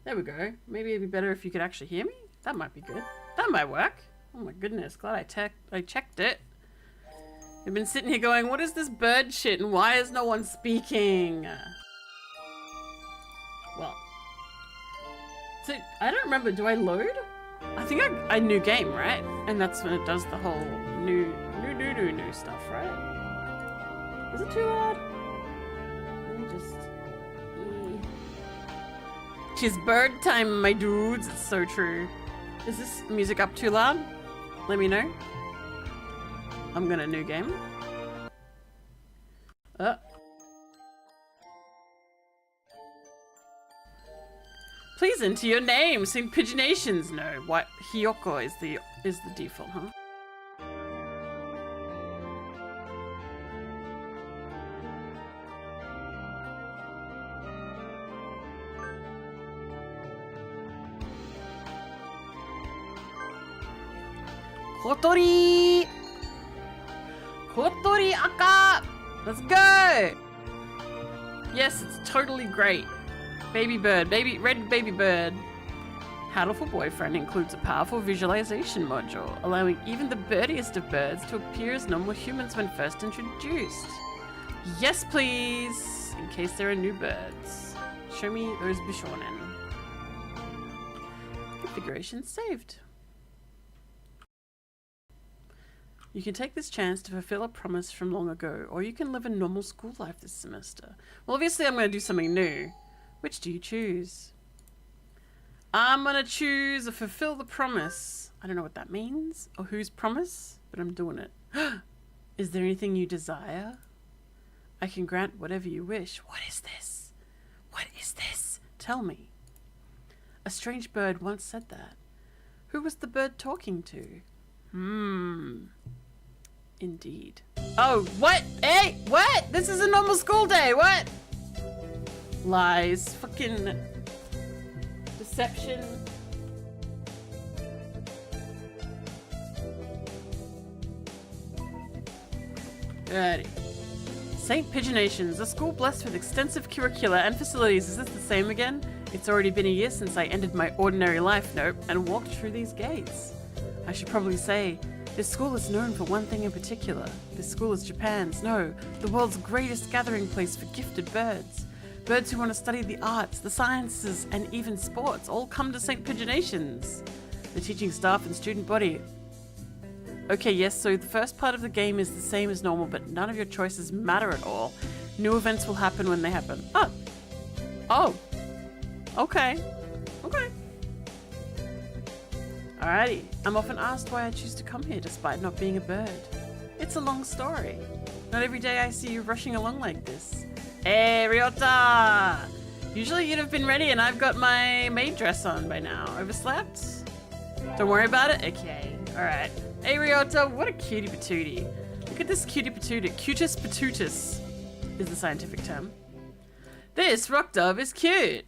There we go. Maybe it'd be better if you could actually hear me. That might be good. That might work. Oh my goodness, glad I checked it. I've been sitting here going, what is this bird shit and why is no one speaking? Well. So, I don't remember, do I load? I think I new game, right? And that's when it does the whole new stuff, right? Is it too loud? Let me just... Tis bird time, my dudes. It's so true. Is this music up too loud? Let me know. I'm gonna new game. Please enter your name. Sing Pigeonations. No, what? Hiyoko is the default, huh? Kotori! Kotori aka! Let's go! Yes, it's totally great. Baby bird, red baby bird. HATOFUL Boyfriend includes a powerful visualization module, allowing even the birdiest of birds to appear as normal humans when first introduced. Yes, please! In case there are new birds. Show me those bishonen. Configuration saved. You can take this chance to fulfill a promise from long ago, or you can live a normal school life this semester. Well, obviously I'm going to do something new. Which do you choose? I'm going to choose a fulfill the promise. I don't know what that means, or whose promise, but I'm doing it. Is there anything you desire? I can grant whatever you wish. What is this? What is this? Tell me. A strange bird once said that. Who was the bird talking to? Indeed. Oh, what? Hey, what? This is a normal school day. What? Lies. Fucking deception. Alrighty. St. Pigeonations, a school blessed with extensive curricula and facilities. Is this the same again? It's already been a year since I ended my ordinary life, nope, and walked through these gates. I should probably say, this school is known for one thing in particular. This school is Japan's, no, the world's greatest gathering place for gifted birds. Birds who want to study the arts, the sciences, and even sports all come to St. Pigeonations. The teaching staff and student body. Okay, yes, so the first part of the game is the same as normal, but none of your choices matter at all. New events will happen when they happen. Oh. Oh. Okay. Okay. Alrighty. I'm often asked why I choose to come here despite not being a bird. It's a long story. Not every day I see you rushing along like this. Hey, Ryota! Usually you'd have been ready and I've got my maid dress on by now. Overslept? Don't worry about it? Okay. Alright. Hey, Ryota, what a cutie patootie. Look at this cutie patootie. Cutis patootis is the scientific term. This rock dove is cute.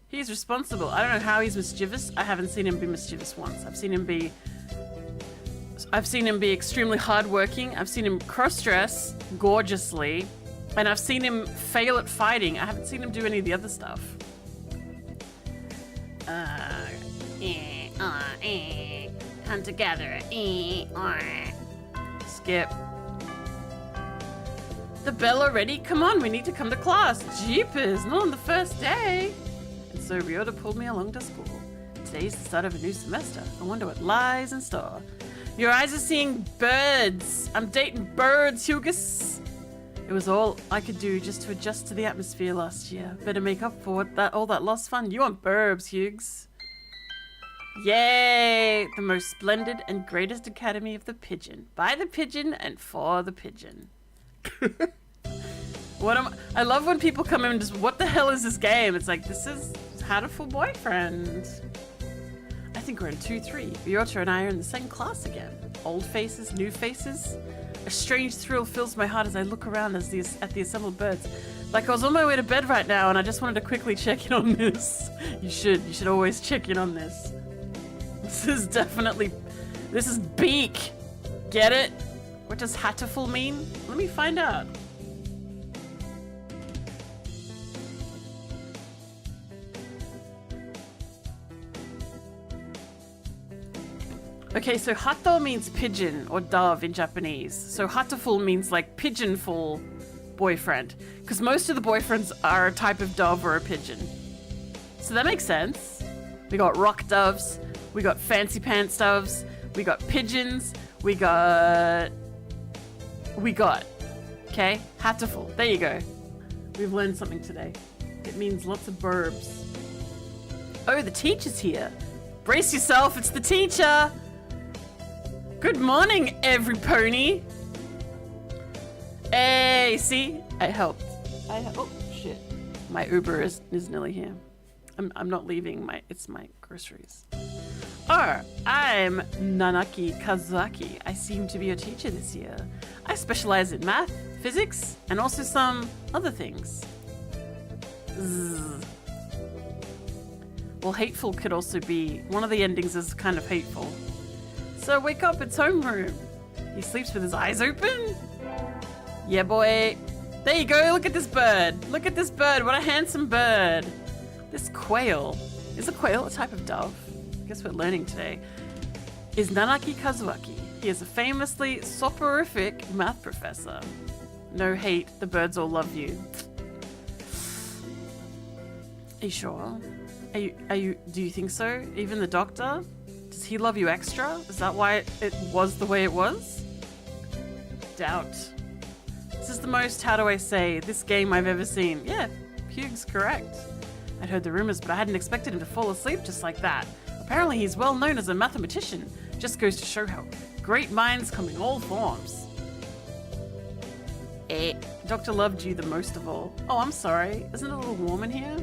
He's responsible. I don't know how he's mischievous. I haven't seen him be mischievous once. I've seen him be extremely hardworking. I've seen him cross-dress gorgeously. And I've seen him fail at fighting. I haven't seen him do any of the other stuff. Come together. Skip. The bell already? Come on, we need to come to class. Jeepers, not on the first day. And so Ryota pulled me along to school. Today's the start of a new semester. I wonder what lies in store. Your eyes are seeing birds. I'm dating birds, Hugus. It was all I could do just to adjust to the atmosphere last year. Better make up for all that lost fun. You want burbs, Hugs. Yay! The most splendid and greatest academy of the pigeon. By the pigeon and for the pigeon. I love when people come in and just, what the hell is this game? It's like, this is HATOFUL Boyfriend. I think we're in 2-3. Ryota and I are in the same class again. Old faces, new faces. A strange thrill fills my heart as I look around at the assembled birds. Like I was on my way to bed right now and I just wanted to quickly check in on this. You should always check in on this. This is beak. Get it? What does HATOFUL mean? Let me find out. Okay, so hato means pigeon or dove in Japanese. So hatoful means like pigeonful boyfriend. Because most of the boyfriends are a type of dove or a pigeon. So that makes sense. We got rock doves. We got fancy pants doves. We got pigeons. We got... Okay, hatoful. There you go. We've learned something today. It means lots of verbs. Oh, the teacher's here. Brace yourself, it's the teacher. Good morning, every pony. Hey, see? I helped. Oh, shit. My Uber is nearly here. I'm not leaving it's my groceries. Oh, I'm Nanaki Kazuaki. I seem to be your teacher this year. I specialize in math, physics, and also some other things. Zzz. Well, hateful could also be, one of the endings is kind of hateful. So wake up, it's homeroom. He sleeps with his eyes open? Yeah, boy. There you go, look at this bird. Look at this bird, what a handsome bird. This quail, is a quail a type of dove? I guess we're learning today. Is Nanaki Kazuaki. He is a famously soporific math professor. No hate, the birds all love you. Are you sure? Do you think so? Even the doctor? Does he love you extra? Is that why it was the way it was? Doubt. This is the most, how do I say, this game I've ever seen. Yeah, Hugh's correct. I'd heard the rumors, but I hadn't expected him to fall asleep just like that. Apparently he's well known as a mathematician. Just goes to show how great minds come in all forms. Doctor loved you the most of all. Oh, I'm sorry. Isn't it a little warm in here?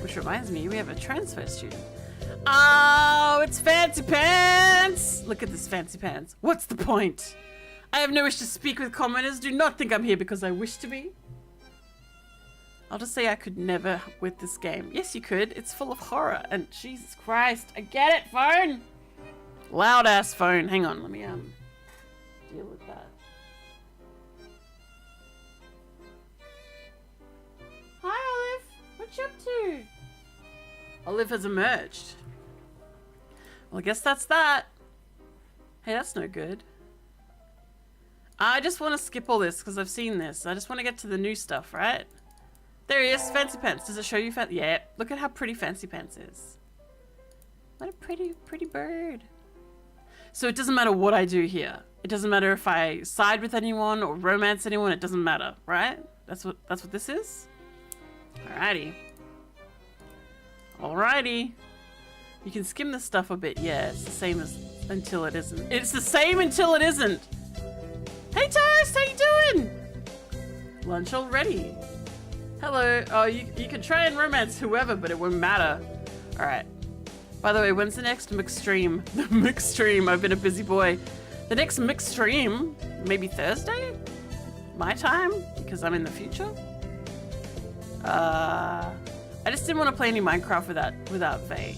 Which reminds me, we have a transfer student. Oh, it's Fancy Pants! Look at this Fancy Pants. What's the point? I have no wish to speak with commoners. Do not think I'm here because I wish to be. I'll just say I could never with this game. Yes, you could. It's full of horror. And Jesus Christ, I get it, phone! Loud ass phone. Hang on, let me deal with that. Hi, Olive. What you up to? Olive has emerged. Well, I guess that's that. Hey, that's no good. I just want to skip all this because I've seen this. I just want to get to the new stuff, right? There he is, Fancy Pants. Does it show you yeah, look at how pretty Fancy Pants is. What a pretty, pretty bird. So it doesn't matter what I do here. It doesn't matter if I side with anyone or romance anyone. It doesn't matter, right? That's what this is? Alrighty. Alrighty. You can skim this stuff a bit. Yeah, it's the same as until it isn't. It's the same until it isn't. Hey Toast, how you doing? Lunch already. Hello. Oh, you can try and romance whoever, but it won't matter. Alright. By the way, when's the next mixed stream? The mixed stream. I've been a busy boy. The next mixed stream, maybe Thursday? My time? Because I'm in the future? I just didn't want to play any Minecraft without Vay.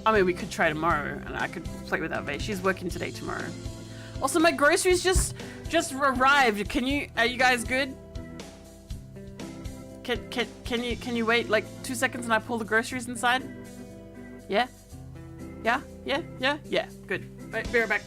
I mean, we could try tomorrow, and I could play without Vay. She's working today, tomorrow. Also, my groceries just arrived. Are you guys good? Can you wait like 2 seconds and I pull the groceries inside? Yeah? Yeah? Good. Right, be right back.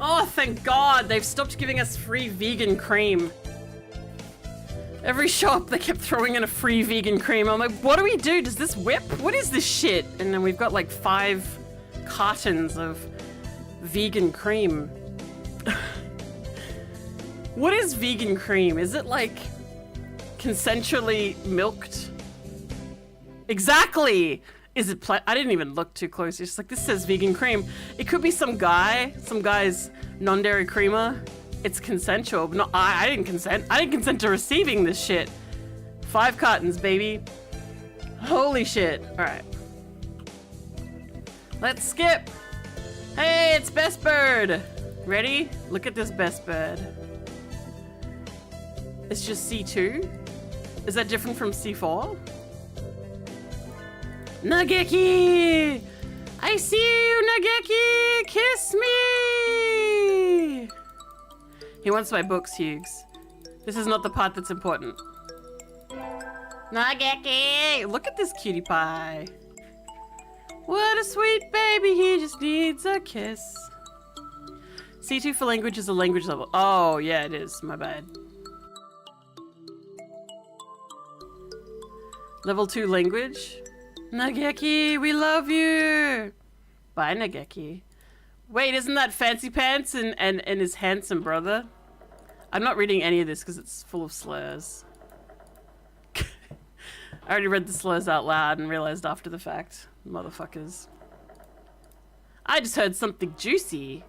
Oh, thank God. They've stopped giving us free vegan cream. Every shop, they kept throwing in a free vegan cream. I'm like, what do we do? Does this whip? What is this shit? And then we've got like 5 cartons of vegan cream. What is vegan cream? Is it like consensually milked? Exactly! Is it I didn't even look too close. It's just like, this says vegan cream. It could be some guy's non-dairy creamer. It's consensual, but I didn't consent. I didn't consent to receiving this shit. 5 cartons, baby. Holy shit. All right. Let's skip. Hey, it's Best Bird. Ready? Look at this Best Bird. It's just C2. Is that different from C4? Nageki! I see you, Nageki! Kiss me! He wants my books, Hughes. This is not the part that's important. Nageki! Look at this cutie pie. What a sweet baby, he just needs a kiss. C2 for language is a language level. Oh, yeah, it is. My bad. Level 2 language. Nageki, we love you! Bye, Nageki. Wait, isn't that Fancy Pants and his handsome brother? I'm not reading any of this because it's full of slurs. I already read the slurs out loud and realized after the fact. Motherfuckers. I just heard something juicy.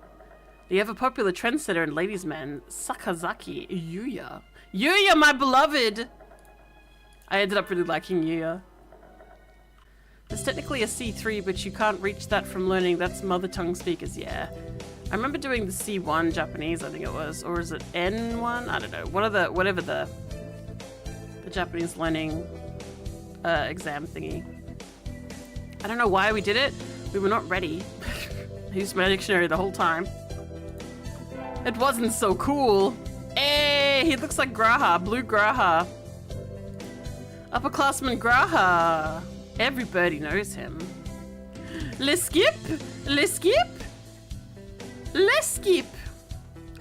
The ever-popular trendsetter and ladies' man, Sakazaki Yuya. Yuya, my beloved! I ended up really liking Yuya. There's technically a C3, but you can't reach that from learning. That's mother tongue speakers, yeah. I remember doing the C1 Japanese, I think it was, or is it N1? I don't know. Whatever the Japanese learning exam thingy. I don't know why we did it. We were not ready. I used my dictionary the whole time. It wasn't so cool. Hey, he looks like Graha, Blue Graha. Upperclassman Graha. Everybody knows him. Le skip! Le skip! Le skip!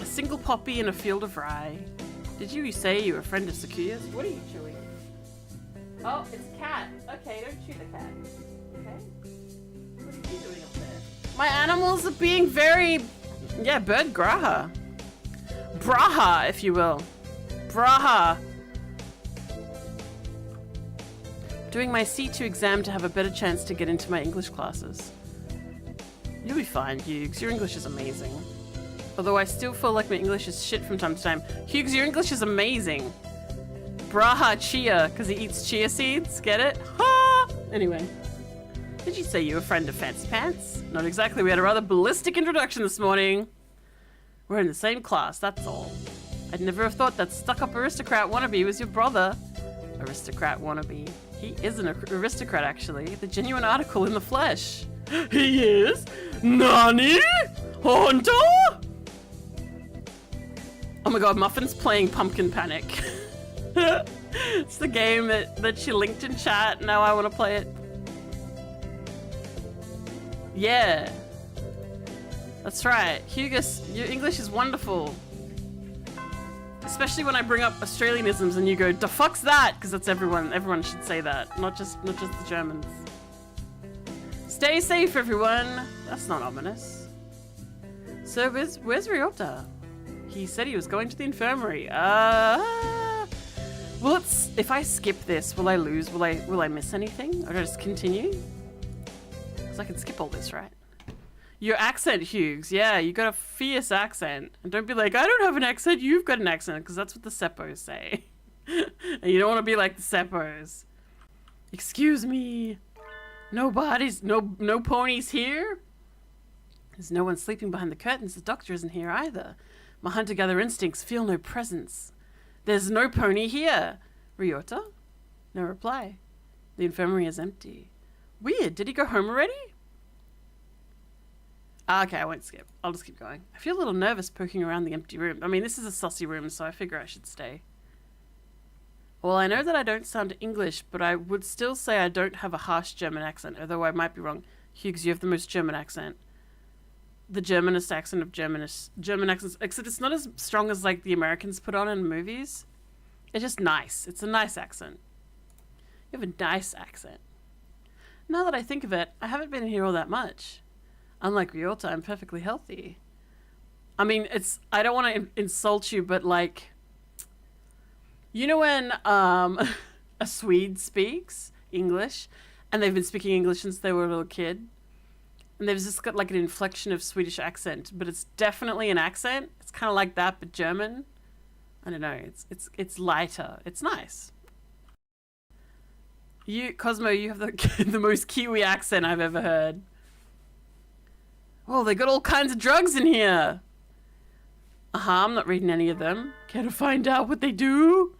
A single poppy in a field of rye. Did you say you were a friend of Sakuya's? What are you chewing? Oh, it's cat. Okay, don't chew the cat. Okay? What are you doing up there? My animals are being very... Yeah, bird Graha. Braha, if you will. Braha. Doing my C2 exam to have a better chance to get into my English classes. You'll be fine, Hughes. Your English is amazing. Although I still feel like my English is shit from time to time. Hughes, your English is amazing. Braha chia, because he eats chia seeds. Get it? Ha! Anyway. Did you say you were a friend of Fancy Pants? Not exactly. We had a rather ballistic introduction this morning. We're in the same class, that's all. I'd never have thought that stuck-up aristocrat wannabe was your brother. Aristocrat wannabe. He is an aristocrat, actually. The genuine article in the flesh. He is? Nani? Honto? Oh my god, Muffin's playing Pumpkin Panic. It's the game that she linked in chat. Now I want to play it. Yeah. That's right. Hugus, your English is wonderful. Especially when I bring up Australianisms and you go, "Da fuck's that?" Because that's everyone. Everyone should say that, not just the Germans. Stay safe, everyone. That's not ominous. So where's Ryota? He said he was going to the infirmary. Well, if I skip this, will I lose? Will I miss anything? Or do I just continue? Because I can skip all this, right? Your accent, Hughes. Yeah, you got a fierce accent. And don't be like, I don't have an accent, you've got an accent. Because that's what the Seppos say. And you don't want to be like the Seppos. Excuse me. No ponies here? There's no one sleeping behind the curtains. The doctor isn't here either. My hunter-gatherer instincts feel no presence. There's no pony here. Ryota? No reply. The infirmary is empty. Weird. Did he go home already? Okay, I won't skip. I'll just keep going. I feel a little nervous poking around the empty room. I mean, this is a sussy room, so I figure I should stay. Well, I know that I don't sound English, but I would still say I don't have a harsh German accent, although I might be wrong. Hughes, you have the most German accent. the Germanist accent of German accents, except it's not as strong as like the Americans put on in movies. It's just nice. It's a nice accent. You have a nice accent. Now that I think of it, I haven't been here all that much. Unlike Ryota, I'm perfectly healthy. I mean, I don't want to insult you, but like, you know when a Swede speaks English, and they've been speaking English since they were a little kid, and they've just got like an inflection of Swedish accent, but it's definitely an accent. It's kind of like that, but German. I don't know. It's lighter. It's nice. Cosmo, you have the most Kiwi accent I've ever heard. Oh, they got all kinds of drugs in here. I'm not reading any of them. Care to find out what they do?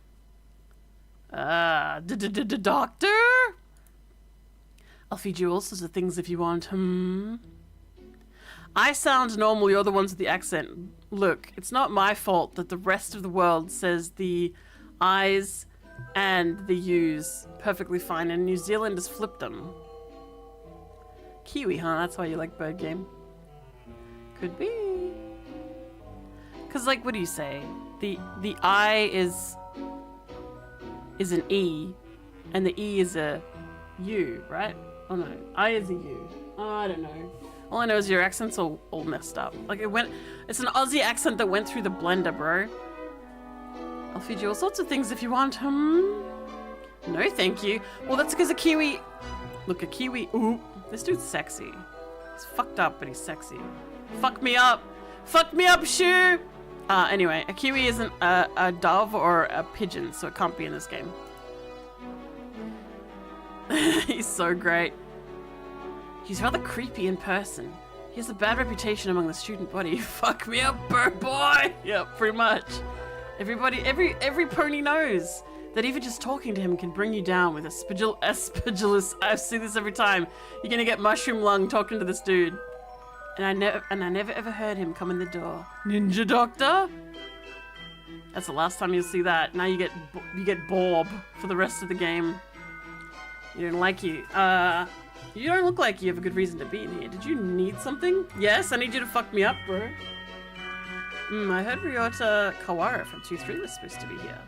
Doctor? I'll feed you all sorts of things if you want. I sound normal, you're the ones with the accent. Look, it's not my fault that the rest of the world says the I's and the U's perfectly fine, and New Zealand has flipped them. Kiwi, huh? That's why you like Bird Game. Could be. Because, like, what do you say? The I is an E, and the E is a U, right? Oh no, I is a U. Oh, I don't know. All I know is your accent's all messed up. Like it's an Aussie accent that went through the blender, bro. I'll feed you all sorts of things if you want. No, thank you. Well, that's because a Kiwi. Look, a Kiwi. Ooh, this dude's sexy. He's fucked up, but he's sexy. Fuck me up. Fuck me up, shoe. Anyway, a Kiwi isn't a dove or a pigeon, so it can't be in this game. He's so great. He's rather creepy in person. He has a bad reputation among the student body. Fuck me up, bird boy! Yeah, pretty much. Every pony knows that even just talking to him can bring you down with aspergillus. I see this every time. You're gonna get mushroom lung talking to this dude. And I never ever heard him come in the door. Ninja Doctor? That's the last time you'll see that. Now you get Bob for the rest of the game. You don't like you. You don't look like you have a good reason to be in here. Did you need something? Yes, I need you to fuck me up, bro. I heard Ryota Kawara from 2-3 was supposed to be here.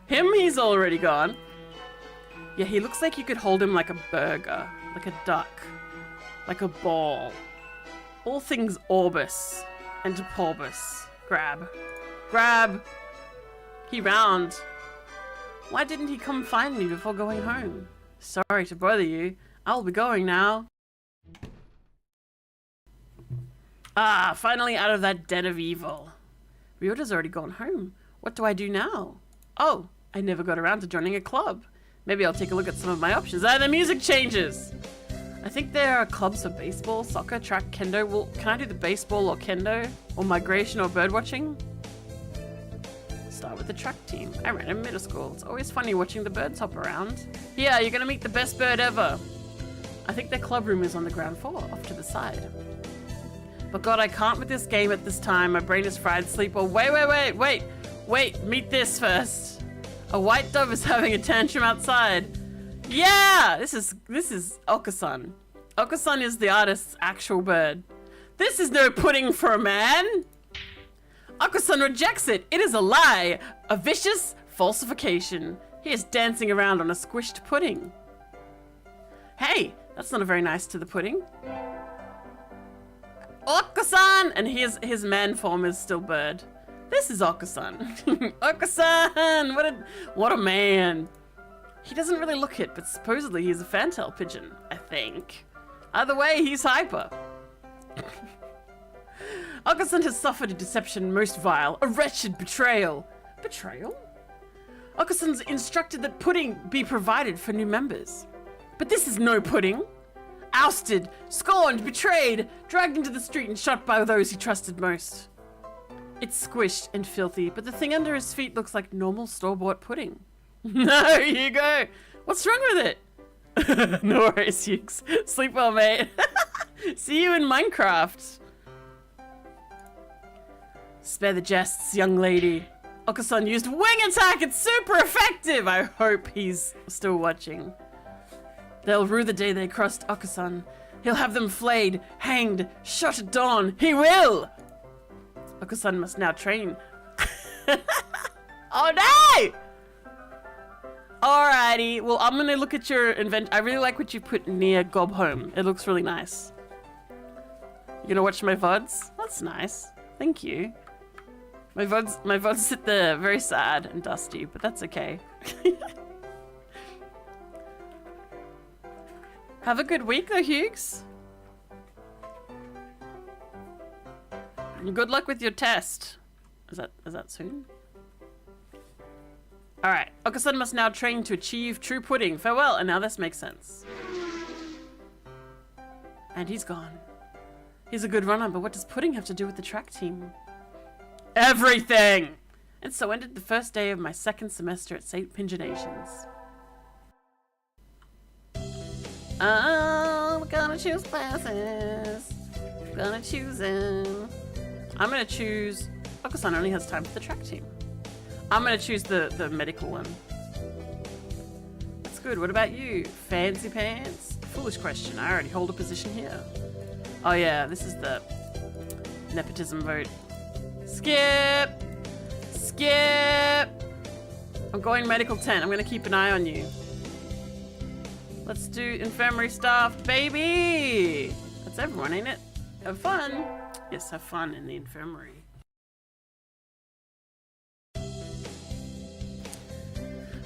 He's already gone. Yeah, he looks like you could hold him like a burger, like a duck, like a ball. All things Orbis and Porpoise. Grab. Grab! He round. Why didn't he come find me before going home? Sorry to bother you. I'll be going now. Finally out of that den of evil. Ryota's already gone home. What do I do now? Oh, I never got around to joining a club. Maybe I'll take a look at some of my options. The music changes! I think there are clubs for baseball, soccer, track, kendo. Well, can I do the baseball or kendo? Or migration or birdwatching? Start with the track team. I ran in middle school. It's always funny watching the birds hop around. Yeah, you're gonna meet the best bird ever. I think their club room is on the ground floor, off to the side. But God, I can't with this game at this time. My brain is fried. Sleep. Oh, wait, meet this first. A white dove is having a tantrum outside. Yeah! This is Okasan. Okasan is the artist's actual bird. This is no pudding for a man! Okasan rejects it. It is a lie. A vicious falsification. He is dancing around on a squished pudding. Hey, that's not a very nice to the pudding. Okasan! And his man form is still bird. This is Okasan. Okasan! What a man. He doesn't really look it, but supposedly he's a fantail pigeon, I think. Either way, he's hyper. Okasan has suffered a deception most vile, a wretched betrayal. Betrayal? Okasan's instructed that pudding be provided for new members. But this is no pudding. Ousted, scorned, betrayed, dragged into the street and shot by those he trusted most. It's squished and filthy, but the thing under his feet looks like normal store-bought pudding. No, you go. What's wrong with it? No worries, Hughes. Sleep well, mate. See you in Minecraft. Spare the jests, young lady. Okasan used wing attack. It's super effective. I hope he's still watching. They'll rue the day they crossed Okasan. He'll have them flayed, hanged, shot at dawn. He will! Oko-san must now train. Oh no! Alrighty, well I'm gonna look at your I really like what you put near Gob Home. It looks really nice. You gonna watch my VODs? That's nice. Thank you. My VODs sit there very sad and dusty, but that's okay. Have a good week though, Hughes. Good luck with your test. Is that soon? Alright, Oko-san must now train to achieve true pudding. Farewell, and now this makes sense. And he's gone. He's a good runner, but what does pudding have to do with the track team? Everything! And so ended the first day of my second semester at St. Pingenations. Oh, we're gonna choose classes. Gonna choose them. I'm gonna choose... Oko-san only has time for the track team. I'm gonna choose the medical one. That's good. What about you? Fancy pants? Foolish question. I already hold a position here. Oh yeah, this is the nepotism vote. Skip! Skip! I'm going medical 10. I'm gonna keep an eye on you. Let's do infirmary staff, baby! That's everyone, ain't it? Have fun. Yes, have fun in the infirmary.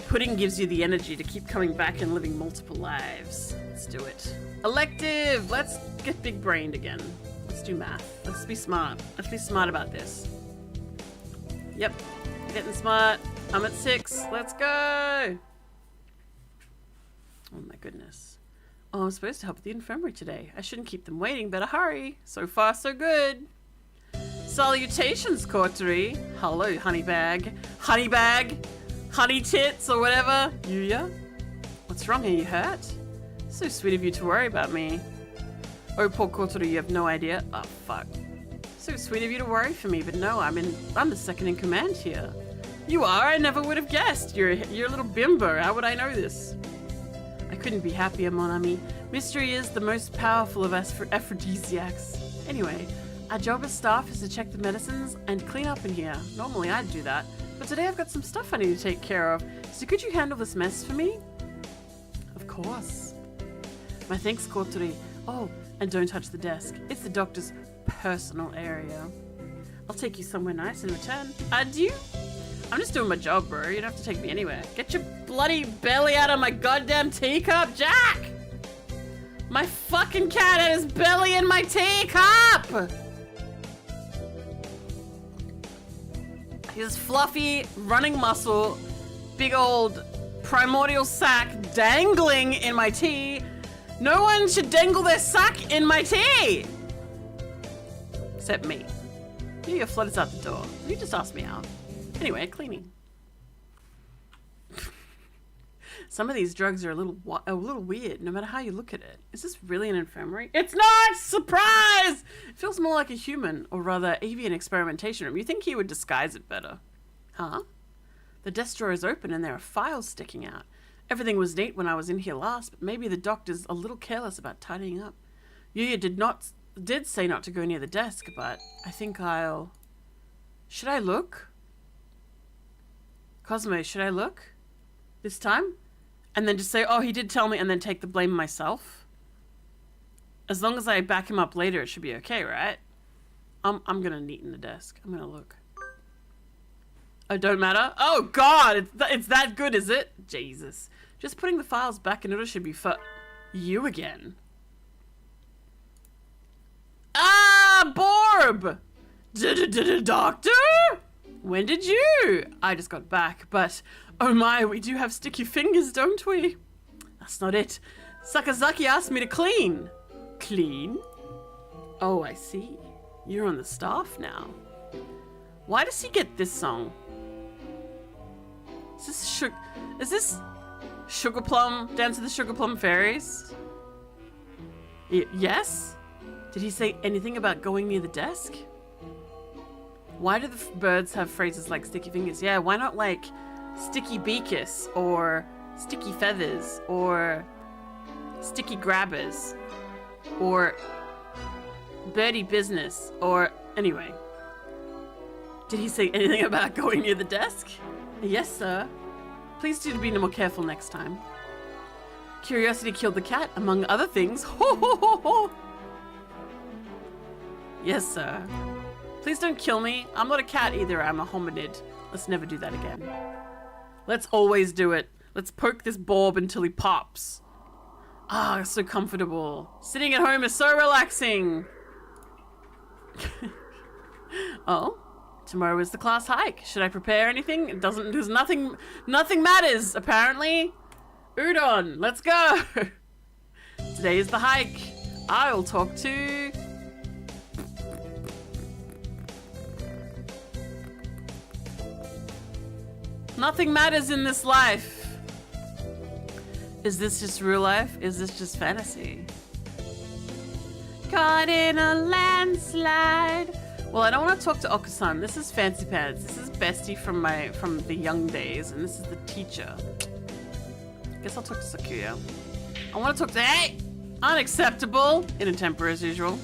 Pudding gives you the energy to keep coming back and living multiple lives. Let's do it. Elective! Let's get big-brained again. Let's do math. Let's be smart. Let's be smart about this. Yep. Getting smart. I'm at 6. Let's go! Oh my goodness. Oh, I'm supposed to help with the infirmary today. I shouldn't keep them waiting. Better hurry. So far, so good. Salutations, Coterie. Hello, Honeybag. Honeybag? Honey tits or whatever. Yuya? What's wrong? Are you hurt? So sweet of you to worry about me. Oh, poor Kotoru, you have no idea. Oh, fuck. So sweet of you to worry for me, but no, I'm the second in command here. You are? I never would have guessed. You're a little bimbo. How would I know this? I couldn't be happier, mon ami. Mystery is the most powerful of aphrodisiacs. Anyway, our job as staff is to check the medicines and clean up in here. Normally I'd do that. But today I've got some stuff I need to take care of, so could you handle this mess for me? Of course. My thanks, Kotori. Oh, and don't touch the desk. It's the doctor's personal area. I'll take you somewhere nice in return. Adieu? I'm just doing my job, bro. You don't have to take me anywhere. Get your bloody belly out of my goddamn teacup, Jack! My fucking cat had his belly in my teacup! His fluffy, running muscle, big old primordial sack dangling in my tea. No one should dangle their sack in my tea! Except me. You flood us out the door. You just asked me out. Anyway, cleaning. Some of these drugs are a little weird, no matter how you look at it. Is this really an infirmary? It's not! Surprise! It feels more like a human, or rather, avian experimentation room. You think he would disguise it better. Huh? The desk drawer is open and there are files sticking out. Everything was neat when I was in here last, but maybe the doctor's a little careless about tidying up. Yuya did say not to go near the desk, but I think I'll... Should I look? Cosmo, should I look? This time? And then just say, oh, he did tell me, and then take the blame myself? As long as I back him up later, it should be okay, right? I'm gonna neaten the desk. I'm gonna look. Oh, don't matter? Oh, God! It's that good, is it? Jesus. Just putting the files back in order should be for you again. Ah, Borb! Doctor? When did you? I just got back, but oh my, we do have sticky fingers, don't we? That's not it. Sakazaki asked me to clean. Clean? Oh, I see. You're on the staff now. Why does he get this song? Is this Sugar Plum, Dance of the Sugar Plum Fairies? Yes? Did he say anything about going near the desk? Why do the birds have phrases like sticky fingers? Yeah, why not like sticky beakus or sticky feathers or sticky grabbers? Or birdie business. Or anyway. Did he say anything about going near the desk? Yes, sir. Please do be more careful next time. Curiosity killed the cat, among other things. Ho ho ho ho! Yes, sir. Please don't kill me. I'm not a cat either. I'm a hominid. Let's never do that again. Let's always do it. Let's poke this Borb until he pops. Ah, so comfortable. Sitting at home is so relaxing. Oh, tomorrow is the class hike. Should I prepare anything? It doesn't. There's nothing matters apparently. Udon, let's go. Today is the hike. I'll talk to. Nothing matters in this life. Is this just real life? Is this just fantasy? Caught in a landslide. Well, I don't want to talk to Okusan. This is Fancy Pants. This is Bestie from the young days, and this is the teacher. Guess I'll talk to Sakuya. I want to talk to Hey! Unacceptable! In a temper as usual.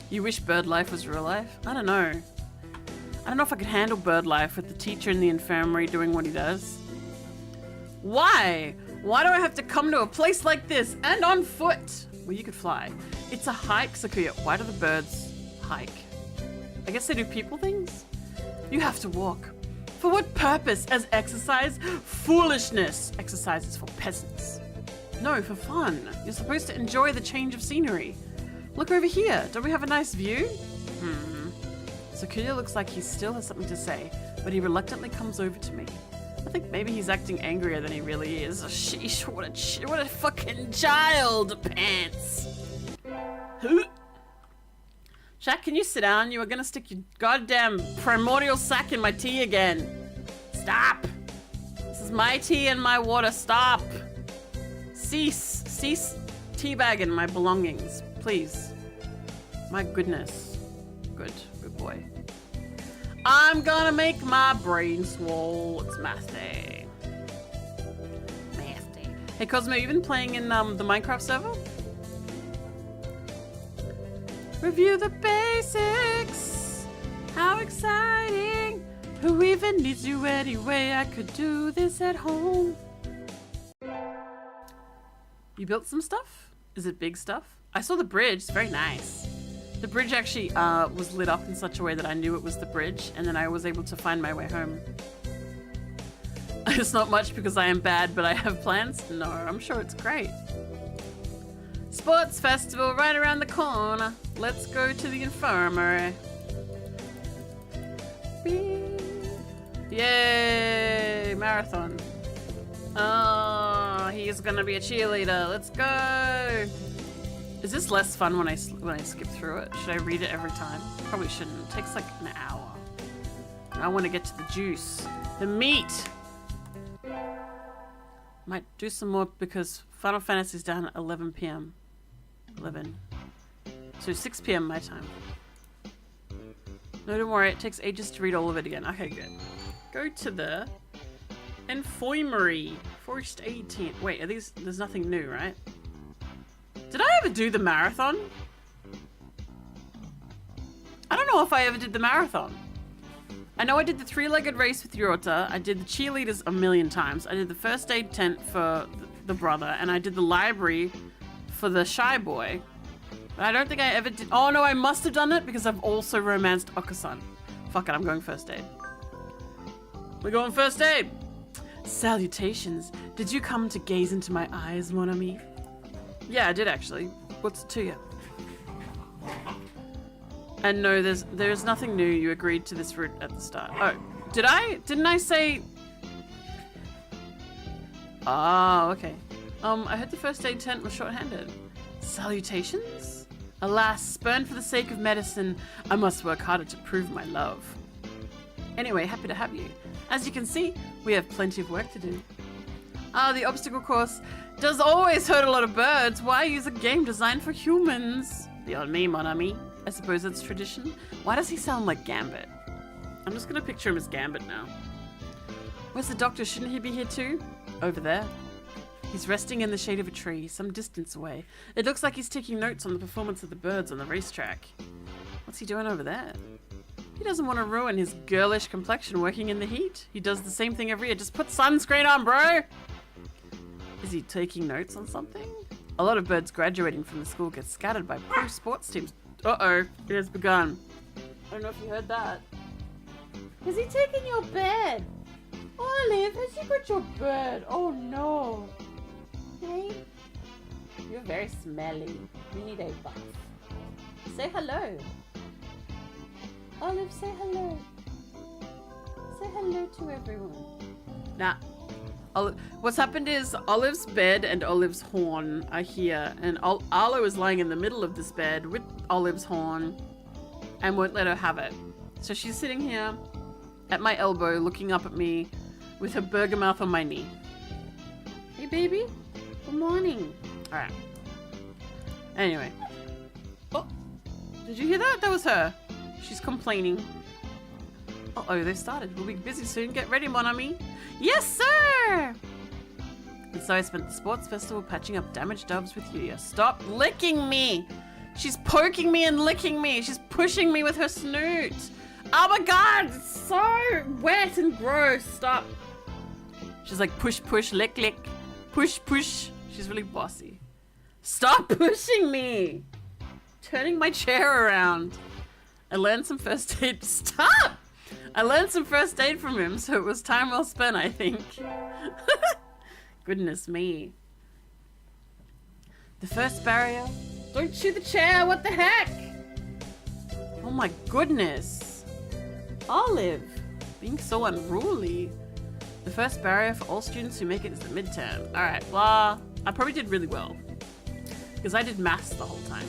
You wish bird life was real life? I don't know. I don't know if I could handle bird life with the teacher in the infirmary doing what he does. Why? Why do I have to come to a place like this and on foot? Well, you could fly. It's a hike, Sakuya. Why do the birds hike? I guess they do people things? You have to walk. For what purpose? As exercise? Foolishness. Exercise is for peasants. No, for fun. You're supposed to enjoy the change of scenery. Look over here. Don't we have a nice view? Sakuya looks like he still has something to say, but he reluctantly comes over to me. I think maybe he's acting angrier than he really is. Oh, sheesh, what a fucking child, pants. Shaq, can you sit down? You are gonna stick your goddamn primordial sack in my tea again. Stop. This is my tea and my water. Stop. Cease teabagging my belongings, please. My goodness. Good boy. I'm gonna make my brain swole. It's math day. Math day. Hey Cosmo, you been playing in the Minecraft server? Review the basics. How exciting. Who even needs you anyway? I could do this at home. You built some stuff? Is it big stuff? I saw the bridge. It's very nice. The bridge actually was lit up in such a way that I knew it was the bridge, and then I was able to find my way home. It's not much because I am bad, but I have plans? No, I'm sure it's great. Sports festival right around the corner. Let's go to the infirmary. Yay! Marathon. Oh, he is gonna be a cheerleader. Let's go! Is this less fun when I skip through it? Should I read it every time? Probably shouldn't. It takes like an hour. I want to get to the juice. The meat! Might do some more because Final Fantasy's down at 11 PM. 11. So 6 PM my time. No, don't worry. It takes ages to read all of it again. Okay, good. Go to the infirmary. First aid tent. Wait, are these... There's nothing new, right? Did I ever do the marathon? I don't know if I ever did the marathon. I know I did the 3-legged race with Yorota. I did the cheerleaders a million times. I did the first aid tent for the brother. And I did the library for the shy boy. But I don't think I ever did... Oh no, I must have done it because I've also romanced Okusan. Fuck it, I'm going first aid. We're going first aid. Salutations. Did you come to gaze into my eyes, mon ami? Yeah, I did actually. What's it to you? And no, there's nothing new. You agreed to this route at the start. Oh, did I? Didn't I say? Oh, okay. I heard the first aid tent was short-handed. Salutations? Alas, spurned for the sake of medicine, I must work harder to prove my love. Anyway, happy to have you. As you can see, we have plenty of work to do. The obstacle course does always hurt a lot of birds. Why use a game designed for humans? Beyond me, mon ami. I suppose it's tradition. Why does he sound like Gambit? I'm just gonna picture him as Gambit now. Where's the doctor? Shouldn't he be here too? Over there. He's resting in the shade of a tree, some distance away. It looks like he's taking notes on the performance of the birds on the racetrack. What's he doing over there? He doesn't want to ruin his girlish complexion working in the heat. He does the same thing every year. Just put sunscreen on, bro! Is he taking notes on something? A lot of birds graduating from the school get scattered by pro sports teams. Uh-oh, it has begun. I don't know if you heard that. Is he taking your bed? Olive, has he got your bed? Oh no. Hey, you're very smelly. You need a bath. Say hello. Olive, say hello. Say hello to everyone. Nah. What's happened is Olive's bed and Olive's horn are here, and Arlo is lying in the middle of this bed with Olive's horn and won't let her have it. So she's sitting here at my elbow looking up at me with her burger mouth on my knee. Hey baby, good morning. Alright. Anyway. Oh, did you hear that? That was her. She's complaining. Uh-oh, they've started. We'll be busy soon. Get ready, mon ami. Yes, sir! And so I spent the sports festival patching up damaged doves with Yuya. Stop licking me! She's poking me and licking me. She's pushing me with her snoot. Oh my god, it's so wet and gross. Stop. She's like push, push, lick, lick. Push, push. She's really bossy. Stop pushing me! Turning my chair around. I learned some first aid. Stop! I learned some first aid from him, so it was time well spent, I think. Goodness me. The first barrier. Don't chew the chair, what the heck? Oh my goodness. Olive, being so unruly. The first barrier for all students who make it is the midterm. Alright, blah. I probably did really well. Because I did maths the whole time.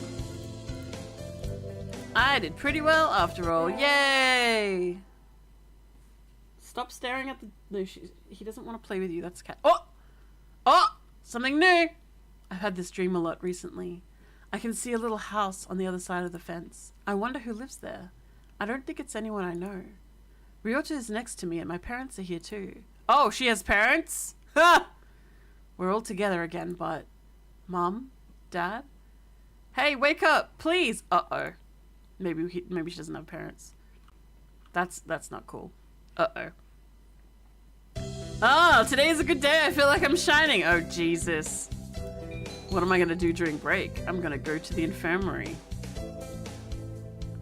I did pretty well after all. Yay! Stop staring at the... No, he doesn't want to play with you. That's cat. Oh! Oh! Something new! I've had this dream a lot recently. I can see a little house on the other side of the fence. I wonder who lives there. I don't think it's anyone I know. Ryota is next to me and my parents are here too. Oh, she has parents? Ha! We're all together again, but... Mom? Dad? Hey, wake up! Please! Uh-oh. Maybe she doesn't have parents. That's not cool. Uh-oh. Oh, today is a good day. I feel like I'm shining. Oh, Jesus. What am I going to do during break? I'm going to go to the infirmary.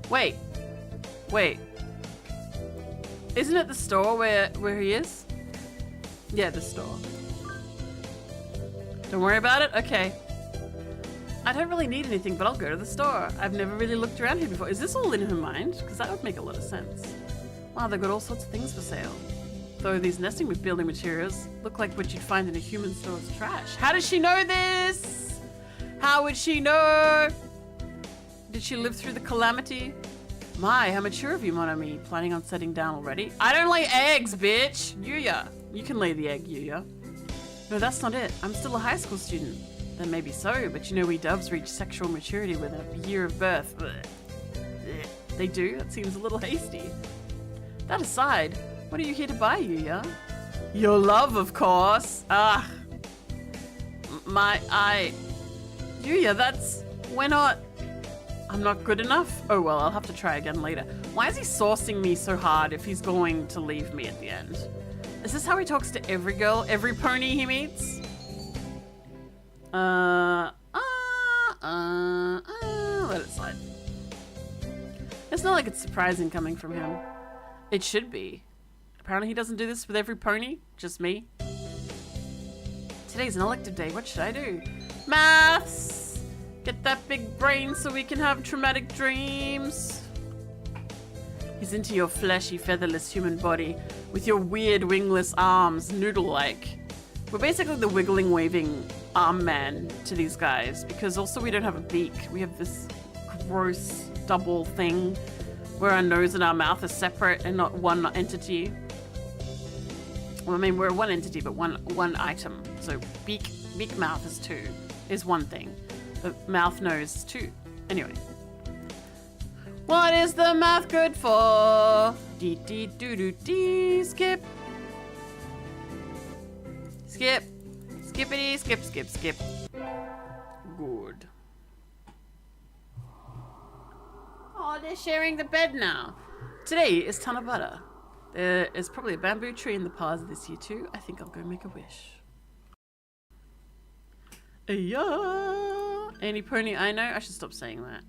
Wait. Wait. Isn't it the store where he is? Yeah, the store. Don't worry about it? Okay. I don't really need anything, but I'll go to the store. I've never really looked around here before. Is this all in her mind? Because that would make a lot of sense. Wow, they've got all sorts of things for sale. Though these nesting with building materials look like what you'd find in a human store's trash. How does she know this? How would she know? Did she live through the calamity? My, how mature of you, mon ami. Planning on setting down already? I don't lay eggs, bitch! Yuya. You can lay the egg, Yuya. No, that's not it. I'm still a high school student. Then maybe so, but you know we doves reach sexual maturity within a year of birth. They do? That seems a little hasty. That aside, what are you here to buy, Yuya? Your love, of course. Ah. Yuya, we're not... I'm not good enough? Oh well, I'll have to try again later. Why is he sourcing me so hard if he's going to leave me at the end? Is this how he talks to every girl, every pony he meets? Let it slide. It's not like it's surprising coming from him. It should be. Apparently he doesn't do this with every pony, just me. Today's an elective day, what should I do? Maths! Get that big brain so we can have traumatic dreams. He's into your fleshy, featherless human body with your weird wingless arms, noodle-like. We're basically the wiggling, waving arm man to these guys because also we don't have a beak. We have this gross double thing where our nose and our mouth are separate and not one entity. Well, I mean, we're one entity, but one item. So beak, mouth is one thing. The mouth, nose is two. Anyway. What is the math good for? Dee dee doo doo dee. Skip. Skip. Skippity, skip, skip, skip. Good. Oh, they're sharing the bed now. Today is Tanabata. There is probably a bamboo tree in the paths this year too. I think I'll go make a wish. Yeah. Any pony I know? I should stop saying that.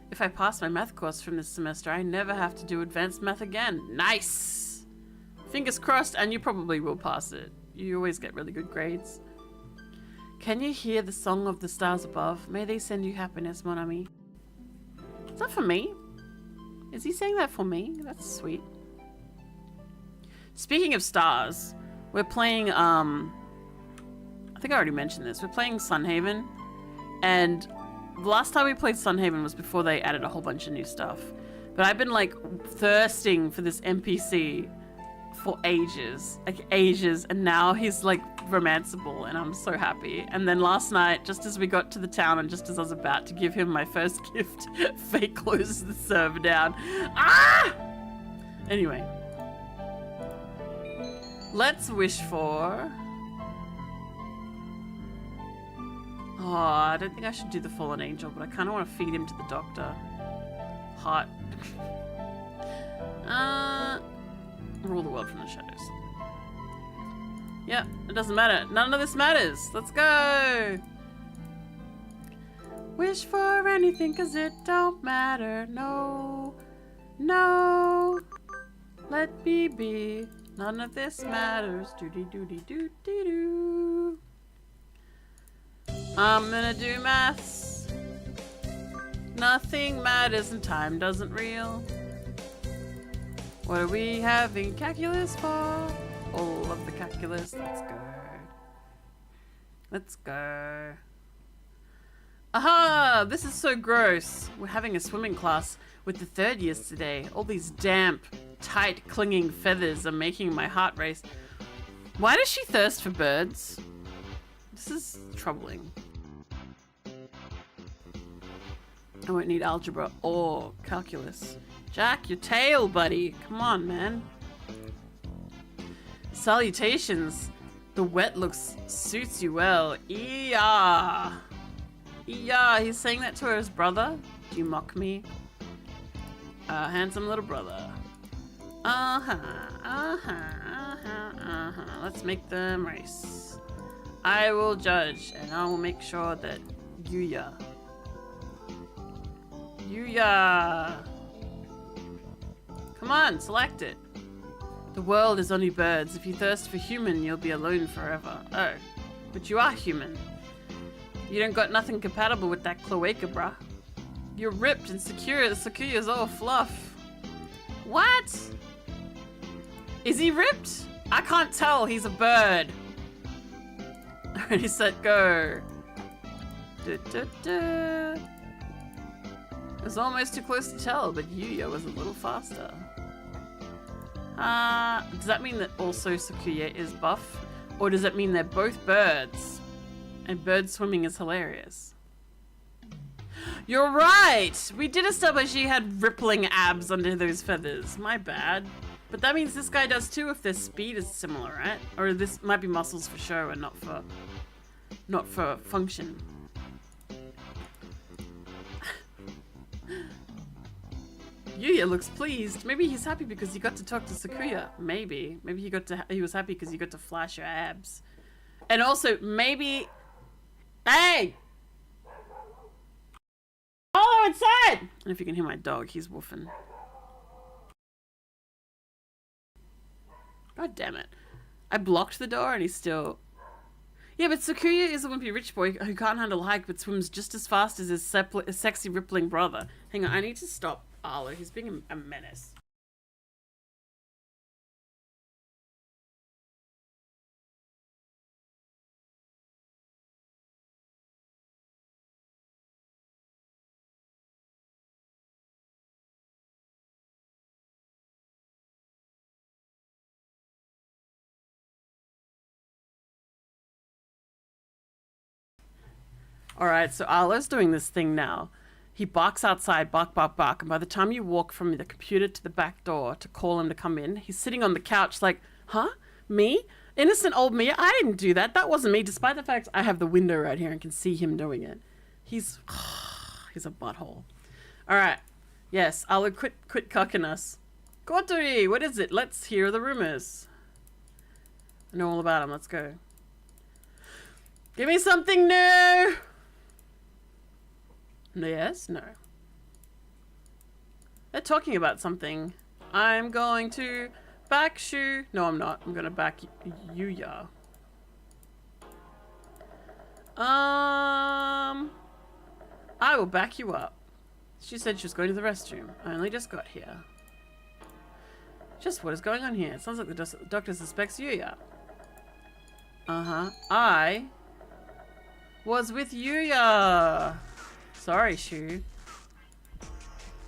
If I pass my math course from this semester, I never have to do advanced math again. Nice! Fingers crossed, and you probably will pass it. You always get really good grades. Can you hear the song of the stars above? May they send you happiness, mon ami. Is that for me? Is he saying that for me? That's sweet. Speaking of stars, we're playing, I think I already mentioned this. We're playing Sunhaven, and the last time we played Sunhaven was before they added a whole bunch of new stuff. But I've been like thirsting for this NPC for ages, and now he's like romanceable, and I'm so happy. And then last night, just as we got to the town and just as I was about to give him my first gift, Fate closes the server down. Ah! Anyway. Let's wish for... Oh, I don't think I should do the fallen angel, but I kind of want to feed him to the doctor. Hot. Rule the world from the shadows. Yep, it doesn't matter. None of this matters. Let's go. Wish for anything, cause it don't matter. No. No. Let me be. None of this matters. Do-dee-doo-dee-doo-dee-doo. I'm gonna do maths. Nothing matters and time doesn't reel. What are we having calculus for? All of the calculus. Let's go. Let's go. Aha! This is so gross. We're having a swimming class with the third years today. All these damp, tight, clinging feathers are making my heart race. Why does she thirst for birds? This is troubling. I won't need algebra or calculus. Jack, your tail, buddy. Come on, man. Salutations. The wet looks suits you well. Yeah. Yeah, he's saying that to his brother. Do you mock me? Handsome little brother. Let's make them race. I will judge, and I will make sure that Yuya. Come on, select it. The world is only birds. If you thirst for human, you'll be alone forever. Oh, but you are human. You don't got nothing compatible with that cloaca, bruh. You're ripped and secure. The Sakuya's all fluff. What? Is he ripped? I can't tell. He's a bird. Ready, set, go. It was almost too close to tell, but Yuya was a little faster. Does that mean that also Sakuya is buff? Or does it mean they're both birds? And bird swimming is hilarious. You're right! We did establish he had rippling abs under those feathers. My bad. But that means this guy does too if their speed is similar, right? Or this might be muscles for show and not for function. Yuya looks pleased. Maybe he's happy because he got to talk to Sakuya. Maybe he was happy because he got to flash your abs. And also, maybe... Hey! Oh, inside! And if you can hear my dog, he's woofing. God damn it. I blocked the door and he's still... Yeah, but Sakuya is a wimpy rich boy who can't handle a hike but swims just as fast as his sexy rippling brother. Hang on, I need to stop Arlo. He's being a menace. Alright, so Arlo's doing this thing now. He barks outside, bark, bark, bark, and by the time you walk from the computer to the back door to call him to come in, he's sitting on the couch like, huh? Me? Innocent old me. I didn't do that. That wasn't me, despite the fact I have the window right here and can see him doing it. He's a butthole. Alright. Yes, I'll quit cucking us. Kotori, what is it? Let's hear the rumors. I know all about him. Let's go. Give me something new! Yes? No. They're talking about something. I'm going to back Shu. No, I'm not. I'm gonna back Yuya. I will back you up. She said she was going to the restroom. I only just got here. Just what is going on here? It sounds like the doctor suspects Yuya. Uh-huh. I was with Yuya. Sorry, Shu.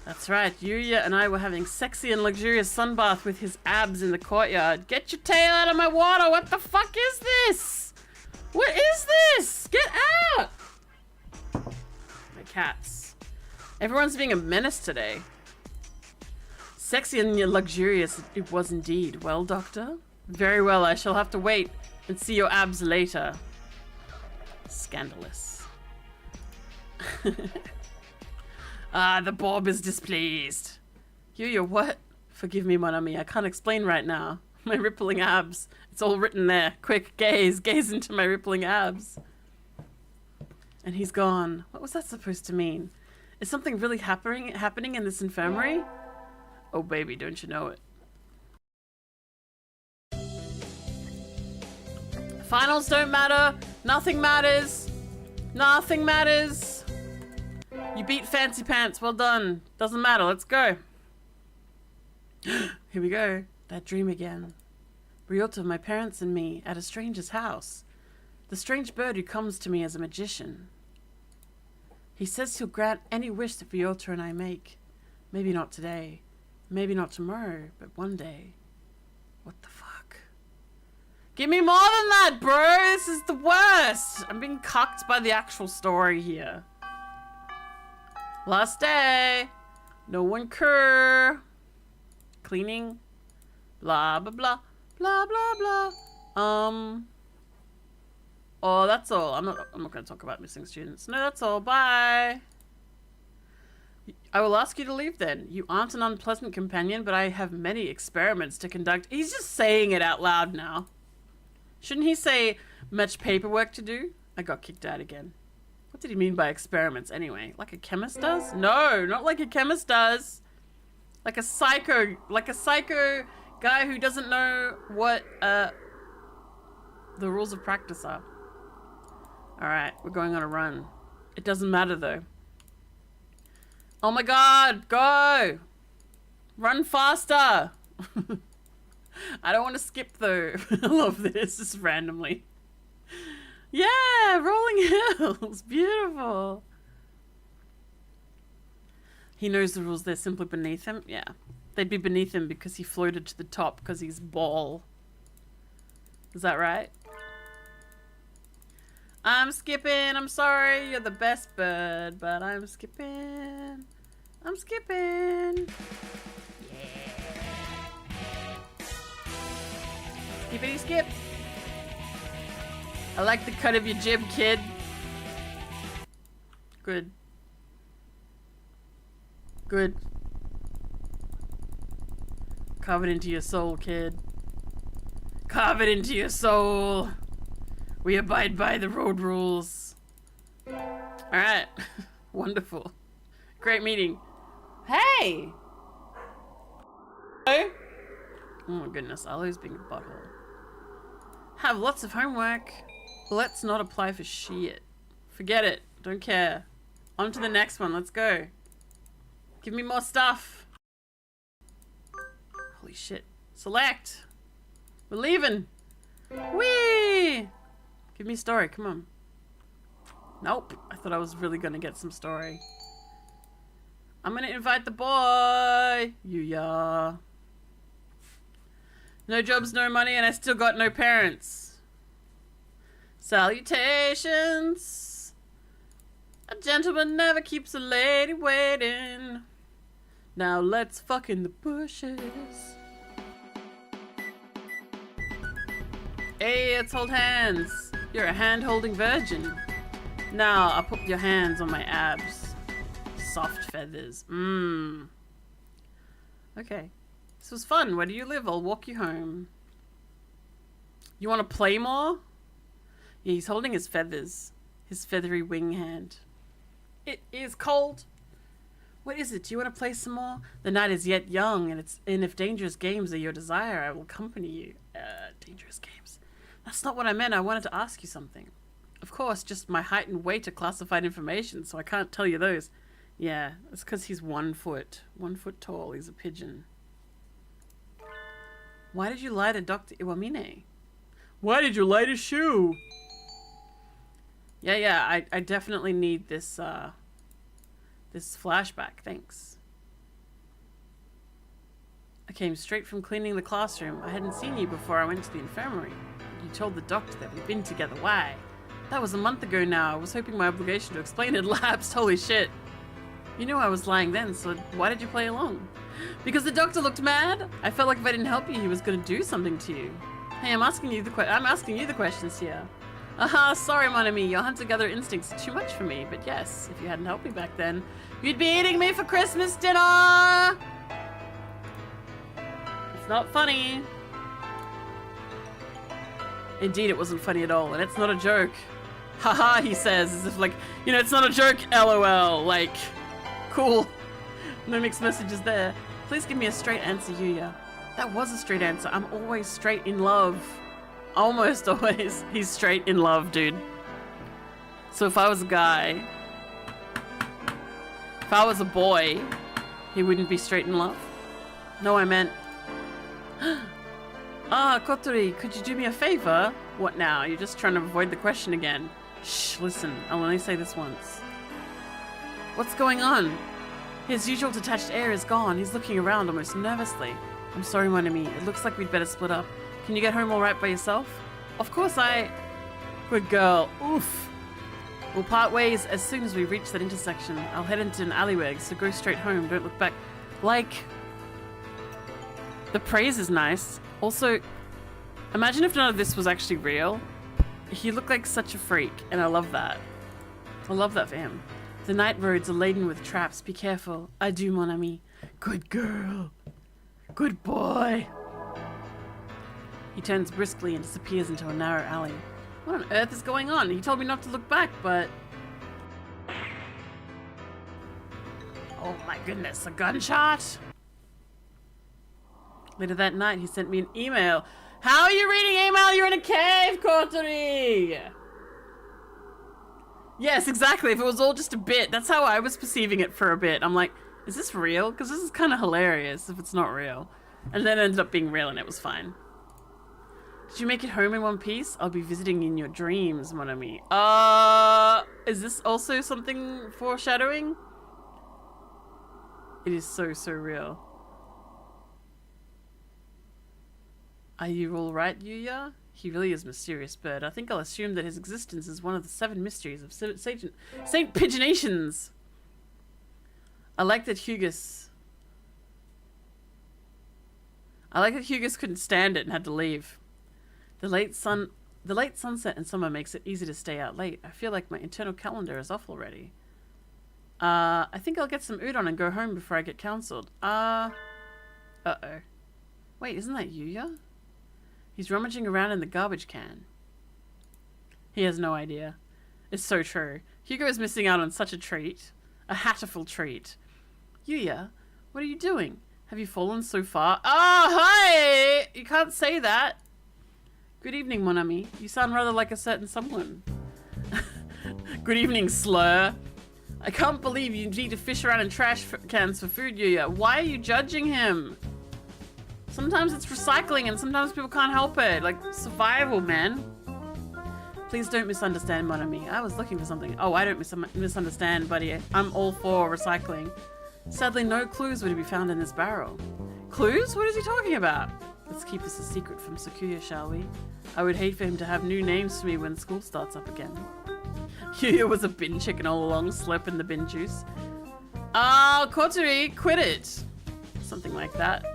That's right. Yuya and I were having sexy and luxurious sunbath with his abs in the courtyard. Get your tail out of my water. What the fuck is this? What is this? Get out. My cats. Everyone's being a menace today. Sexy and luxurious it was indeed. Well, doctor? Very well. I shall have to wait and see your abs later. Scandalous. The Bob is displeased. Yuya, what? Forgive me, mon ami. I can't explain right now. My rippling abs. It's all written there. Quick, gaze. Gaze into my rippling abs. And he's gone. What was that supposed to mean? Is something really happening in this infirmary? Oh, baby, don't you know it? Finals don't matter. Nothing matters. Nothing matters. You beat Fancy Pants. Well done. Doesn't matter. Let's go. Here we go. That dream again. Ryota, my parents and me at a stranger's house. The strange bird who comes to me as a magician. He says he'll grant any wish that Ryota and I make. Maybe not today. Maybe not tomorrow. But one day. What the fuck? Give me more than that, bro! This is the worst! I'm being cucked by the actual story here. Last day. No one care. Cleaning. Blah, blah, blah. Blah, blah, blah. Oh, that's all. I'm not going to talk about missing students. No, that's all. Bye. I will ask you to leave then. You aren't an unpleasant companion, but I have many experiments to conduct. He's just saying it out loud now. Shouldn't he say much paperwork to do? I got kicked out again. What did he mean by experiments anyway? Like a chemist does? No, not like a chemist does. Like a psycho guy who doesn't know what the rules of practice are. Alright, we're going on a run. It doesn't matter though. Oh my god, go! Run faster! I don't want to skip though. I love this, just randomly. Yeah, rolling hills. Beautiful. He knows the rules. They're simply beneath him. Yeah. They'd be beneath him because he floated to the top because he's ball. Is that right? I'm skipping. I'm sorry. You're the best bird, but I'm skipping. I'm skipping. Yeah. Skippity skip. I like the cut of your jib, kid. Good. Good. Carve it into your soul, kid. Carve it into your soul. We abide by the road rules. Alright. Wonderful. Great meeting. Hey! Hello? Oh my goodness, Aloe's being a butthole. Have lots of homework. Let's not apply for shit. Forget it. Don't care. On to the next one. Let's go. Give me more stuff. Holy shit. Select. We're leaving. Whee! Give me story. Come on. Nope. I thought I was really going to get some story. I'm going to invite the boy. Yuya. No jobs, no money, and I still got no parents. Salutations. A gentleman never keeps a lady waiting. Now let's fuck in the bushes. Hey, let's hold hands. You're a hand-holding virgin. Now, I'll put your hands on my abs. Soft feathers. Mmm. Okay. This was fun. Where do you live? I'll walk you home. You want to play more? Yeah, he's holding his feathers. His feathery wing hand. It is cold. What is it? Do you want to play some more? The night is yet young, and if dangerous games are your desire, I will accompany you. Dangerous games. That's not what I meant. I wanted to ask you something. Of course, just my height and weight are classified information, so I can't tell you those. Yeah, it's because he's 1 foot. 1 foot tall. He's a pigeon. Why did you lie to Dr. Iwamine? Why did you light his shoe? Yeah, I definitely need this, this flashback, thanks. I came straight from cleaning the classroom. I hadn't seen you before I went to the infirmary. You told the doctor that we'd been together. Why? That was a month ago now. I was hoping my obligation to explain had lapsed. Holy shit. You knew I was lying then, so why did you play along? Because the doctor looked mad? I felt like if I didn't help you, he was going to do something to you. Hey, I'm asking you the questions here. Aha, sorry, mon ami. Your hunter-gatherer instincts are too much for me. But yes, if you hadn't helped me back then, you'd be eating me for Christmas dinner! It's not funny. Indeed, it wasn't funny at all, and it's not a joke. Haha, he says, as if like, you know, it's not a joke, LOL. Like, cool. No mixed messages there. Please give me a straight answer, Yuya. That was a straight answer. I'm always straight in love. Almost always. He's straight in love, dude. So if I was a guy, if I was a boy, he wouldn't be straight in love? No, I meant... Ah, Kotori, could you do me a favor? What now? You're just trying to avoid the question again. Shh, listen. I'll only say this once. What's going on? His usual detached air is gone. He's looking around almost nervously. I'm sorry, mon ami. It looks like we'd better split up. Can you get home all right by yourself? Of course Good girl. Oof. We'll part ways as soon as we reach that intersection. I'll head into an alleyway, so go straight home. Don't look back. Like... The praise is nice. Also, imagine if none of this was actually real. He looked like such a freak, and I love that. I love that for him. The night roads are laden with traps. Be careful. Adieu, mon ami. Good girl. Good boy. He turns briskly and disappears into a narrow alley. What on earth is going on? He told me not to look back, but... Oh my goodness, a gunshot? Later that night, he sent me an email. How are you reading email? You're in a cave, Kotori! Yes, exactly. If it was all just a bit. That's how I was perceiving it for a bit. I'm like, is this real? Because this is kind of hilarious if it's not real. And then it ended up being real and it was fine. Did you make it home in one piece? I'll be visiting in your dreams, mon ami. Is this also something foreshadowing? It is so, so real. Are you alright, Yuya? He really is a mysterious bird. I think I'll assume that his existence is one of the 7 mysteries of Saint Pigeonations. I like that Hugus couldn't stand it and had to leave. The late sunset in summer makes it easy to stay out late. I feel like my internal calendar is off already. I think I'll get some udon and go home before I get counseled. Uh-oh. Wait, isn't that Yuya? He's rummaging around in the garbage can. He has no idea. It's so true. Hugo is missing out on such a treat. A hatoful treat. Yuya, what are you doing? Have you fallen so far? Oh, hi! You can't say that. Good evening, mon ami. You sound rather like a certain someone. Good evening, slur. I can't believe you need to fish around in trash cans for food, Yuya. Why are you judging him? Sometimes it's recycling and sometimes people can't help it. Like, survival, man. Please don't misunderstand, mon ami. I was looking for something. Oh, I don't misunderstand, buddy. I'm all for recycling. Sadly, no clues were to be found in this barrel. Clues? What is he talking about? Let's keep this a secret from Sakuya, shall we? I would hate for him to have new names for me when school starts up again. Yuya was a bin chicken all along, slurping the bin juice. Oh, Kotori, quit it. Something like that.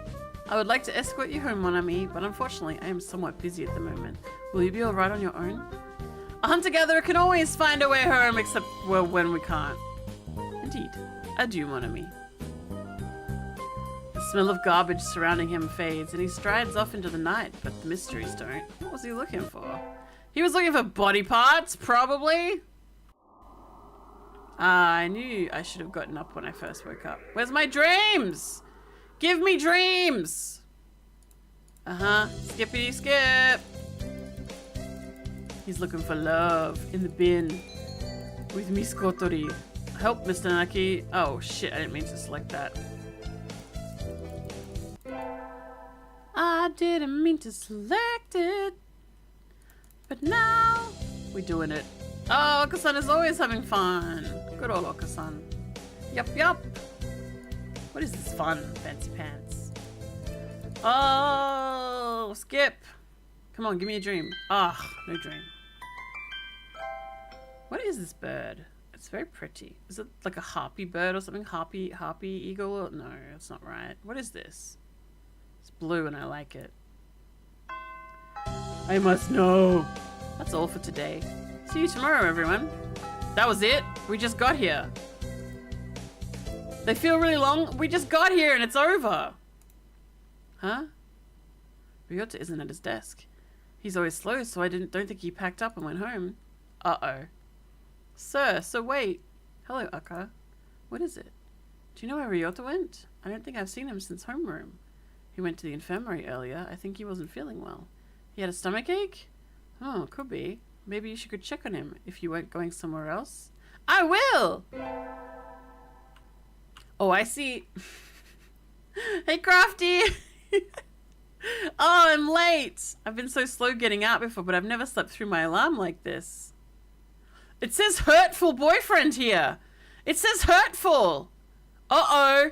I would like to escort you home, mon ami, but unfortunately I am somewhat busy at the moment. Will you be alright on your own? A hunter-gatherer can always find a way home, except, well, when we can't. Indeed. Adieu, mon ami. The smell of garbage surrounding him fades, and he strides off into the night, but the mysteries don't. What was he looking for? He was looking for body parts, probably? I knew I should have gotten up when I first woke up. Where's my dreams? Give me dreams! Uh-huh. Skippity skip. He's looking for love in the bin with Miss Kotori. Help, Mr. Naki. Oh, shit. I didn't mean to select that. I didn't mean to select it. But now we're doing it. Oh, Okasan is always having fun. Good old Okasan. Yup, yup. What is this fun, fancy pants? Oh, skip. Come on, give me a dream. Ah, no dream. What is this bird? It's very pretty. Is it like a harpy bird or something? Harpy eagle? No, that's not right. What is this? It's blue and I like it. I must know. That's all for today. See you tomorrow, everyone. That was it. We just got here. They feel really long. We just got here and it's over. Huh? Ryota isn't at his desk. He's always slow, so I don't think he packed up and went home. Uh-oh. Sir, so wait. Hello, Akka. What is it? Do you know where Ryota went? I don't think I've seen him since homeroom. He went to the infirmary earlier. I think he wasn't feeling well. He had a stomachache? Oh, could be. Maybe you should go check on him if you weren't going somewhere else. I will! Oh, I see. Hey, Crafty! Oh, I'm late! I've been so slow getting out before, but I've never slept through my alarm like this. It says hurtful boyfriend here! It says hurtful! Uh-oh!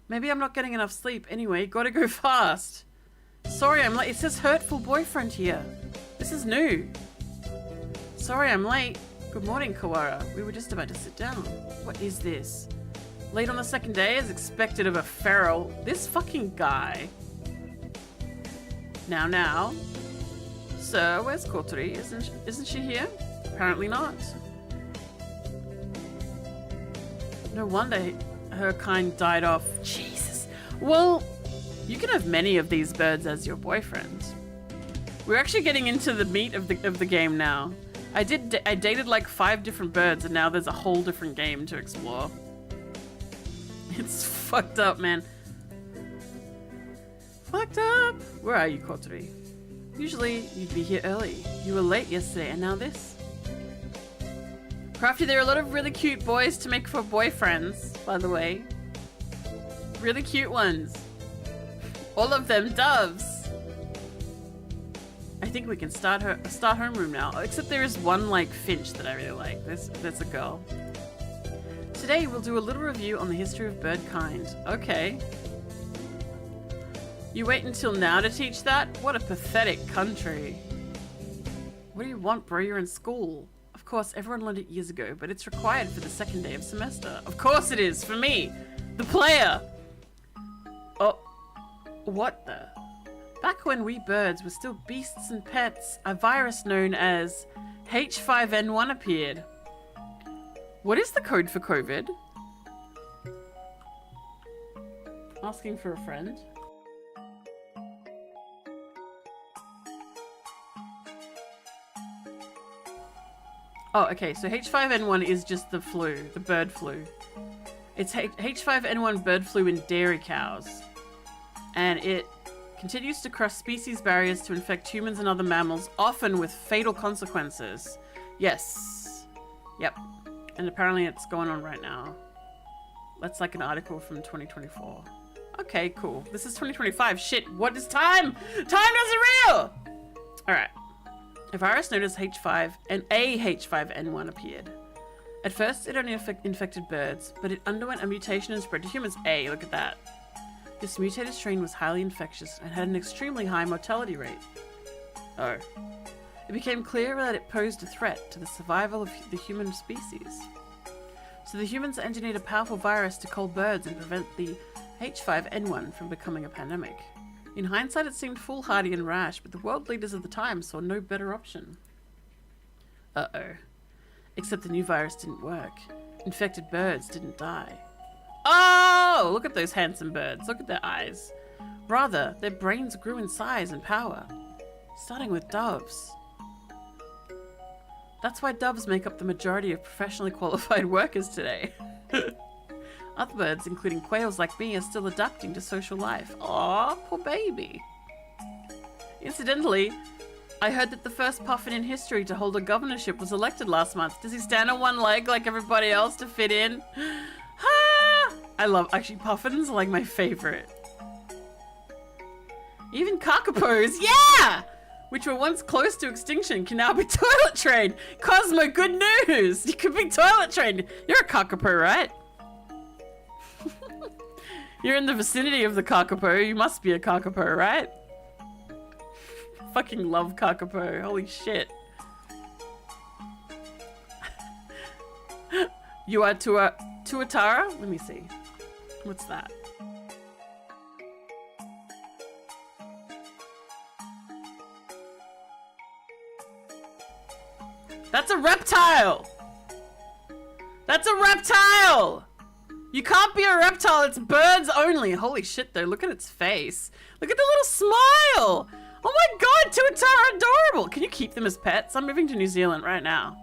Maybe I'm not getting enough sleep. Anyway, gotta go fast. Sorry, I'm late. It says hurtful boyfriend here. This is new. Sorry, I'm late. Good morning, Kawara. We were just about to sit down. What is this? Late on the second day as expected of a feral. This fucking guy. Now. Sir, where's Kotori? Isn't she here? Apparently not. No wonder her kind died off. Jesus. Well, you can have many of these birds as your boyfriend. We're actually getting into the meat of the game now. I dated like 5 different birds and now there's a whole different game to explore. It's fucked up, man. Fucked up! Where are you, Kotori? Usually you'd be here early. You were late yesterday and now this. Crafty, there are a lot of really cute boys to make for boyfriends, by the way. Really cute ones. All of them doves. I think we can start homeroom now. Except there is one like finch that I really like. There's a girl. Today we'll do a little review on the history of bird kind. Okay. You wait until now to teach that? What a pathetic country. What do you want, bro? You're in school. Of course, everyone learned it years ago, but it's required for the second day of semester. Of course it is, for me, the player. Oh, what the? Back when we birds were still beasts and pets, a virus known as H5N1 appeared. What is the code for COVID? Asking for a friend. Oh, okay, so H5N1 is just the flu, the bird flu. It's H5N1 bird flu in dairy cows. And it continues to cross species barriers to infect humans and other mammals, often with fatal consequences. Yes. Yep. And apparently it's going on right now. That's like an article from 2024. Okay, cool. This is 2025. Shit, what is time? Time isn't real! Alright. A virus known as H5N1 appeared. At first, it only infected birds, but it underwent a mutation and spread to humans. Hey, look at that. This mutated strain was highly infectious and had an extremely high mortality rate. Oh. It became clear that it posed a threat to the survival of the human species. So the humans engineered a powerful virus to cull birds and prevent the H5N1 from becoming a pandemic. In hindsight, it seemed foolhardy and rash, but the world leaders of the time saw no better option. Uh-oh. Except the new virus didn't work. Infected birds didn't die. Oh! Look at those handsome birds. Look at their eyes. Rather, their brains grew in size and power. Starting with doves. That's why doves make up the majority of professionally qualified workers today. Other birds, including quails like me, are still adapting to social life. Aw, poor baby. Incidentally, I heard that the first puffin in history to hold a governorship was elected last month. Does he stand on one leg like everybody else to fit in? Actually, puffins are like my favorite. Even cockapos, yeah! Which were once close to extinction, can now be toilet trained. Cosmo, good news! You could be toilet trained. You're a cockapoo, right? You're in the vicinity of the cockapoo. You must be a cockapoo, right? Fucking love cockapoo. Holy shit. You are Tuatara? Let me see. What's that? That's a reptile! That's a reptile! You can't be a reptile, it's birds only. Holy shit though, look at its face. Look at the little smile! Oh my god, Tuatara adorable! Can you keep them as pets? I'm moving to New Zealand right now.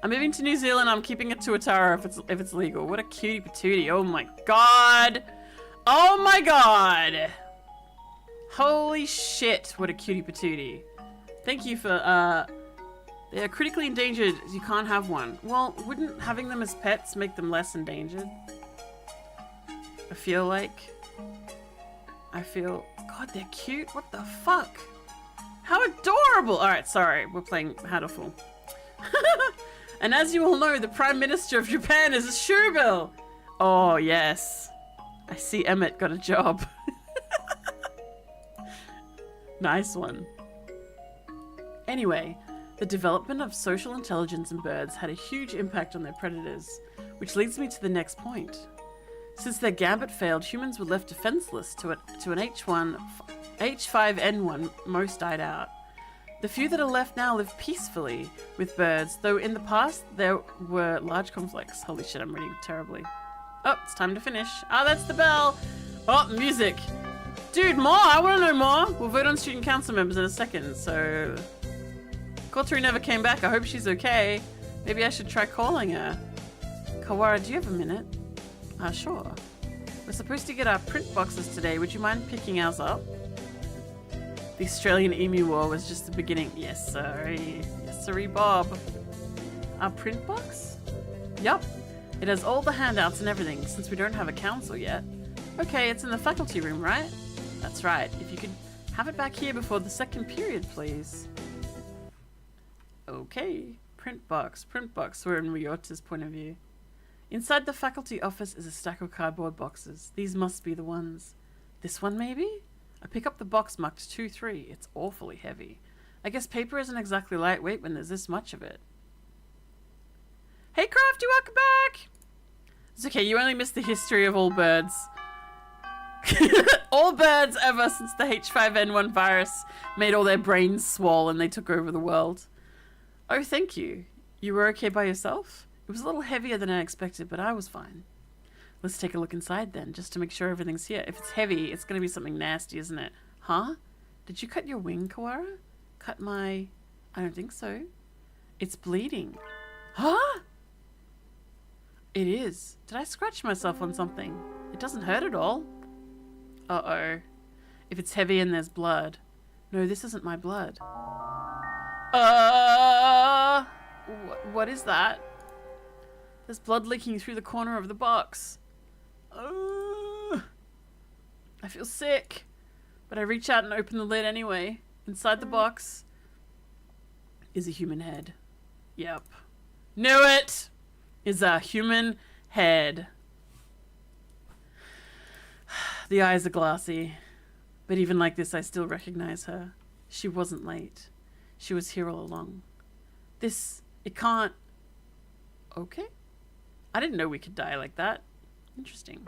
I'm moving to New Zealand, I'm keeping a Tuatara if it's legal. What a cutie patootie, oh my god! Oh my god! Holy shit, what a cutie patootie. Thank you for, they're critically endangered, you can't have one. Well, wouldn't having them as pets make them less endangered? I feel like. God, they're cute. What the fuck? How adorable! Alright, sorry, we're playing HATOFUL. And as you all know, the Prime Minister of Japan is a shoebill! Oh, yes. I see Emmett got a job. Nice one. Anyway. The development of social intelligence in birds had a huge impact on their predators, which leads me to the next point. Since their gambit failed, humans were left defenseless to an H5N1 most died out. The few that are left now live peacefully with birds, though in the past there were large conflicts. Holy shit, I'm reading terribly. Oh, it's time to finish. Ah, that's the bell! Oh, music! Dude, more! I want to know more! We'll vote on student council members in a second, so... Kotori never came back. I hope she's okay. Maybe I should try calling her. Kawara, do you have a minute? Sure. We're supposed to get our print boxes today. Would you mind picking ours up? The Australian Emu War was just the beginning. Yes, sorry. Yes, sorry, Bob. Our print box? Yup. It has all the handouts and everything, since we don't have a council yet. Okay, it's in the faculty room, right? That's right. If you could have it back here before the second period, please. Okay, print box. We're in Ryota's point of view. Inside the faculty office is a stack of cardboard boxes. These must be the ones. This one, maybe? I pick up the box marked 2-3. It's awfully heavy. I guess paper isn't exactly lightweight when there's this much of it. Hey, Crafty, welcome back! It's okay, you only missed the history of all birds. All birds ever since the H5N1 virus made all their brains swell and they took over the world. Oh, thank you. You were okay by yourself? It was a little heavier than I expected, but I was fine. Let's take a look inside then, just to make sure everything's here. If it's heavy, it's going to be something nasty, isn't it? Huh? Did you cut your wing, Kawara? Cut my... I don't think so. It's bleeding. Huh? It is. Did I scratch myself on something? It doesn't hurt at all. Uh-oh. If it's heavy and there's blood. No, this isn't my blood. What is that? There's blood leaking through the corner of the box. I feel sick. But I reach out and open the lid anyway. Inside the box is a human head. Yep. Knew it! Is a human head. The eyes are glassy. But even like this, I still recognize her. She wasn't late. She was here all along. It can't... Okay. I didn't know we could die like that. Interesting.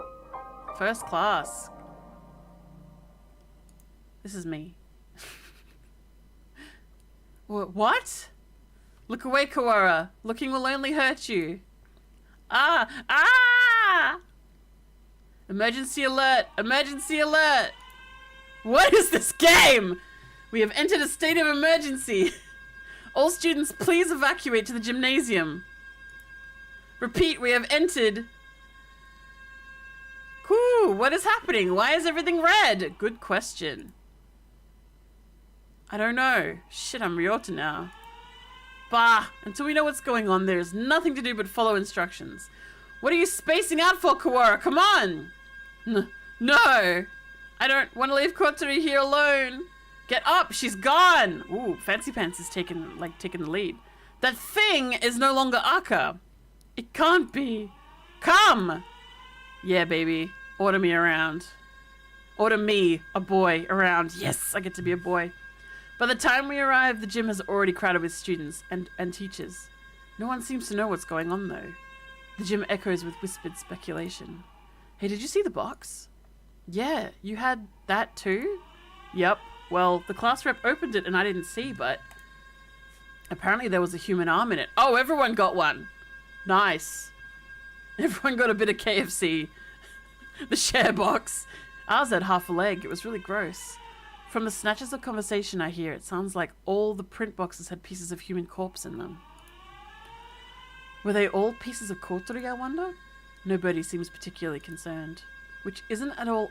First class. This is me. What? Look away, Kawara. Looking will only hurt you. Ah! Ah! Emergency alert! Emergency alert! What is this game? We have entered a state of emergency. All students, please evacuate to the gymnasium. Repeat, we have entered. Whew, what is happening? Why is everything red? Good question. I don't know. Shit, I'm Ryota now. Bah! Until we know what's going on, there's nothing to do but follow instructions. What are you spacing out for, Kawara? Come on! No! I don't want to leave Kotori here alone. Get up! She's gone! Ooh, Fancy Pants is taking the lead. That thing is no longer Aka. It can't be. Come! Yeah, baby. Order me around. Order me, a boy, around. Yes, I get to be a boy. By the time we arrive, the gym has already crowded with students and teachers. No one seems to know what's going on, though. The gym echoes with whispered speculation. Hey, did you see the box? Yeah, you had that too? Yep. Well, the class rep opened it and I didn't see, but apparently there was a human arm in it. Oh, everyone got one. Nice. Everyone got a bit of KFC. The share box. Ours had half a leg. It was really gross. From the snatches of conversation I hear, it sounds like all the print boxes had pieces of human corpse in them. Were they all pieces of Kotori, I wonder? Nobody seems particularly concerned. Which isn't all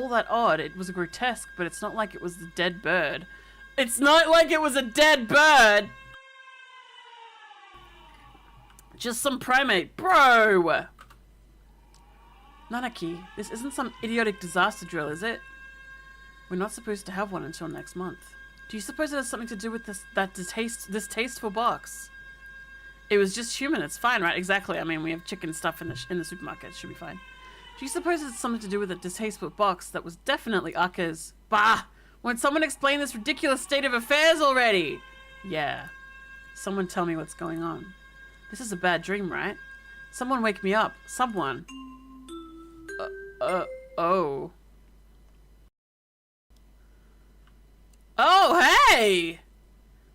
that odd. It was grotesque, but it's not like it was the dead bird. It's not like it was a dead bird! Just some primate. Bro! Nanaki, this isn't some idiotic disaster drill, is it? We're not supposed to have one until next month. Do you suppose it has something to do with this distasteful box? It was just human. It's fine, right? Exactly. I mean, we have chicken stuff in the supermarket. It should be fine. Do you suppose it's something to do with a distasteful box that was definitely Aka's? Bah! Won't someone explain this ridiculous state of affairs already? Yeah. Someone tell me what's going on. This is a bad dream, right? Someone wake me up. Someone. Oh. Oh, hey!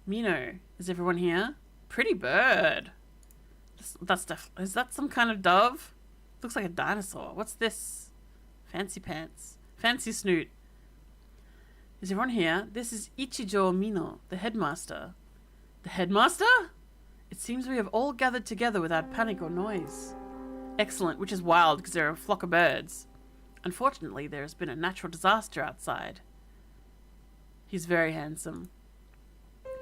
Mino, is everyone here? Pretty bird. Is that some kind of dove? Looks like a dinosaur. What's this? Fancy Pants. Fancy Snoot. Is everyone here? This is Ichijo Mino, the headmaster. The headmaster? It seems we have all gathered together without panic or noise. Excellent, which is wild because there are a flock of birds. Unfortunately, there has been a natural disaster outside. He's very handsome.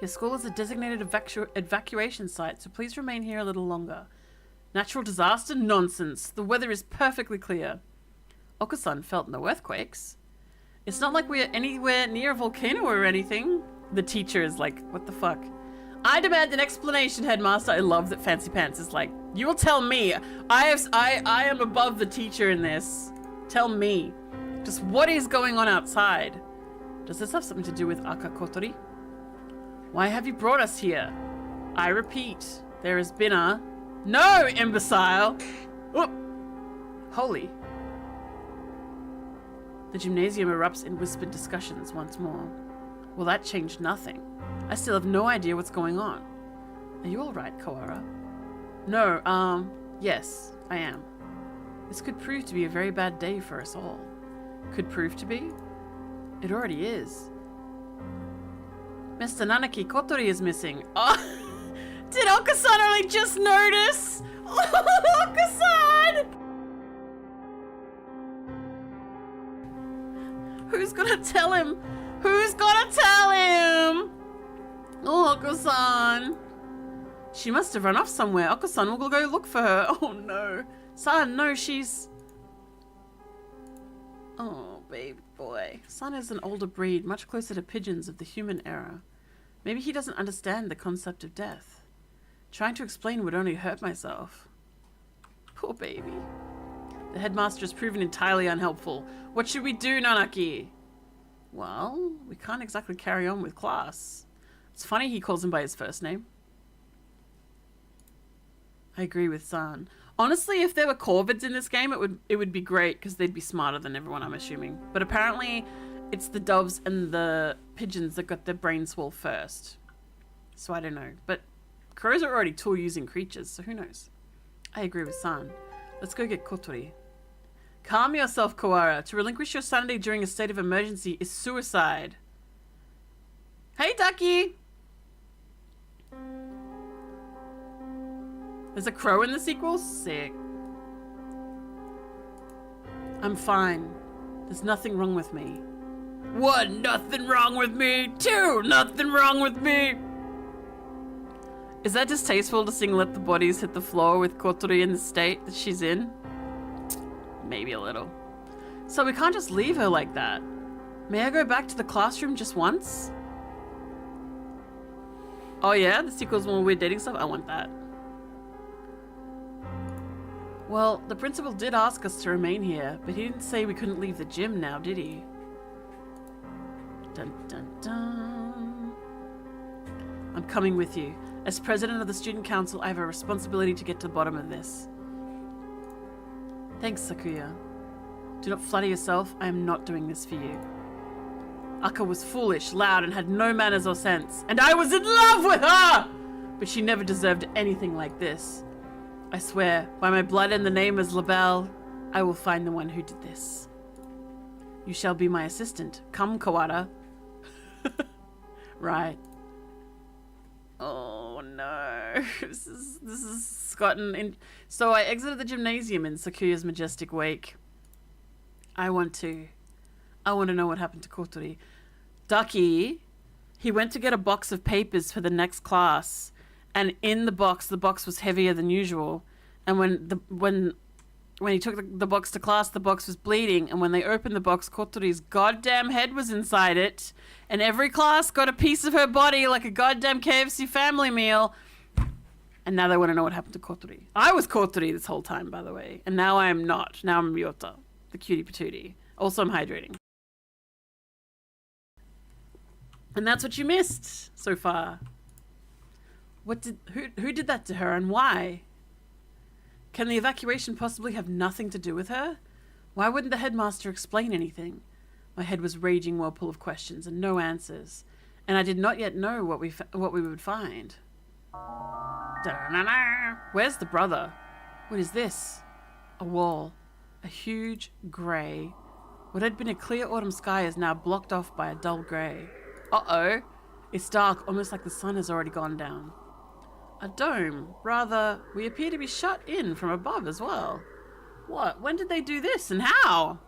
Your school is a designated evacuation site, so please remain here a little longer. Natural disaster? Nonsense. The weather is perfectly clear. Okusan felt no earthquakes. It's not like we're anywhere near a volcano or anything. The teacher is like, what the fuck? I demand an explanation, headmaster. I love that Fancy Pants is like, you will tell me. I am above the teacher in this. Tell me. Just what is going on outside? Does this have something to do with Aka Kotori? Why have you brought us here? I repeat, there has been a... No, imbecile! Oop. Holy. The gymnasium erupts in whispered discussions once more. Well, that changed nothing. I still have no idea what's going on. Are you alright, Kawara? No, yes, I am. This could prove to be a very bad day for us all. Could prove to be? It already is. Mr. Nanaki, Kotori is missing. Oh, did Okasan only just notice? Okasan! Who's gonna tell him? Who's gonna tell him? Oh, Okasan. She must have run off somewhere. Okasan will go look for her. Oh no. San, no, she's... Oh, baby boy. San is an older breed, much closer to pigeons of the human era. Maybe he doesn't understand the concept of death. Trying to explain would only hurt myself. Poor baby. The headmaster has proven entirely unhelpful. What should we do, Nanaki? Well, we can't exactly carry on with class. It's funny he calls him by his first name. I agree with San. Honestly, if there were Corvids in this game, it would be great because they'd be smarter than everyone, I'm assuming. But apparently, it's the doves and the pigeons that got their brain swole first. So I don't know. But crows are already tool-using creatures, so who knows? I agree with San. Let's go get Kotori. Calm yourself, Kawara. To relinquish your sanity during a state of emergency is suicide. Hey, Ducky! There's a crow in the sequel? Sick. I'm fine. There's nothing wrong with me. 1, nothing wrong with me. 2, nothing wrong with me. Is that distasteful to sing Let the Bodies Hit the Floor with Kotori in the state that she's in? Maybe a little. So we can't just leave her like that. May I go back to the classroom just once? Oh yeah? The sequel's more weird dating stuff? I want that. Well, the principal did ask us to remain here, but he didn't say we couldn't leave the gym now, did he? Dun dun dun. I'm coming with you. As president of the student council, I have a responsibility to get to the bottom of this. Thanks, Sakuya. Do not flatter yourself. I am not doing this for you. Akka was foolish, loud, and had no manners or sense. And I was in love with her! But she never deserved anything like this. I swear, by my blood and the name as Labelle, I will find the one who did this. You shall be my assistant. Come, Kawara. Right. Oh no. This is gotten in. So I exited the gymnasium in Sakuya's majestic wake. I want to know what happened to Kotori. Ducky, he went to get a box of papers for the next class, and in the box was heavier than usual. And when he took the box to class, the box was bleeding, and when they opened the box, Kotori's goddamn head was inside it, and every class got a piece of her body like a goddamn KFC family meal. And now they want to know what happened to Kotori. I was Kotori this whole time, by the way, and now I am not. Now I'm Ryota, the cutie patootie. Also, I'm hydrating. And that's what you missed so far. Who did that to her, and why? Can the evacuation possibly have nothing to do with her? Why wouldn't the headmaster explain anything? My head was raging whirlpool of questions and no answers, and I did not yet know what we would find. Da-na-na. Where's the brother? What is this? A wall. A huge grey. What had been a clear autumn sky is now blocked off by a dull grey. Uh-oh. It's dark, almost like the sun has already gone down. A dome. Rather, we appear to be shut in from above as well. What? When did they do this, and how?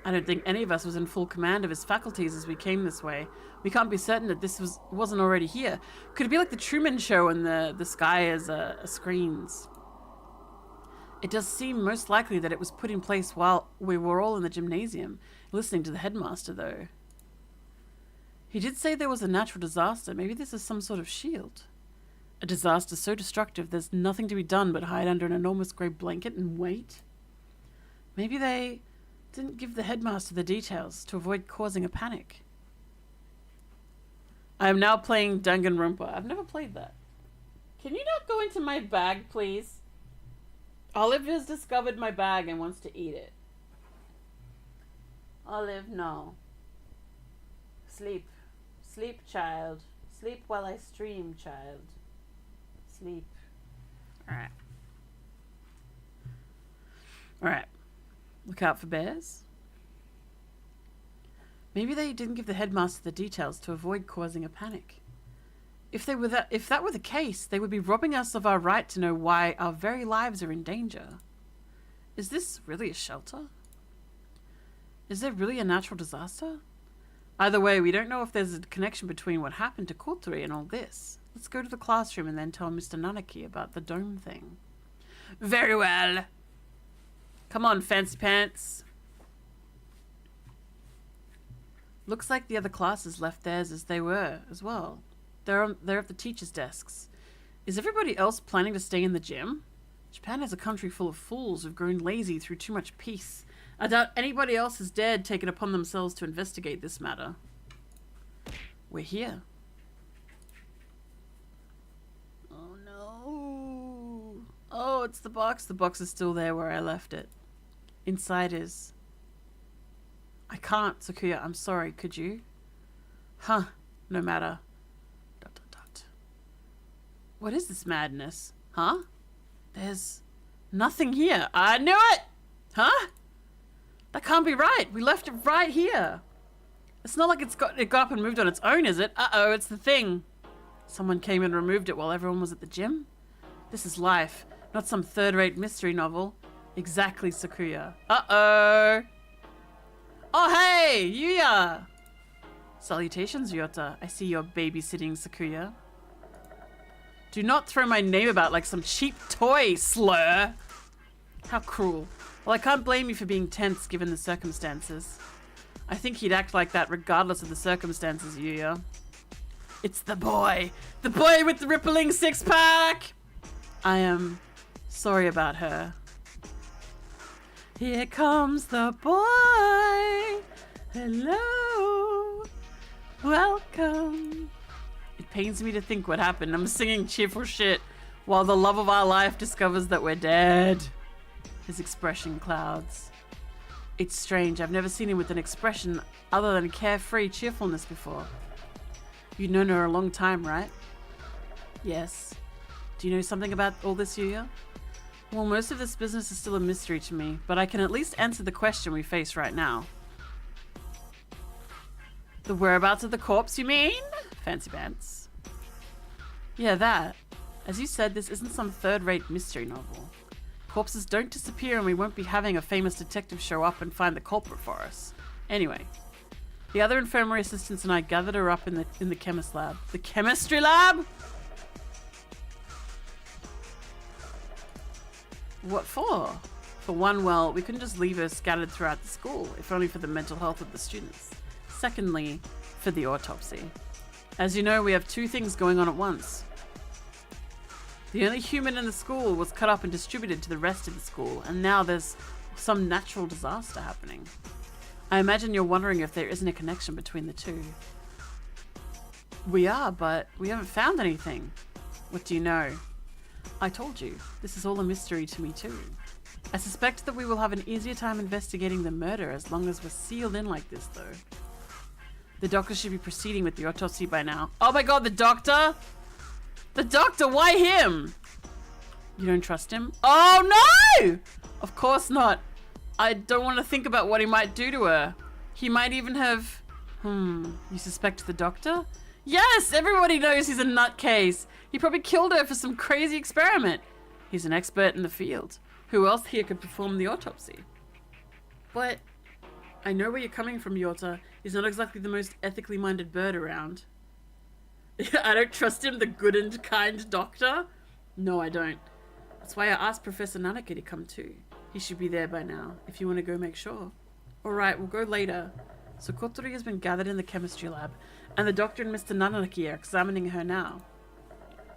I don't think any of us was in full command of his faculties as we came this way. We can't be certain that this wasn't already here. Could it be like the Truman Show and the sky as screens? It does seem most likely that it was put in place while we were all in the gymnasium, listening to the headmaster, though. He did say there was a natural disaster. Maybe this is some sort of shield. A disaster so destructive there's nothing to be done but hide under an enormous grey blanket and wait? Maybe they didn't give the headmaster the details to avoid causing a panic. I am now playing Danganronpa. I've never played that. Can you not go into my bag, please? Olive has discovered my bag and wants to eat it. Olive, no. Sleep. Sleep, child. Sleep while I stream, child. Sleep. Alright. Alright. Look out for bears. Maybe they didn't give the headmaster the details to avoid causing a panic. If that were the case, they would be robbing us of our right to know why our very lives are in danger. Is this really a shelter? Is there really a natural disaster? Either way, we don't know if there's a connection between what happened to Kotori and all this. Let's go to the classroom and then tell Mr. Nanaki about the dome thing. Very well. Come on, fancy pants. Looks like the other classes left theirs as they were as well. They're at the teachers' desks. Is everybody else planning to stay in the gym? Japan is a country full of fools who've grown lazy through too much peace. I doubt anybody else has dared take it upon themselves to investigate this matter. We're here. Oh no. Oh, it's the box. The box is still there where I left it. Inside is... I can't, Sakuya. I'm sorry. Could you? Huh. No matter. ... What is this madness? Huh? There's nothing here. I knew it! Huh? That can't be right. We left it right here. It's not like it got up and moved on its own, is it? Uh-oh, it's the thing. Someone came and removed it while everyone was at the gym? This is life, not some third-rate mystery novel. Exactly, Sakuya. Uh-oh. Oh, hey, Yuya. Salutations, Ryota. I see you're babysitting Sakuya. Do not throw my name about like some cheap toy, slur. How cruel. Well, I can't blame you for being tense given the circumstances. I think he'd act like that regardless of the circumstances, Yuya. It's the boy! The boy with the rippling six-pack! I am sorry about her. Here comes the boy! Hello! Welcome! It pains me to think what happened. I'm singing cheerful shit while the love of our life discovers that we're dead. His expression clouds. It's strange. I've never seen him with an expression other than carefree cheerfulness before. You've known her a long time, right? Yes. Do you know something about all this, Yuya? Well, most of this business is still a mystery to me, but I can at least answer the question we face right now. The whereabouts of the corpse, you mean? Fancy pants. Yeah, that. As you said, this isn't some third-rate mystery novel. Corpses don't disappear and we won't be having a famous detective show up and find the culprit for us. Anyway, the other infirmary assistants and I gathered her up in the chemist lab. The chemistry lab? What for? For one, well, we couldn't just leave her scattered throughout the school, if only for the mental health of the students. Secondly, for the autopsy. As you know, we have two things going on at once. The only human in the school was cut up and distributed to the rest of the school, and now there's some natural disaster happening. I imagine you're wondering if there isn't a connection between the two. We are, but we haven't found anything. What do you know? I told you, this is all a mystery to me too. I suspect that we will have an easier time investigating the murder as long as we're sealed in like this, though. The doctor should be proceeding with the autopsy by now. Oh my god, the doctor? The doctor, why him? You don't trust him? Oh no! Of course not. I don't want to think about what he might do to her. He might even have... You suspect the doctor? Yes, everybody knows he's a nutcase. He probably killed her for some crazy experiment. He's an expert in the field. Who else here could perform the autopsy? But I know where you're coming from, Ryota. He's not exactly the most ethically minded bird around. I don't trust him, the good and kind doctor? No, I don't. That's why I asked Professor Nanaki to come too. He should be there by now, if you want to go make sure. Alright, we'll go later. So Kotori has been gathered in the chemistry lab, and the doctor and Mr. Nanaki are examining her now.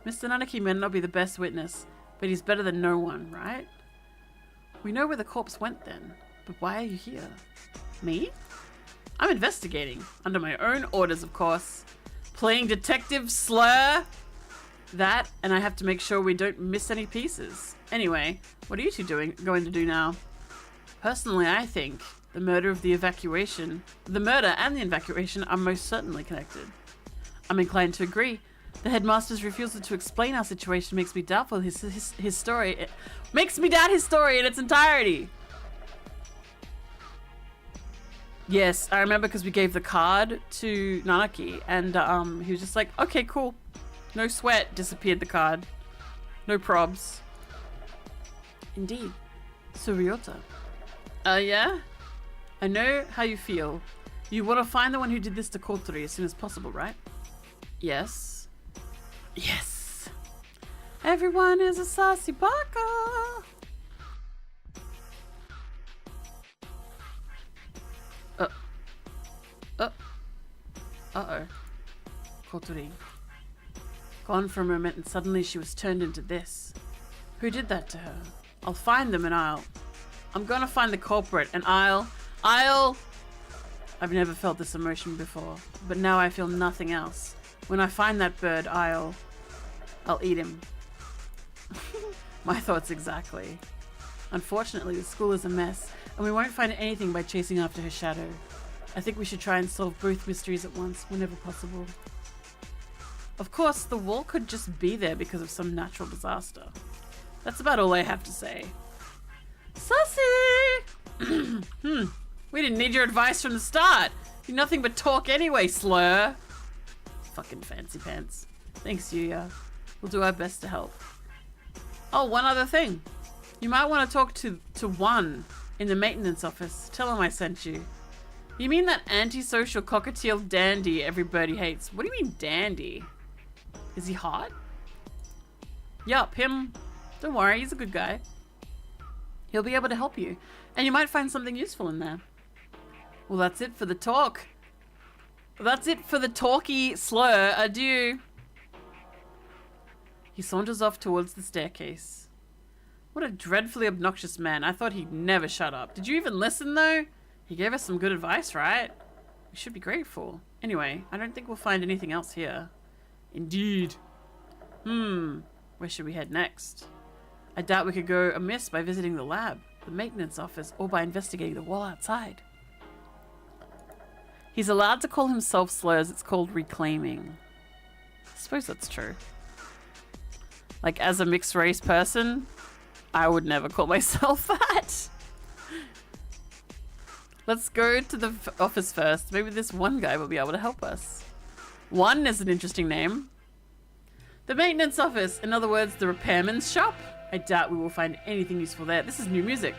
Mr. Nanaki may not be the best witness, but he's better than no one, right? We know where the corpse went then, but why are you here? Me? I'm investigating, under my own orders, of course. Playing detective slur? That, and I have to make sure we don't miss any pieces. Anyway, what are you two going to do now? Personally, I think the murder and the evacuation are most certainly connected. I'm inclined to agree. The headmaster's refusal to explain our situation makes me doubtful his story. It makes me doubt his story in its entirety. Yes, I remember because we gave the card to Nanaki and he was just like, okay, cool. No sweat, disappeared the card. No probs. Indeed. So Ryota. Yeah? I know how you feel. You want to find the one who did this to Kotori as soon as possible, right? Yes. Yes. Everyone is a saucy baka. Uh-oh. Kotori. Gone for a moment and suddenly she was turned into this. Who did that to her? I'll find them and I'm gonna find the culprit and I've never felt this emotion before, but now I feel nothing else. When I find that bird, I'll eat him. My thoughts exactly. Unfortunately, the school is a mess, and we won't find anything by chasing after her shadow. I think we should try and solve both mysteries at once, whenever possible. Of course, the wall could just be there because of some natural disaster. That's about all I have to say. Sussy! We didn't need your advice from the start. You're nothing but talk anyway, slur. Fucking fancy pants. Thanks, Yuya. We'll do our best to help. Oh, one other thing. You might want to talk to One in the maintenance office. Tell him I sent you. You mean that antisocial cockatiel dandy everybody hates? What do you mean dandy? Is he hot? Yup, him. Don't worry, he's a good guy. He'll be able to help you. And you might find something useful in there. Well, that's it for the talk. That's it for the talky slur. Adieu. He saunters off towards the staircase. What a dreadfully obnoxious man. I thought he'd never shut up. Did you even listen, though? He gave us some good advice, right? We should be grateful. Anyway, I don't think we'll find anything else here. Indeed. Where should we head next? I doubt we could go amiss by visiting the lab, the maintenance office, or by investigating the wall outside. He's allowed to call himself slurs. It's called reclaiming. I suppose that's true. Like, as a mixed race person, I would never call myself that. Let's go to the office first. Maybe this one guy will be able to help us. One is an interesting name. The maintenance office. In other words, the repairman's shop. I doubt we will find anything useful there. This is new music.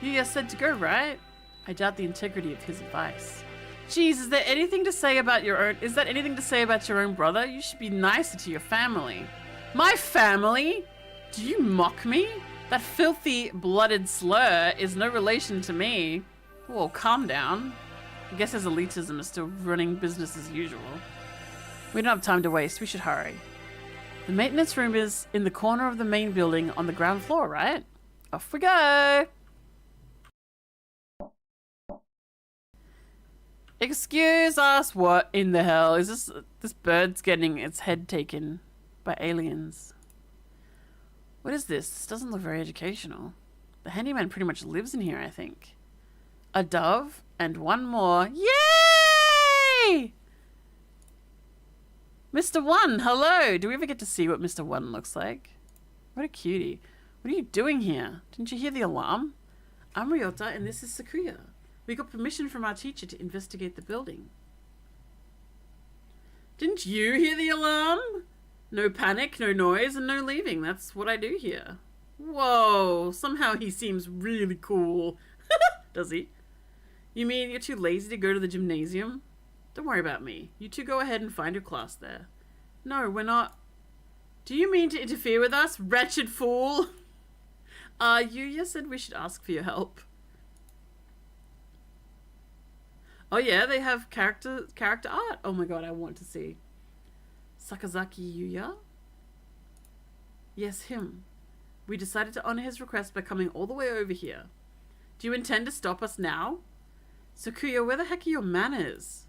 You said to go, right? I doubt the integrity of his advice. Jeez, is there anything to say about your own... Is that anything to say about your own brother? You should be nicer to your family. My family? Do you mock me? That filthy, blooded slur is no relation to me. Whoa, calm down. I guess his elitism is still running business as usual. We don't have time to waste. We should hurry. The maintenance room is in the corner of the main building on the ground floor, right? Off we go! Excuse us, what in the hell? Is this bird's getting its head taken by aliens? What is this? This doesn't look very educational. The handyman pretty much lives in here, I think. A dove and one more. Yay! Mr. One, hello! Do we ever get to see what Mr. One looks like? What a cutie. What are you doing here? Didn't you hear the alarm? I'm Ryota and this is Sakuya. We got permission from our teacher to investigate the building. Didn't you hear the alarm? No panic, no noise, and no leaving. That's what I do here. Whoa, somehow he seems really cool. Does he? You mean you're too lazy to go to the gymnasium? Don't worry about me. You two go ahead and find your class there. No, we're not. Do you mean to interfere with us, wretched fool? Yuya said we should ask for your help. Oh yeah, they have character art. Oh my god, I want to see. Sakazaki Yuya? Yes, him. We decided to honor his request by coming all the way over here. Do you intend to stop us now? Sakuya, where the heck are your manners?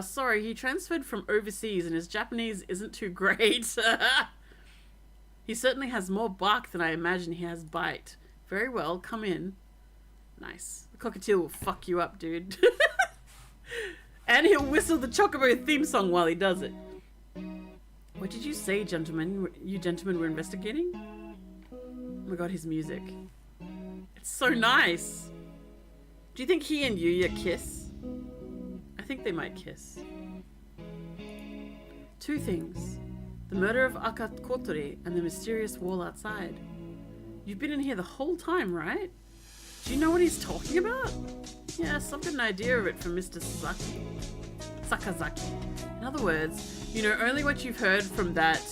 Sorry, he transferred from overseas and his Japanese isn't too great. He certainly has more bark than I imagine he has bite. Very well, come in. Nice. The cockatiel will fuck you up, dude. And he'll whistle the Chocobo theme song while he does it. What did you say, gentlemen? You gentlemen were investigating? Oh my god, his music. It's so nice. Do you think he and Yuya kiss? I think they might kiss. Two things. The murder of Akakotori and the mysterious wall outside. You've been in here the whole time, right? Do you know what he's talking about? Yes, I've got an idea of it from Mr. Sakazaki. In other words, you know only what you've heard from that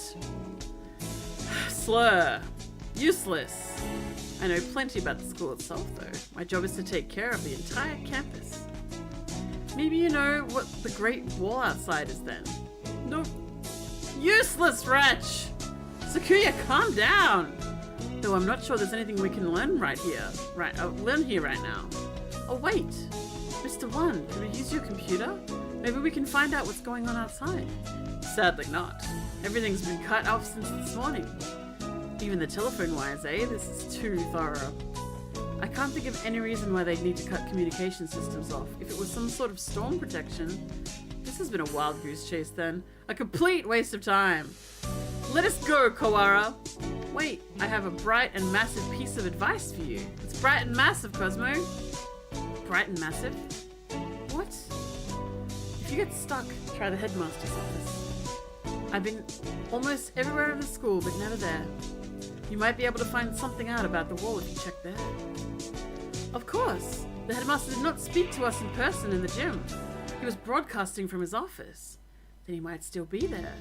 slur. Useless. I know plenty about the school itself, though. My job is to take care of the entire campus. Maybe you know what the Great Wall outside is then. Nope. Useless wretch! Sakuya, calm down! Though I'm not sure there's anything we can learn learn here right now. Oh wait! Mr. One, can we use your computer? Maybe we can find out what's going on outside. Sadly not. Everything's been cut off since this morning. Even the telephone wires, eh? This is too thorough. I can't think of any reason why they'd need to cut communication systems off. If it was some sort of storm protection, this has been a wild goose chase then. A complete waste of time. Let us go, Kawara. Wait, I have a bright and massive piece of advice for you. It's bright and massive, Cosmo. Bright and massive? What? If you get stuck, try the headmaster's office. I've been almost everywhere in the school, but never there. You might be able to find something out about the wall if you check there. Of course. The headmaster did not speak to us in person in the gym. He was broadcasting from his office. Then he might still be there.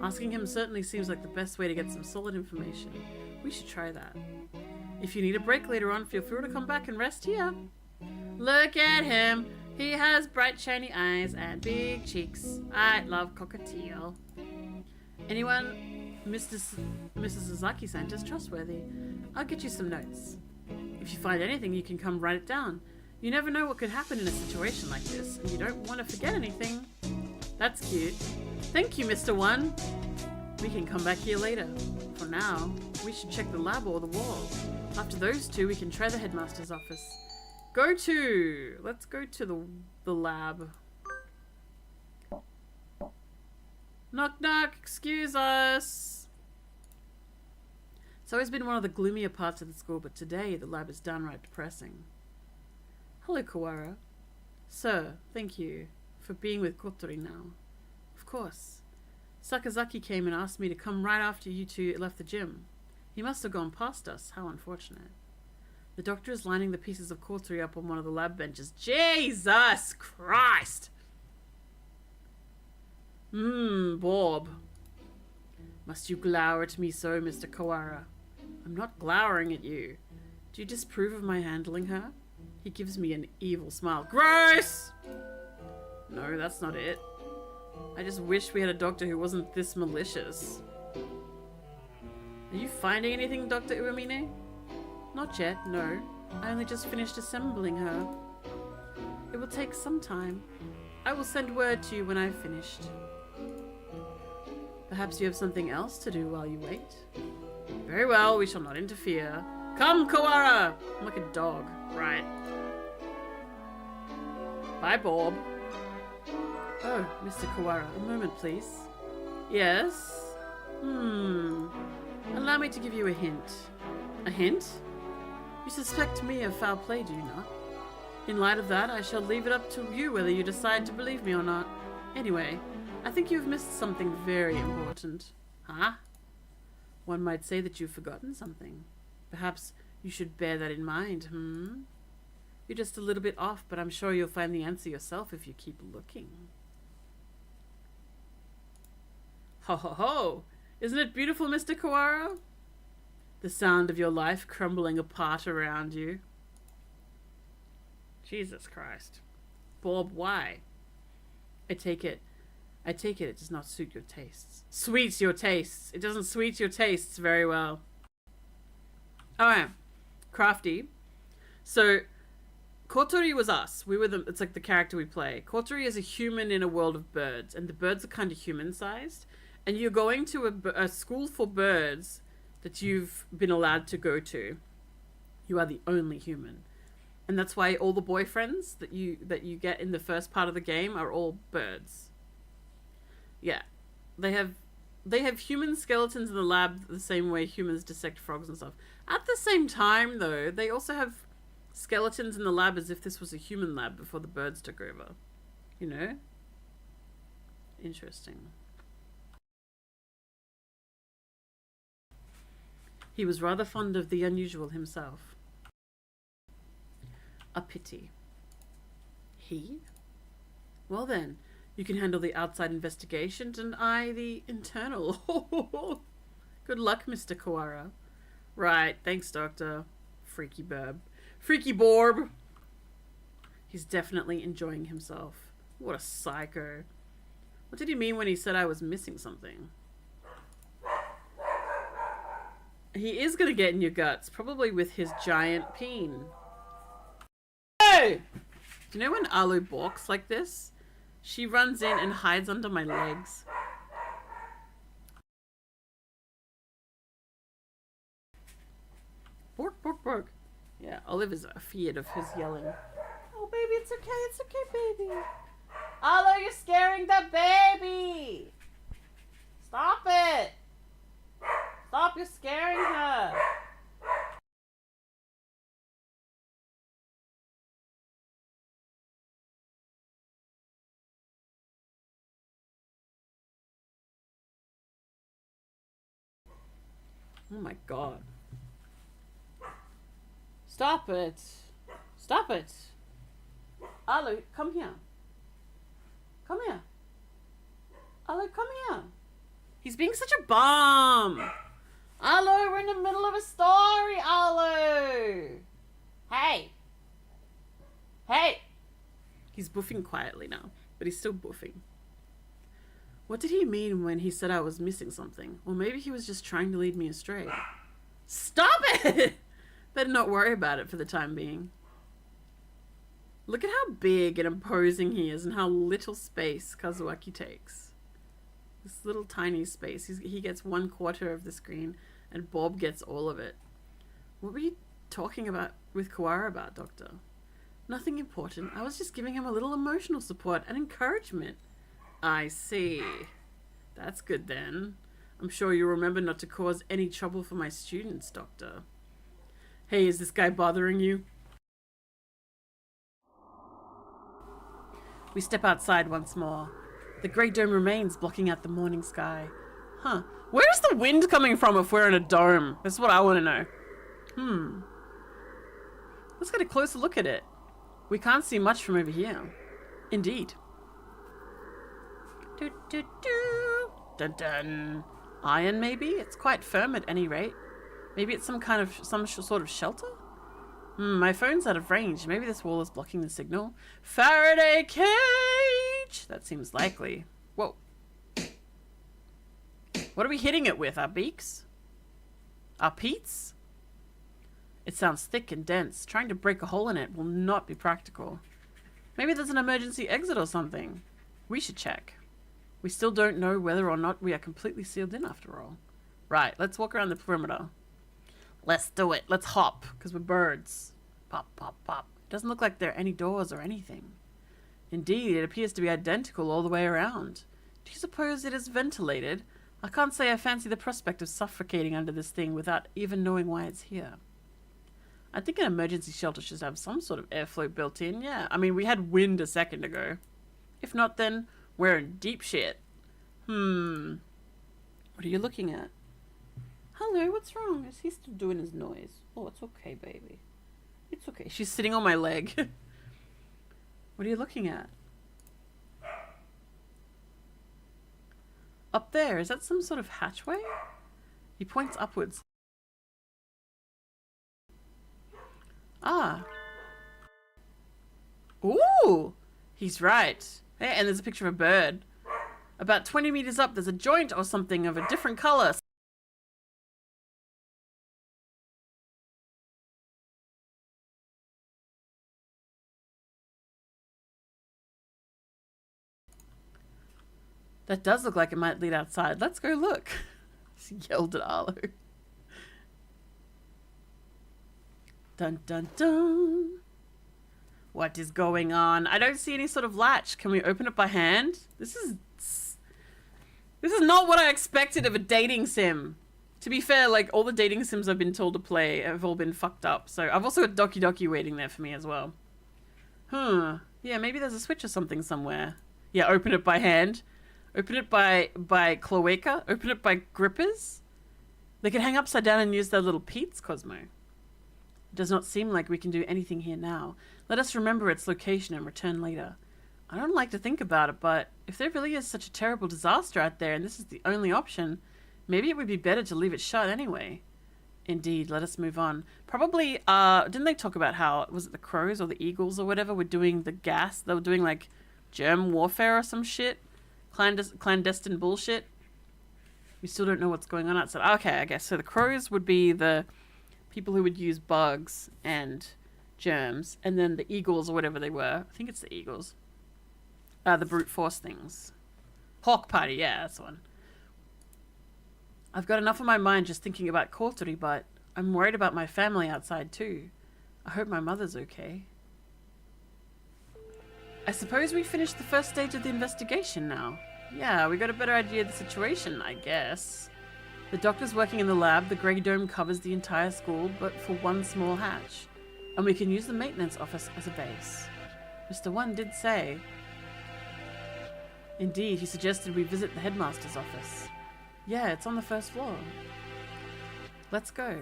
Asking him certainly seems like the best way to get some solid information. We should try that. If you need a break later on, feel free to come back and rest here. Look at him. He has bright shiny eyes and big cheeks. I love cockatiel. Anyone Mrs. Sasaki-san is trustworthy. I'll get you some notes. If you find anything, you can come write it down. You never know what could happen in a situation like this, and you don't want to forget anything. That's cute. Thank you, Mr. One. We can come back here later. For now, we should check the lab or the wall. After those two, we can try the headmaster's office. Let's go to the lab. Knock knock, excuse us. It's always been one of the gloomier parts of the school, but today the lab is downright depressing. Hello, Kawara. Sir, thank you for being with Kotori now. Of course. Sakazaki came and asked me to come right after you two left the gym. He must have gone past us. How unfortunate. The doctor is lining the pieces of Kotori up on one of the lab benches. Jesus Christ! Bob. Must you glower at me so, Mr. Kawara? I'm not glowering at you. Do you disapprove of my handling her? He gives me an evil smile. Gross! No, that's not it. I just wish we had a doctor who wasn't this malicious. Are you finding anything, Dr. Uemine? Not yet, no. I only just finished assembling her. It will take some time. I will send word to you when I've finished. Perhaps you have something else to do while you wait? Very well, we shall not interfere. Come, Kawara! I'm like a dog. Right. Bye, Bob. Oh, Mr. Kawara, a moment, please. Yes? Allow me to give you a hint. A hint? You suspect me of foul play, do you not? In light of that, I shall leave it up to you whether you decide to believe me or not. Anyway, I think you've missed something very important. Huh? One might say that you've forgotten something. Perhaps you should bear that in mind, You're just a little bit off, but I'm sure you'll find the answer yourself if you keep looking. Ho ho ho! Isn't it beautiful, Mr. Kawara? The sound of your life crumbling apart around you. Jesus Christ. Bob, why? I take it it does not suit your tastes. Sweets your tastes. It doesn't sweet your tastes very well. Alright. Crafty. So, Kotori was us. We were it's like the character we play. Kotori is a human in a world of birds, and the birds are kind of human-sized. And you're going to a school for birds that you've been allowed to go to. You are the only human. And that's why all the boyfriends that you get in the first part of the game are all birds. Yeah. They have human skeletons in the lab the same way humans dissect frogs and stuff. At the same time, though, they also have skeletons in the lab as if this was a human lab before the birds took over. You know? Interesting. He was rather fond of the unusual himself. A pity. He? Well then, you can handle the outside investigations and I the internal. Good luck, Mr. Kawara. Right, thanks, Doctor. Freaky burb. Freaky Borb! He's definitely enjoying himself. What a psycho. What did he mean when he said I was missing something? He is gonna get in your guts, probably with his giant peen. Hey! Do you know when Alu balks like this? She runs in and hides under my legs. Bork, bork, bork. Yeah, Olive is afeared of his yelling. Oh, baby, it's okay, baby. Arlo, you're scaring the baby! Stop it! Stop, you're scaring her! Oh my god. Stop it. Stop it. Arlo, come here. Come here. Arlo, come here. He's being such a bum. Arlo, we're in the middle of a story, Arlo. Hey. Hey. He's boofing quietly now, but he's still boofing. What did he mean when he said I was missing something? Or maybe he was just trying to lead me astray. Stop it! Better not worry about it for the time being. Look at how big and imposing he is and how little space Kazuaki takes. This little tiny space. He gets 1/4 of the screen and Bob gets all of it. What were you talking about with Kawara about, Doctor? Nothing important. I was just giving him a little emotional support and encouragement. I see. That's good then. I'm sure you'll remember not to cause any trouble for my students, Doctor. Hey, is this guy bothering you? We step outside once more. The grey dome remains, blocking out the morning sky. Huh. Where's the wind coming from if we're in a dome? That's what I want to know. Let's get a closer look at it. We can't see much from over here. Indeed. Do, do, do. Dun, dun. Iron, maybe? It's quite firm at any rate. Maybe it's some sort of shelter? My phone's out of range. Maybe this wall is blocking the signal. Faraday cage! That seems likely. Whoa. What are we hitting it with? Our beaks? Our peats? It sounds thick and dense. Trying to break a hole in it will not be practical. Maybe there's an emergency exit or something. We should check. We still don't know whether or not we are completely sealed in after all. Right, let's walk around the perimeter. Let's do it. Let's hop, because we're birds. Pop, pop, pop. Doesn't look like there are any doors or anything. Indeed, it appears to be identical all the way around. Do you suppose it is ventilated? I can't say I fancy the prospect of suffocating under this thing without even knowing why it's here. I think an emergency shelter should have some sort of airflow built in, yeah. I mean, we had wind a second ago. If not, then we're in deep shit. What are you looking at? Hello, what's wrong? Is he still doing his noise? Oh, it's okay, baby. It's okay. She's sitting on my leg. What are you looking at? Up there, is that some sort of hatchway? He points upwards. Ah. Ooh! He's right. Hey, and there's a picture of a bird. About 20 meters up, there's a joint or something of a different color. That does look like it might lead outside. Let's go look. She yelled at Arlo. Dun dun dun. What is going on? I don't see any sort of latch. Can we open it by hand? This is not what I expected of a dating sim. To be fair, like all the dating sims I've been told to play have all been fucked up. So I've also got Doki Doki waiting there for me as well. Yeah, maybe there's a switch or something somewhere. Yeah, open it by hand. Open it by cloaca. Open it by grippers. They can hang upside down and use their little peats, Cosmo. It does not seem like we can do anything here now. Let us remember its location and return later. I don't like to think about it, but if there really is such a terrible disaster out there and this is the only option, maybe it would be better to leave it shut anyway. Indeed, let us move on. Probably, didn't they talk about how, was it the crows or the eagles or whatever were doing the gas? They were doing like germ warfare or some shit? Clandestine bullshit? We still don't know what's going on outside. Okay, I guess. So the crows would be the people who would use bugs and germs, and then the eagles or whatever they were. I think it's the eagles. The brute force things. Hawk Party, yeah, that's the one. I've got enough on my mind just thinking about Kotori, but I'm worried about my family outside too. I hope my mother's okay. I suppose we finished the first stage of the investigation now. Yeah, we got a better idea of the situation, I guess. The doctor's working in the lab. The grey dome covers the entire school, but for one small hatch. And we can use the maintenance office as a base. Mr. One did say. Indeed, he suggested we visit the headmaster's office. Yeah, it's on the first floor. Let's go.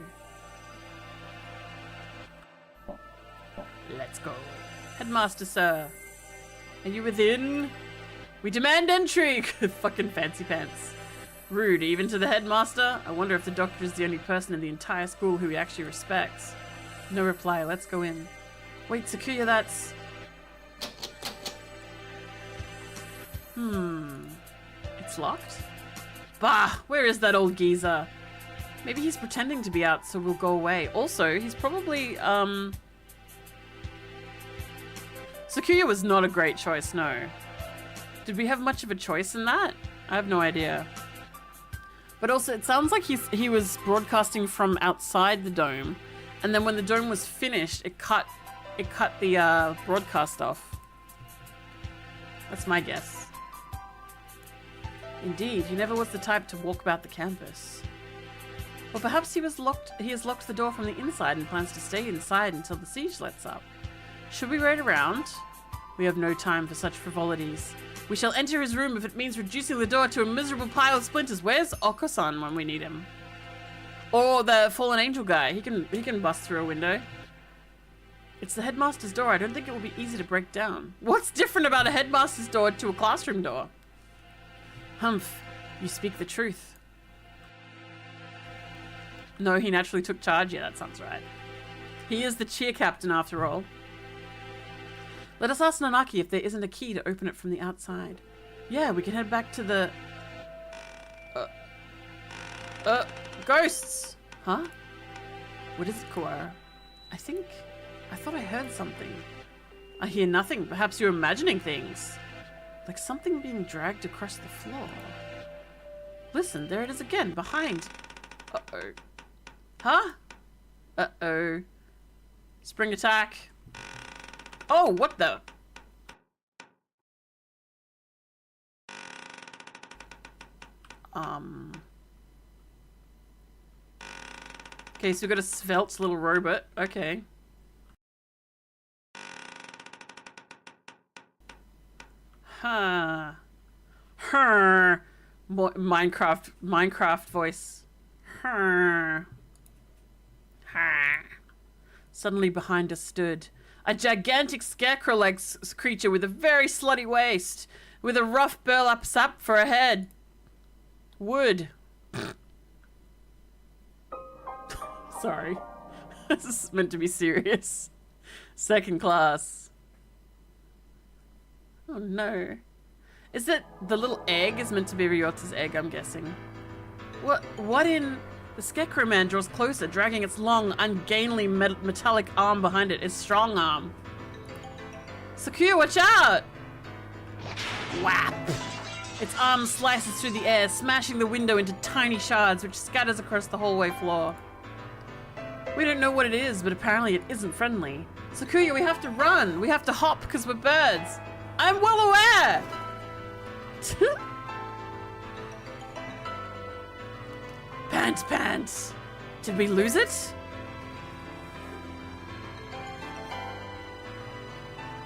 Let's go. Headmaster, sir. Are you within? We demand entry! Fucking fancy pants. Rude, even to the headmaster? I wonder if the doctor is the only person in the entire school who he actually respects. No reply, let's go in. Wait, Sakuya, that's... It's locked? Bah! Where is that old geezer? Maybe he's pretending to be out so we'll go away. Also, he's probably, Sakuya was not a great choice, no. Did we have much of a choice in that? I have no idea. But also, it sounds like he was broadcasting from outside the dome, and then when the dome was finished, it cut the broadcast off. That's my guess. Indeed, he never was the type to walk about the campus. Or perhaps he has locked the door from the inside and plans to stay inside until the siege lets up. Should we raid around? We have no time for such frivolities. We shall enter his room if it means reducing the door to a miserable pile of splinters. Where's Oko-san when we need him? Or the fallen angel guy. He can bust through a window. It's the headmaster's door. I don't think it will be easy to break down. What's different about a headmaster's door to a classroom door? Humph, you speak the truth. No, he naturally took charge. Yeah, that sounds right. He is the cheer captain after all. Let us ask Nanaki if there isn't a key to open it from the outside. Yeah, we can head back to the... ghosts! Huh? What is it, Kawara? I thought I heard something. I hear nothing. Perhaps you're imagining things. Like something being dragged across the floor. Listen, there it is again, behind. Uh-oh. Huh? Uh-oh. Spring attack. Oh, what the? Okay, so we've got a svelte little robot. Okay. Huh. Her. Minecraft voice. Her. Ha. Suddenly behind us stood a gigantic scarecrow-like creature with a very slutty waist, with a rough burlap sap for a head. Wood. Sorry. This is meant to be serious. Second class. Oh no. Is it the little egg is meant to be Ryotsu's egg, I'm guessing? What in... The Scarecrow Man draws closer, dragging its long, ungainly metallic arm behind it, its strong arm. Sakuya, watch out! Whap! Its arm slices through the air, smashing the window into tiny shards, which scatters across the hallway floor. We don't know what it is, but apparently it isn't friendly. Sakuya, we have to run! We have to hop because we're birds! I'm well aware! Pants. Did we lose it?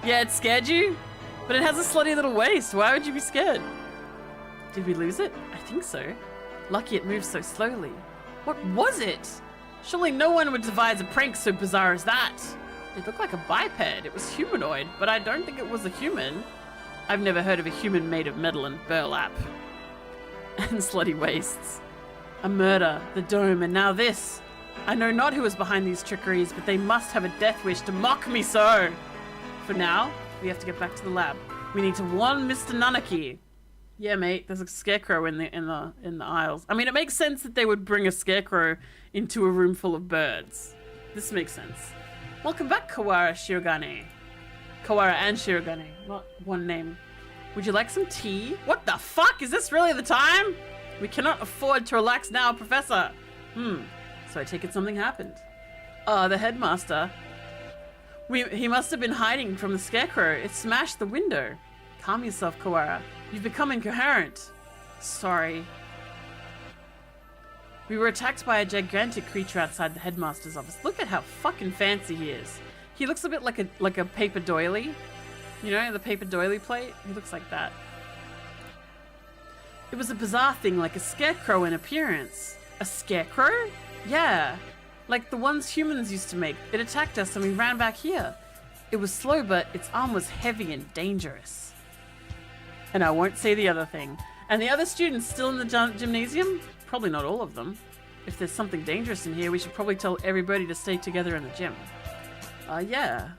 Yeah, it scared you? But it has a slutty little waist. Why would you be scared? Did we lose it? I think so. Lucky it moves so slowly. What was it? Surely no one would devise a prank so bizarre as that. It looked like a biped. It was humanoid, but I don't think it was a human. I've never heard of a human made of metal and burlap. And slutty waists. A murder, the dome, and now this. I know not who is behind these trickeries, but they must have a death wish to mock me so. For now, we have to get back to the lab. We need to warn Mr. Nanaki. Yeah, mate, there's a scarecrow in the aisles. I mean, it makes sense that they would bring a scarecrow into a room full of birds. This makes sense. Welcome back, Kawara Shirogane. Kawara and Shirogane, not one name. Would you like some tea? What the fuck? Is this really the time? We cannot afford to relax now, Professor. So I take it something happened. The headmaster. He must have been hiding from the scarecrow. It smashed the window. Calm yourself, Kawara. You've become incoherent. Sorry. We were attacked by a gigantic creature outside the headmaster's office. Look at how fucking fancy he is. He looks a bit like a paper doily. You know, the paper doily plate? He looks like that. It was a bizarre thing, like a scarecrow in appearance. A scarecrow? Yeah. Like the ones humans used to make. It attacked us and we ran back here. It was slow, but its arm was heavy and dangerous. And I won't say the other thing. And the other students still in the gymnasium? Probably not all of them. If there's something dangerous in here, we should probably tell everybody to stay together in the gym. Yeah.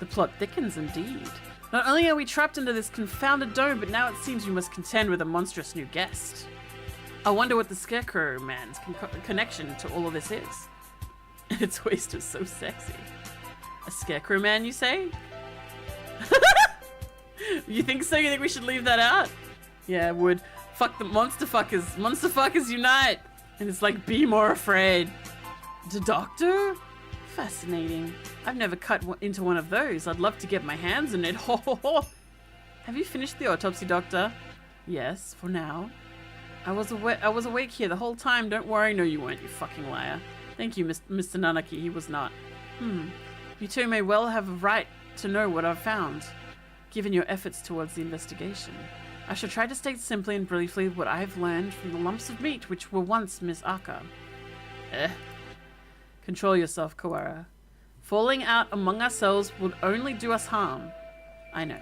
The plot thickens indeed. Not only are we trapped into this confounded dome, but now it seems we must contend with a monstrous new guest. I wonder what the Scarecrow Man's connection to all of this is. Its waist is so sexy. A Scarecrow Man, you say? You think so? You think we should leave that out? Yeah, I would. Fuck the monster fuckers. Monster fuckers unite! And it's like, be more afraid. The doctor? Fascinating. I've never cut into one of those. I'd love to get my hands on it. Ho ho ho! Have you finished the autopsy, Doctor? Yes, for now. I was awake here the whole time. Don't worry. No, you weren't, you fucking liar. Thank you, Mr. Nanaki. He was not. You two may well have a right to know what I've found, given your efforts towards the investigation. I shall try to state simply and briefly what I have learned from the lumps of meat which were once Miss Aka. Control yourself, Kawara. Falling out among ourselves would only do us harm. I know.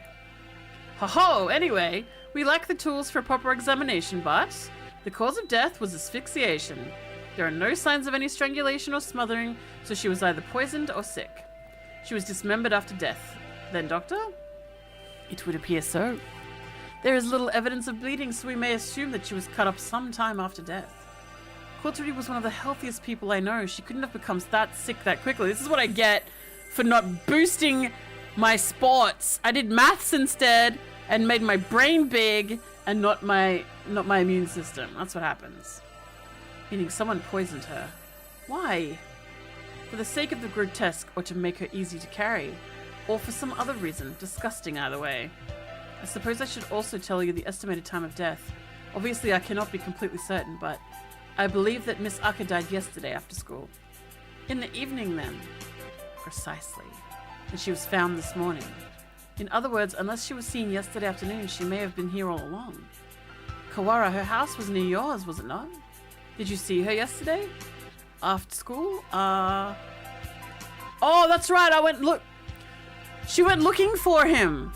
Ho-ho! Anyway, we lack the tools for a proper examination, but the cause of death was asphyxiation. There are no signs of any strangulation or smothering, so she was either poisoned or sick. She was dismembered after death. Then, Doctor? It would appear so. There is little evidence of bleeding, so we may assume that she was cut up some time after death. Kotori was one of the healthiest people I know. She couldn't have become that sick that quickly. This is what I get for not boosting my sports. I did maths instead and made my brain big and not my immune system. That's what happens. Meaning someone poisoned her. Why? For the sake of the grotesque, or to make her easy to carry, or for some other reason, disgusting either way. I suppose I should also tell you the estimated time of death. Obviously I cannot be completely certain, but I believe that Miss Aka died yesterday after school. In the evening then. Precisely. And she was found this morning. In other words, unless she was seen yesterday afternoon, she may have been here all along. Kawara, her house was near yours, was it not? Did you see her yesterday? After school? Oh, that's right, I went look. She went looking for him.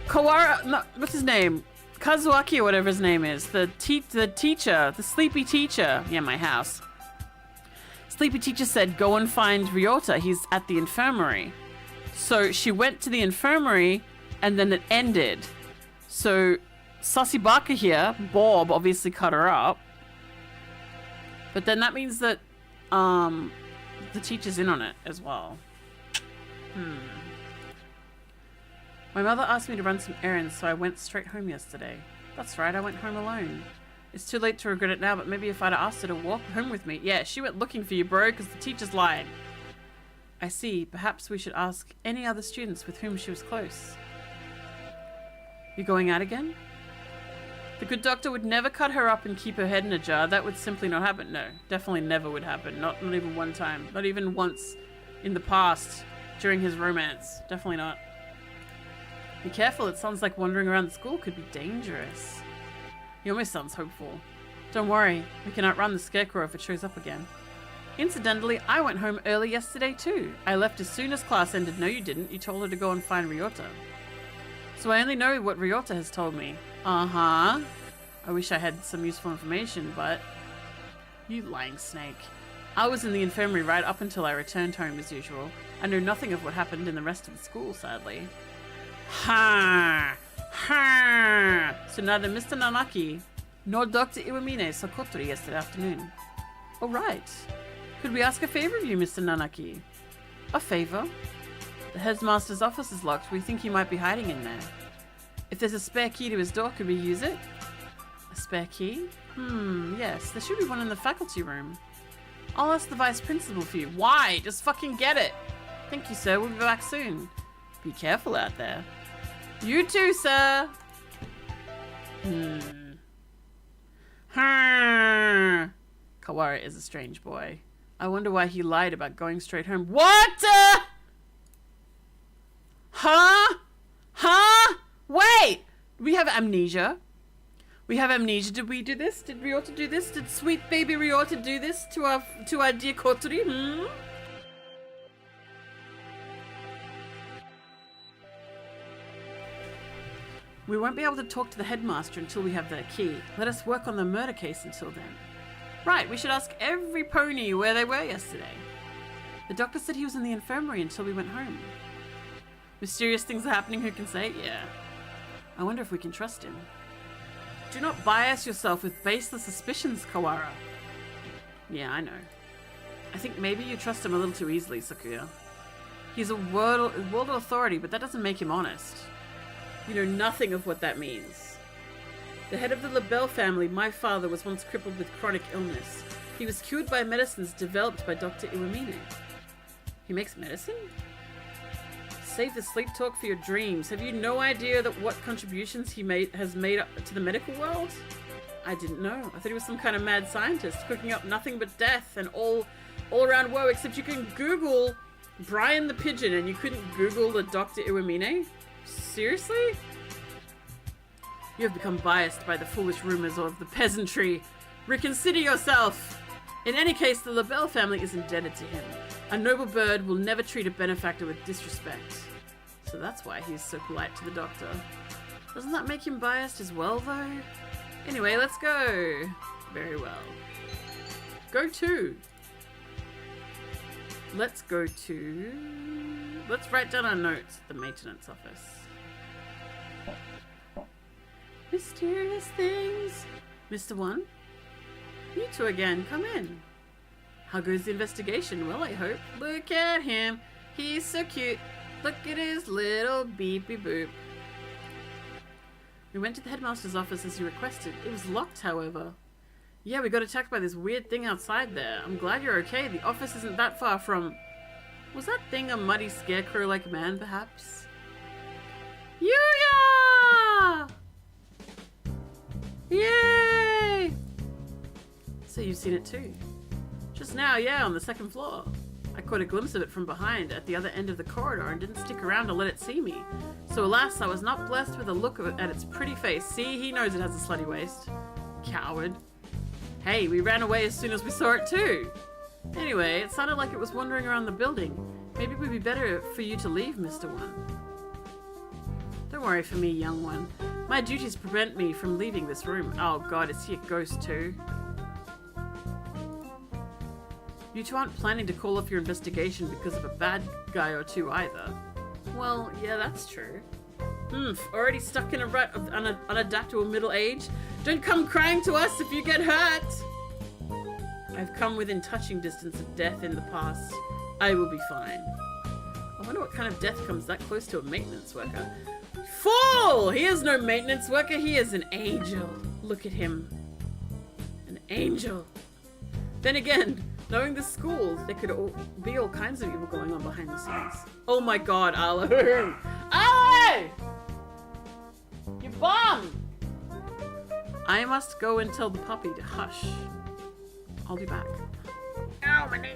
Kawara, no, what's his name? Kazuaki or whatever his name is. The teacher, the sleepy teacher. Yeah, my house. Sleepy teacher said, go and find Ryota. He's at the infirmary. So she went to the infirmary and then it ended. So Sasibaka here, Bob, obviously cut her up. But then that means that the teacher's in on it as well. My mother asked me to run some errands, so I went straight home yesterday. That's right, I went home alone. It's too late to regret it now, but maybe if I'd asked her to walk home with me. Yeah, she went looking for you, bro, because the teacher's lied. I see. Perhaps we should ask any other students with whom she was close. You going out again? The good doctor would never cut her up and keep her head in a jar. That would simply not happen. No, definitely never would happen. Not even one time. Not even once in the past during his romance. Definitely not. Be careful, it sounds like wandering around the school could be dangerous. He almost sounds hopeful. Don't worry, we can outrun the scarecrow if it shows up again. Incidentally, I went home early yesterday too. I left as soon as class ended. No, you didn't. You told her to go and find Ryota. So I only know what Ryota has told me. Uh-huh. I wish I had some useful information, but... You lying snake. I was in the infirmary right up until I returned home as usual. I know nothing of what happened in the rest of the school, sadly. Ha! Ha! So neither Mr. Nanaki nor Dr. Iwamine saw Kotori yesterday afternoon. Oh, right. Could we ask a favor of you, Mr. Nanaki? A favor? The headmaster's office is locked. We think he might be hiding in there. If there's a spare key to his door, could we use it? A spare key? Yes. There should be one in the faculty room. I'll ask the vice principal for you. Why? Just fucking get it. Thank you, sir. We'll be back soon. Be careful out there. You too, sir. Kawara is a strange boy. I wonder why he lied about going straight home. What? Huh? Wait! We have amnesia. We have amnesia. Did we do this? Did Ryota do this? Did sweet baby Ryota do this to our dear Kotori? We won't be able to talk to the headmaster until we have their key. Let us work on the murder case until then. Right, we should ask every pony where they were yesterday. The doctor said he was in the infirmary until we went home. Mysterious things are happening, who can say? Yeah. I wonder if we can trust him. Do not bias yourself with baseless suspicions, Kawara. Yeah, I know. I think maybe you trust him a little too easily, Sakuya. He's a world authority, but that doesn't make him honest. You know nothing of what that means. The head of the LaBelle family, my father, was once crippled with chronic illness. He was cured by medicines developed by Dr. Iwamine. He makes medicine? Save the sleep talk for your dreams. Have you no idea that what contributions he has made to the medical world? I didn't know. I thought he was some kind of mad scientist, cooking up nothing but death and all around woe, except you can Google Brian the Pigeon and you couldn't Google the Dr. Iwamine? Seriously? You have become biased by the foolish rumors of the peasantry. Reconsider yourself! In any case, the LaBelle family is indebted to him. A noble bird will never treat a benefactor with disrespect. So that's why he's so polite to the doctor. Doesn't that make him biased as well, though? Anyway, let's go. Very well. Go to. Let's go to... Let's write down our notes at the maintenance office. Mysterious things. Mr. One? You two again, come in. How goes the investigation? Well, I hope. Look at him. He's so cute. Look at his little beepy boop. We went to the headmaster's office as you requested. It was locked, however. Yeah, we got attacked by this weird thing outside there. I'm glad you're okay. The office isn't that far from... Was that thing a muddy scarecrow-like man, perhaps? Yuya! Yay! So you've seen it too? Just now, yeah, on the second floor. I caught a glimpse of it from behind at the other end of the corridor and didn't stick around to let it see me. So alas, I was not blessed with a look at its pretty face. See, he knows it has a slutty waist. Coward. Hey, we ran away as soon as we saw it too. Anyway, it sounded like it was wandering around the building. Maybe it would be better for you to leave, Mr. One. Don't worry for me, young one. My duties prevent me from leaving this room. Oh god, is he a ghost too? You two aren't planning to call off your investigation because of a bad guy or two either. Well, yeah, that's true. Already stuck in a rut of unadaptable middle age? Don't come crying to us if you get hurt! I've come within touching distance of death in the past. I will be fine. I wonder what kind of death comes that close to a maintenance worker. Fool! He is no maintenance worker, he is an angel. Look at him. An angel. Then again, knowing the school, there could be all kinds of evil going on behind the scenes. Oh my god, Arlo! Arlo! You bum! I must go and tell the puppy to hush. I'll be back. Ow, my knee!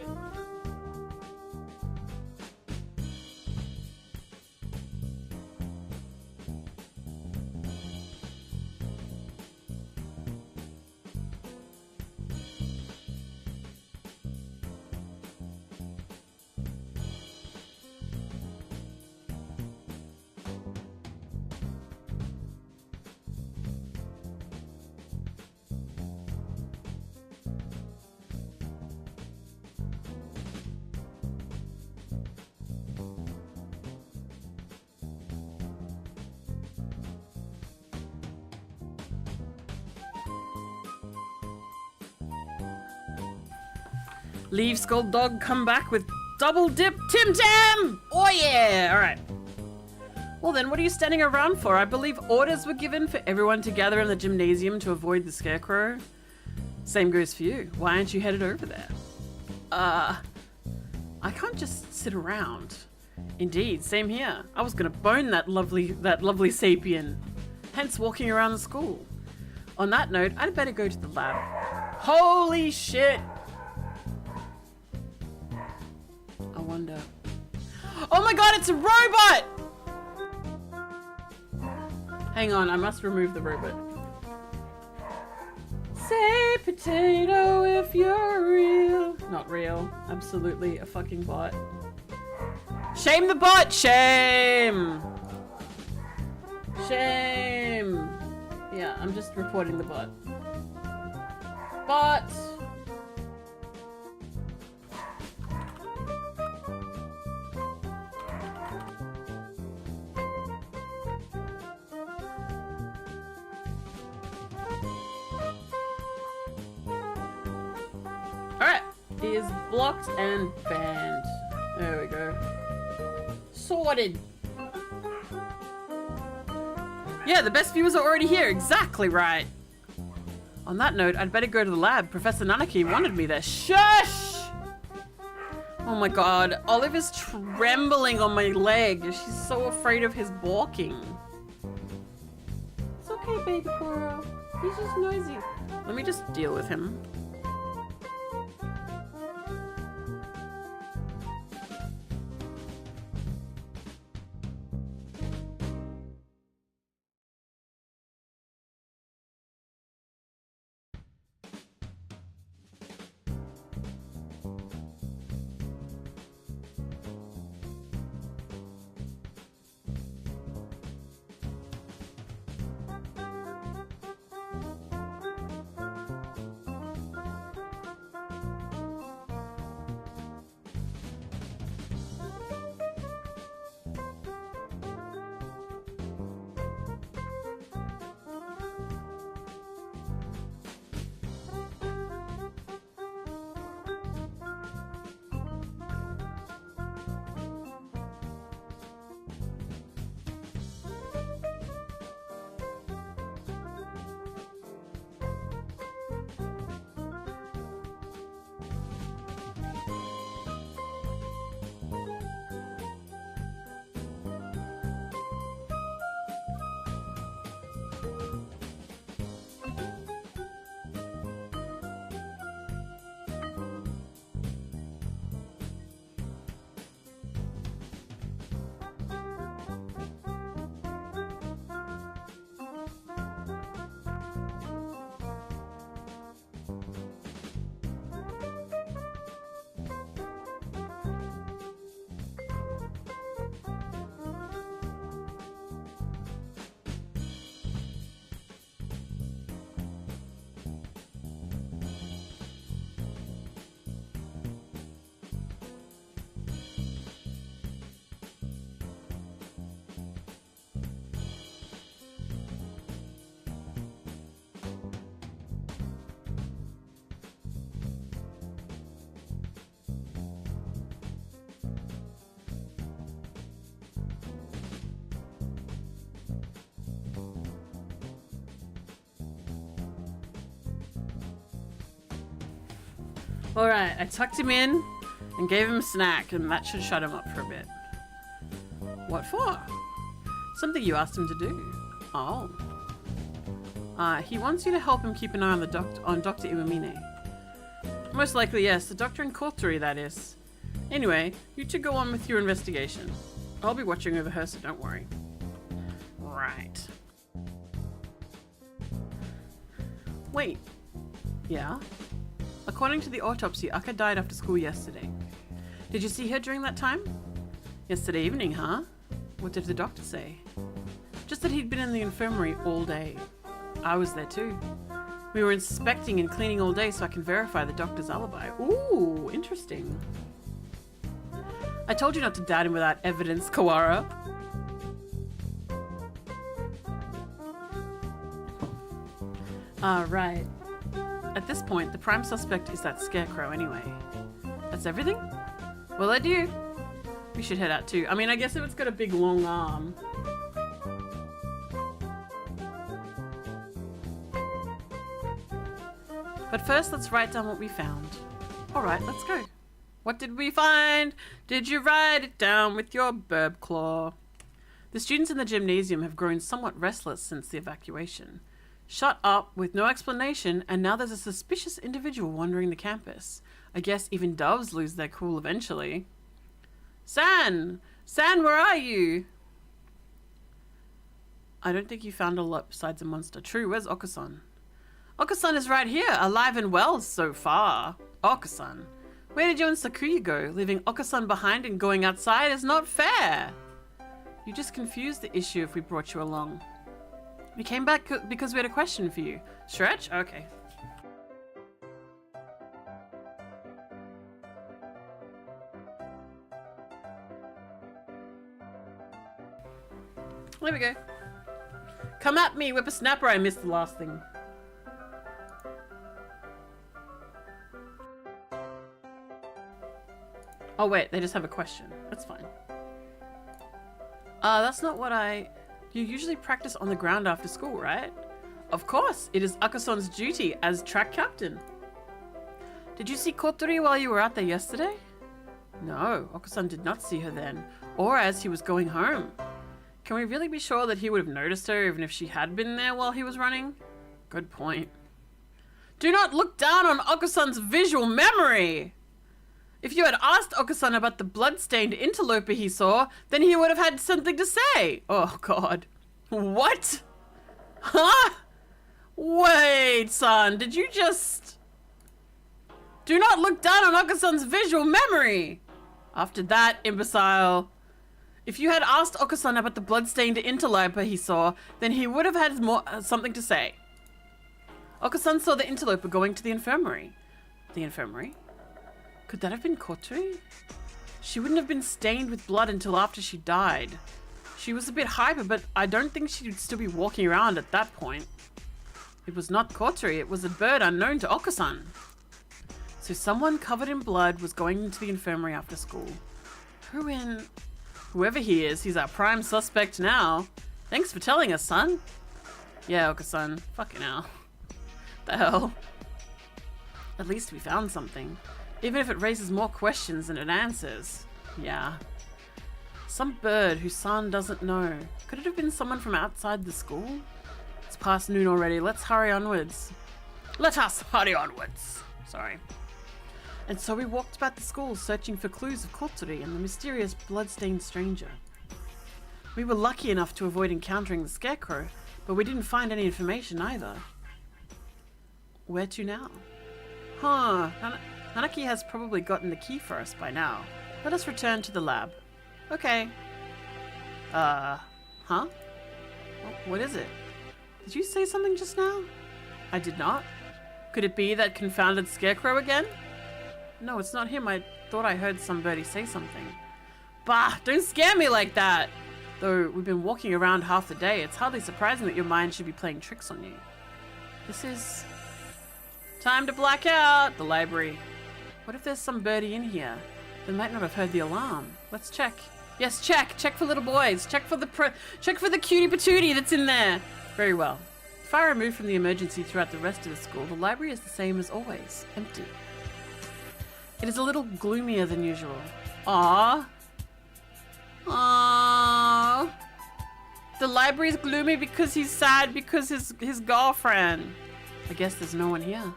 Leave Skull Dog come back with double dip Tim Tam! Oh yeah! Alright. Well then, what are you standing around for? I believe orders were given for everyone to gather in the gymnasium to avoid the scarecrow. Same goes for you. Why aren't you headed over there? I can't just sit around. Indeed, same here. I was gonna bone that lovely sapien. Hence walking around the school. On that note, I'd better go to the lab. Holy shit! I wonder. Oh my god, it's a robot! Hang on, I must remove the robot. Say potato if you're real. Not real. Absolutely a fucking bot. Shame the bot! Shame! Shame! Yeah, I'm just reporting the bot. Bot! Alright, he is blocked and banned. There we go. Sorted. Yeah, the best viewers are already here. Exactly right. On that note, I'd better go to the lab. Professor Nanaki wanted me there. Shush! Oh my god, Olive is trembling on my leg. She's so afraid of his balking. It's okay, baby Koro. He's just noisy. Let me just deal with him. Alright, I tucked him in and gave him a snack, and that should shut him up for a bit. What for? Something you asked him to do. Oh. He wants you to help him keep an eye on Dr. Iwamine. Most likely, yes. The doctor in Kotori, that is. Anyway, you two go on with your investigation. I'll be watching over her, so don't worry. Right. Wait. Yeah? According to the autopsy, Akka died after school yesterday. Did you see her during that time? Yesterday evening, huh? What did the doctor say? Just that he'd been in the infirmary all day. I was there too. We were inspecting and cleaning all day so I can verify the doctor's alibi. Ooh, interesting. I told you not to doubt him without evidence, Kawara. Right. At this point, the prime suspect is that scarecrow anyway. That's everything? Well, adieu. We should head out too. I mean, I guess if it's got a big long arm. But first, let's write down what we found. Alright, let's go. What did we find? Did you write it down with your burb claw? The students in the gymnasium have grown somewhat restless since the evacuation. Shut up with no explanation, and now there's a suspicious individual wandering the campus. I guess even doves lose their cool eventually. San! San, where are you? I don't think you found a lot besides a monster. True, where's Okusan? Okusan is right here, alive and well so far. Okusan. Where did you and Sakuya go? Leaving Okusan behind and going outside is not fair. You just confused the issue if we brought you along. We came back because we had a question for you. Stretch? Okay. There we go. Come at me, whippersnapper. I missed the last thing. Oh wait, they just have a question. That's fine. That's not what You usually practice on the ground after school, right? Of course, it is Akasan's duty as track captain. Did you see Kotori while you were out there yesterday? No, Okasan did not see her then, or as he was going home. Can we really be sure that he would have noticed her even if she had been there while he was running? Good point. Do not look down on Okasan's visual memory! If you had asked Okasan about the blood-stained interloper he saw, then he would have had something to say. Oh, God. What? Huh? Wait, son, did you just... Do not look down on Okasan's visual memory! After that, imbecile. If you had asked Okasan about the blood-stained interloper he saw, then he would have had something to say. Okasan saw the interloper going to the infirmary. The infirmary? Could that have been Kotori? She wouldn't have been stained with blood until after she died. She was a bit hyper, but I don't think she'd still be walking around at that point. It was not Kotori, it was a bird unknown to Okasan. So someone covered in blood was going into the infirmary after school. Whoever he is, he's our prime suspect now. Thanks for telling us, son. Yeah, Okasan. Fucking hell. The hell? At least we found something. Even if it raises more questions than it answers. Yeah. Some bird whose son doesn't know. Could it have been someone from outside the school? It's past noon already. Let's hurry onwards. Let us hurry onwards. Sorry. And so we walked about the school searching for clues of Kotori and the mysterious blood-stained stranger. We were lucky enough to avoid encountering the scarecrow, but we didn't find any information either. Where to now? Huh. Nanaki has probably gotten the key for us by now. Let us return to the lab. Okay. Huh? What is it? Did you say something just now? I did not. Could it be that confounded scarecrow again? No, it's not him. I thought I heard somebody say something. Bah, don't scare me like that! Though we've been walking around half the day, it's hardly surprising that your mind should be playing tricks on you. This is... time to black out! The library. What if there's some birdie in here? They might not have heard the alarm. Let's check. Yes, check! Check for little boys! Check for the cutie patootie that's in there! Very well. Far removed from the emergency throughout the rest of the school, the library is the same as always. Empty. It is a little gloomier than usual. Aww. Aww. The library's gloomy because he's sad because his girlfriend. I guess there's no one here.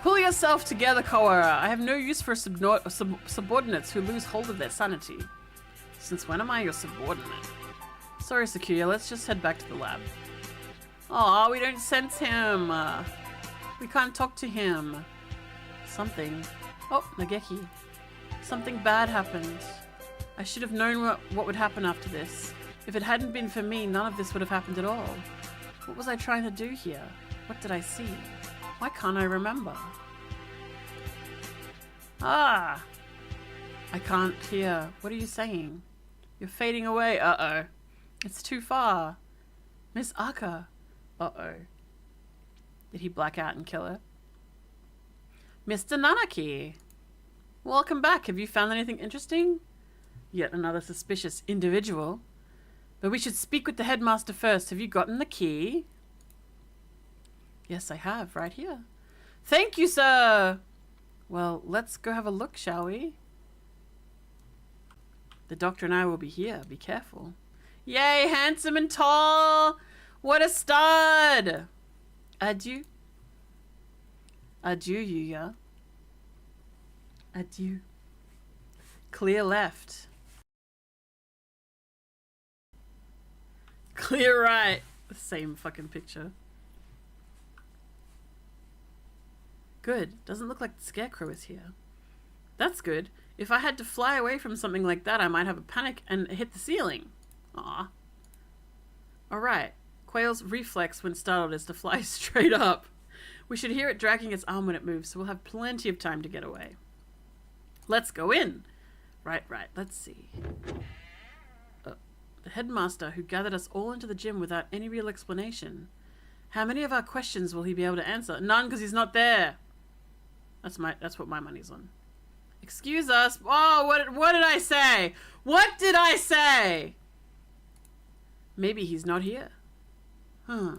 Pull yourself together, Kawara. I have no use for subordinates who lose hold of their sanity. Since when am I your subordinate? Sorry, Sakuya. Let's just head back to the lab. Aw, we don't sense him. We can't talk to him. Something. Oh, Nageki. Something bad happened. I should have known what would happen after this. If it hadn't been for me, none of this would have happened at all. What was I trying to do here? What did I see? Why can't I remember? Ah! I can't hear. What are you saying? You're fading away. Uh-oh. It's too far. Miss Aka. Uh-oh. Did he black out and kill her? Mr. Nanaki! Welcome back. Have you found anything interesting? Yet another suspicious individual. But we should speak with the headmaster first. Have you gotten the key? Yes, I have. Right here. Thank you, sir! Well, let's go have a look, shall we? The doctor and I will be here. Be careful. Yay, handsome and tall! What a stud! Adieu. Adieu, Yuya. Adieu. Clear left. Clear right. The same fucking picture. Good. Doesn't look like the Scarecrow is here. That's good. If I had to fly away from something like that, I might have a panic and hit the ceiling. Aw. Alright. Quail's reflex when startled is to fly straight up. We should hear it dragging its arm when it moves, so we'll have plenty of time to get away. Let's go in. Right. Let's see. The headmaster who gathered us all into the gym without any real explanation. How many of our questions will he be able to answer? None, because he's not there. That's what my money's on. Excuse us. Oh, what did I say? What did I say? Maybe he's not here. Huh.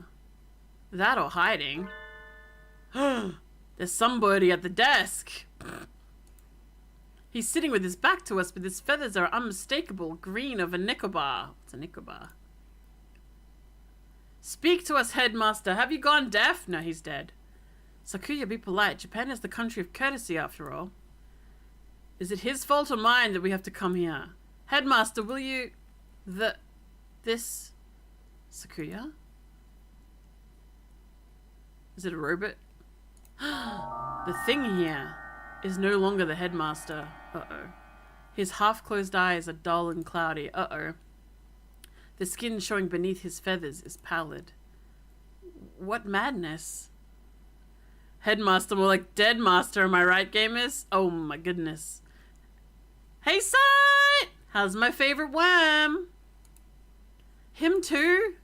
That or hiding. There's somebody at the desk. He's sitting with his back to us, but his feathers are unmistakable green of a Nicobar. What's a Nicobar? Speak to us, headmaster. Have you gone deaf? No, he's dead. Sakuya, be polite. Japan is the country of courtesy, after all. Is it his fault or mine that we have to come here? Headmaster, will you... This... Sakuya? Is it a robot? The thing here is no longer the headmaster. Uh-oh. His half-closed eyes are dull and cloudy. Uh-oh. The skin showing beneath his feathers is pallid. What madness? Headmaster, more like dead master, am I right, gamers? Oh my goodness. Hey, Sight! How's my favorite worm? Him too?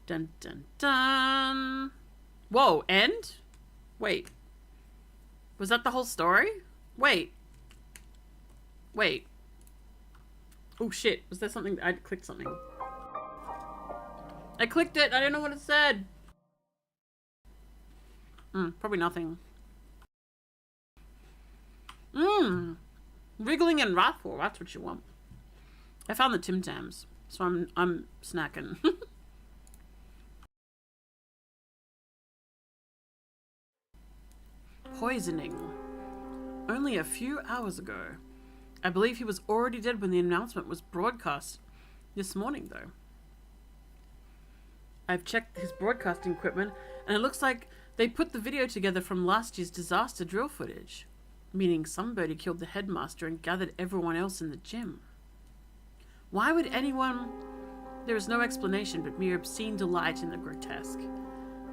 Dun dun dun. Whoa, end? Wait. Was that the whole story? Wait. Oh shit, was there something? I clicked something. I clicked it, I don't know what it said. Probably nothing. Wriggling and wrathful, that's what you want. I found the Tim Tams, so I'm snacking. Poisoning. Only a few hours ago. I believe he was already dead when the announcement was broadcast this morning, though. I've checked his broadcasting equipment, and it looks like they put the video together from last year's disaster drill footage, meaning somebody killed the headmaster and gathered everyone else in the gym. Why would anyone... There is no explanation but mere obscene delight in the grotesque.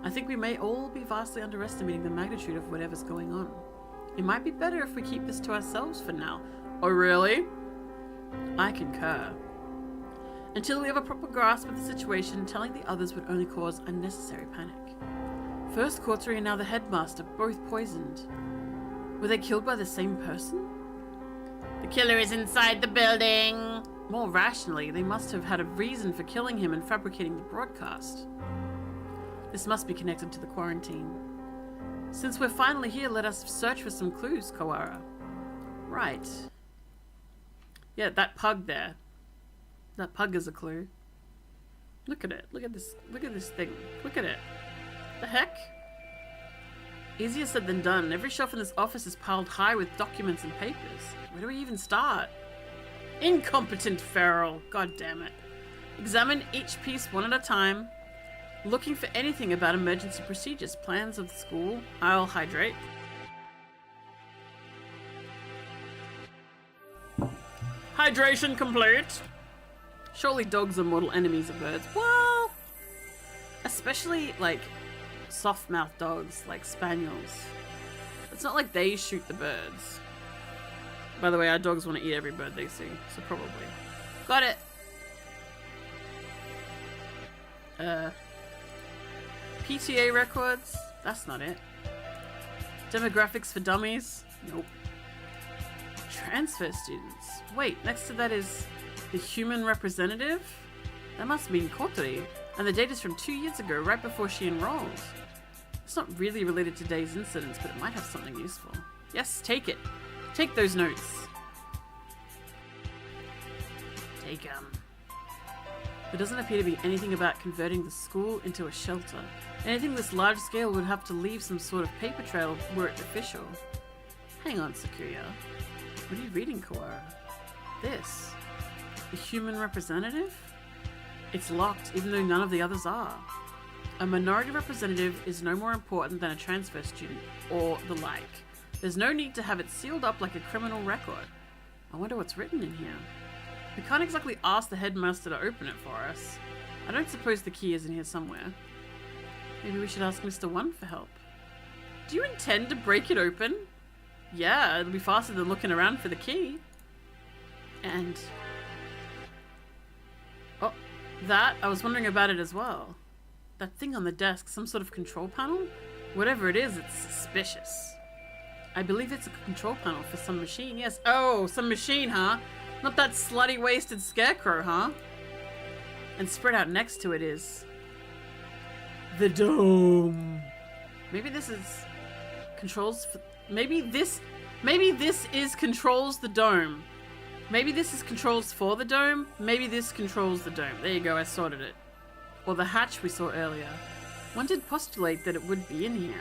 I think we may all be vastly underestimating the magnitude of whatever's going on. It might be better if we keep this to ourselves for now. Oh, really? I concur. Until we have a proper grasp of the situation, telling the others would only cause unnecessary panic. First Quartery and now the headmaster, both poisoned. Were they killed by the same person? The killer is inside the building! More rationally, they must have had a reason for killing him and fabricating the broadcast. This must be connected to the quarantine. Since we're finally here, let us search for some clues, Kawara. Right. Yeah, that pug there. That pug is a clue. Look at it. Look at this thing. Look at it. The heck? Easier said than done. Every shelf in this office is piled high with documents and papers. Where do we even start? Incompetent feral. God damn it. Examine each piece one at a time. Looking for anything about emergency procedures, plans of the school. I'll hydrate. Hydration complete. Surely dogs are mortal enemies of birds. Well, especially like soft-mouthed dogs like spaniels. It's not like they shoot the birds. By the way, our dogs want to eat every bird they see, so probably. Got it. PTA records? That's not it. Demographics for dummies? Nope. Transfer students. Wait, next to that is the human representative? That must mean Kotori. And the date is from 2 years ago, right before she enrolled. It's not really related to today's incidents, but it might have something useful. Yes, take it. Take those notes. Take them. There doesn't appear to be anything about converting the school into a shelter. Anything this large scale would have to leave some sort of paper trail were it official. Hang on, Sakuya. What are you reading, Kawara? This. The human representative? It's locked, even though none of the others are. A minority representative is no more important than a transfer student, or the like. There's no need to have it sealed up like a criminal record. I wonder what's written in here. We can't exactly ask the headmaster to open it for us. I don't suppose the key is in here somewhere. Maybe we should ask Mr. One for help. Do you intend to break it open? Yeah, it'll be faster than looking around for the key. And... oh, that? I was wondering about it as well. That thing on the desk, some sort of control panel? Whatever it is, it's suspicious. I believe it's a control panel for some machine, yes. Oh, some machine, huh? Not that slutty, wasted scarecrow, huh? And spread out next to it is... the dome. Maybe this is... controls... for... Maybe this is controls the dome. Maybe this is controls for the dome. Maybe this controls the dome. There you go, I sorted it. Or the hatch we saw earlier. One did postulate that it would be in here.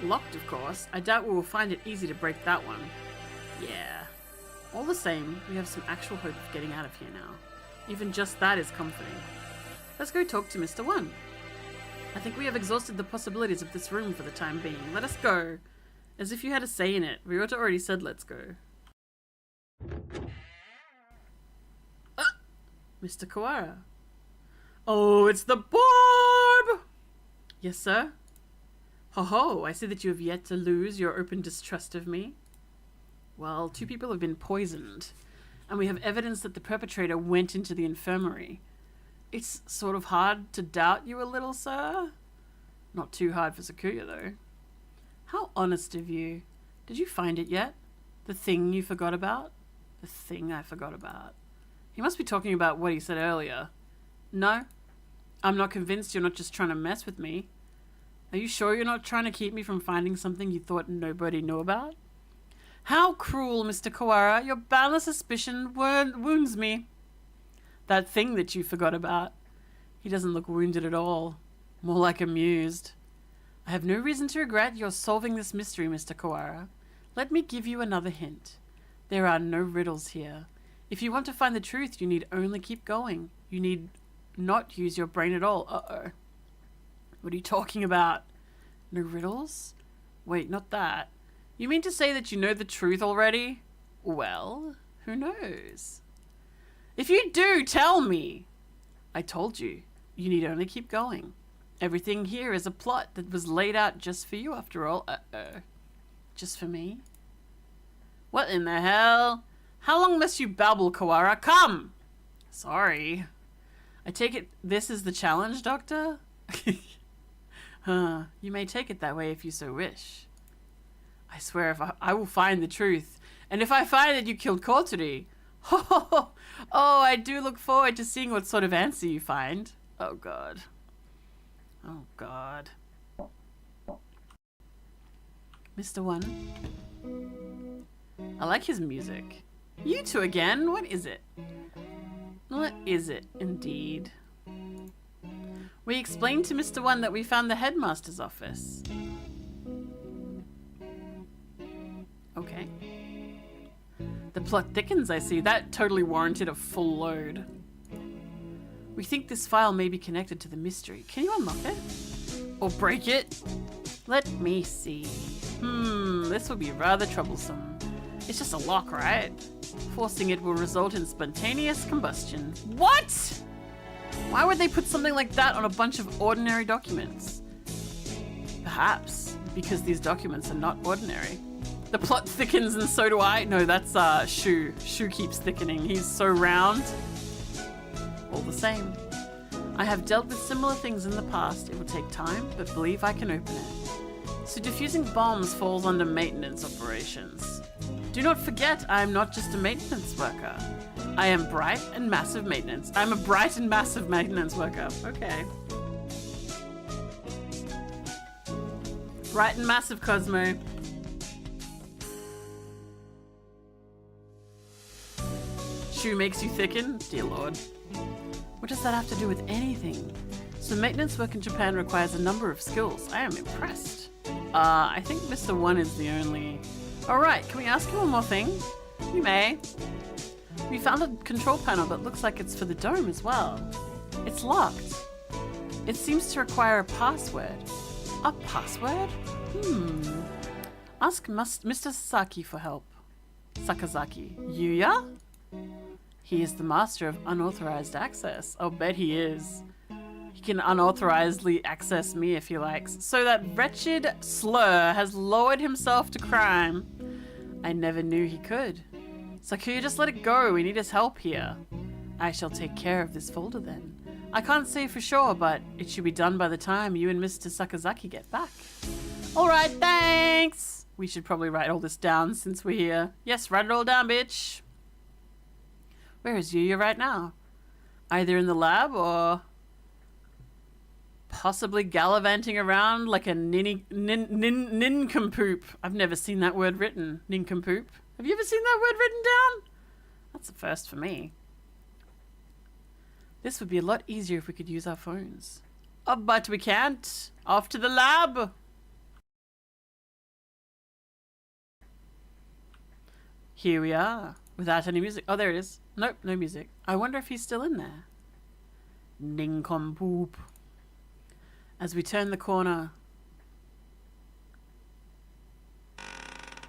Locked, of course. I doubt we will find it easy to break that one. Yeah. All the same, we have some actual hope of getting out of here now. Even just that is comforting. Let's go talk to Mr. One. I think we have exhausted the possibilities of this room for the time being. Let us go. As if you had a say in it. Ryota already said let's go. Mr. Kawara. Oh, it's the Barb! Yes, sir? Ho ho, I see that you have yet to lose your open distrust of me. Well, 2 people have been poisoned, and we have evidence that the perpetrator went into the infirmary. It's sort of hard to doubt you a little, sir. Not too hard for Sakuya, though. How honest of you. Did you find it yet? The thing you forgot about? The thing I forgot about. He must be talking about what he said earlier. No, I'm not convinced you're not just trying to mess with me. Are you sure you're not trying to keep me from finding something you thought nobody knew about? How cruel, Mr. Kawara. Your boundless suspicion wounds me. That thing that you forgot about. He doesn't look wounded at all. More like amused. I have no reason to regret your solving this mystery, Mr. Kawara. Let me give you another hint. There are no riddles here. If you want to find the truth, you need only keep going. You need not use your brain at all. Uh-oh. What are you talking about? No riddles? Wait, not that. You mean to say that you know the truth already? Well, who knows? If you do, tell me. I told you. You need only keep going. Everything here is a plot that was laid out just for you after all. Uh-oh. Just for me? What in the hell? How long must you babble, Kawara? Come! Sorry. I take it this is the challenge, Doctor? Huh. You may take it that way if you so wish. I swear I will find the truth. And if I find that you killed Kotori... Oh, I do look forward to seeing what sort of answer you find. Oh, God. Oh, God. Mr. One. I like his music. You two again? What is it? What is it, indeed? We explained to Mr. One that we found the headmaster's office. Okay. The plot thickens, I see. That totally warranted a full load. We think this file may be connected to the mystery. Can you unlock it? Or break it? Let me see. This will be rather troublesome. It's just a lock, right? Forcing it will result in spontaneous combustion. What? Why would they put something like that on a bunch of ordinary documents? Perhaps because these documents are not ordinary. The plot thickens and so do I. No, that's Shu. Shu keeps thickening. He's so round. All the same. I have dealt with similar things in the past. It will take time, but believe I can open it. So defusing bombs falls under maintenance operations. Do not forget, I am not just a maintenance worker. I am bright and massive maintenance. I'm a bright and massive maintenance worker. Okay. Bright and massive, Cosmo. Shoe makes you thicken? Dear Lord. What does that have to do with anything? So maintenance work in Japan requires a number of skills. I am impressed. I think Mr. 1 is the only... Alright, can we ask you one more thing? We may. We found a control panel that looks like it's for the dome as well. It's locked. It seems to require a password. A password? Ask Mr. Sasaki for help. Sakazaki. Yuya? He is the master of unauthorized access. I'll bet he is. He can unauthorizedly access me if he likes. So that wretched slur has lowered himself to crime. I never knew he could. Sakuya, just let it go. We need his help here. I shall take care of this folder then. I can't say for sure, but it should be done by the time you and Mr. Sakazaki get back. Alright, thanks! We should probably write all this down since we're here. Yes, write it all down, bitch. Where is Yuya right now? Either in the lab or possibly gallivanting around like a nincompoop. I've never seen that word written. Nincompoop. Have you ever seen that word written down? That's a first for me. This would be a lot easier if we could use our phones. Oh, but we can't. Off to the lab. Here we are. Without any music. Oh, there it is. Nope, no music. I wonder if he's still in there. Nincompoop. As we turn the corner.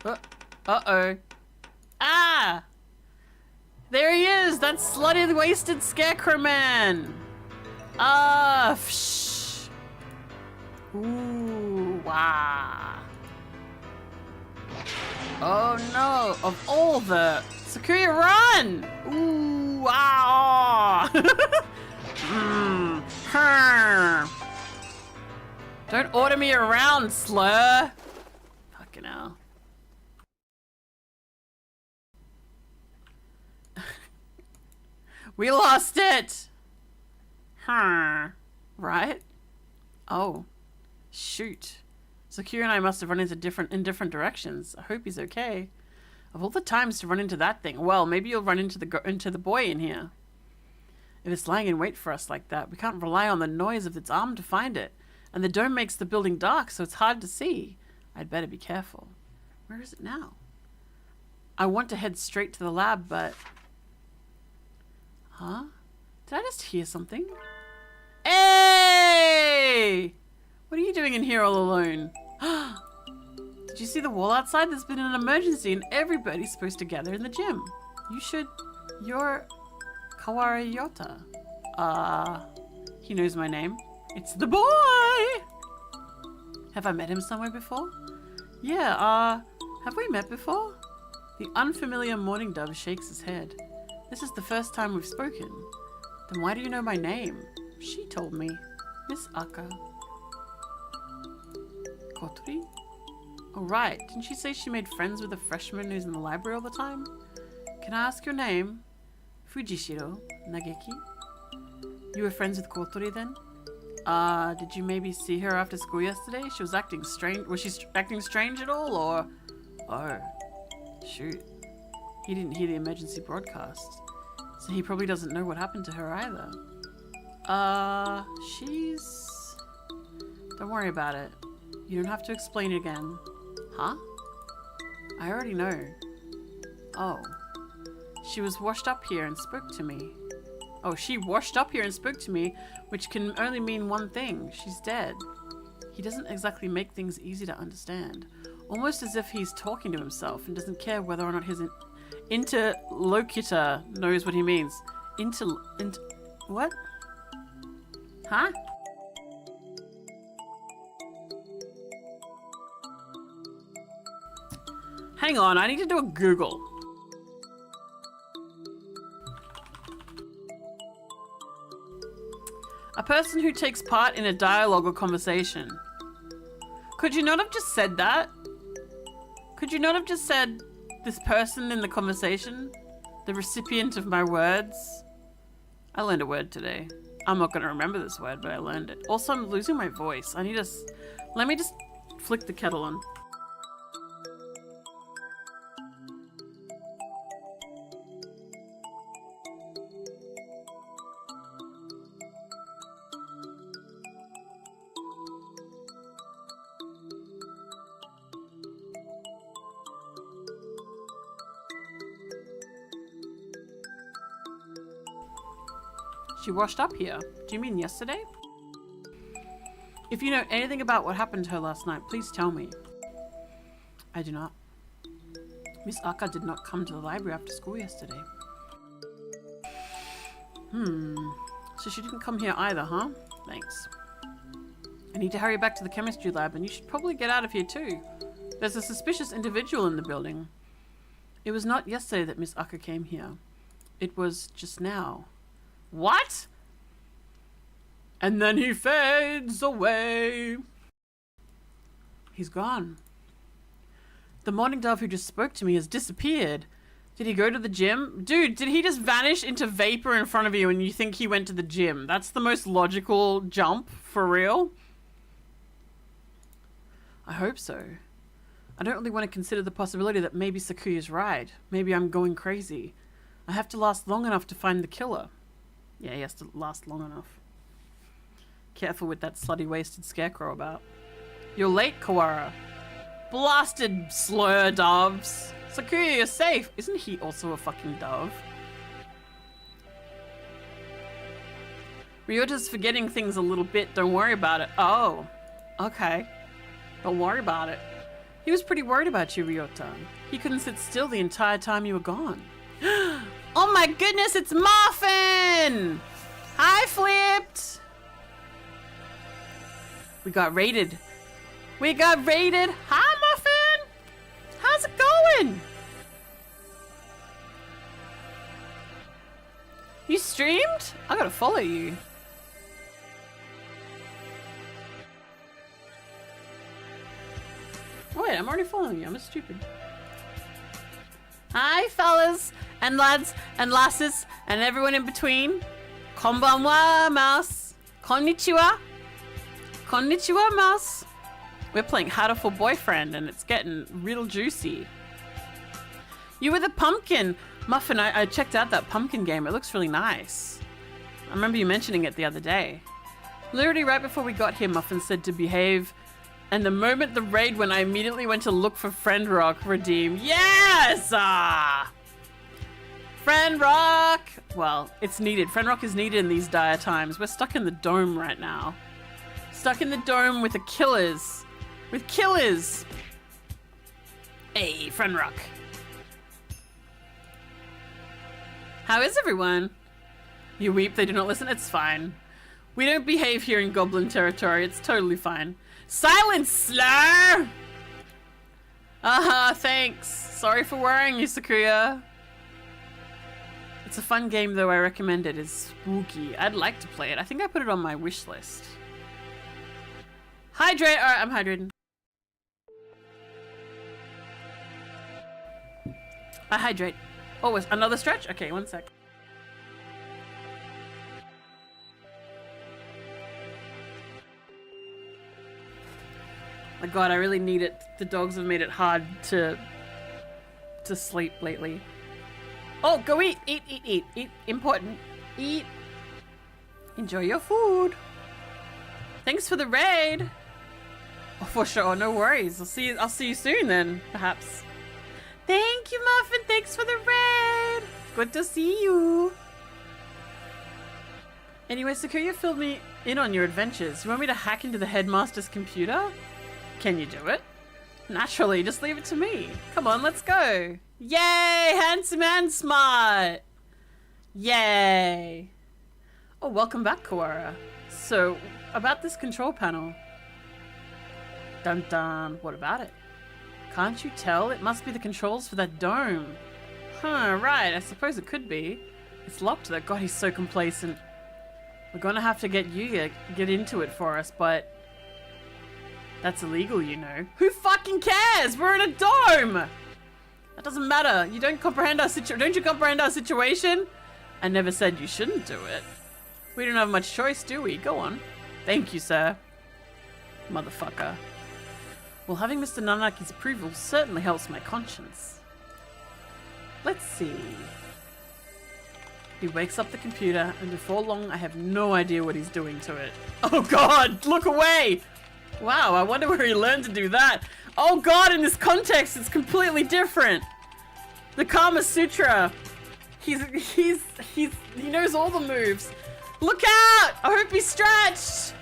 Uh-oh. Ah! There he is! That slutty, wasted scarecrow man! Ah, psh. Ooh, wow. Oh no! Of all the... Sakuya, run! Ooh, wow! Don't order me around, slur! Fucking hell. We lost it! Right? Oh. Shoot. Sakuya and I must have run into different directions. I hope he's okay. Of all the times to run into that thing, well, maybe you'll run into the boy in here. If it's lying in wait for us like that, we can't rely on the noise of its arm to find it. And the dome makes the building dark, so it's hard to see. I'd better be careful. Where is it now? I want to head straight to the lab, but... Huh? Did I just hear something? Hey! What are you doing in here all alone? Did you see the wall outside? There's been an emergency and everybody's supposed to gather in the gym. You should... You're... Kawarayota. He knows my name. It's the boy! Have I met him somewhere before? Yeah, have we met before? The unfamiliar mourning dove shakes his head. This is the first time we've spoken. Then why do you know my name? She told me. Miss Aka. Kotori? Oh right, didn't she say she made friends with a freshman who's in the library all the time? Can I ask your name? Fujishiro Nageki. You were friends with Kotori then? Did you maybe see her after school yesterday? She was acting strange. Was she acting strange at all, or? Oh, shoot. He didn't hear the emergency broadcast, so he probably doesn't know what happened to her either. She's... Don't worry about it. You don't have to explain it again. Huh? I already know. Oh. She was washed up here and spoke to me. Oh, she washed up here and spoke to me, which can only mean one thing. She's dead. He doesn't exactly make things easy to understand. Almost as if he's talking to himself and doesn't care whether or not his interlocutor knows what he means. What? Huh? Hang on, I need to do a Google. A person who takes part in a dialogue or conversation. Could you not have just said that? Could you not have just said this person in the conversation? The recipient of my words? I learned a word today. I'm not going to remember this word, but I learned it. Also, I'm losing my voice. I need to... Let me just flick the kettle on. She washed up here. Do you mean yesterday? If you know anything about what happened to her last night, please tell me. I do not. Miss Aka did not come to the library after school yesterday. So she didn't come here either, huh? Thanks. I need to hurry back to the chemistry lab, and you should probably get out of here too. There's a suspicious individual in the building. It was not yesterday that Miss Aka came here. It was just now. What? And then he fades away. He's gone. The morning dove who just spoke to me has disappeared. Did he go to the gym? Dude, did he just vanish into vapor in front of you and you think he went to the gym? That's the most logical jump, for real. I hope so. I don't really want to consider the possibility that maybe Sakuya's right. Maybe I'm going crazy. I have to last long enough to find the killer. Yeah, he has to last long enough. Careful with that slutty wasted scarecrow about. You're late, Kawara. Blasted slur doves. Sakuya, you're safe. Isn't he also a fucking dove? Ryota's forgetting things a little bit. Don't worry about it. Oh, okay. Don't worry about it. He was pretty worried about you, Ryota. He couldn't sit still the entire time you were gone. Oh my goodness, it's Muffin! Hi, Flipped! We got raided. We got raided. Hi, Muffin! How's it going? You streamed? I gotta follow you. Oh wait, I'm already following you. I'm stupid. Hi, fellas and lads and lasses and everyone in between. Konbanwa, mouse. Konnichiwa. Konnichiwa, mouse. We're playing HATOFUL Boyfriend and it's getting real juicy. You were the pumpkin. Muffin, I checked out that pumpkin game. It looks really nice. I remember you mentioning it the other day. Literally right before we got here, Muffin said to behave. And the moment the raid went, I immediately went to look for Friend Rock redeem. Yes! Friend Rock! Well, it's needed. Friend Rock is needed in these dire times. We're stuck in the dome right now. Stuck in the dome with the killers. With killers! Hey, Friend Rock. How is everyone? You weep, they do not listen. It's fine. We don't behave here in Goblin territory. It's totally fine. Silence, slur! Thanks. Sorry for worrying you, Sakuya. It's a fun game, though. I recommend it. It's spooky. I'd like to play it. I think I put it on my wish list. Hydrate! Alright, I'm hydrating. I hydrate. Oh, another stretch? Okay, one sec. My god, I really need it. The dogs have made it hard to sleep lately. Oh, go eat! Eat, eat, eat. Eat. Important. Eat. Enjoy your food. Thanks for the raid. Oh, for sure, no worries. I'll see you soon then, perhaps. Thank you, Muffin. Thanks for the raid. Good to see you. Anyway, Sakuya filled me in on your adventures. You want me to hack into the headmaster's computer? Can you do it? Naturally, just leave it to me. Come on, let's go. Yay, handsome and smart. Yay. Oh, welcome back, Kawara. So, about this control panel. Dun dun, what about it? Can't you tell? It must be the controls for that dome. Huh, right, I suppose it could be. It's locked though. God, he's so complacent. We're gonna have to get you to get into it for us, but that's illegal, you know. Who fucking cares? We're in a dome! That doesn't matter. You don't comprehend our don't you comprehend our situation? I never said you shouldn't do it. We don't have much choice, do we? Go on. Thank you, sir. Motherfucker. Well, having Mr. Nanaki's approval certainly helps my conscience. Let's see. He wakes up the computer, and before long, I have no idea what he's doing to it. Oh god, look away! Wow, I wonder where he learned to do that. Oh god, in this context, it's completely different. The Kama Sutra. He knows all the moves. Look out! I hope he's stretched!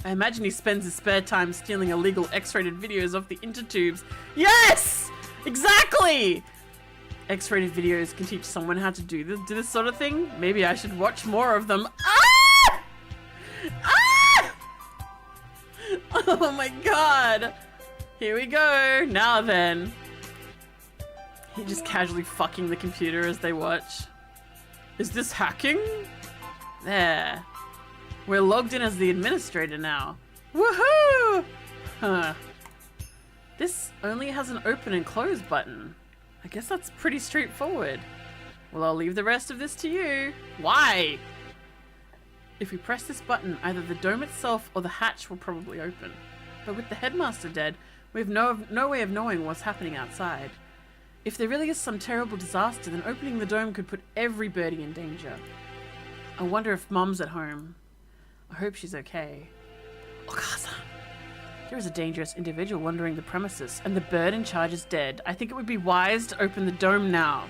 I imagine he spends his spare time stealing illegal X-rated videos off the intertubes. Yes! Exactly! X-rated videos can teach someone how to do this sort of thing. Maybe I should watch more of them. Ah! Ah! Oh my god! Here we go. Now then. He just casually fucking the computer as they watch. Is this hacking? There. We're logged in as the administrator now. Woohoo! Huh. This only has an open and close button. I guess that's pretty straightforward. Well, I'll leave the rest of this to you. Why? If we press this button, either the dome itself or the hatch will probably open. But with the headmaster dead, we have no way of knowing what's happening outside. If there really is some terrible disaster, then opening the dome could put every birdie in danger. I wonder if Mum's at home. I hope she's okay. Okaza. There is a dangerous individual wandering the premises, and the bird in charge is dead. I think it would be wise to open the dome now.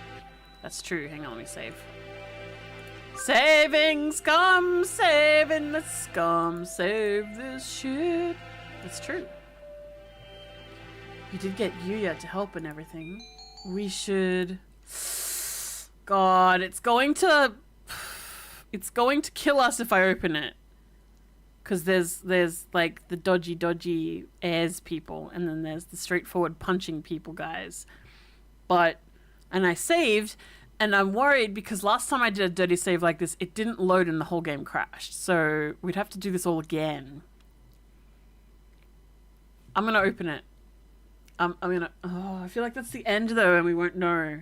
That's true. Hang on, let me save. Saving scum, saving the scum, save this shit. That's true. We did get Yuya to help and everything. We should... God, it's going to kill us if I open it. Because there's like the dodgy airs people, and then there's the straightforward punching people guys. And I saved, and I'm worried because last time I did a dirty save like this, it didn't load and the whole game crashed. So we'd have to do this all again. I'm gonna open it. I feel like that's the end though, and we won't know.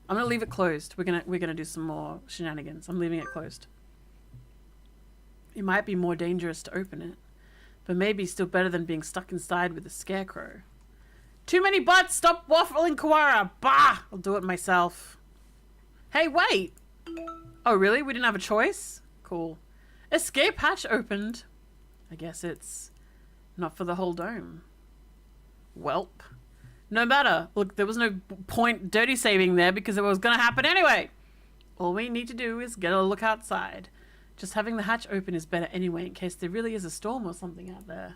I'm gonna leave it closed. We're gonna do some more shenanigans. I'm leaving it closed. It might be more dangerous to open it, but maybe still better than being stuck inside with a scarecrow. Too many butts! Stop waffling, Kawara! Bah! I'll do it myself. Hey, wait! Oh, really? We didn't have a choice? Cool. Escape hatch opened. I guess it's not for the whole dome. Welp. No matter. Look, there was no point dirty saving there because it was going to happen anyway. All we need to do is get a look outside. Just having the hatch open is better anyway in case there really is a storm or something out there.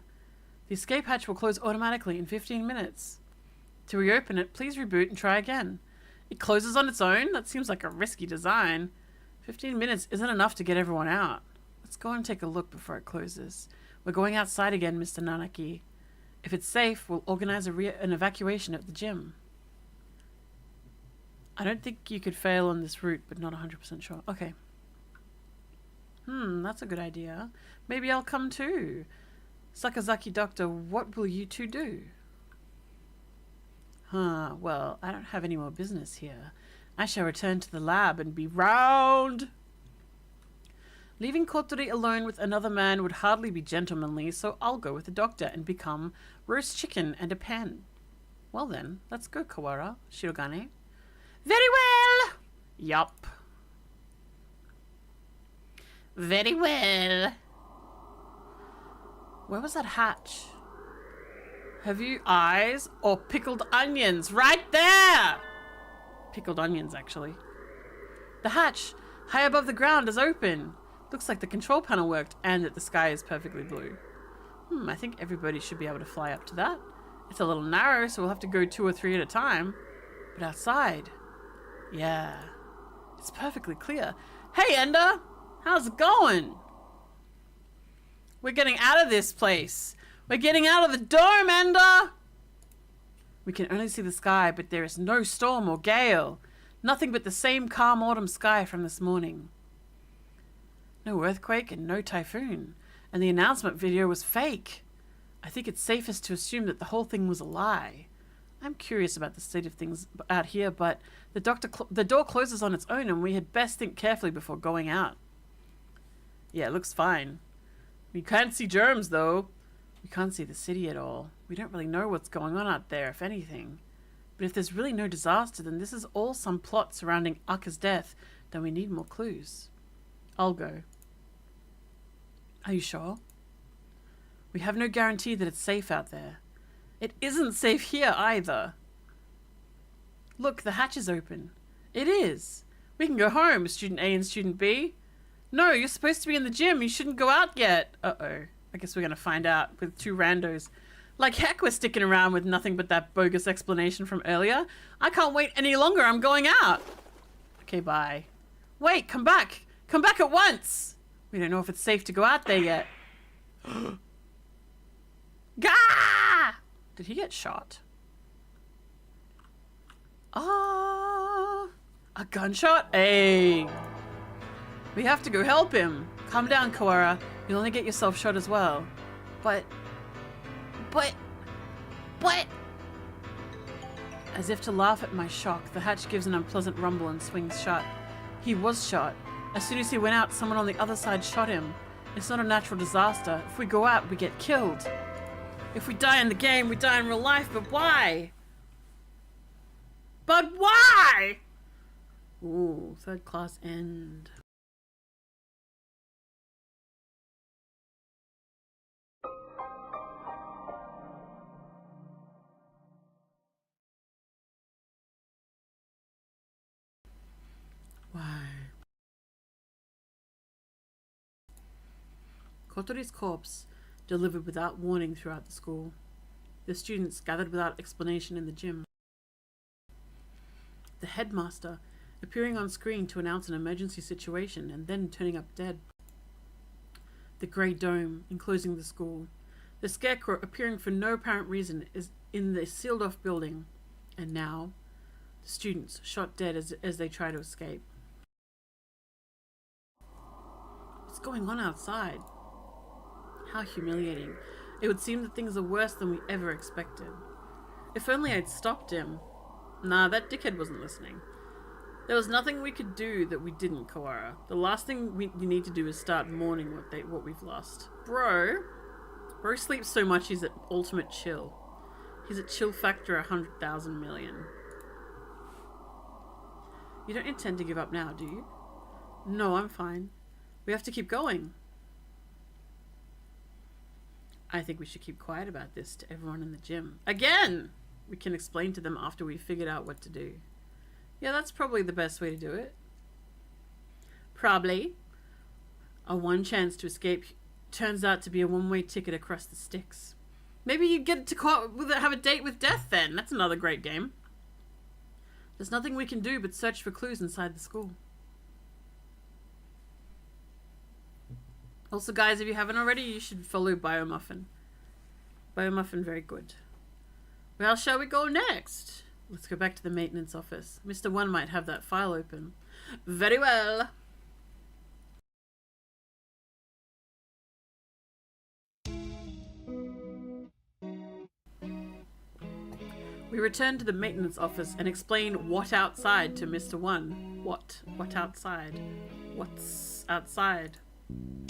The escape hatch will close automatically in 15 minutes. To reopen it, please reboot and try again. It closes on its own? That seems like a risky design. 15 minutes isn't enough to get everyone out. Let's go and take a look before it closes. We're going outside again, Mr. Nanaki. If it's safe, we'll organize an evacuation at the gym. I don't think you could fail on this route, but not 100% sure. Okay. That's a good idea. Maybe I'll come too. Sakazaki Doctor, what will you two do? Well, I don't have any more business here. I shall return to the lab and be round. Leaving Kotori alone with another man would hardly be gentlemanly, so I'll go with the doctor and become roast chicken and a pen. Well then, let's go, Kawara. Shirogane. Very well! Yup. Very well. Where was that hatch? Have you eyes or pickled onions? Right there! Pickled onions, actually. The hatch, high above the ground, is open. Looks like the control panel worked and that the sky is perfectly blue. I think everybody should be able to fly up to that. It's a little narrow, so we'll have to go 2 or 3 at a time. But outside, yeah, it's perfectly clear. Hey, Ender! How's it going? We're getting out of this place. We're getting out of the dome, Ender! We can only see the sky, but there is no storm or gale. Nothing but the same calm autumn sky from this morning. No earthquake and no typhoon. And the announcement video was fake. I think it's safest to assume that the whole thing was a lie. I'm curious about the state of things out here, but the door closes on its own and we had best think carefully before going out. Yeah, it looks fine. We can't see germs, though. We can't see the city at all. We don't really know what's going on out there, if anything. But if there's really no disaster, then this is all some plot surrounding Aka's death, then we need more clues. I'll go. Are you sure? We have no guarantee that it's safe out there. It isn't safe here either. Look, the hatch is open. It is. We can go home, Student A and Student B. No, you're supposed to be in the gym. You shouldn't go out yet. Uh-oh. I guess we're gonna find out with two randos. Like heck we're sticking around with nothing but that bogus explanation from earlier. I can't wait any longer. I'm going out. Okay, bye. Wait, come back. Come back at once. We don't know if it's safe to go out there yet. Gah! Did he get shot? Ah, a gunshot? Hey. We have to go help him. Calm down, Kawara. You'll only get yourself shot as well. But... As if to laugh at my shock, the hatch gives an unpleasant rumble and swings shut. He was shot. As soon as he went out, someone on the other side shot him. It's not a natural disaster. If we go out, we get killed. If we die in the game, we die in real life, but why? But why? Ooh, third class end. Why? Kotori's corpse delivered without warning throughout the school. The students gathered without explanation in the gym. The headmaster appearing on screen to announce an emergency situation and then turning up dead. The grey dome enclosing the school. The scarecrow appearing for no apparent reason is in the sealed off building. And now, the students shot dead as they try to escape. What's going on outside? How humiliating. It would seem that things are worse than we ever expected. If only I'd stopped him. Nah, that dickhead wasn't listening. There was nothing we could do that we didn't, Kawara. The last thing we need to do is start mourning what we've lost. Bro sleeps so much he's at ultimate chill. He's at chill factor 100,000 million. You don't intend to give up now, do you? No, I'm fine. We have to keep going. I think we should keep quiet about this to everyone in the gym. Again! We can explain to them after we've figured out what to do. Yeah, that's probably the best way to do it. Probably. A one chance to escape turns out to be a one-way ticket across the sticks. Maybe you get to have a date with death then. That's another great game. There's nothing we can do but search for clues inside the school. Also, guys, if you haven't already, you should follow Biomuffin. Biomuffin, very good. Well, shall we go next? Let's go back to the maintenance office. Mr. One might have that file open. Very well. We return to the maintenance office and explain what outside to Mr. One. What? What outside? What's outside?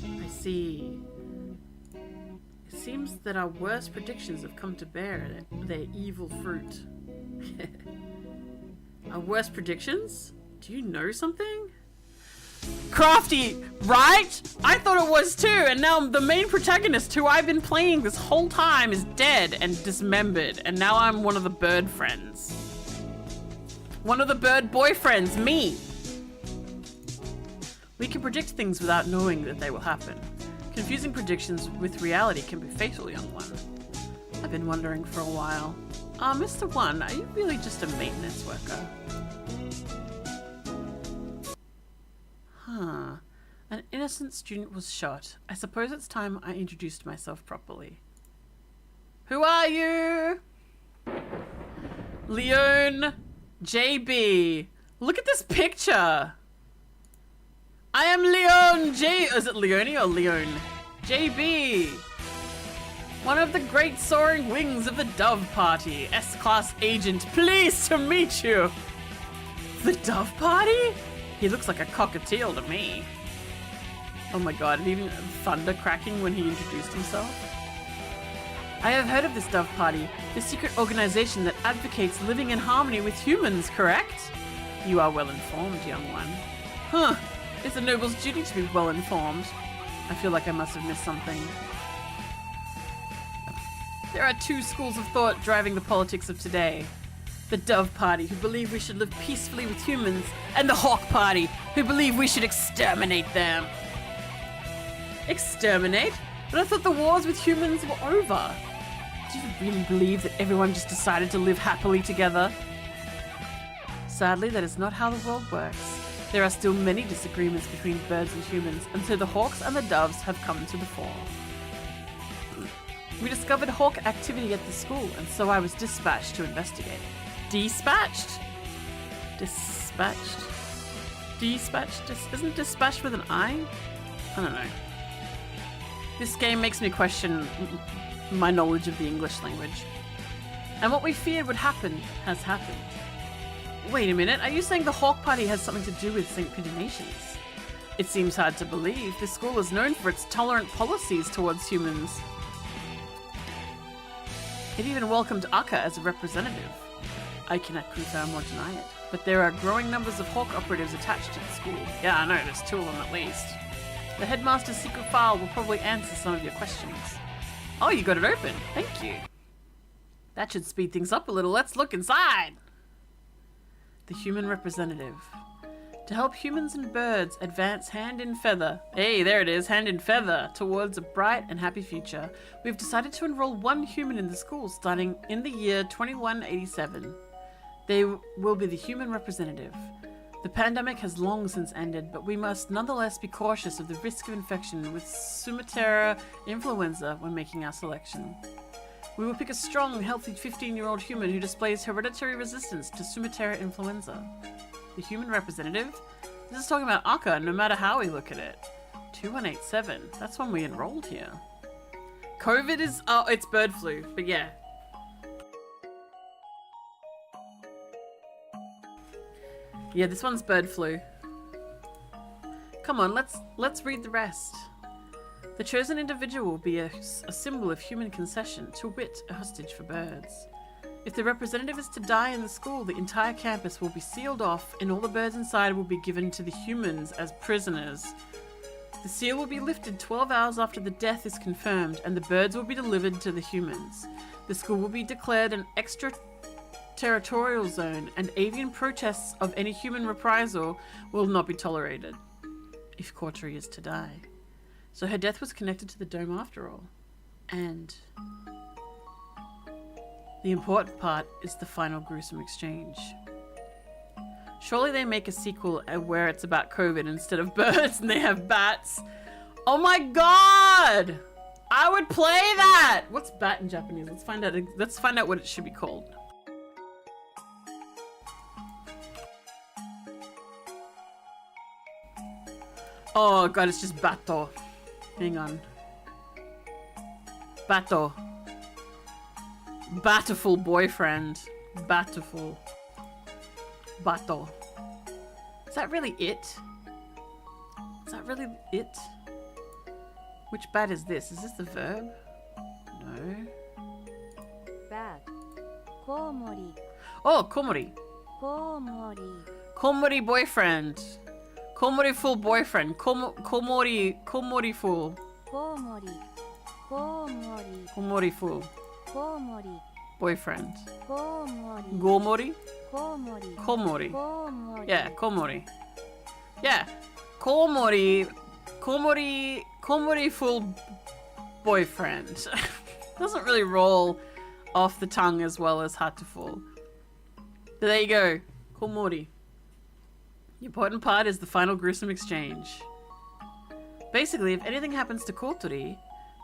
I see. It seems that our worst predictions have come to bear their evil fruit. Our worst predictions? Do you know something? Crafty, right? I thought it was too, and now the main protagonist who I've been playing this whole time is dead and dismembered, and now I'm one of the bird friends. One of the bird boyfriends, me. We can predict things without knowing that they will happen. Confusing predictions with reality can be fatal, young one. I've been wondering for a while. Mr. One, are you really just a maintenance worker? Huh. An innocent student was shot. I suppose it's time I introduced myself properly. Who are you? Leone JB. Look at this picture. I am Leone J. Is it Leone or Leone? JB. One of the great soaring wings of the Dove Party. S-Class agent. Pleased to meet you. The Dove Party? He looks like a cockatiel to me. Oh my god, and even thunder cracking when he introduced himself. I have heard of this Dove Party, the secret organization that advocates living in harmony with humans, correct? You are well informed, young one. Huh. It's a noble's duty to be well informed. I feel like I must have missed something. There are two schools of thought driving the politics of today. The Dove Party, who believe we should live peacefully with humans, and the Hawk Party, who believe we should exterminate them. Exterminate? But I thought the wars with humans were over. Do you really believe that everyone just decided to live happily together? Sadly, that is not how the world works. There are still many disagreements between birds and humans, and so the hawks and the doves have come to the fore. We discovered hawk activity at the school, and so I was dispatched to investigate. Dispatched? Dispatched? Dispatched? Isn't dispatched with an I? I don't know. This game makes me question my knowledge of the English language. And what we feared would happen has happened. Wait a minute, are you saying the Hawk Party has something to do with St. Pigeonations? It seems hard to believe. The school is known for its tolerant policies towards humans. It even welcomed Akka as a representative. I cannot confirm or deny it, but there are growing numbers of Hawk operatives attached to the school. Yeah, I know, there's 2 of them at least. The headmaster's secret file will probably answer some of your questions. Oh, you got it open. Thank you. That should speed things up a little. Let's look inside. The human representative. To help humans and birds advance hand in feather. Hey, there it is, hand in feather, towards a bright and happy future. We've decided to enroll 1 human in the school starting in the year 2187. They will be the human representative. The pandemic has long since ended, but we must nonetheless be cautious of the risk of infection with Sumatera influenza when making our selection. We will pick a strong, healthy 15-year-old human who displays hereditary resistance to Sumatera influenza. The human representative? This is talking about Akka, no matter how we look at it. 2187, that's when we enrolled here. COVID is, oh, it's bird flu, but yeah. Yeah, this one's bird flu. Come on, let's read the rest. The chosen individual will be a symbol of human concession, to wit, a hostage for birds. If the representative is to die in the school, the entire campus will be sealed off and all the birds inside will be given to the humans as prisoners. The seal will be lifted 12 hours after the death is confirmed and the birds will be delivered to the humans. The school will be declared an extraterritorial zone and avian protests of any human reprisal will not be tolerated. If Cortry is to die. So her death was connected to the dome after all. And the important part is the final gruesome exchange. Surely they make a sequel where it's about COVID instead of birds and they have bats. Oh my god! I would play that! What's bat in Japanese? Let's find out what it should be called. Oh god, it's just Bato. Hang on. Bato. Batoful boyfriend. Batoful. Bato. Is that really it? Is that really it? Which bat is this? Is this the verb? No. Bat. Komori. Oh, komori. Komori. Komori boyfriend. Komori full boyfriend. Komori full. Komori. Komori. Komori full. Komori. Boyfriend. Komori. Gomori? Komori. Komori. Komori. Yeah, komori. Yeah. Komori. Komori full boyfriend. Doesn't really roll off the tongue as well as HATOFUL. But there you go. Komori. The important part is the final gruesome exchange. Basically, if anything happens to Kotori,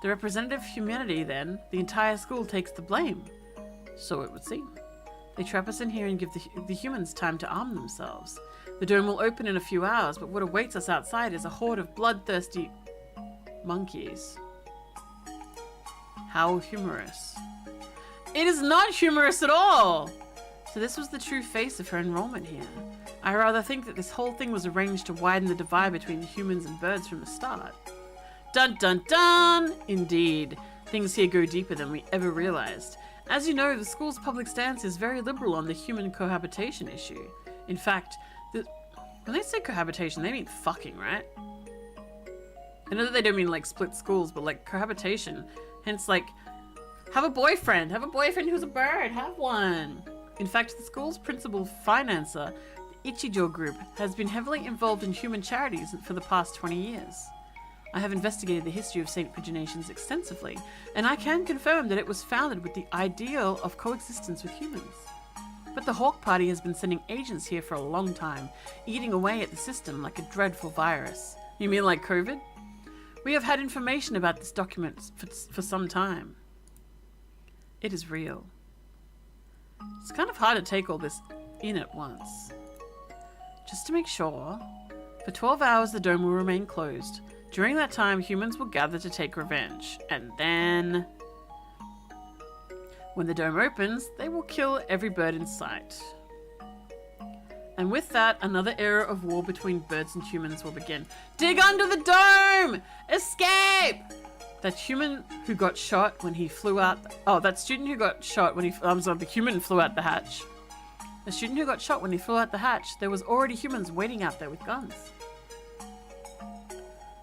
the representative of humanity then, the entire school takes the blame. So it would seem. They trap us in here and give the humans time to arm themselves. The dome will open in a few hours, but what awaits us outside is a horde of bloodthirsty monkeys. How humorous. It is not humorous at all! So this was the true face of her enrollment here. I rather think that this whole thing was arranged to widen the divide between the humans and birds from the start. Dun dun dun! Indeed. Things here go deeper than we ever realized. As you know, the school's public stance is very liberal on the human cohabitation issue. In fact, when they say cohabitation, they mean fucking, right? I know that they don't mean like split schools, but like cohabitation. Hence like, have a boyfriend who's a bird, have one. In fact, the school's principal financer, the Ichijo Group, has been heavily involved in human charities for the past 20 years. I have investigated the history of St. Pigeonations extensively, and I can confirm that it was founded with the ideal of coexistence with humans. But the Hawk Party has been sending agents here for a long time, eating away at the system like a dreadful virus. You mean like COVID? We have had information about this document for some time. It is real. It's kind of hard to take all this in at once. Just to make sure, for 12 hours the dome will remain closed. During that time, humans will gather to take revenge. And then, when the dome opens, they will kill every bird in sight. And with that, another era of war between birds and humans will begin. Dig under the dome! Escape! That human who got shot when he flew out... that student who got shot when he... the human flew out the hatch. The student who got shot when he flew out the hatch, there was already humans waiting out there with guns.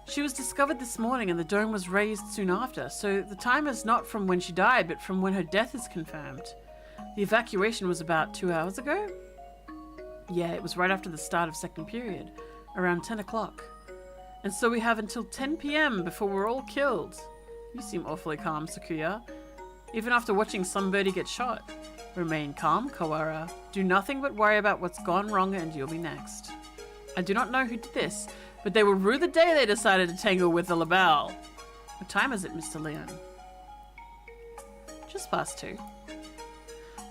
She was discovered this morning and the dome was raised soon after, so the time is not from when she died, but from when her death is confirmed. The evacuation was about 2 hours ago? Yeah, it was right after the start of second period, around 10 o'clock. And so we have until 10 p.m. before we're all killed. You seem awfully calm, Sakuya. Even after watching somebody get shot. Remain calm, Kawara. Do nothing but worry about what's gone wrong and you'll be next. I do not know who did this, but they will rue the day they decided to tangle with the Labelle. What time is it, Mr. Leon? Just past 2.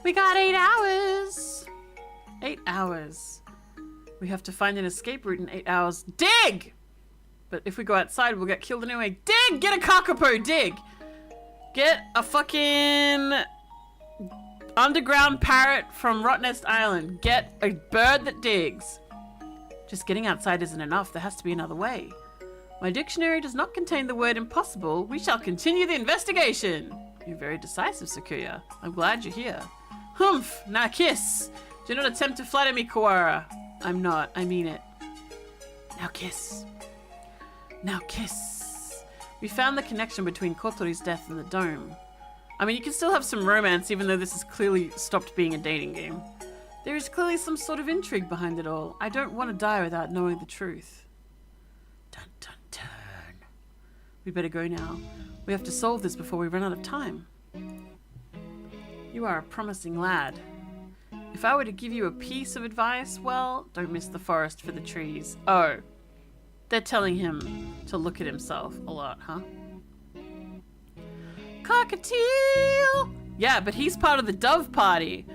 We got 8 hours! 8 hours. We have to find an escape route in 8 hours. Dig! But if we go outside, we'll get killed anyway. Dig! Get a kakapo! Dig! Get a fucking underground parrot from Rottnest Island. Get a bird that digs. Just getting outside isn't enough. There has to be another way. My dictionary does not contain the word impossible. We shall continue the investigation. You're very decisive, Sakuya. I'm glad you're here. Humph! Now kiss! Do not attempt to flatter me, Kawara. I'm not. I mean it. Now kiss. Now kiss. We found the connection between Kotori's death and the dome. I mean, you can still have some romance even though this has clearly stopped being a dating game. There is clearly some sort of intrigue behind it all. I don't want to die without knowing the truth. Dun dun dun. We better go now. We have to solve this before we run out of time. You are a promising lad. If I were to give you a piece of advice, well, don't miss the forest for the trees. Oh, they're telling him to look at himself a lot, huh? Cockatiel! Yeah, but he's part of the dove party.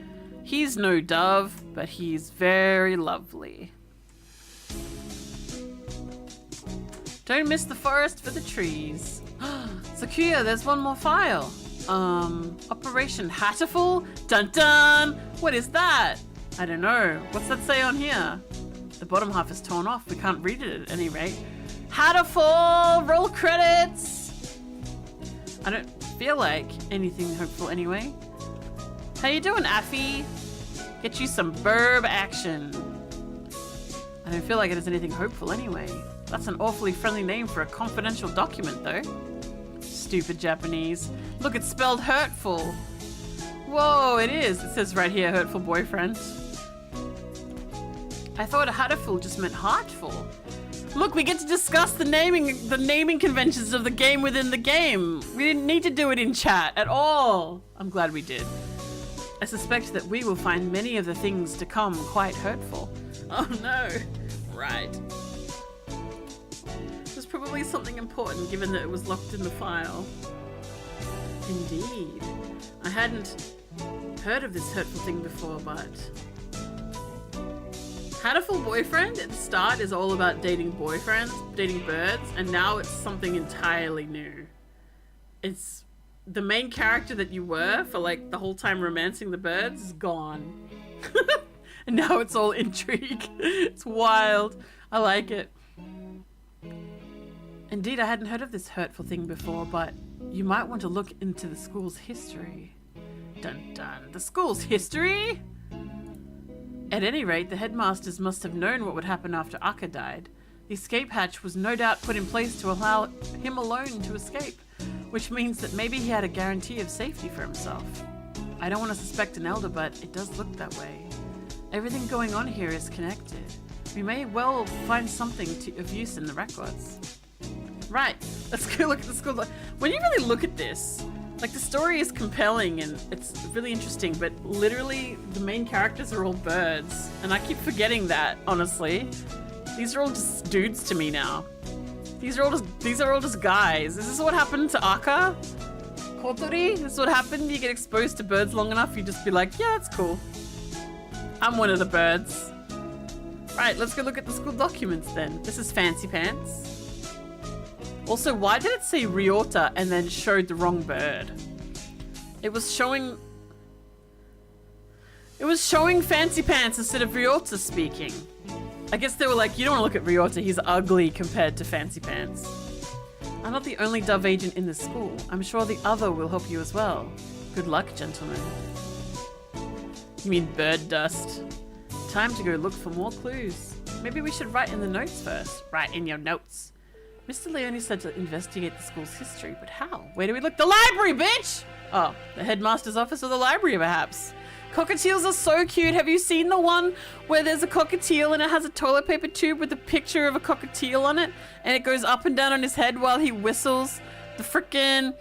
He's no dove, but he's very lovely. Don't miss the forest for the trees. Sakuya, there's one more file. Operation HATOFUL? Dun dun! What is that? I don't know. What's that say on here? The bottom half is torn off. We can't read it at any rate. HATOFUL! Roll credits! I don't feel like anything hopeful anyway. How you doing, Affy? Get you some burb action. I don't feel like it has anything hopeful anyway. That's an awfully friendly name for a confidential document, though. Stupid Japanese. Look, it's spelled hurtful. Whoa, it is. It says right here, hurtful boyfriend. I thought HATOFUL just meant heartful. Look, we get to discuss the naming conventions of the game within the game. We didn't need to do it in chat at all. I'm glad we did. I suspect that we will find many of the things to come quite hurtful. Oh no. Right. There's probably something important given that it was locked in the file. Indeed. I hadn't heard of this hurtful thing before, but... HATOFUL boyfriend at the start is all about dating boyfriends, dating birds, and now it's something entirely new. It's the main character that you were for like the whole time romancing the birds is gone. And now it's all intrigue. It's wild. I like it. Indeed, I hadn't heard of this hurtful thing before, but you might want to look into the school's history. Dun dun. The school's history? At any rate, the headmasters must have known what would happen after Akka died. The escape hatch was no doubt put in place to allow him alone to escape, which means that maybe he had a guarantee of safety for himself. I don't want to suspect an elder, but it does look that way. Everything going on here is connected. We may well find something of use in the records. Right, let's go look at the school. When you really look at this, like the story is compelling and it's really interesting, but literally the main characters are all birds. And I keep forgetting that, honestly. These are all just dudes to me now. These are all just guys. Is this what happened to Aka? Kotori? This is what happened? You get exposed to birds long enough, you just be like, yeah, that's cool. I'm one of the birds. Right, let's go look at the school documents then. This is Fancy Pants. Also, why did it say Ryota and then showed the wrong bird? It was showing Fancy Pants instead of Ryota speaking. I guess they were like, you don't want to look at Ryota, he's ugly compared to Fancy Pants. I'm not the only dove agent in this school. I'm sure the other will help you as well. Good luck, gentlemen. You mean bird dust? Time to go look for more clues. Maybe we should write in the notes first. Write in your notes. Mr. Leone said to investigate the school's history, but how? Where do we look? The library, bitch! Oh, the headmaster's office or the library, perhaps. Cockatiels are so cute. Have you seen the one where there's a cockatiel and it has a toilet paper tube with a picture of a cockatiel on it? And it goes up and down on his head while he whistles the frickin'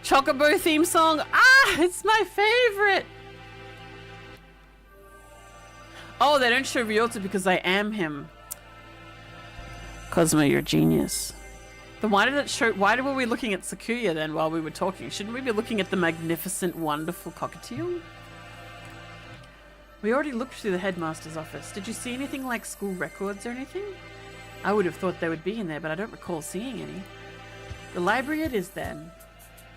Chocobo theme song. Ah, it's my favorite. Oh, they don't show Ryota because I am him. Cosmo, you're a genius. Then why did it show? Why were we looking at Sakuya then while we were talking? Shouldn't we be looking at the magnificent, wonderful cockatiel? We already looked through the headmaster's office. Did you see anything like school records or anything? I would have thought they would be in there, but I don't recall seeing any. The library it is then.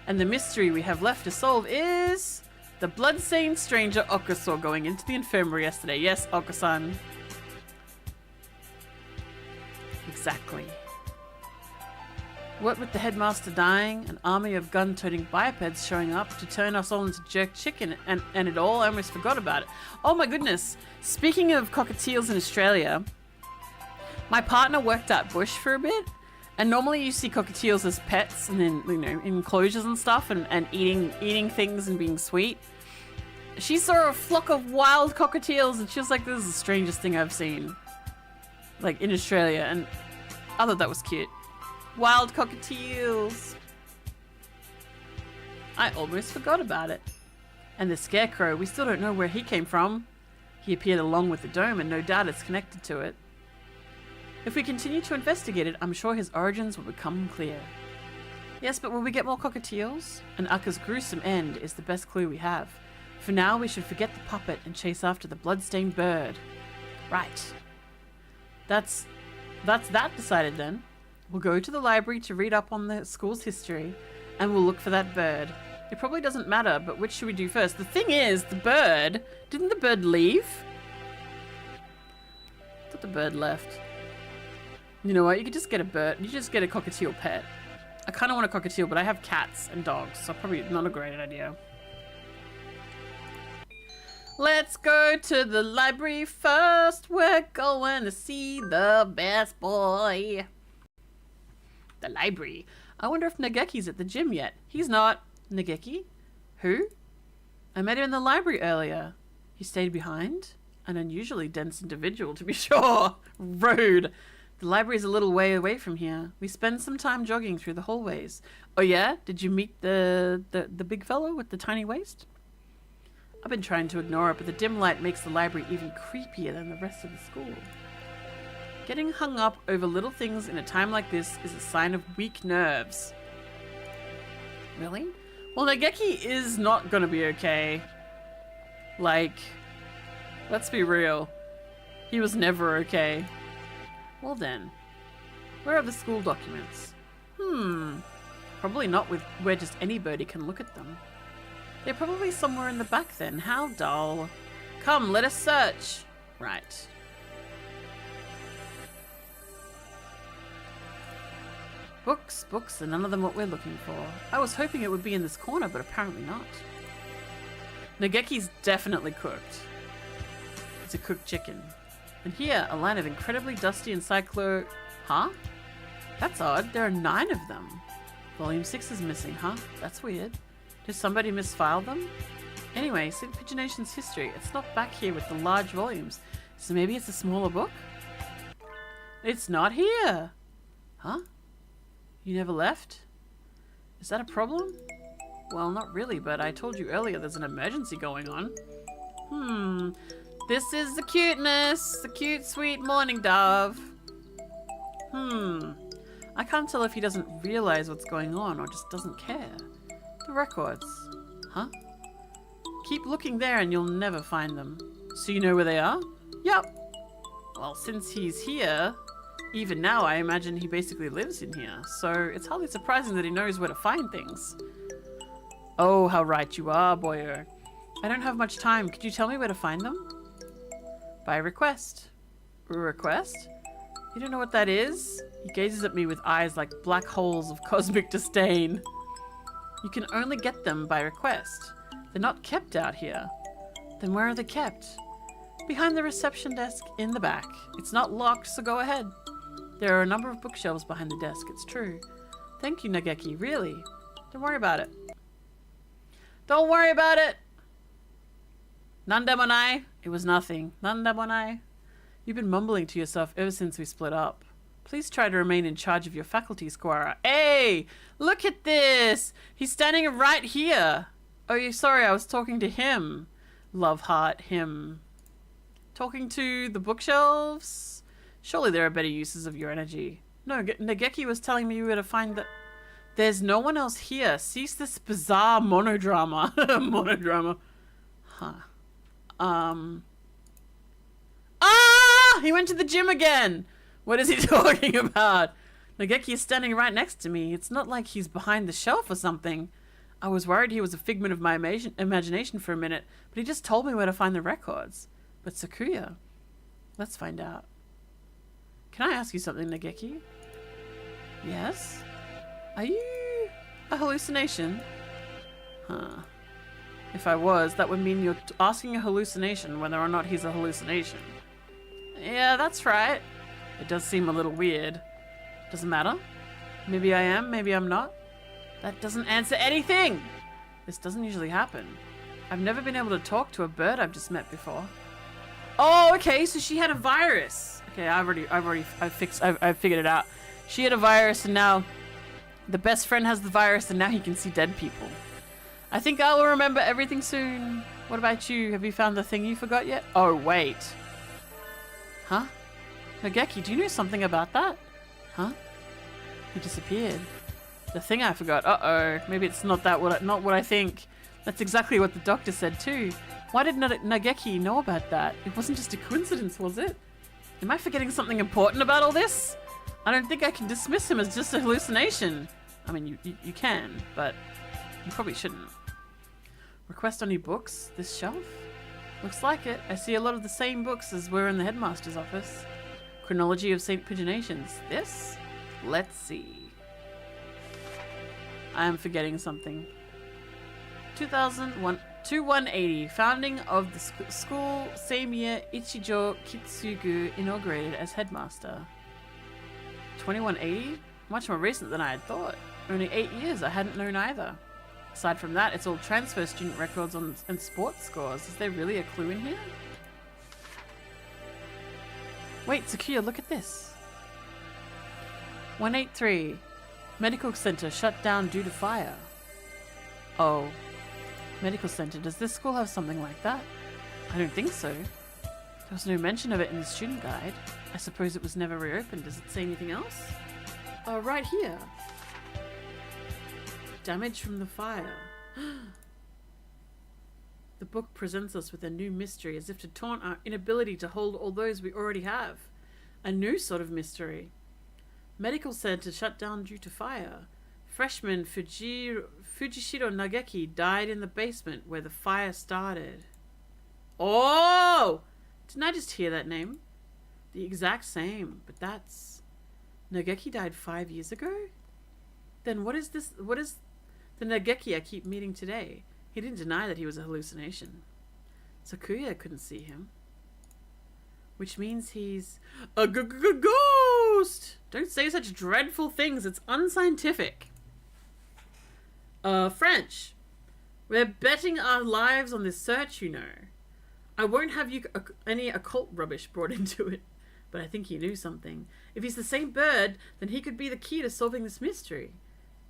And the mystery we have left to solve is the blood-stained stranger Oko saw going into the infirmary yesterday. Yes, Oko-san. Exactly. What with the headmaster dying, an army of gun-toting bipeds showing up to turn us all into jerk chicken, and it all, I almost forgot about it. Oh my goodness. Speaking of cockatiels in Australia, my partner worked at Bush for a bit, and normally you see cockatiels as pets and then, you know, in enclosures and stuff and eating things and being sweet. She saw a flock of wild cockatiels and she was like, this is the strangest thing I've seen. Like in Australia, and I thought that was cute. Wild cockatiels. I almost forgot about it. And the scarecrow, we still don't know where he came from. He appeared along with the dome and no doubt it's connected to it. If we continue to investigate it, I'm sure his origins will become clear. Yes, but will we get more cockatiels? And Aka's gruesome end is the best clue we have. For now, we should forget the puppet and chase after the blood-stained bird. Right. That's that decided then. We'll go to the library to read up on the school's history, and we'll look for that bird. It probably doesn't matter, but which should we do first? The thing is, the bird... Didn't the bird leave? I thought the bird left. You know what? You could just get a bird. You just get a cockatiel pet. I kind of want a cockatiel, but I have cats and dogs, so probably not a great idea. Let's go to the library first. We're going to see the best boy. The library. I wonder if Nageki's at the gym yet. He's not. Nageki? Who? I met him in the library earlier. He stayed behind? An unusually dense individual, to be sure. Rude. The library's a little way away from here. We spend some time jogging through the hallways. Oh yeah? Did you meet the big fellow with the tiny waist? I've been trying to ignore it, but the dim light makes the library even creepier than the rest of the school. Getting hung up over little things in a time like this is a sign of weak nerves. Really? Well, Nageki is not gonna be okay. Like, let's be real. He was never okay. Well then, where are the school documents? Probably not with where just anybody can look at them. They're probably somewhere in the back then. How dull. Come, let us search. Right. Books, books, and none of them what we're looking for. I was hoping it would be in this corner, but apparently not. Nageki's definitely cooked. It's a cooked chicken. And here, a line of incredibly dusty encyclo... Huh? That's odd. There are 9 of them. Volume 6 is missing, huh? That's weird. Did somebody misfile them? Anyway, St. Pagination's history. It's not back here with the large volumes. So maybe it's a smaller book? It's not here! Huh? You never left? Is that a problem? Well, not really, but I told you earlier there's an emergency going on. This is the cuteness. The cute, sweet morning dove. I can't tell if he doesn't realize what's going on or just doesn't care. The records. Huh? Keep looking there and you'll never find them. So you know where they are? Yep. Well, since he's here, even now I imagine he basically lives in here. So it's hardly surprising that he knows where to find things. Oh, how right you are, boyo. I don't have much time. Could you tell me where to find them? By request. Request? You don't know what that is? He gazes at me with eyes like black holes of cosmic disdain. You can only get them by request. They're not kept out here. Then where are they kept? Behind the reception desk in the back. It's not locked, so go ahead. There are a number of bookshelves behind the desk, it's true. Thank you, Nageki, really. Don't worry about it. Don't worry about it! Nandamonai. It was nothing. Nandamonai. You've been mumbling to yourself ever since we split up. Please try to remain in charge of your faculty, Squire. Hey! Look at this! He's standing right here! Oh, sorry, I was talking to him. Love heart, him. Talking to the bookshelves? Surely there are better uses of your energy. No, Nageki was telling me where to find the... There's no one else here. Cease this bizarre monodrama. Monodrama. Huh. Ah! He went to the gym again! What is he talking about? Nageki is standing right next to me. It's not like he's behind the shelf or something. I was worried he was a figment of my imagination for a minute, but he just told me where to find the records. But Sakuya, let's find out. Can I ask you something, Nageki? Yes? Are you a hallucination? Huh. If I was, that would mean you're asking a hallucination whether or not he's a hallucination. Yeah, that's right. It does seem a little weird. Doesn't matter. Maybe I am, maybe I'm not. That doesn't answer anything! This doesn't usually happen. I've never been able to talk to a bird I've just met before. Oh, okay, so she had a virus. Okay, I've figured it out. She had a virus and now the best friend has the virus and now he can see dead people. I think I will remember everything soon. What about you? Have you found the thing you forgot yet? Oh, wait. Huh? Nageki, do you know something about that? Huh? He disappeared. The thing I forgot. Uh-oh. Maybe it's not what I think. That's exactly what the doctor said too. Why did Nageki know about that? It wasn't just a coincidence, was it? Am I forgetting something important about all this? I don't think I can dismiss him as just a hallucination. I mean, you can, but you probably shouldn't. Request any books? This shelf? Looks like it. I see a lot of the same books as were in the headmaster's office. Chronology of St. Paginations. This? Let's see. I am forgetting something. 2001 to 180. Founding of the school. Same year, Ichijo Kitsugu inaugurated as headmaster. 2180? Much more recent than I had thought. Only 8 years. I hadn't known either. Aside from that, it's all transfer student records and sports scores. Is there really a clue in here? Wait, Sakuya, look at this. 183. Medical center shut down due to fire. Oh. Medical center. Does this school have something like that? I don't think so. There was no mention of it in the student guide. I suppose it was never reopened. Does it say anything else? Oh, right here. Damage from the fire. The book presents us with a new mystery, as if to taunt our inability to hold all those we already have. A new sort of mystery. Medical center shut down due to fire. Freshman Fujishiro Nageki died in the basement where the fire started. Oh! Didn't I just hear that name? The exact same, but that's... Nageki died 5 years ago? Then what is this? What is the Nageki I keep meeting today? He didn't deny that he was a hallucination. Sakuya couldn't see him. Which means he's a ghost! Don't say such dreadful things. It's unscientific. French. We're betting our lives on this search, you know. I won't have you any occult rubbish brought into it. but I think he knew something. If he's the same bird, then he could be the key to solving this mystery.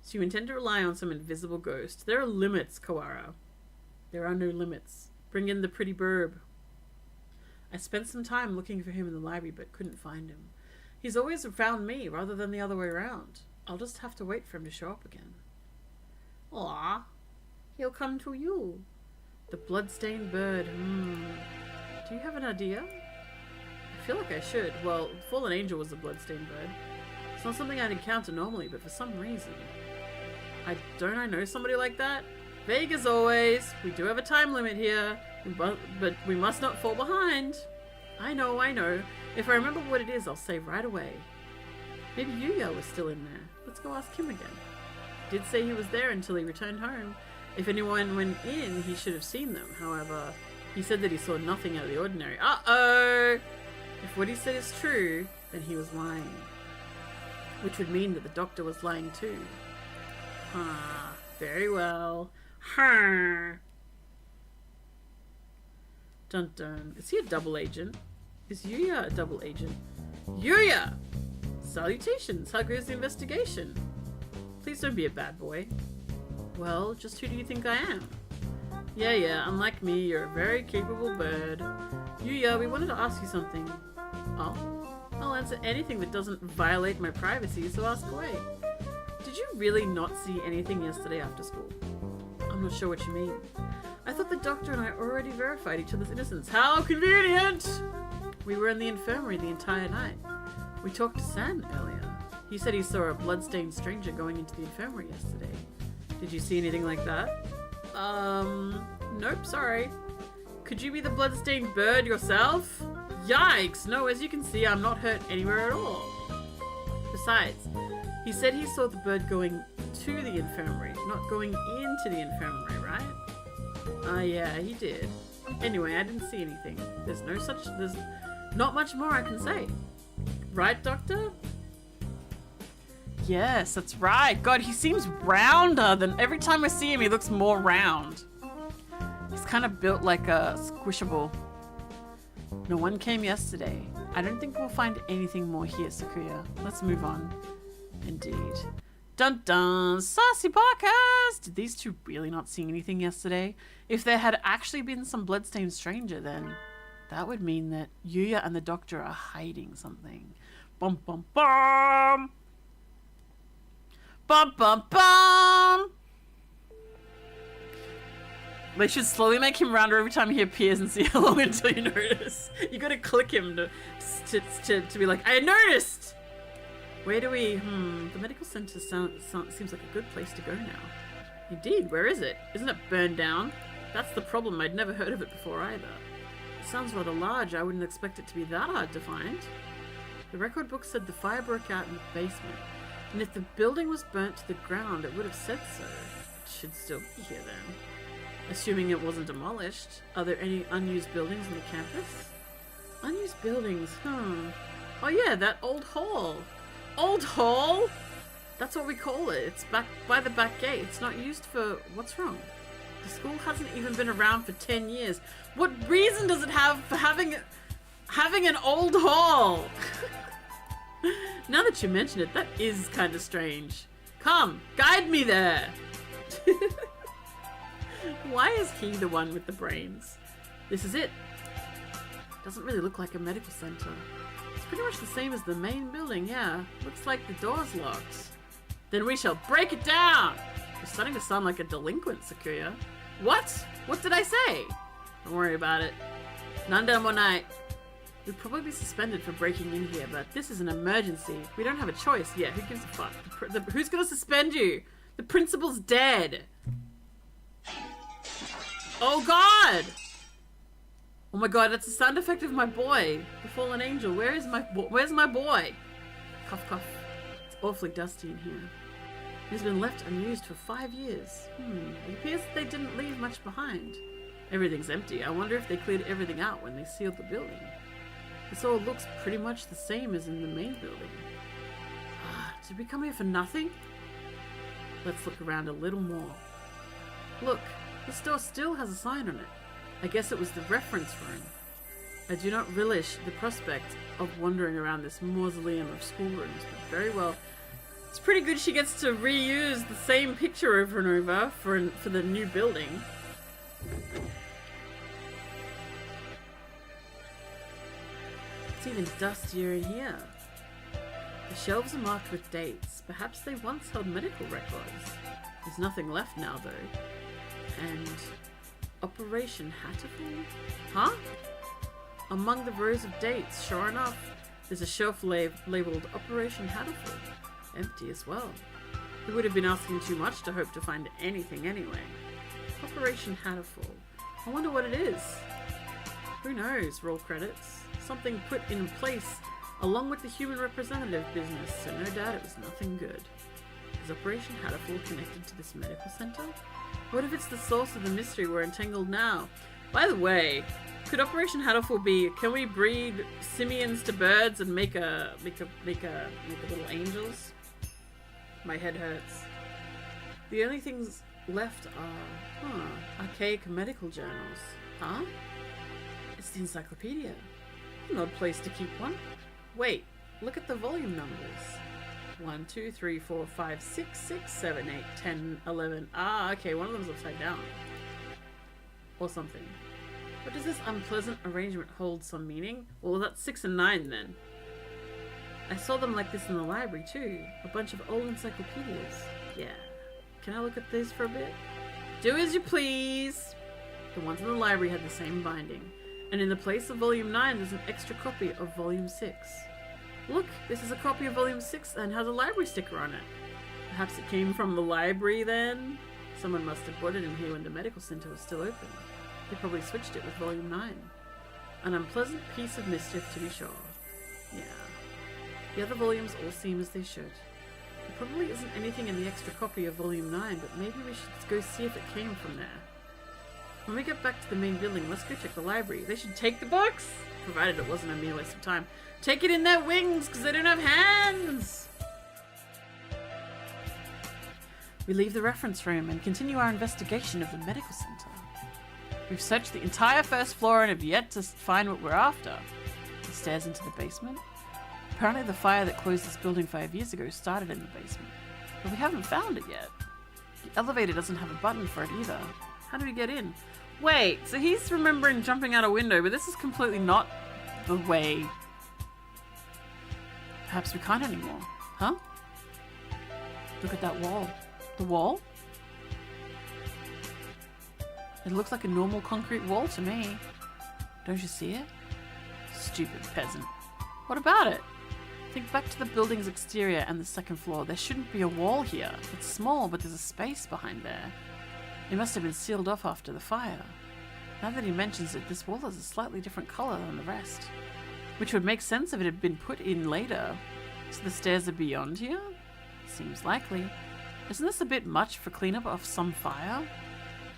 So you intend to rely on some invisible ghost. There are limits, Kawara. There are no limits. Bring in the pretty burb. I spent some time looking for him in the library, but couldn't find him. He's always found me, rather than the other way around. I'll just have to wait for him to show up again. Aw, he'll come to you. The bloodstained bird. Do you have an idea? I feel like I should. Well, Fallen Angel was a bloodstained bird. It's not something I'd encounter normally, but for some reason. Don't I know somebody like that? Vague as always. We do have a time limit here, but we must not fall behind. I know. If I remember what it is, I'll say right away. Maybe Yuya was still in there. Let's go ask him again. Did say he was there until he returned home. If anyone went in, he should have seen them. However, he said that he saw nothing out of the ordinary. Uh-oh! If what he said is true, then he was lying. Which would mean that the doctor was lying too. Very well. Dun dun. Is he a double agent? Is Yuya a double agent? Yuya! Salutations! How goes the investigation? Please don't be a bad boy. Well, just who do you think I am? Yeah, unlike me, you're a very capable bird. Yuya, we wanted to ask you something. Oh? I'll answer anything that doesn't violate my privacy, so ask away. Did you really not see anything yesterday after school? I'm not sure what you mean. I thought the doctor and I already verified each other's innocence. How convenient! We were in the infirmary the entire night. We talked to San earlier. He said he saw a bloodstained stranger going into the infirmary yesterday. Did you see anything like that? Nope, sorry. Could you be the bloodstained bird yourself? Yikes! No, as you can see, I'm not hurt anywhere at all. Besides, he said he saw the bird going to the infirmary, not going into the infirmary, right? Yeah, he did. Anyway, I didn't see anything. There's not much more I can say. Right, Doctor? Yes, that's right. God, he seems rounder than every time I see him, he looks more round. He's kind of built like a squishable. No one came yesterday. I don't think we'll find anything more here, Sakuya. Let's move on. Indeed. Dun dun! Saucy podcast! Did these two really not see anything yesterday? If there had actually been some bloodstained stranger, then that would mean that Yuya and the doctor are hiding something. Bum bum bum! Bum bum bum! They should slowly make him rounder every time he appears and see how long until you notice. You gotta click him to be like, I noticed! Where do we... The medical center seems like a good place to go now. Indeed, where is it? Isn't it burned down? That's the problem. I'd never heard of it before either. It sounds rather large. I wouldn't expect it to be that hard to find. The record book said the fire broke out in the basement. And if the building was burnt to the ground, it would have said so. It should still be here then. Assuming it wasn't demolished. Are there any unused buildings on the campus? Unused buildings, Oh yeah, that old hall. Old hall? That's what we call it. It's back by the back gate. It's not used for... What's wrong? The school hasn't even been around for 10 years. What reason does it have for having an old hall? Now that you mention it, that is kind of strange. Come, guide me there. Why is he the one with the brains? This is it. Doesn't really look like a medical center. It's pretty much the same as the main building, yeah. Looks like the door's locked. Then we shall break it down! You're starting to sound like a delinquent, Sakuya. What? What did I say? Don't worry about it. Nanda monai. We'd probably be suspended for breaking in here, but this is an emergency. We don't have a choice. Yeah, who gives a fuck? Who's gonna suspend you? The principal's dead. Oh god! Oh my god, that's the sound effect of my boy. The fallen angel. Where's my boy? Cough cough. It's awfully dusty in here. It has been left unused for 5 years. It appears that they didn't leave much behind. Everything's empty. I wonder if they cleared everything out when they sealed the building. This all looks pretty much the same as in the main building. Did we come here for nothing? Let's look around a little more. Look, this door still has a sign on it. I guess it was the reference room. I do not relish the prospect of wandering around this mausoleum of schoolrooms, but very well. It's pretty good she gets to reuse the same picture over and over for the new building. It's even dustier in here. The shelves are marked with dates. Perhaps they once held medical records. There's nothing left now, though. And Operation HATOFUL? Huh? Among the rows of dates, sure enough, there's a shelf labeled Operation HATOFUL. Empty as well. It would have been asking too much to hope to find anything anyway. Operation HATOFUL. I wonder what it is. Who knows? Roll credits. Something put in place along with the human representative business, so no doubt it was nothing good. Is Operation HATOFUL connected to this medical center? What if it's the source of the mystery we're entangled now? By the way, could Operation HATOFUL be, can we breed simians to birds and make a little angels? My head hurts. The only things left are, archaic medical journals. Huh? It's the encyclopedia. An odd place to keep one. Wait, look at the volume numbers. 1, 2, 3, 4, 5, 6, 6, 7, 8, 10, 11. Ah, okay, one of them's upside down. Or something. But does this unpleasant arrangement hold some meaning? Well, that's 6 and 9 then. I saw them like this in the library too. A bunch of old encyclopedias. Yeah. Can I look at these for a bit? Do as you please! The ones in the library had the same binding. And in the place of volume 9, there's an extra copy of volume 6. Look, this is a copy of volume 6 and has a library sticker on it. Perhaps it came from the library then? Someone must have brought it in here when the medical center was still open. They probably switched it with volume 9. An unpleasant piece of mischief to be sure. Yeah. The other volumes all seem as they should. There probably isn't anything in the extra copy of volume 9, but maybe we should go see if it came from there. When we get back to the main building, let's go check the library. They should take the books! Provided it wasn't a mere waste of time. Take it in their wings, because they don't have hands! We leave the reference room and continue our investigation of the medical center. We've searched the entire first floor and have yet to find what we're after. The stairs into the basement. Apparently the fire that closed this building 5 years ago started in the basement. But we haven't found it yet. The elevator doesn't have a button for it either. How do we get in? Wait, so he's remembering jumping out a window, but this is completely not the way. Perhaps we can't anymore. Huh? Look at that wall. The wall? It looks like a normal concrete wall to me. Don't you see it? Stupid peasant. What about it? Think back to the building's exterior and the second floor. There shouldn't be a wall here. It's small, but there's a space behind there. It must have been sealed off after the fire. Now that he mentions it, this wall is a slightly different color than the rest. Which would make sense if it had been put in later. So the stairs are beyond here? Seems likely. Isn't this a bit much for cleanup of some fire?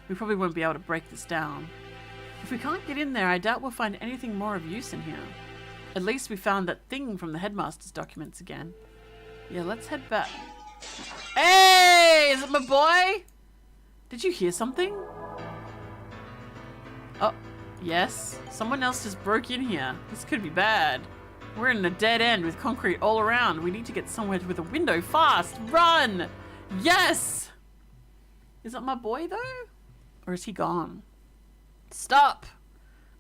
We probably won't be able to break this down. If we can't get in there, I doubt we'll find anything more of use in here. At least we found that thing from the headmaster's documents again. Yeah, let's head back. Hey! Is it my boy? Did you hear something? Oh, yes. Someone else just broke in here. This could be bad. We're in a dead end with concrete all around. We need to get somewhere with a window fast. Run! Yes! Is it my boy though? Or is he gone? Stop!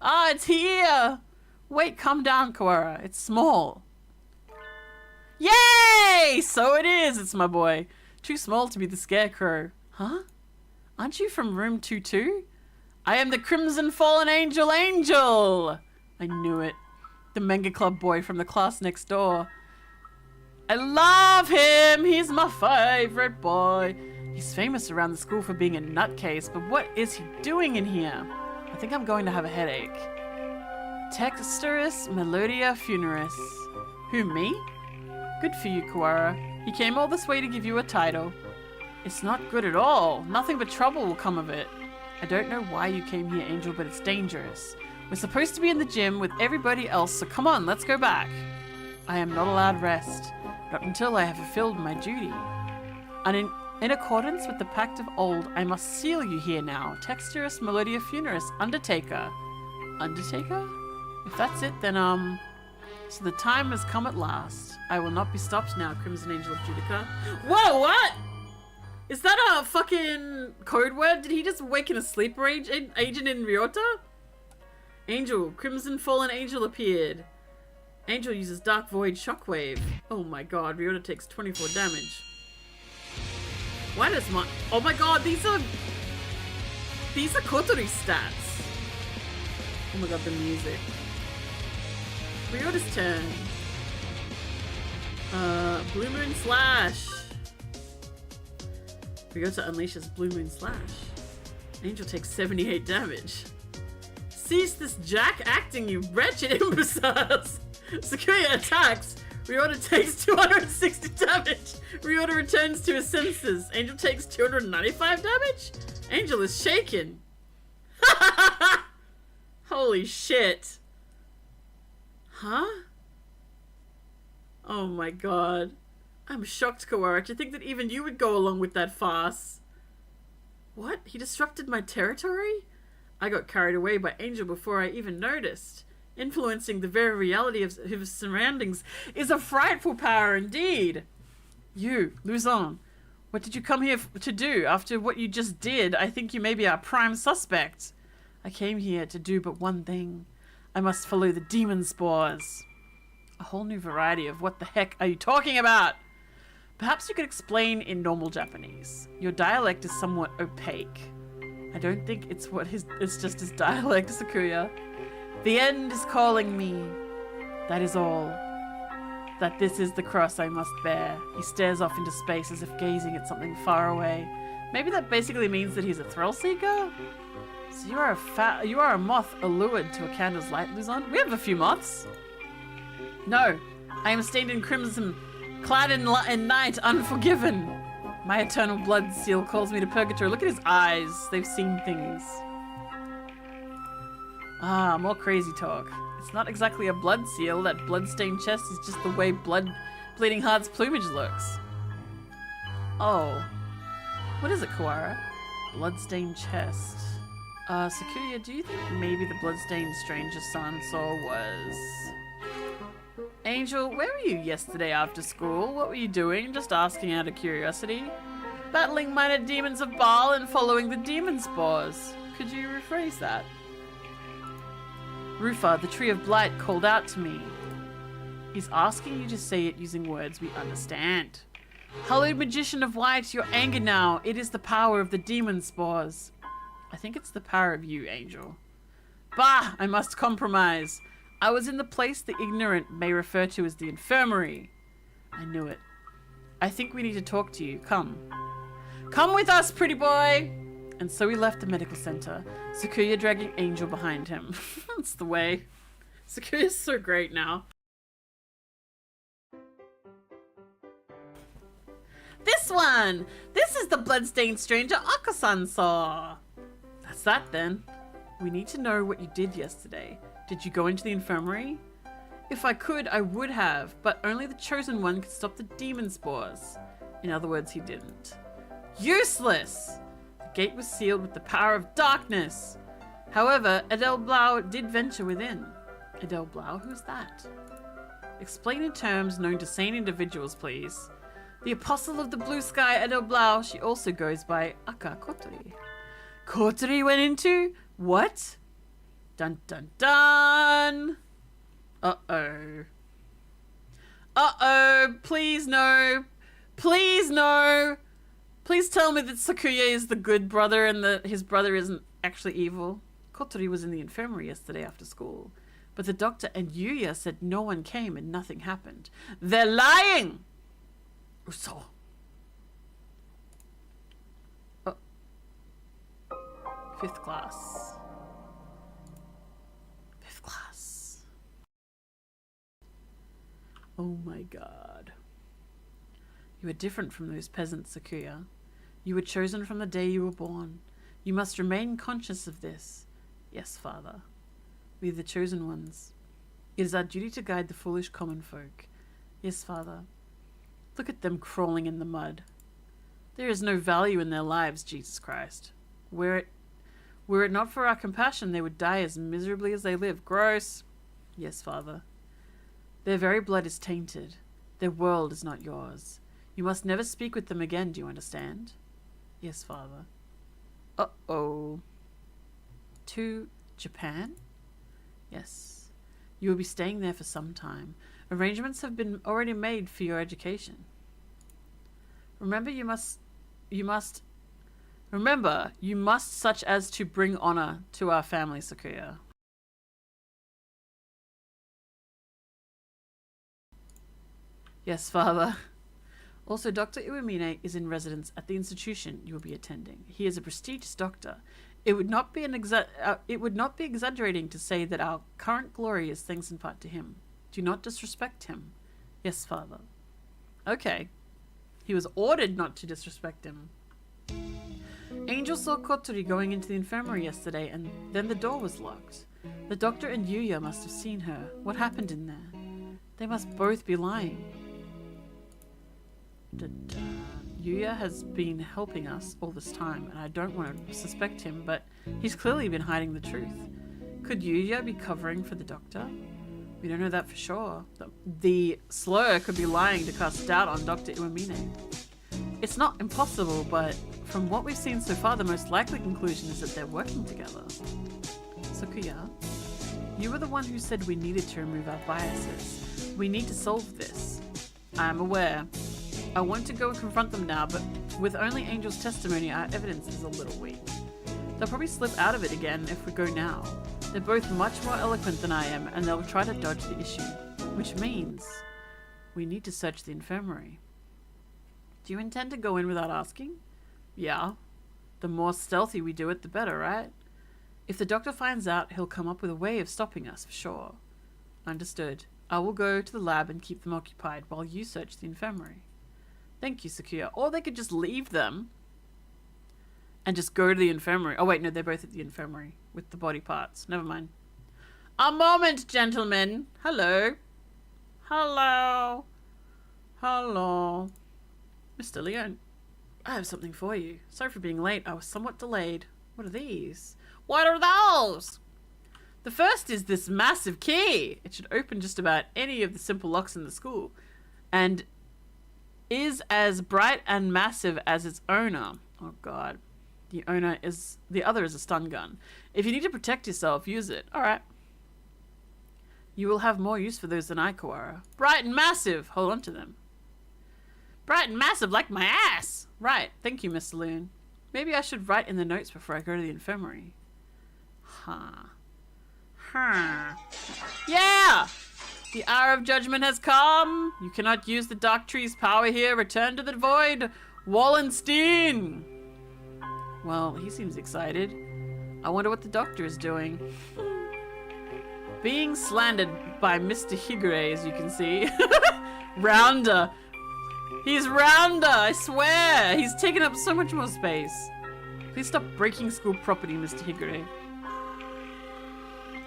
Ah, it's here! Wait, calm down, Kawara. It's small. Yay! So it is. It's my boy. Too small to be the scarecrow. Huh? Aren't you from room 22? I am the Crimson Fallen Angel. I knew it. The Manga Club boy from the class next door. I love him. He's my favorite boy. He's famous around the school for being a nutcase, but what is he doing in here? I think I'm going to have a headache. Texturus Melodia Funeris. Who, me? Good for you, Kawara. He came all this way to give you a title. It's not good at all. Nothing but trouble will come of it. I don't know why you came here, Angel, but it's dangerous. We're supposed to be in the gym with everybody else, so come on, let's go back. I am not allowed rest. Not until I have fulfilled my duty. And in accordance with the pact of old, I must seal you here now. Texturus Melodia Funeris, Undertaker. Undertaker? If that's it, then, so the time has come at last. I will not be stopped now, Crimson Angel of Judica. Whoa, what? Is that a fucking code word? Did he just awaken a sleeper agent in Ryota? Angel, Crimson Fallen Angel appeared. Angel uses Dark Void Shockwave. Oh my god, Ryota takes 24 damage. Why does my... Oh my god, these are Kotori stats. Oh my god, the music. Ryota's turn. Blue Moon Slash. Ryota unleashes Blue Moon Slash. Angel takes 78 damage. Cease this jack acting, you wretched imbeciles! Sakuya attacks. Ryota takes 260 damage. Ryota returns to his senses. Angel takes 295 damage? Angel is shaken. Holy shit. Huh? Oh my god. I'm shocked, Kawara, to think that even you would go along with that farce. What? He disrupted my territory? I got carried away by Angel before I even noticed. Influencing the very reality of his surroundings is a frightful power indeed. You, Luzon, what did you come here to do? After what you just did, I think you may be our prime suspect. I came here to do but one thing. I must follow the demon spores. A whole new variety of what the heck are you talking about? Perhaps you could explain in normal Japanese. Your dialect is somewhat opaque. I don't think it's just his dialect, Sakuya. The end is calling me. That is all. That this is the cross I must bear. He stares off into space as if gazing at something far away. Maybe that basically means that he's a thrill seeker? So you are a moth allured to a candle's light, Luzon? We have a few moths. No, I am stained in crimson, clad in night, unforgiven. My eternal blood seal calls me to purgatory. Look at his eyes. They've seen things. Ah, more crazy talk. It's not exactly a blood seal. That blood-stained chest is just the way Bleeding Heart's plumage looks. Oh. What is it, Kawara? Blood-stained chest. Sakuya, do you think maybe the blood-stained stranger son saw was... Angel, where were you yesterday after school? What were you doing? Just asking out of curiosity. Battling minor demons of Baal and following the demon spores. Could you rephrase that? Rufa, the tree of blight, called out to me. He's asking you to say it using words we understand. Hallowed magician of light, your anger now. It is the power of the demon spores. I think it's the power of you, Angel. Bah! I must compromise. I was in the place the ignorant may refer to as the infirmary. I knew it. I think we need to talk to you. Come. Come with us, pretty boy! And so we left the medical center, Sakuya dragging Angel behind him. That's the way. Sakuya's so great now. This one! This is the bloodstained stranger Akasan saw. That's that then. We need to know what you did yesterday. Did you go into the infirmary? If I could, I would have, but only the chosen one could stop the demon spores. In other words, he didn't. Useless! The gate was sealed with the power of darkness. However, Adele Blau did venture within. Adele Blau? Who's that? Explain in terms known to sane individuals, please. The apostle of the blue sky, Adele Blau. She also goes by Aka Kotori. Kotori went into? What? Dun dun dun! Uh-oh. Uh-oh! Please no! Please no! Please tell me that Sakuya is the good brother and that his brother isn't actually evil. Kotori was in the infirmary yesterday after school. But the doctor and Yuya said no one came and nothing happened. They're lying! Uso. Oh. 5th class. 5th class. Oh my god. You are different from those peasants, Sakuya. You were chosen from the day you were born. You must remain conscious of this. Yes, father. We are the chosen ones. It is our duty to guide the foolish common folk. Yes, father. Look at them crawling in the mud. There is no value in their lives, Jesus Christ. Were it not for our compassion, they would die as miserably as they live. Gross. Yes, Father. Their very blood is tainted. Their world is not yours. You must never speak with them again, do you understand? Yes, Father. Uh-oh. To Japan? Yes. You will be staying there for some time. Arrangements have been already made for your education. Remember, you must such as to bring honor to our family, Sakuya. Yes, Father. Also, Dr. Iwamine is in residence at the institution you will be attending. He is a prestigious doctor. It would not be exaggerating to say that our current glory is thanks in part to him. Do not disrespect him. Yes, Father. Okay. He was ordered not to disrespect him. Angel saw Kotori going into the infirmary yesterday, and then the door was locked. The doctor and Yuya must have seen her. What happened in there? They must both be lying. Yuya has been helping us all this time, and I don't want to suspect him, but he's clearly been hiding the truth. Could Yuya be covering for the doctor? We don't know that for sure. The slur could be lying to cast doubt on Dr. Iwamine. It's not impossible, but from what we've seen so far, the most likely conclusion is that they're working together. Sakuya, you were the one who said we needed to remove our biases. We need to solve this. I am aware. I want to go and confront them now, but with only Angel's testimony, our evidence is a little weak. They'll probably slip out of it again if we go now. They're both much more eloquent than I am, and they'll try to dodge the issue. Which means we need to search the infirmary. Do you intend to go in without asking? Yeah. The more stealthy we do it, the better, right? If the doctor finds out, he'll come up with a way of stopping us, for sure. Understood. I will go to the lab and keep them occupied while you search the infirmary. Thank you, Sakuya. Or they could just leave them and just go to the infirmary. Oh, wait, no, they're both at the infirmary with the body parts. Never mind. A moment, gentlemen. Hello. Hello. Hello. Mr. Leon, I have something for you. Sorry for being late. I was somewhat delayed. What are these? What are those? The first is this massive key. It should open just about any of the simple locks in the school. And is as bright and massive as its owner. Oh god. The other is a stun gun. If you need to protect yourself, use it. Alright. You will have more use for those than I, Kawara. Bright and massive! Hold on to them. Bright and massive like my ass! Right. Thank you, Mr. Loon. Maybe I should write in the notes before I go to the infirmary. Huh. Yeah! The hour of judgment has come. You cannot use the dark tree's power here. Return to the void. Wallenstein. Well, he seems excited. I wonder what the doctor is doing. Being slandered by Mr. Higure, as you can see. Rounder. He's rounder, I swear. He's taken up so much more space. Please stop breaking school property, Mr. Higure.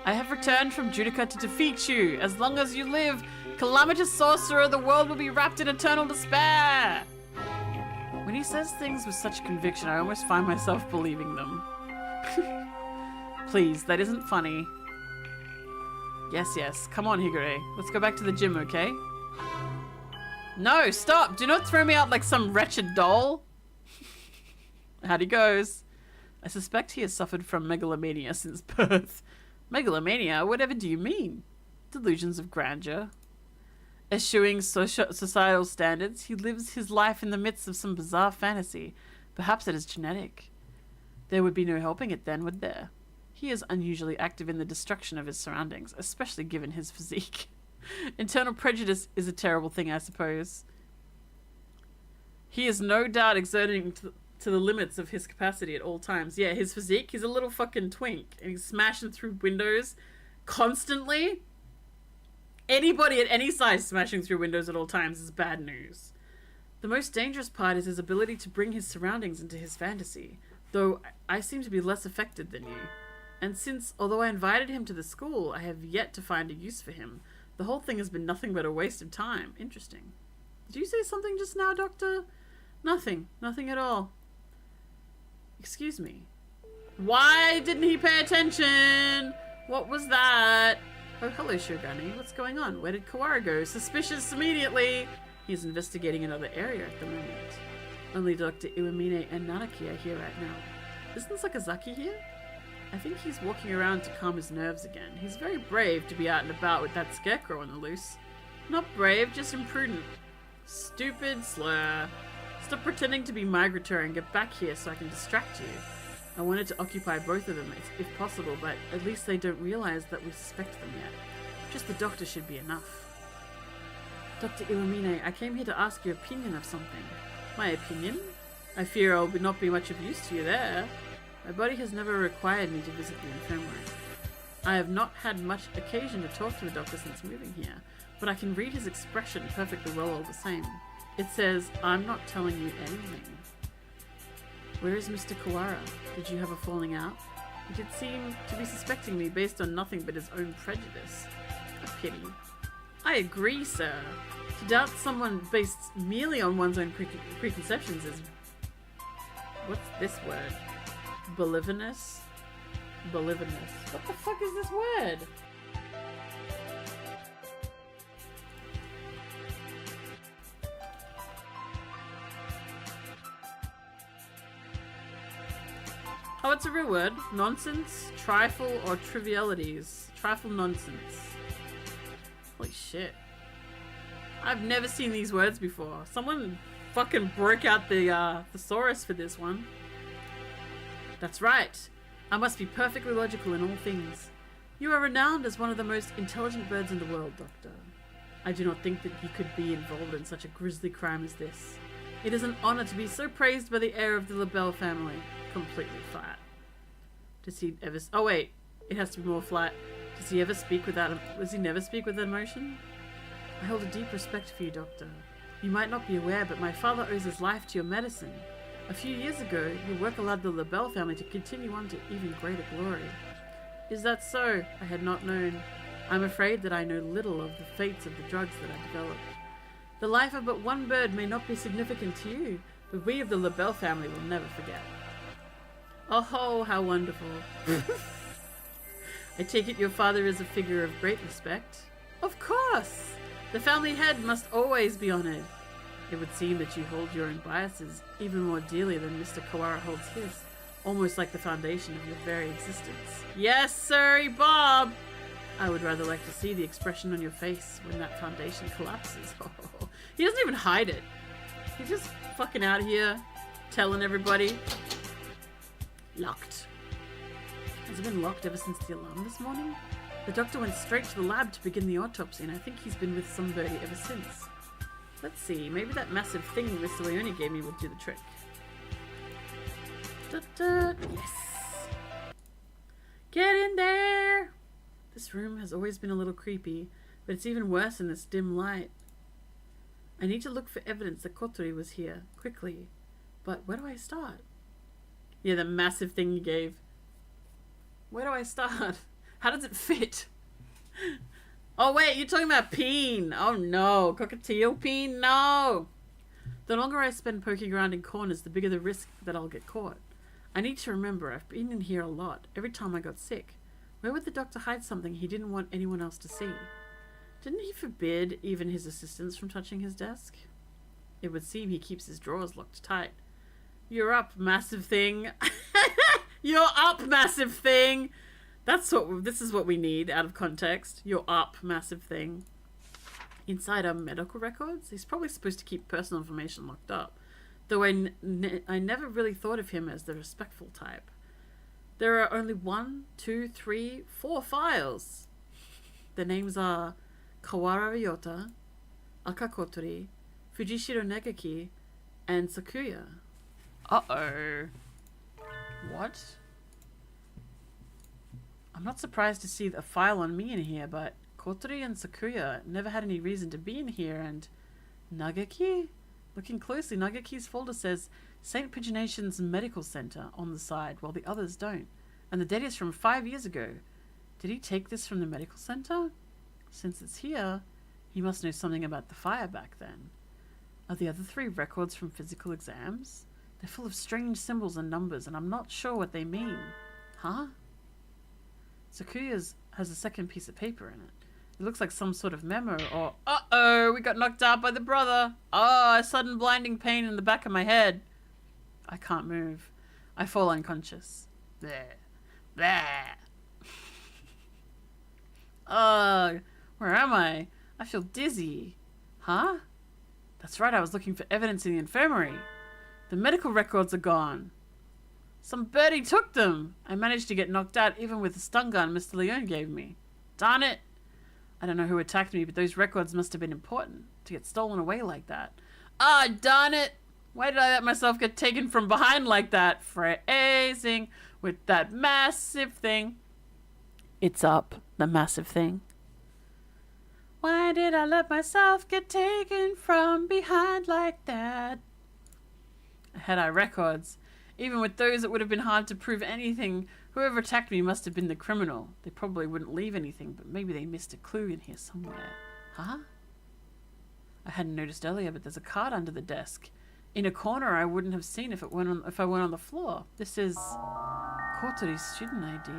I have returned from Judica to defeat you. As long as you live, calamitous sorcerer, the world will be wrapped in eternal despair. When he says things with such conviction, I almost find myself believing them. Please, that isn't funny. Yes. Come on, Higure. Let's go back to the gym, okay? No, stop. Do not throw me out like some wretched doll. Out he goes. I suspect he has suffered from megalomania since birth. Megalomania? Whatever do you mean? Delusions of grandeur. Eschewing societal standards, he lives his life in the midst of some bizarre fantasy. Perhaps it is genetic. There would be no helping it then, would there? He is unusually active in the destruction of his surroundings, especially given his physique. Internal prejudice is a terrible thing, I suppose. He is no doubt exerting to the limits of his capacity at all times. Yeah, his physique, he's a little fucking twink. And he's smashing through windows constantly. Anybody at any size smashing through windows at all times is bad news. The most dangerous part is his ability to bring his surroundings into his fantasy. Though I seem to be less affected than you. And since, although I invited him to the school, I have yet to find a use for him. The whole thing has been nothing but a waste of time. Interesting. Did you say something just now, Doctor? Nothing. Nothing at all. Excuse me. Why didn't he pay attention? What was that? Oh, hello, Shogani. What's going on? Where did Kawara go? Suspicious immediately! He's investigating another area at the moment. Only Dr. Iwamine and Nanaki are here right now. Isn't Sakazaki here? I think he's walking around to calm his nerves again. He's very brave to be out and about with that scarecrow on the loose. Not brave, just imprudent. Stupid slur. Stop pretending to be migratory and get back here so I can distract you. I wanted to occupy both of them if possible, but at least they don't realize that we suspect them yet. Just the doctor should be enough. Dr. Iwamine, I came here to ask your opinion of something. My opinion? I fear I'll not be much of use to you there. My body has never required me to visit the infirmary. I have not had much occasion to talk to the doctor since moving here, but I can read his expression perfectly well all the same. It says, I'm not telling you anything. Where is Mr. Kawara? Did you have a falling out? He did seem to be suspecting me based on nothing but his own prejudice. A pity. I agree, sir. To doubt someone based merely on one's own preconceptions is... What's this word? Bolivinous? Bolivinous. What the fuck is this word? Oh, it's a real word. Nonsense, trifle, or trivialities. Trifle nonsense. Holy shit. I've never seen these words before. Someone fucking broke out the thesaurus for this one. That's right. I must be perfectly logical in all things. You are renowned as one of the most intelligent birds in the world, Doctor. I do not think that you could be involved in such a grisly crime as this. It is an honor to be so praised by the heir of the LaBelle family. Completely flat. Does he ever... Oh wait, it has to be more flat. Does he ever speak without... Does he never speak with emotion? I hold a deep respect for you, Doctor. You might not be aware, but my father owes his life to your medicine. A few years ago, your work allowed the LaBelle family to continue on to even greater glory. Is that so? I had not known. I'm afraid that I know little of the fates of the drugs that I developed. The life of but one bird may not be significant to you, but we of the LaBelle family will never forget. Oh, how wonderful. I take it your father is a figure of great respect? Of course! The family head must always be honored. It would seem that you hold your own biases even more dearly than Mr. Kawara holds his, almost like the foundation of your very existence. Yes, sir, Bob! I would rather like to see the expression on your face when that foundation collapses. He doesn't even hide it. He's just fucking out here telling everybody. Locked. Has it been locked ever since the alarm this morning? The doctor went straight to the lab to begin the autopsy, and I think he's been with some birdie ever since. Let's see, maybe that massive thing Mr. Leone gave me will do the trick. Yes! Get in there! This room has always been a little creepy, but it's even worse in this dim light. I need to look for evidence that Kotori was here, quickly. But where do I start? Yeah, the massive thing you gave. Where do I start? How does it fit? Oh wait, you're talking about peen. Oh no, cockatiel peen, no. The longer I spend poking around in corners, the bigger the risk that I'll get caught. I need to remember, I've been in here a lot, every time I got sick. Where would the doctor hide something he didn't want anyone else to see? Didn't he forbid even his assistants from touching his desk? It would seem he keeps his drawers locked tight. You're up, massive thing. You're up, massive thing. This is what we need out of context. You're up, massive thing. Inside are medical records. He's probably supposed to keep personal information locked up. Though I never really thought of him as the respectful type. There are only 1, 2, 3, 4 files. The names are Kawara Ryota, Akakotori, Fujishiro Negaki, and Sakuya. Uh-oh. What? I'm not surprised to see a file on me in here, but Kotori and Sakuya never had any reason to be in here, and Nagaki? Looking closely, Nagaki's folder says St. Pigeonation's Medical Center on the side, while the others don't. And the date is from 5 years ago. Did he take this from the medical center? Since it's here, he must know something about the fire back then. Are the other 3 records from physical exams? They're full of strange symbols and numbers, and I'm not sure what they mean. Huh? Sakuya's has a second piece of paper in it. It looks like some sort of memo or... Uh-oh, we got knocked out by the brother. Oh, a sudden blinding pain in the back of my head. I can't move. I fall unconscious. There. There. Where am I? I feel dizzy. Huh? That's right, I was looking for evidence in the infirmary. The medical records are gone. Some birdie took them. I managed to get knocked out even with the stun gun Mr. Leone gave me. Darn it. I don't know who attacked me, but those records must have been important to get stolen away like that. Ah, darn it. Why did I let myself get taken from behind like that? Phrasing with that massive thing. It's up, the massive thing. Why did I let myself get taken from behind like that? Had I records? Even with those, it would have been hard to prove anything. Whoever attacked me must have been the criminal. They probably wouldn't leave anything, but maybe they missed a clue in here somewhere. Huh? I hadn't noticed earlier, but there's a card under the desk. In a corner I wouldn't have seen if I went on the floor. This is Kotori's student ID.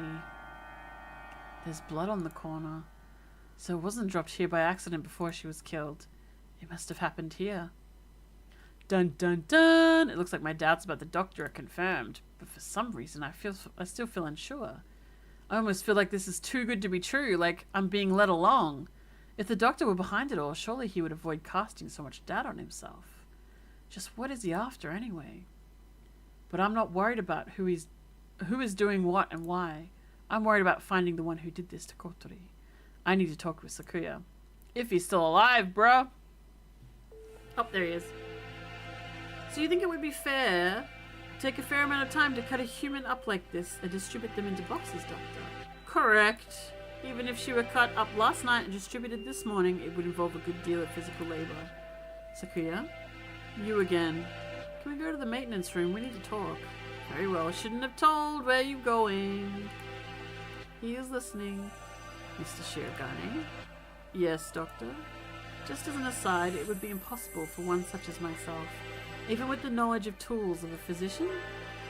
There's blood on the corner. So it wasn't dropped here by accident before she was killed. It must have happened here. Dun dun dun! It looks like my doubts about the doctor are confirmed, but for some reason I still feel unsure. I almost feel like this is too good to be true, like I'm being led along. If the doctor were behind it all, surely he would avoid casting so much doubt on himself. Just what is he after anyway? But I'm not worried about who is doing what and why. I'm worried about finding the one who did this to Kotori. I need to talk with Sakuya. If he's still alive, bruh. Oh, there he is. So you think it would be fair to take a fair amount of time to cut a human up like this and distribute them into boxes, Doctor? Correct. Even if she were cut up last night and distributed this morning, it would involve a good deal of physical labor. Sakuya? You again. Can we go to the maintenance room? We need to talk. Very well. Shouldn't have told where you going. He is listening. Mr. Shirogane? Yes, Doctor. Just as an aside, it would be impossible for one such as myself, even with the knowledge of tools of a physician.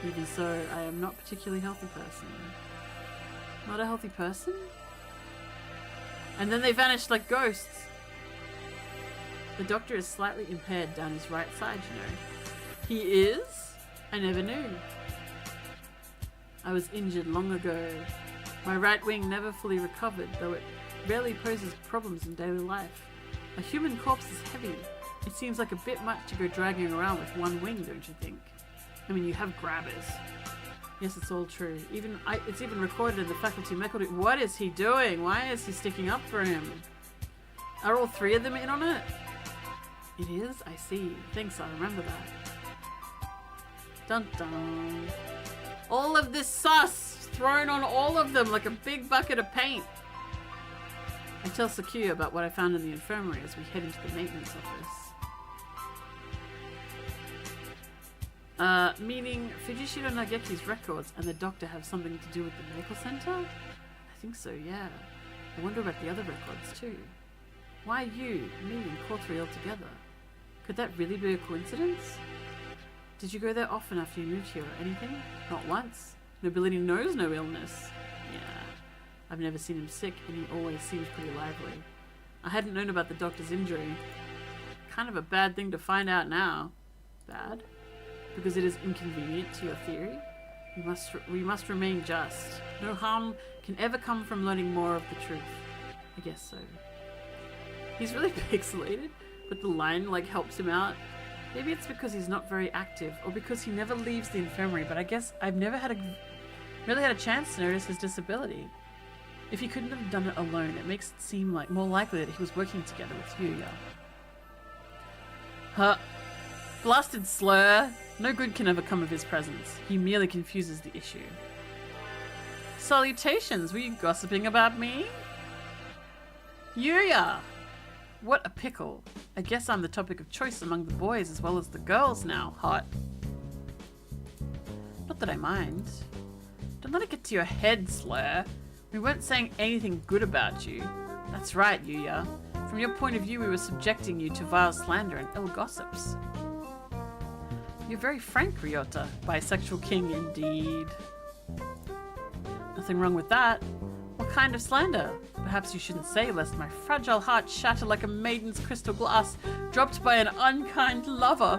Even so, I am not a particularly healthy person. Not a healthy person? And then they vanished like ghosts. The doctor is slightly impaired down his right side, you know. He is? I never knew. I was injured long ago. My right wing never fully recovered, though it rarely poses problems in daily life. A human corpse is heavy. It seems like a bit much to go dragging around with one wing, don't you think? I mean, you have grabbers. Yes, it's all true. It's even recorded in the faculty record. What is he doing? Why is he sticking up for him? Are all three of them in on it? It is? I see. Thanks, I remember that. Dun dun. All of this sus thrown on all of them like a big bucket of paint. I tell Sakuya about what I found in the infirmary as we head into the maintenance office. Meaning Fujishiro Nageki's records and the doctor have something to do with the medical center? I think so, yeah. I wonder about the other records too. Why you, me, and Kotori all together? Could that really be a coincidence? Did you go there often after you moved here or anything? Not once. Nobility knows no illness. Yeah. I've never seen him sick, and he always seems pretty lively. I hadn't known about the doctor's injury. Kind of a bad thing to find out now. Bad? Because it is inconvenient to your theory? We must remain just. No harm can ever come from learning more of the truth. I guess so. He's really pixelated, but the line helps him out. Maybe it's because he's not very active, or because he never leaves the infirmary, but I guess I've never really had a chance to notice his disability. If he couldn't have done it alone, it makes it seem more likely that he was working together with Yuya. Huh. Blasted slur. No good can ever come of his presence. He merely confuses the issue. Salutations, were you gossiping about me? Yuya! What a pickle. I guess I'm the topic of choice among the boys as well as the girls now. Hot. Not that I mind. Don't let it get to your head, slur. We weren't saying anything good about you. That's right, Yuya. From your point of view, we were subjecting you to vile slander and ill gossips. You're very frank, Ryota. Bisexual king, indeed. Nothing wrong with that. What kind of slander. Perhaps you shouldn't say, lest my fragile heart shatter like a maiden's crystal glass dropped by an unkind lover.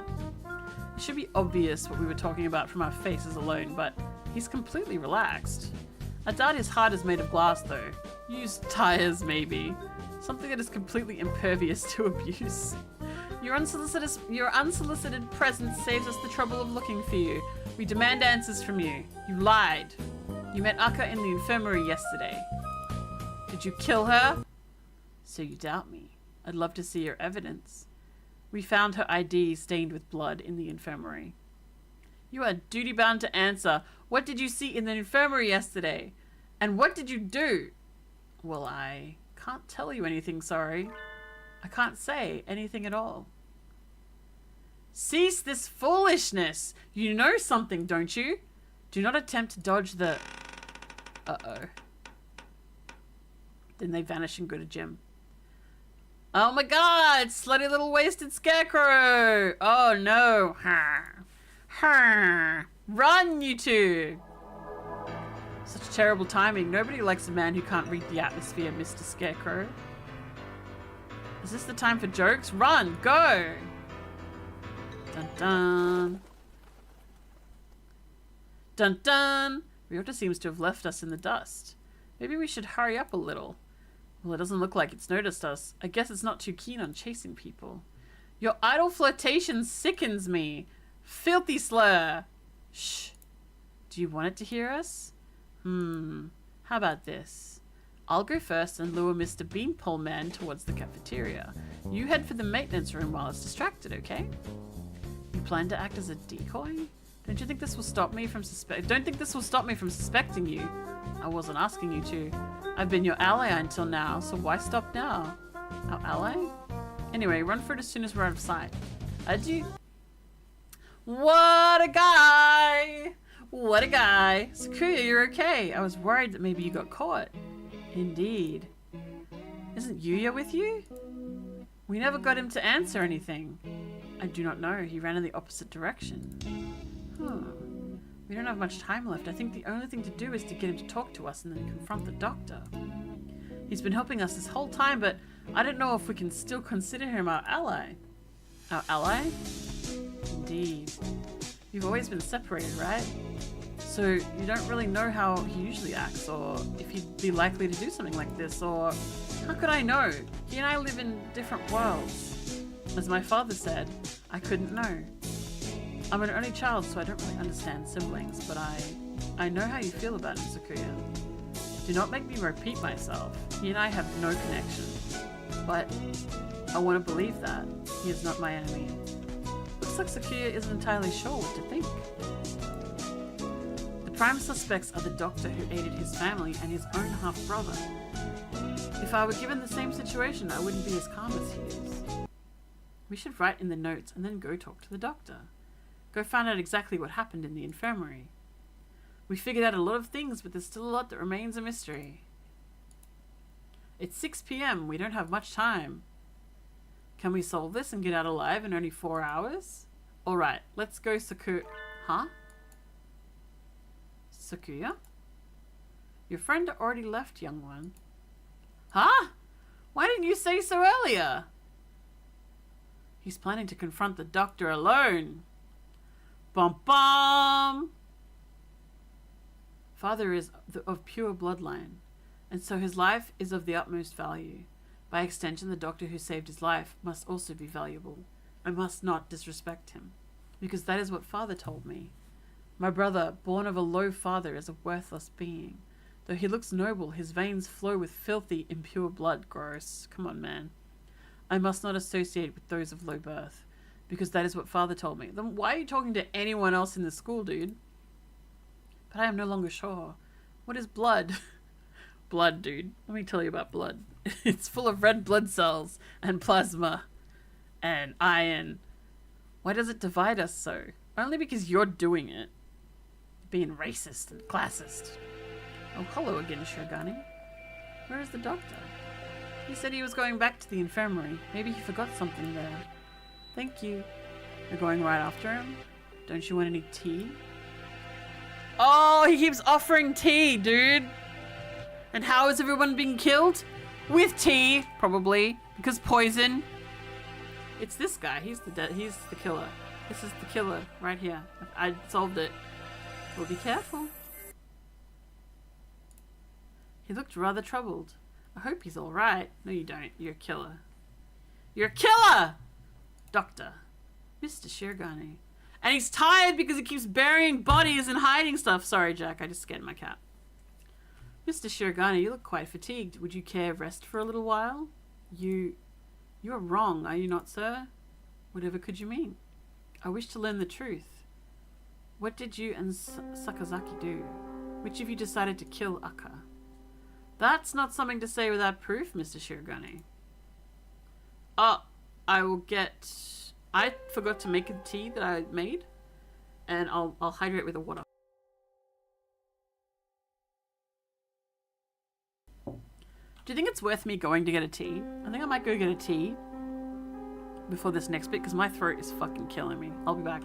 It should be obvious what we were talking about from our faces alone, but he's completely relaxed. I doubt his heart is made of glass, though. Used tires, maybe. Something that is completely impervious to abuse. Your unsolicited presence saves us the trouble of looking for you. We demand answers from you. You lied. You met Akka in the infirmary yesterday. Did you kill her? So you doubt me. I'd love to see your evidence. We found her ID stained with blood in the infirmary. You are duty-bound to answer. What did you see in the infirmary yesterday? And what did you do? Well, I can't tell you anything, sorry. I can't say anything at all. Cease this foolishness! You know something, don't you? Do not attempt to dodge the... Uh-oh. Then they vanish and go to gym. Oh my god! Slutty little wasted scarecrow! Oh no! Run, you two! Such terrible timing. Nobody likes a man who can't read the atmosphere, Mr. Scarecrow. Is this the time for jokes? Run! Go! Dun dun! Dun dun! Ryota seems to have left us in the dust. Maybe we should hurry up a little. Well, it doesn't look like it's noticed us. I guess it's not too keen on chasing people. Your idle flirtation sickens me. Filthy slur. Shh. Do you want it to hear us? How about this? I'll go first and lure Mr. Beanpole Man towards the cafeteria. You head for the maintenance room while it's distracted, okay? You plan to act as a decoy? Don't you think this will stop me from suspecting you? I wasn't asking you to. I've been your ally until now, so why stop now? Our ally? Anyway, run for it as soon as we're out of sight. Adieu. What a guy! What a guy! Sakuya, you're okay. I was worried that maybe you got caught. Indeed. Isn't Yuya with you? We never got him to answer anything. I do not know. He ran in the opposite direction. We don't have much time left. I think the only thing to do is to get him to talk to us and then confront the doctor. He's been helping us this whole time, but I don't know if we can still consider him our ally. Our ally? Indeed. You've always been separated, right? So you don't really know how he usually acts, or if he'd be likely to do something like this, or how could I know? He and I live in different worlds. As my father said, I couldn't know. I'm an only child, so I don't really understand siblings, but I know how you feel about him, Sakuya. Do not make me repeat myself. He and I have no connection. But I want to believe that. He is not my enemy. Looks like Sakuya isn't entirely sure what to think. The prime suspects are the doctor who aided his family and his own half-brother. If I were given the same situation, I wouldn't be as calm as he is. We should write in the notes and then go talk to the doctor. Go find out exactly what happened in the infirmary. We figured out a lot of things, but there's still a lot that remains a mystery. It's 6 p.m. We don't have much time. Can we solve this and get out alive in only 4 hours? Alright, let's go Sakuya. Huh? Sakuya? Your friend already left, young one. Huh? Why didn't you say so earlier? He's planning to confront the doctor alone. Bum bum! Father is of pure bloodline, and so his life is of the utmost value. By extension, the doctor who saved his life must also be valuable. I must not disrespect him, because that is what Father told me. My brother, born of a low father, is a worthless being. Though he looks noble, his veins flow with filthy, impure blood. Gross. Come on, man. I must not associate with those of low birth, because that is what Father told me. Then why are you talking to anyone else in the school, dude? But I am no longer sure. What is blood? Blood, dude. Let me tell you about blood. It's full of red blood cells and plasma and iron. Why does it divide us so? Only because you're doing it. Being racist and classist. Oh, hello again, Shirogane. Where is the doctor? He said he was going back to the infirmary. Maybe he forgot something there. Thank you. You're going right after him? Don't you want any tea? Oh, he keeps offering tea, dude. And how is everyone being killed? With tea, probably, because poison. It's this guy. He's the killer. This is the killer right here. I solved it. Well, be careful. He looked rather troubled. I hope he's all right. No, you don't. You're a killer. You're a killer! Doctor. Mr. Shirogane. And he's tired because he keeps burying bodies and hiding stuff. Sorry, Jack. I just scared my cat. Mr. Shirogane, you look quite fatigued. Would you care rest for a little while? You're wrong, are you not, sir? Whatever could you mean? I wish to learn the truth. What did you and Sakazaki do? Which of you decided to kill Aka? That's not something to say without proof, Mr. Shirogane. Oh, I will get... I forgot to make a tea that I made, and I'll hydrate with the water. Do you think it's worth me going to get a tea? I think I might go get a tea before this next bit, because my throat is fucking killing me. I'll be back.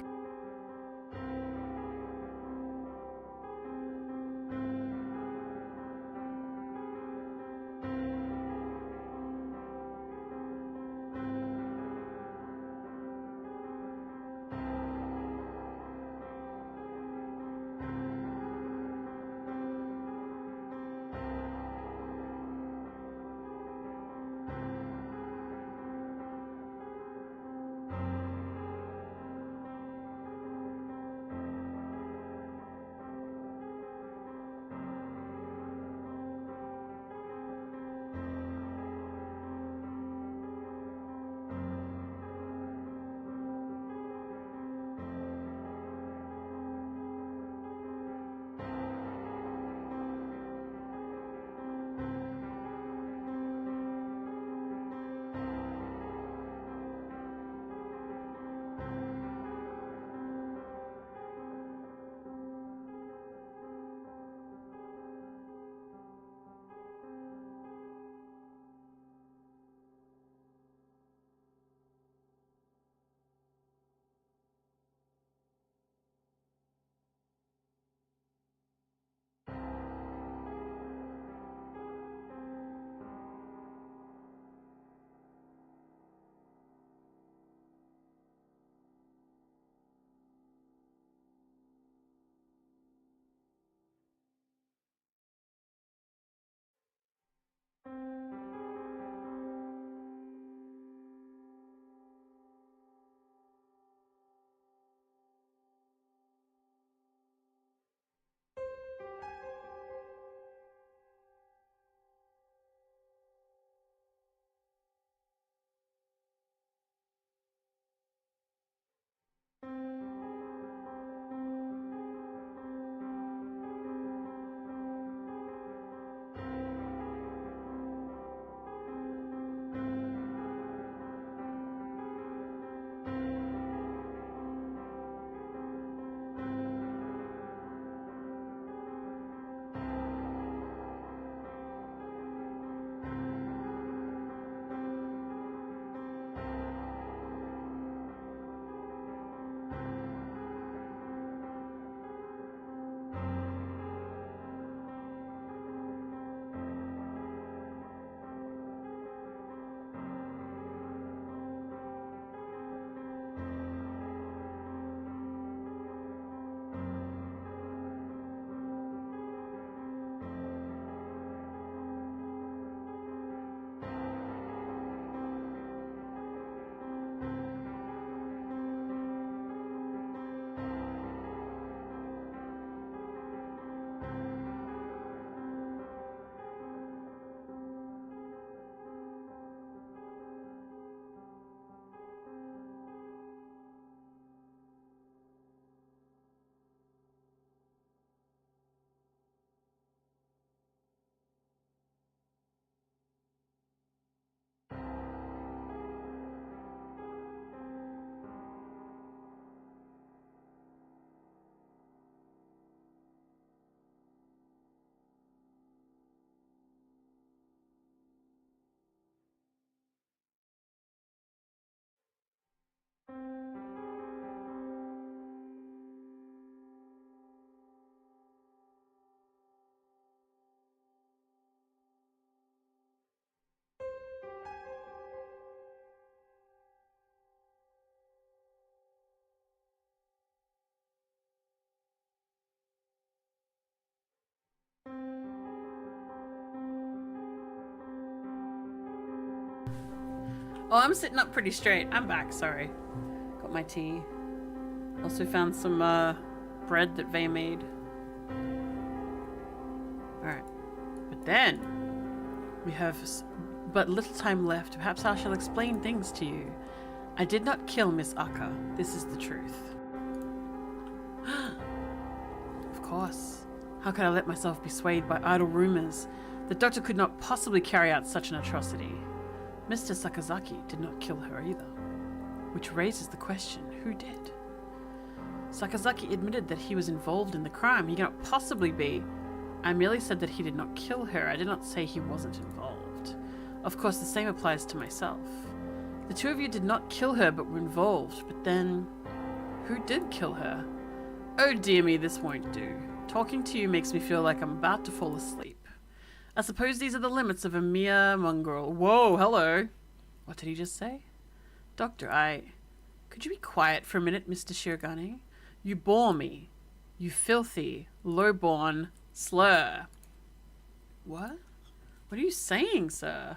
Oh, I'm sitting up pretty straight. I'm back, sorry. Got my tea. Also found some bread that Vay made. Alright. But then, we have but little time left. Perhaps I shall explain things to you. I did not kill Miss Aka. This is the truth. Of course. How could I let myself be swayed by idle rumors? The doctor could not possibly carry out such an atrocity. Mr. Sakazaki did not kill her either. Which raises the question, who did? Sakazaki admitted that he was involved in the crime. He cannot possibly be. I merely said that he did not kill her. I did not say he wasn't involved. Of course, the same applies to myself. The two of you did not kill her, but were involved. But then, who did kill her? Oh dear me, this won't do. Talking to you makes me feel like I'm about to fall asleep. I suppose these are the limits of a mere mongrel. Whoa, hello. What did he just say? Doctor, Could you be quiet for a minute, Mr. Shirogane? You bore me. You filthy, low-born slur. What? What are you saying, sir?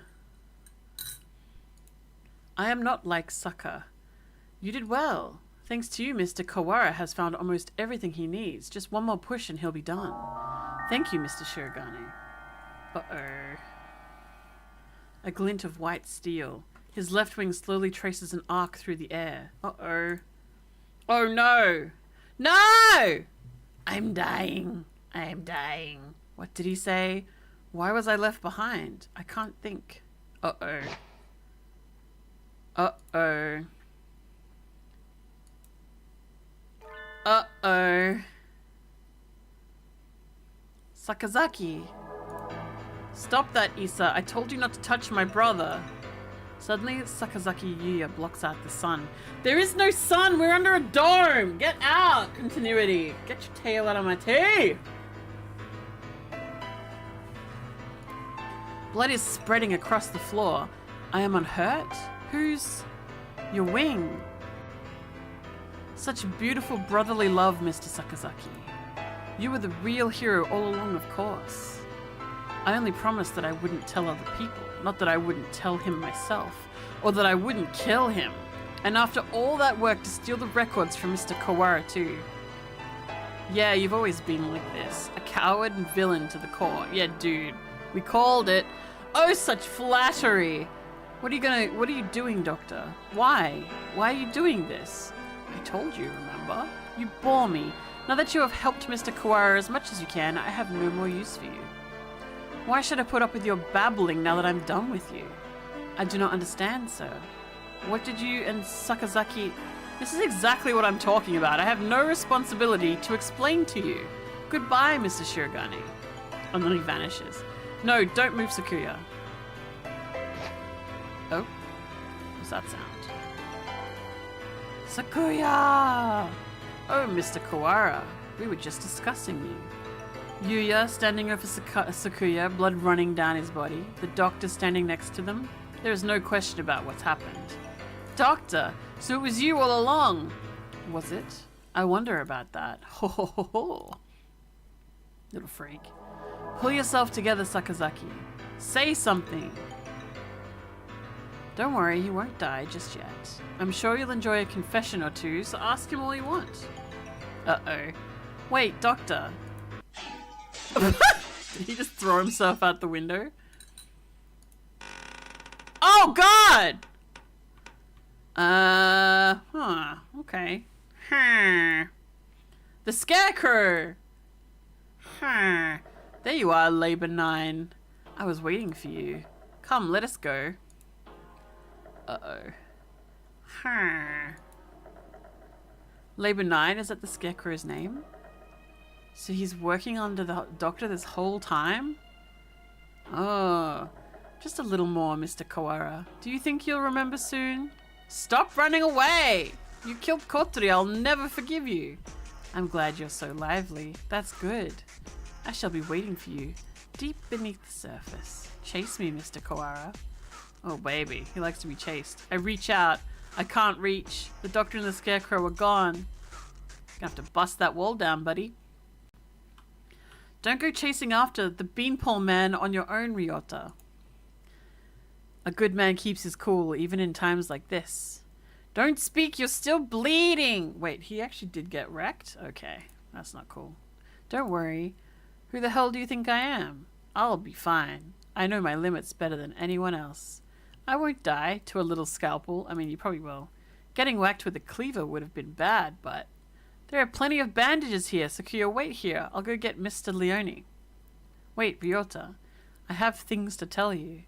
I am not like Saka. You did well. Thanks to you, Mr. Kawara has found almost everything he needs. Just one more push and he'll be done. Thank you, Mr. Shirogane. Uh-oh. A glint of white steel. His left wing slowly traces an arc through the air. Uh-oh. Oh no! No! I'm dying. I am dying. What did he say? Why was I left behind? I can't think. Uh-oh. Uh-oh. Uh-oh. Sakazaki. Stop that, Issa. I told you not to touch my brother. Suddenly, Sakazaki Yuya blocks out the sun. There is no sun! We're under a dome! Get out! Continuity. Get your tail out of my tea! Blood is spreading across the floor. I am unhurt? Who's... your wing? Such beautiful brotherly love, Mr. Sakazaki. You were the real hero all along, of course. I only promised that I wouldn't tell other people, not that I wouldn't tell him myself, or that I wouldn't kill him. And after all that work to steal the records from Mr. Kawara too. Yeah, you've always been like this. A coward and villain to the core. Yeah, dude. We called it. Oh, such flattery. What are you doing, Doctor? Why? Why are you doing this? I told you, remember? You bore me. Now that you have helped Mr. Kawara as much as you can, I have no more use for you. Why should I put up with your babbling now that I'm done with you? I do not understand, sir. What did you and Sakazaki... This is exactly what I'm talking about. I have no responsibility to explain to you. Goodbye, Mr. Shirogane. And then he vanishes. No, don't move, Sakuya. Oh? What's that sound? Sakuya! Oh, Mr. Kawara. We were just discussing you. Yuya standing over Sakuya, blood running down his body. The doctor standing next to them. There is no question about what's happened. Doctor, so it was you all along. Was it? I wonder about that. Ho ho ho ho. Little freak. Pull yourself together, Sakazaki. Say something. Don't worry, he won't die just yet. I'm sure you'll enjoy a confession or two, so ask him all you want. Uh-oh. Wait, Doctor. Did he just throw himself out the window? Oh, God! Okay. The Scarecrow! There you are, Labor 9. I was waiting for you. Come, let us go. Uh-oh. Labor 9, is that the Scarecrow's name? So he's working under the doctor this whole time? Oh. Just a little more, Mr. Kawara. Do you think you'll remember soon? Stop running away! You killed Kotri, I'll never forgive you. I'm glad you're so lively. That's good. I shall be waiting for you, deep beneath the surface. Chase me, Mr. Kawara. Oh, baby, he likes to be chased. I reach out. I can't reach. The doctor and the Scarecrow are gone. Gonna have to bust that wall down, buddy. Don't go chasing after the beanpole man on your own, Ryota. A good man keeps his cool even in times like this. Don't speak, you're still bleeding! Wait, he actually did get wrecked? Okay, that's not cool. Don't worry. Who the hell do you think I am? I'll be fine. I know my limits better than anyone else. I won't die to a little scalpel. I mean, you probably will. Getting whacked with a cleaver would have been bad, but... There are plenty of bandages here, Sakuya. Wait here. I'll go get Mr. Leone. Wait, Ryota. I have things to tell you.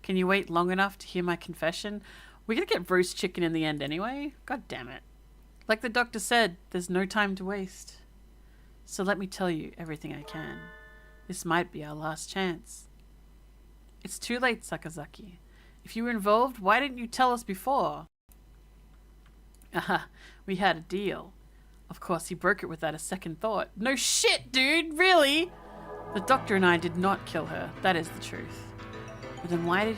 Can you wait long enough to hear my confession? We're gonna get roast chicken in the end anyway? God damn it. Like the doctor said, there's no time to waste. So let me tell you everything I can. This might be our last chance. It's too late, Sakazaki. If you were involved, why didn't you tell us before? Aha, we had a deal. Of course, he broke it without a second thought. No shit, dude! Really? The doctor and I did not kill her. That is the truth. But then why did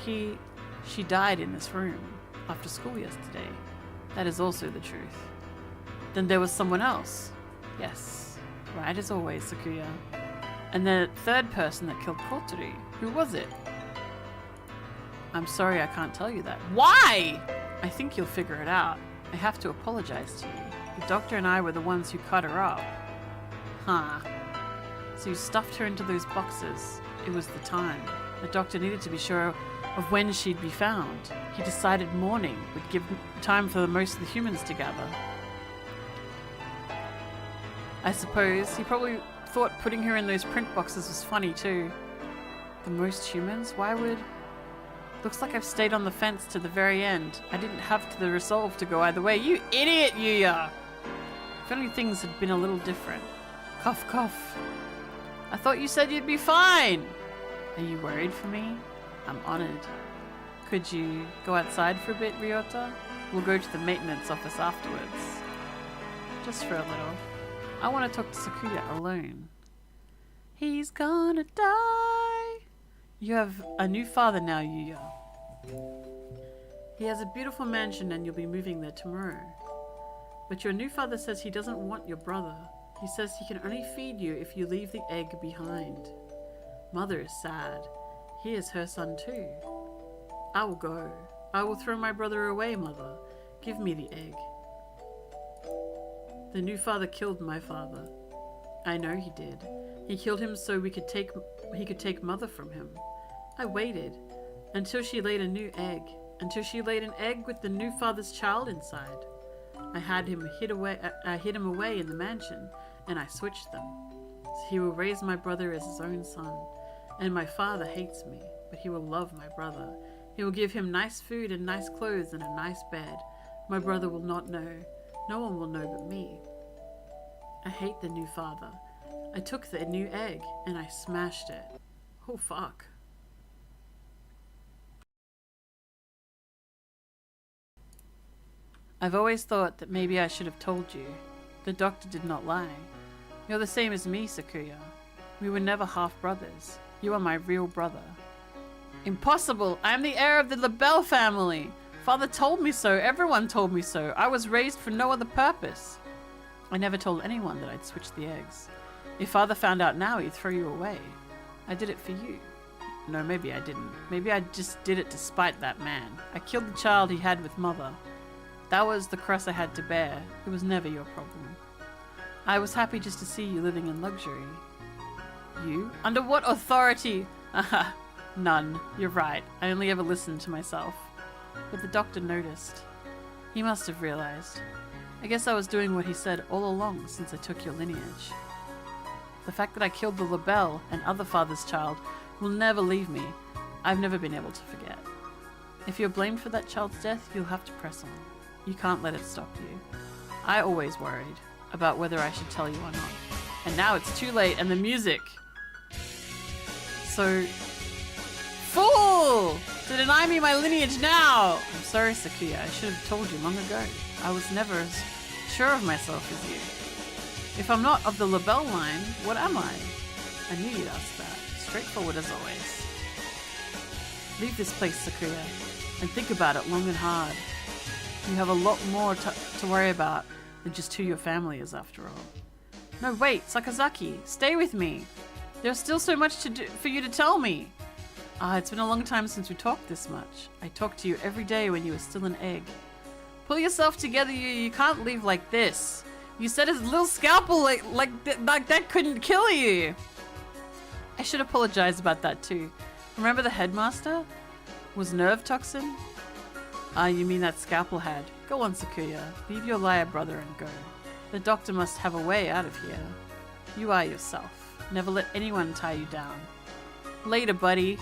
she died in this room after school yesterday? That is also the truth. Then there was someone else. Yes. Right as always, Sakuya. And the third person that killed Kotori. Who was it? I'm sorry I can't tell you that. Why? I think you'll figure it out. I have to apologize to you. The doctor and I were the ones who cut her up. Huh. So you stuffed her into those boxes. It was the time. The doctor needed to be sure of when she'd be found. He decided morning would give time for most of the humans to gather. I suppose he probably thought putting her in those print boxes was funny too. The most humans? Why would... Looks like I've stayed on the fence to the very end. I didn't have the resolve to go either way. You idiot, Yuya! If only things had been a little different. Cough, cough. I thought you said you'd be fine! Are you worried for me? I'm honored. Could you go outside for a bit, Ryota? We'll go to the maintenance office afterwards. Just for a little. I want to talk to Sakuya alone. He's gonna die! You have a new father now, Yuya. He has a beautiful mansion and you'll be moving there tomorrow. But your new father says he doesn't want your brother. He says he can only feed you if you leave the egg behind. Mother is sad. He is her son too. I will go. I will throw my brother away, Mother. Give me the egg. The new father killed my father. I know he did. He killed him so he could take Mother from him. I waited until she laid a new egg, until she laid an egg with the new father's child inside. I had him hid him away in the mansion, and I switched them. So he will raise my brother as his own son. And my father hates me, but he will love my brother. He will give him nice food and nice clothes and a nice bed. My brother will not know. No one will know but me. I hate the new father. I took the new egg, and I smashed it. Oh, fuck. I've always thought that maybe I should have told you. The doctor did not lie. You're the same as me, Sakuya. We were never half-brothers. You are my real brother. Impossible! I am the heir of the LaBelle family! Father told me so. Everyone told me so. I was raised for no other purpose. I never told anyone that I'd switched the eggs. If Father found out now, he'd throw you away. I did it for you. No, maybe I didn't. Maybe I just did it to spite that man. I killed the child he had with Mother. That was the cross I had to bear. It was never your problem. I was happy just to see you living in luxury. You? Under what authority? Aha, none. You're right. I only ever listened to myself. But the doctor noticed. He must have realized. I guess I was doing what he said all along since I took your lineage. The fact that I killed the LaBelle and other father's child will never leave me. I've never been able to forget. If you're blamed for that child's death, you'll have to press on. You can't let it stop you. I always worried about whether I should tell you or not. And now it's too late, and the music. So... Fool! To deny me my lineage now! I'm sorry, Sakuya. I should have told you long ago. I was never as sure of myself as you. If I'm not of the LaBelle line, what am I? I knew you'd ask that. Straightforward as always. Leave this place, Sakuya, and think about it long and hard. You have a lot more to worry about than just who your family is, after all. No, wait, Sakazaki, stay with me. There's still so much for you to tell me. Ah, it's been a long time since we talked this much. I talked to you every day when you were still an egg. Pull yourself together, you can't leave like this. You said his little scalpel like that couldn't kill you. I should apologize about that too. Remember the headmaster? Was nerve toxin? Ah, you mean that scalpel had. Go on, Sakuya. Leave your liar brother and go. The doctor must have a way out of here. You are yourself. Never let anyone tie you down. Later, buddy.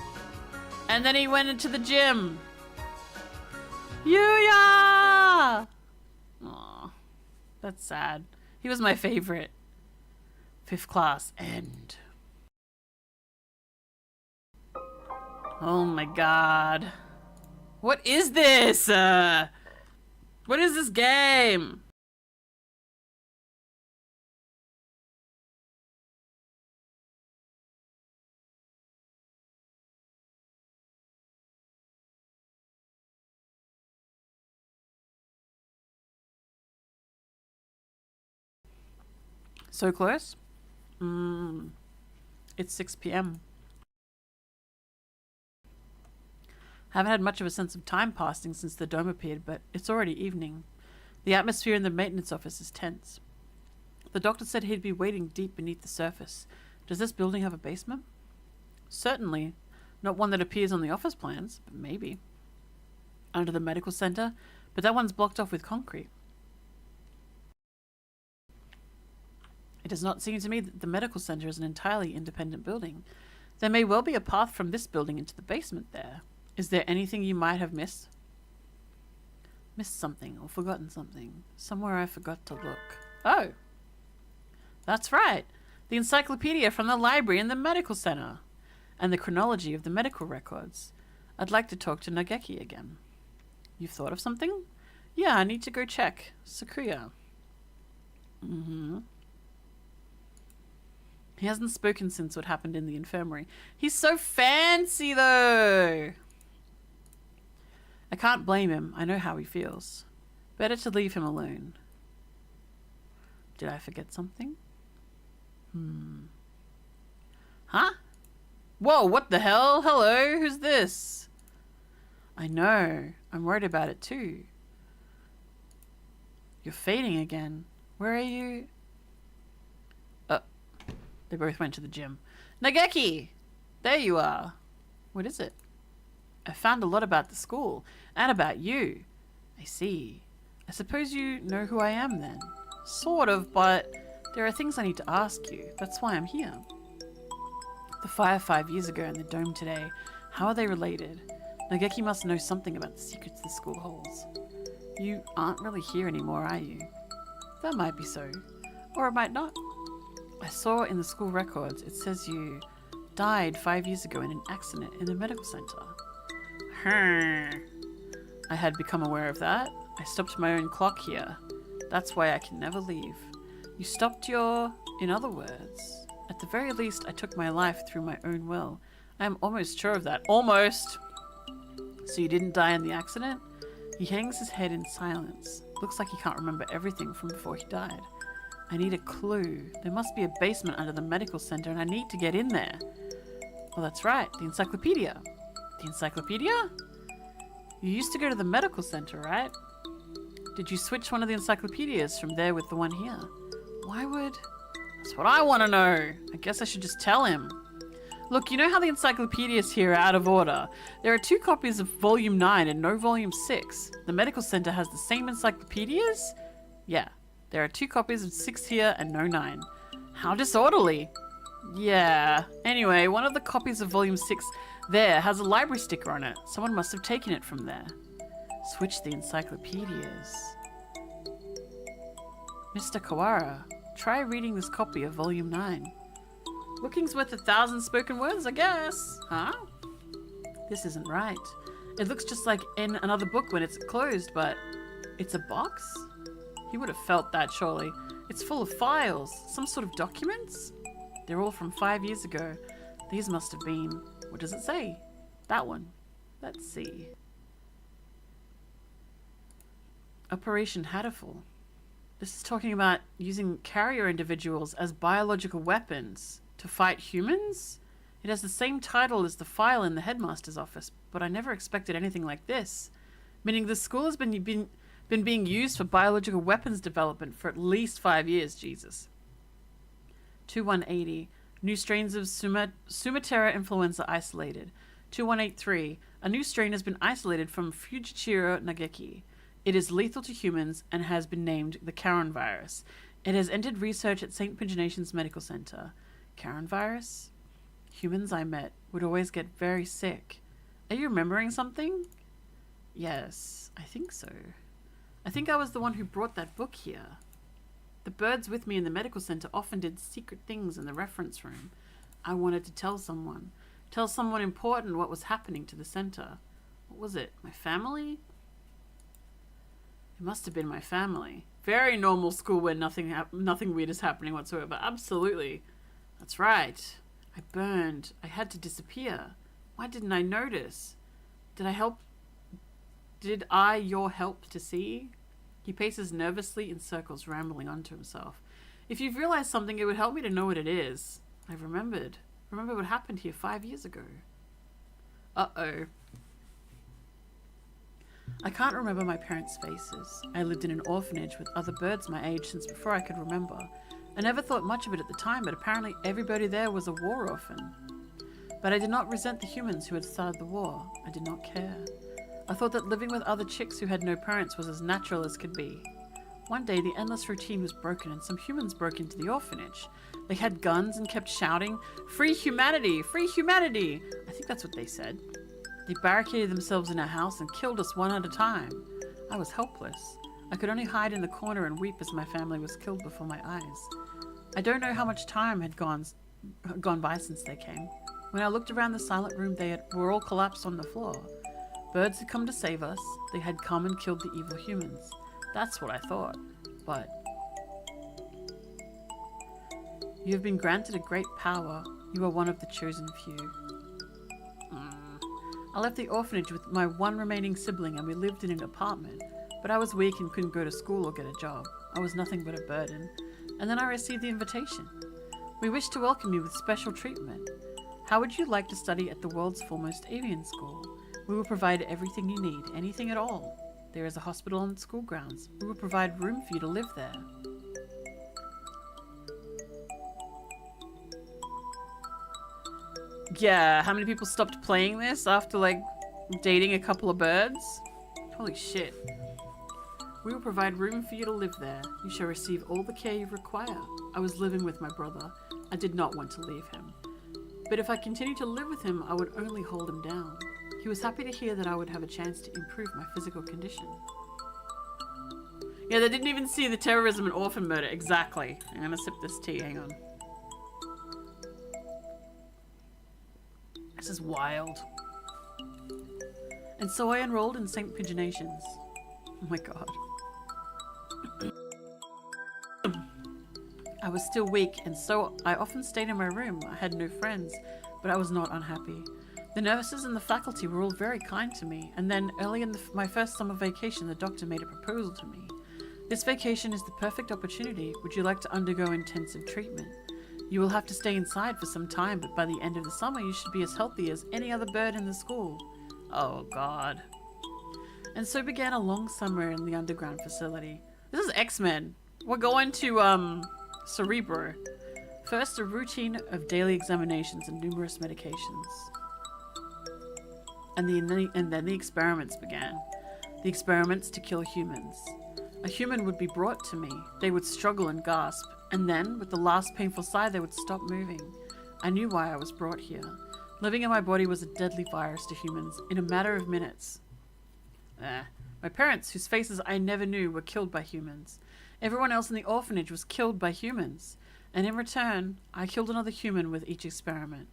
And then he went into the gym. Yuya! Aw, that's sad. He was my favorite. 5th class, end. Oh my god. What is this? What is this game? So close? It's 6 p.m. Haven't had much of a sense of time passing since the dome appeared, but it's already evening. The atmosphere in the maintenance office is tense. The doctor said he'd be waiting deep beneath the surface. Does this building have a basement? Certainly. Not one that appears on the office plans, but maybe. Under the medical center, but that one's blocked off with concrete. It does not seem to me that the medical center is an entirely independent building. There may well be a path from this building into the basement there. Is there anything you might have missed? Missed something or forgotten something. Somewhere I forgot to look. Oh! That's right! The encyclopedia from the library in the medical center. And the chronology of the medical records. I'd like to talk to Nageki again. You've thought of something? Yeah, I need to go check. Sakuya. He hasn't spoken since what happened in the infirmary. He's so fancy, though! I can't blame him. I know how he feels. Better to leave him alone. Did I forget something? Huh? Whoa, what the hell? Hello, who's this? I know. I'm worried about it too. You're fading again. Where are you? They both went to the gym. Nageki! There you are. What is it? I found a lot about the school, and about you. I see. I suppose you know who I am then? Sort of, but there are things I need to ask you. That's why I'm here. The fire 5 years ago and the dome today. How are they related? Nageki must know something about the secrets the school holds. You aren't really here anymore, are you? That might be so. Or it might not. I saw in the school records it says you died 5 years ago in an accident in the medical center. I had become aware of that. I stopped my own clock here. That's why I can never leave. You stopped your... In other words, at the very least, I took my life through my own will. I am almost sure of that. Almost! So you didn't die in the accident? He hangs his head in silence. Looks like he can't remember everything from before he died. I need a clue. There must be a basement under the medical center and I need to get in there. Well, that's right. The encyclopedia. The encyclopedia? You used to go to the medical center, right? Did you switch one of the encyclopedias from there with the one here? Why would... That's what I want to know. I guess I should just tell him. Look, you know how the encyclopedias here are out of order? There are 2 copies of Volume 9 and no Volume 6. The medical center has the same encyclopedias? Yeah. There are 2 copies of 6 here and no 9. How disorderly. Yeah. Anyway, one of the copies of Volume 6 there has a library sticker on it. Someone must have taken it from there. Switch the encyclopedias. Mr. Kawara, try reading this copy of Volume 9. Looking's worth 1,000 spoken words, I guess. Huh? This isn't right. It looks just like in another book when it's closed, but it's a box? He would have felt that, surely. It's full of files. Some sort of documents? They're all from 5 years ago. These must have been... What does it say? That one. Let's see. Operation HATOFUL. This is talking about using carrier individuals as biological weapons to fight humans? It has the same title as the file in the headmaster's office, but I never expected anything like this. Meaning the school has been being used for biological weapons development for at least 5 years, Jesus. 2180. New strains of Sumatera influenza isolated. 2183. A new strain has been isolated from Fujichiro Nageki. It is lethal to humans and has been named the Karen virus. It has entered research at St. Pigeonations Medical Center. Karen virus? Humans I met would always get very sick. Are you remembering something? Yes, I think so. I think I was the one who brought that book here. The birds with me in the medical center often did secret things in the reference room. I wanted to tell someone important what was happening to the center. What was it? My family? It must have been my family. Very normal school where nothing weird is happening whatsoever. Absolutely. That's right. I burned. I had to disappear. Why didn't I notice? Did I your help to see? He paces nervously in circles, rambling on to himself. If you've realized something, it would help me to know what it is. I've remembered. Remember what happened here 5 years ago. Uh-oh. I can't remember my parents' faces. I lived in an orphanage with other birds my age since before I could remember. I never thought much of it at the time, but apparently everybody there was a war orphan. But I did not resent the humans who had started the war. I did not care. I thought that living with other chicks who had no parents was as natural as could be. One day, the endless routine was broken and some humans broke into the orphanage. They had guns and kept shouting, "Free humanity! Free humanity!" I think that's what they said. They barricaded themselves in our house and killed us one at a time. I was helpless. I could only hide in the corner and weep as my family was killed before my eyes. I don't know how much time had gone by since they came. When I looked around the silent room, were all collapsed on the floor. Birds had come to save us. They had come and killed the evil humans. That's what I thought. But you have been granted a great power. You are one of the chosen few. I left the orphanage with my one remaining sibling and we lived in an apartment. But I was weak and couldn't go to school or get a job. I was nothing but a burden. And then I received the invitation. We wish to welcome you with special treatment. How would you like to study at the world's foremost avian school? We will provide everything you need, anything at all. There is a hospital on school grounds. We will provide room for you to live there. Yeah, how many people stopped playing this after, like, dating a couple of birds? Holy shit. We will provide room for you to live there. You shall receive all the care you require. I was living with my brother. I did not want to leave him. But if I continued to live with him, I would only hold him down. He was happy to hear that I would have a chance to improve my physical condition. Yeah, they didn't even see the terrorism and orphan murder. Exactly. I'm gonna sip this tea. Hang on. This is wild. And so I enrolled in St. Pigeonations. Oh my god. I was still weak, and so I often stayed in my room. I had no friends, but I was not unhappy. The nurses and the faculty were all very kind to me, and then early in my first summer vacation, the doctor made a proposal to me. This vacation is the perfect opportunity. Would you like to undergo intensive treatment? You will have to stay inside for some time, but by the end of the summer, you should be as healthy as any other bird in the school. Oh, God. And so began a long summer in the underground facility. This is X-Men. We're going to, Cerebro. First, a routine of daily examinations and numerous medications. And then the experiments began. The experiments to kill humans. A human would be brought to me. They would struggle and gasp. And then, with the last painful sigh, they would stop moving. I knew why I was brought here. Living in my body was a deadly virus to humans in a matter of minutes. My parents, whose faces I never knew, were killed by humans. Everyone else in the orphanage was killed by humans. And in return, I killed another human with each experiment.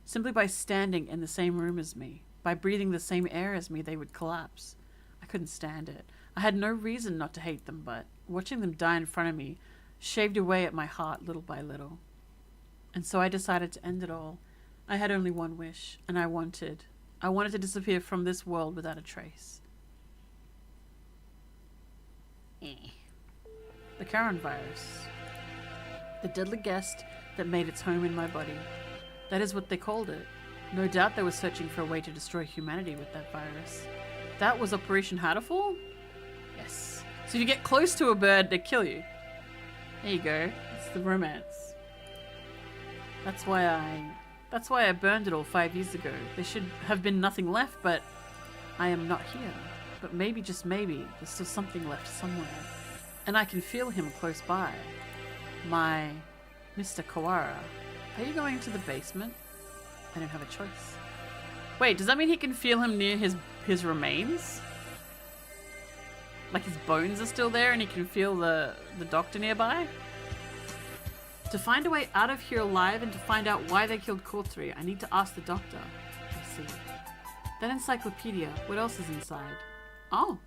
Simply by standing in the same room as me, by breathing the same air as me, they would collapse. I couldn't stand it. I had no reason not to hate them, but watching them die in front of me shaved away at my heart little by little. And so I decided to end it all. I had only one wish, and I wanted to disappear from this world without a trace. The Karen virus. The deadly guest that made its home in my body. That is what they called it. No doubt they were searching for a way to destroy humanity with that virus. That was Operation HATOFUL? Yes. So if you get close to a bird, they kill you. There you go. It's the romance. That's why I burned it all 5 years ago. There should have been nothing left, but I am not here. But maybe, just maybe, there's still something left somewhere. And I can feel him close by. My Mr. Kawara. Are you going to the basement? I don't have a choice. Wait, does that mean he can feel him near his remains? Like his bones are still there and he can feel the doctor nearby? To find a way out of here alive and to find out why they killed Kotsuri, I need to ask the doctor. I see. That encyclopedia, what else is inside? Oh.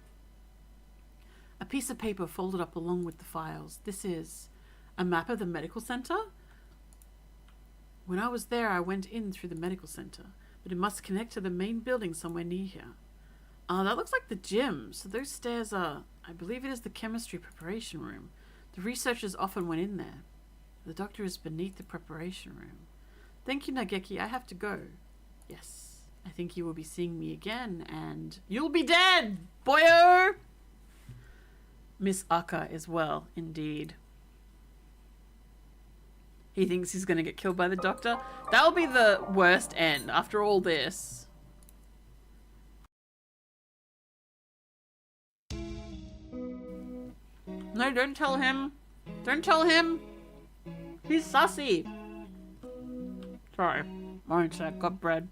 A piece of paper folded up along with the files. This is a map of the medical center? When I was there, I went in through the medical center, but it must connect to the main building somewhere near here. That looks like the gym. So those stairs are, I believe it is the chemistry preparation room. The researchers often went in there. The doctor is beneath the preparation room. Thank you, Nageki. I have to go. Yes. I think you will be seeing me again, and you'll be dead, boyo! Miss Aka as well, indeed. He thinks he's gonna get killed by the doctor. That'll be the worst end after all this. No, don't tell him. Don't tell him. He's sussy. Sorry. One sec, got bread.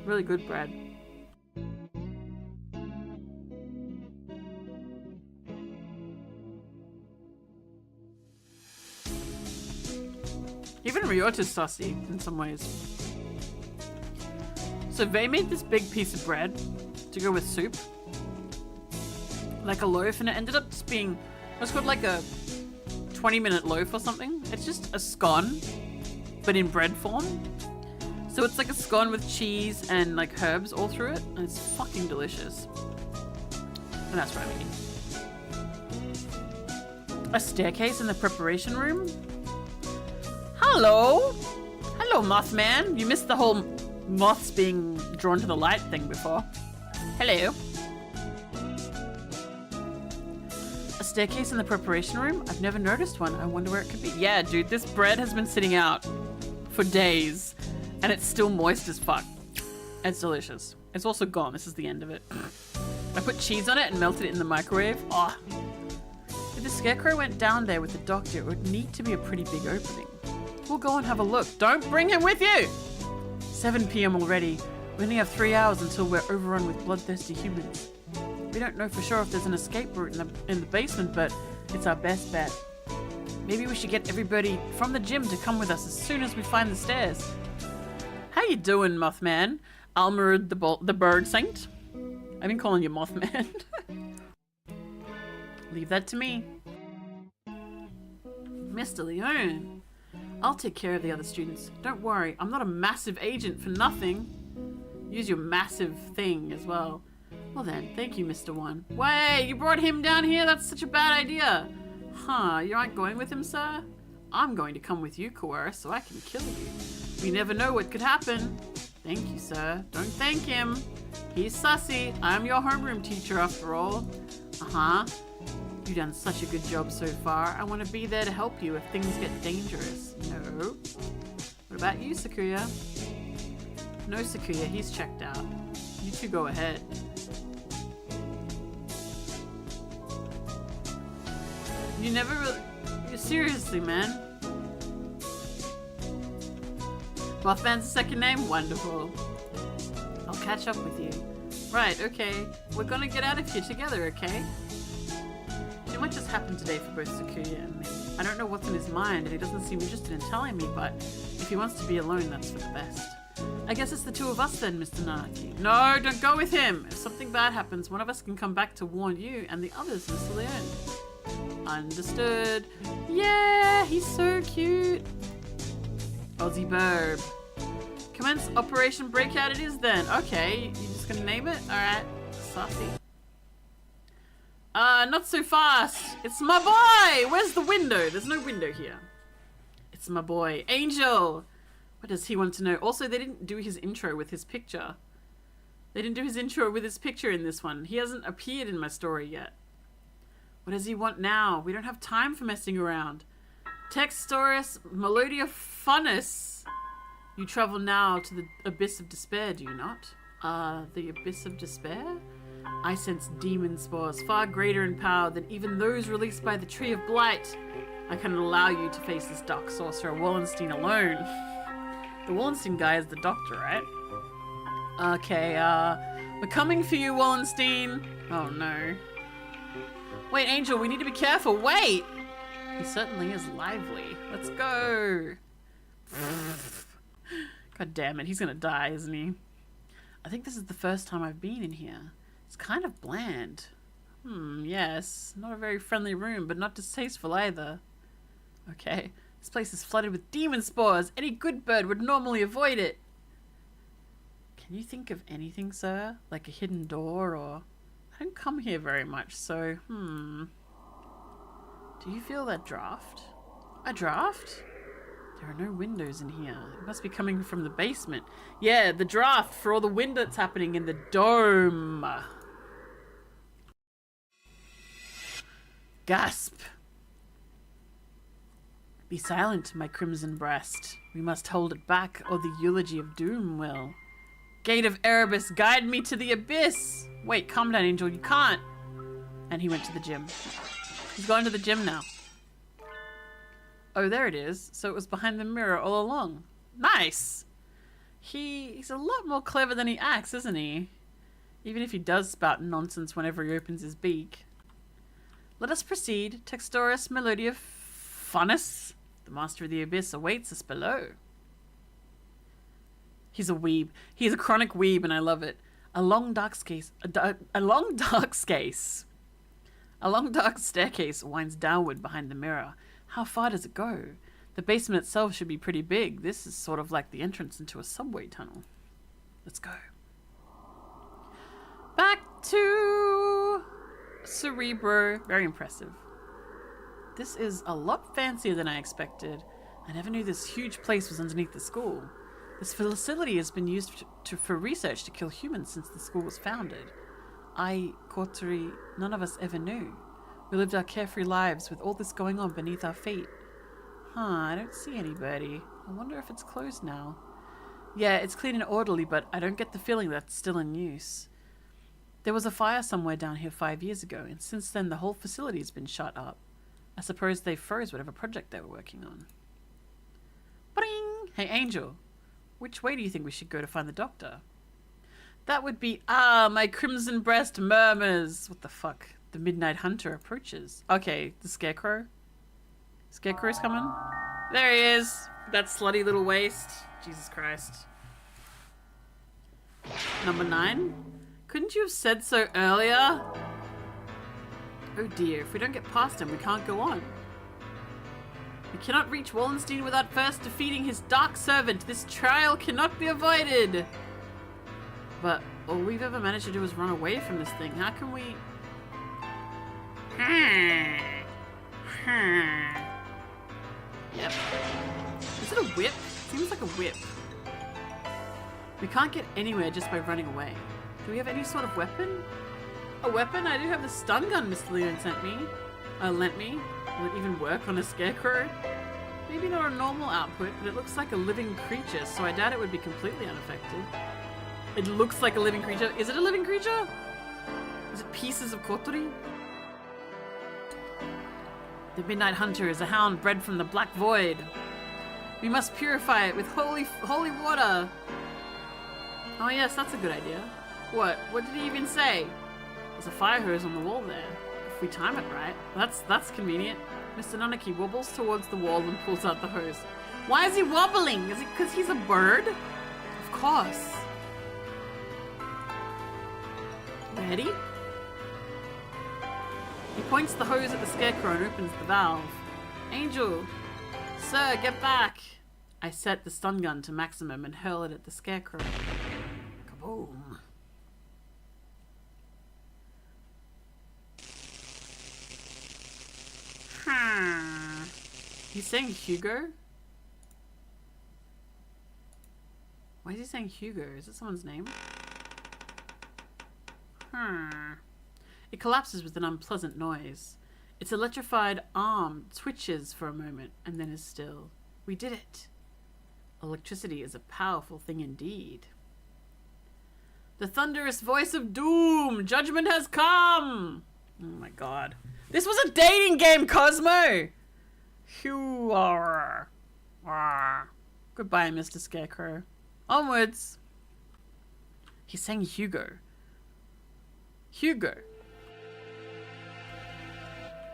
Really good bread. Even Ryota's sussy in some ways. So they made this big piece of bread to go with soup. Like a loaf, and it ended up just being, what's called like a 20-minute loaf or something. It's just a scone, but in bread form. So it's like a scone with cheese and like herbs all through it, and it's fucking delicious. And that's what I mean. A staircase in the preparation room? Hello! Hello, Mothman. You missed the whole moths being drawn to the light thing before. Hello. A staircase in the preparation room? I've never noticed one. I wonder where it could be. Yeah, dude, this bread has been sitting out for days, and it's still moist as fuck. It's delicious. It's also gone. This is the end of it. I put cheese on it and melted it in the microwave. Oh. If the scarecrow went down there with the doctor, it would need to be a pretty big opening. We'll go and have a look. Don't bring him with you! 7 p.m. already. We only have 3 hours until we're overrun with bloodthirsty humans. We don't know for sure if there's an escape route in the basement, but it's our best bet. Maybe we should get everybody from the gym to come with us as soon as we find the stairs. How you doing, Mothman? Almerud the bird saint? I've been calling you Mothman. Leave that to me. Mr. Leone. I'll take care of the other students. Don't worry, I'm not a massive agent for nothing. Use your massive thing as well. Well then, thank you, Mr. One. Wait, you brought him down here? That's such a bad idea. Huh, you aren't going with him, sir? I'm going to come with you, Kawara, so I can kill you. We never know what could happen. Thank you, sir. Don't thank him. He's sussy. I'm your homeroom teacher, after all. Uh-huh. You've done such a good job so far. I want to be there to help you if things get dangerous. No. What about you, Sakuya? No, Sakuya, he's checked out. You two go ahead. You never really... Seriously, man. Mothman's second name? Wonderful. I'll catch up with you. Right, okay. We're gonna get out of here together, okay? Too much has happened today for both Sakuya and me. I don't know what's in his mind, and he doesn't seem interested in telling me, but if he wants to be alone, that's for the best. I guess it's the two of us then, Mr. Naraki. No, don't go with him! If something bad happens, one of us can come back to warn you, and the other's Mr. Leone. Understood. Yeah, he's so cute. Aussie Burb. Commence Operation Breakout it is then. Okay, you just gonna name it? Alright. Saucy. Not so fast. It's my boy. Where's the window? There's no window here. It's my boy, Angel. What does he want to know? Also, they didn't do his intro with his picture. They didn't do his intro with his picture in this one. He hasn't appeared in my story yet. What does he want now? We don't have time for messing around. Textoris Melodia Funnus. You travel now to the Abyss of Despair, do you not? The Abyss of Despair? I sense demon spores far greater in power than even those released by the Tree of Blight. I cannot allow you to face this dark sorcerer Wallenstein alone. The Wallenstein guy is the doctor, right? Okay, we're coming for you, Wallenstein. Oh no. Wait, Angel, we need to be careful. Wait! He certainly is lively. Let's go. God damn it, he's gonna die, isn't he? I think this is the first time I've been in here. It's kind of bland. Yes. Not a very friendly room, but not distasteful either. Okay. This place is flooded with demon spores. Any good bird would normally avoid it. Can you think of anything, sir? Like a hidden door or... I don't come here very much, so... Do you feel that draft? A draft? There are no windows in here. It must be coming from the basement. Yeah, the draft for all the wind that's happening in the dome. Gasp. Be silent, my crimson breast. We must hold it back, or the eulogy of doom will. Gate of Erebus, guide me to the abyss. Wait, calm down, Angel. You can't. And he went to the gym. He's going to the gym now. Oh, there it is. So it was behind the mirror all along. Nice. He's a lot more clever than he acts, isn't he? Even if he does spout nonsense whenever he opens his beak. Let us proceed. Textoris Melodia Funnus. The master of the abyss awaits us below. He's a weeb. He's a chronic weeb, and I love it. A long dark staircase winds downward behind the mirror. How far does it go? The basement itself should be pretty big. This is sort of like the entrance into a subway tunnel. Let's go. Back to Cerebro. Very impressive. This is a lot fancier than I expected. I never knew this huge place was underneath the school. This facility has been used for research to kill humans since the school was founded. Kotori, none of us ever knew. We lived our carefree lives with all this going on beneath our feet. I don't see anybody. I wonder if it's closed now. Yeah, it's clean and orderly, but I don't get the feeling that it's still in use. There was a fire somewhere down here 5 years ago, and since then the whole facility has been shut up. I suppose they froze whatever project they were working on. Bring! Hey, Angel. Which way do you think we should go to find the doctor? That would be... my crimson breast murmurs. What the fuck? The Midnight Hunter approaches. Okay, the Scarecrow. Scarecrow's coming. There he is. That slutty little waist. Jesus Christ. Number 9. Couldn't you have said so earlier? Oh dear, if we don't get past him, we can't go on. We cannot reach Wallenstein without first defeating his dark servant. This trial cannot be avoided. But all we've ever managed to do is run away from this thing. How can we... Yep. Is it a whip? Seems like a whip. We can't get anywhere just by running away. Do we have any sort of weapon? A weapon? I do have the stun gun Mr. Leon lent me. Will it even work on a scarecrow? Maybe not a normal output, but it looks like a living creature, so I doubt it would be completely unaffected. It looks like a living creature. Is it a living creature? Is it pieces of Kotori? The Midnight Hunter is a hound bred from the Black Void. We must purify it with holy water. Oh yes, that's a good idea. What? What did he even say? There's a fire hose on the wall there. If we time it right. That's convenient. Mr. Nanaki wobbles towards the wall and pulls out the hose. Why is he wobbling? Is it because he's a bird? Of course. Ready? He points the hose at the scarecrow and opens the valve. Angel! Sir, get back! I set the stun gun to maximum and hurl it at the scarecrow. Kaboom! He's saying Hugo? Why is he saying Hugo? Is it someone's name? It collapses with an unpleasant noise. Its electrified arm twitches for a moment and then is still. We did it. Electricity is a powerful thing indeed. The thunderous voice of doom! Judgment has come! Oh my god. This was a dating game, Cosmo! Goodbye, Mr. Scarecrow. Onwards. He's saying Hugo. Hugo.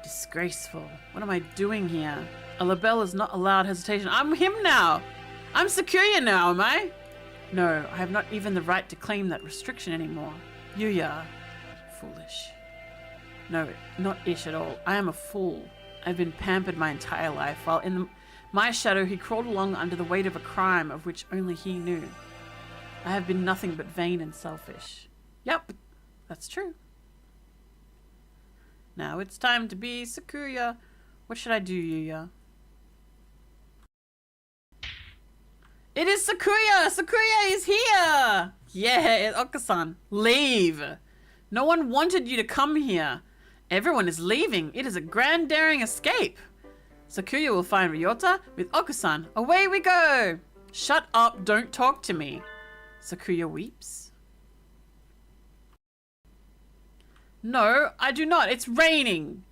Disgraceful. What am I doing here? A label is not allowed hesitation. I'm him now. I'm Sakuya now, am I? No, I have not even the right to claim that restriction anymore. Yuya. Foolish. No, not ish at all. I am a fool. I've been pampered my entire life, while in my shadow he crawled along under the weight of a crime of which only he knew. I have been nothing but vain and selfish. Yep, that's true. Now it's time to be Sakuya. What should I do, Yuya? It is Sakuya! Sakuya is here! Yeah, Okasan. Leave! No one wanted you to come here. Everyone is leaving. It is a grand daring escape. Sakuya will find Ryota with Okusan. Away we go! Shut up, don't talk to me. Sakuya weeps. No, I do not. It's raining.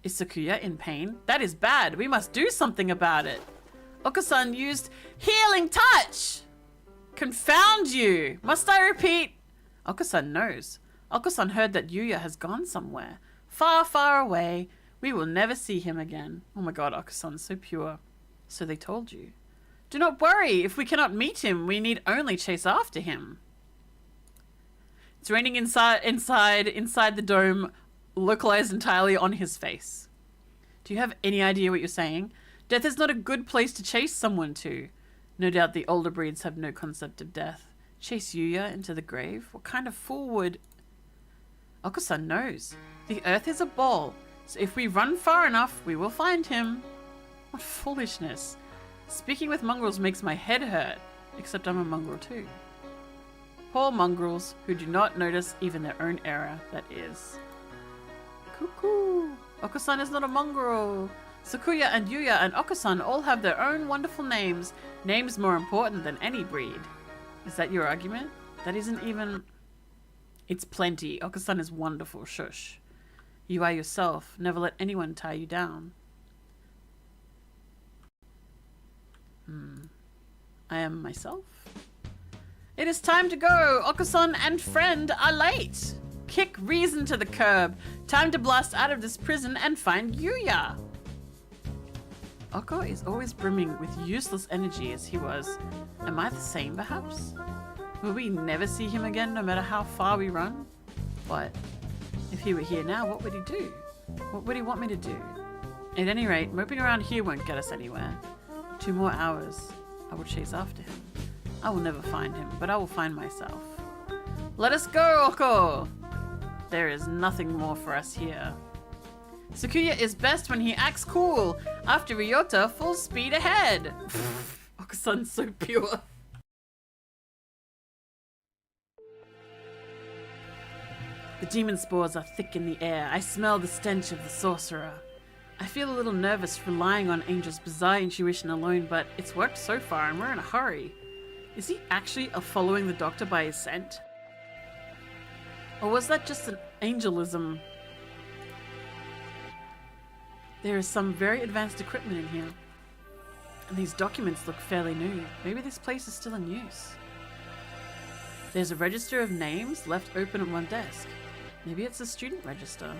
Is Sakuya in pain? That is bad. We must do something about it. Okusan used healing touch. Confound you. Must I repeat? Okusan knows. Okusan heard that Yuya has gone somewhere. Far, far away. We will never see him again. Oh my god, Okusan's so pure. So they told you. Do not worry. If we cannot meet him, we need only chase after him. It's raining inside the dome, localized entirely on his face. Do you have any idea what you're saying? Death is not a good place to chase someone to. No doubt the older breeds have no concept of death. Chase Yuya into the grave? What kind of fool would... Okusan knows. The earth is a ball, so if we run far enough, we will find him. What foolishness. Speaking with mongrels makes my head hurt, except I'm a mongrel too. Poor mongrels who do not notice even their own error, that is. Cuckoo! Okusan is not a mongrel. Sakuya and Yuya and Okusan all have their own wonderful names. Names more important than any breed. Is that your argument? That isn't even... It's plenty. Okusan is wonderful. Shush. You are yourself. Never let anyone tie you down. I am myself. It is time to go. Okusan and friend are late. Kick reason to the curb. Time to blast out of this prison and find Yuya. Oko is always brimming with useless energy as he was. Am I the same, perhaps? Will we never see him again, no matter how far we run? What? If he were here now, what would he do? What would he want me to do? At any rate, moping around here won't get us anywhere. 2 more hours. I will chase after him. I will never find him, but I will find myself. Let us go, Oko! There is nothing more for us here. Sakuya is best when he acts cool. After Ryota, full speed ahead. Okusan's so pure. The demon spores are thick in the air. I smell the stench of the sorcerer. I feel a little nervous relying on Angel's bizarre intuition alone, but it's worked so far and we're in a hurry. Is he actually following the doctor by his scent? Or was that just an angelism? There is some very advanced equipment in here. And these documents look fairly new. Maybe this place is still in use. There's a register of names left open at one desk. Maybe it's a student register.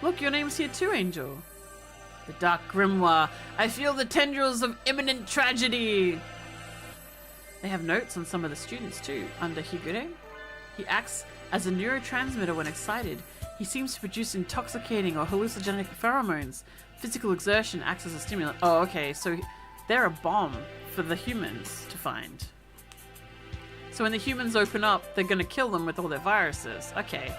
Look, your name's here too, Angel. The Dark Grimoire. I feel the tendrils of imminent tragedy. They have notes on some of the students too. Under Higure, he acts as a neurotransmitter when excited. He seems to produce intoxicating or hallucinogenic pheromones. Physical exertion acts as a stimulant. Oh, okay, so they're a bomb for the humans to find. So when the humans open up, they're gonna kill them with all their viruses. Okay.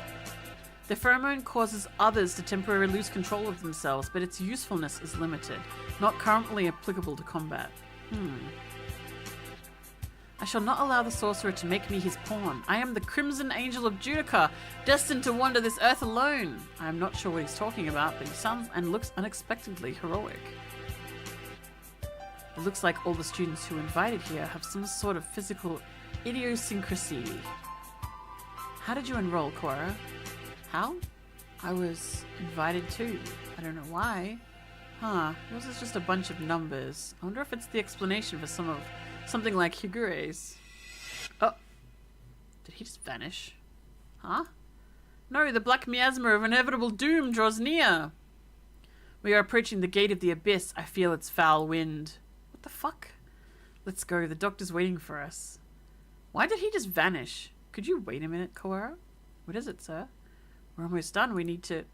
The pheromone causes others to temporarily lose control of themselves, but its usefulness is limited, not currently applicable to combat. I shall not allow the sorcerer to make me his pawn. I am the Crimson Angel of Judica, destined to wander this earth alone. I am not sure what he's talking about, but he sounds and looks unexpectedly heroic. It looks like all the students who were invited here have some sort of physical idiosyncrasy. How did you enroll, Cora? How? I was invited too. I don't know why. Yours is just a bunch of numbers. I wonder if it's the explanation for something like Higure's. Oh. Did he just vanish? Huh? No, the black miasma of inevitable doom draws near. We are approaching the gate of the abyss. I feel its foul wind. What the fuck? Let's go. The doctor's waiting for us. Why did he just vanish? Could you wait a minute, Kawara? What is it, sir? We're almost done. We need to...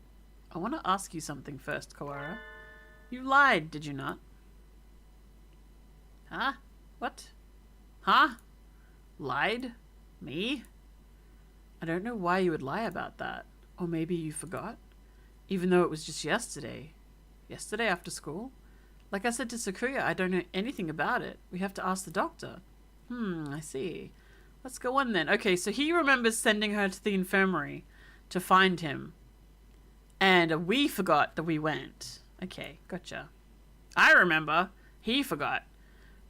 I want to ask you something first, Kawara. You lied, did you not? Huh? What? Huh? Lied? Me? I don't know why you would lie about that. Or maybe you forgot? Even though it was just yesterday. Yesterday after school? Like I said to Sakuya, I don't know anything about it. We have to ask the doctor. I see. Let's go on then. Okay, so he remembers sending her to the infirmary to find him. And we forgot that we went. Okay, gotcha. I remember. He forgot.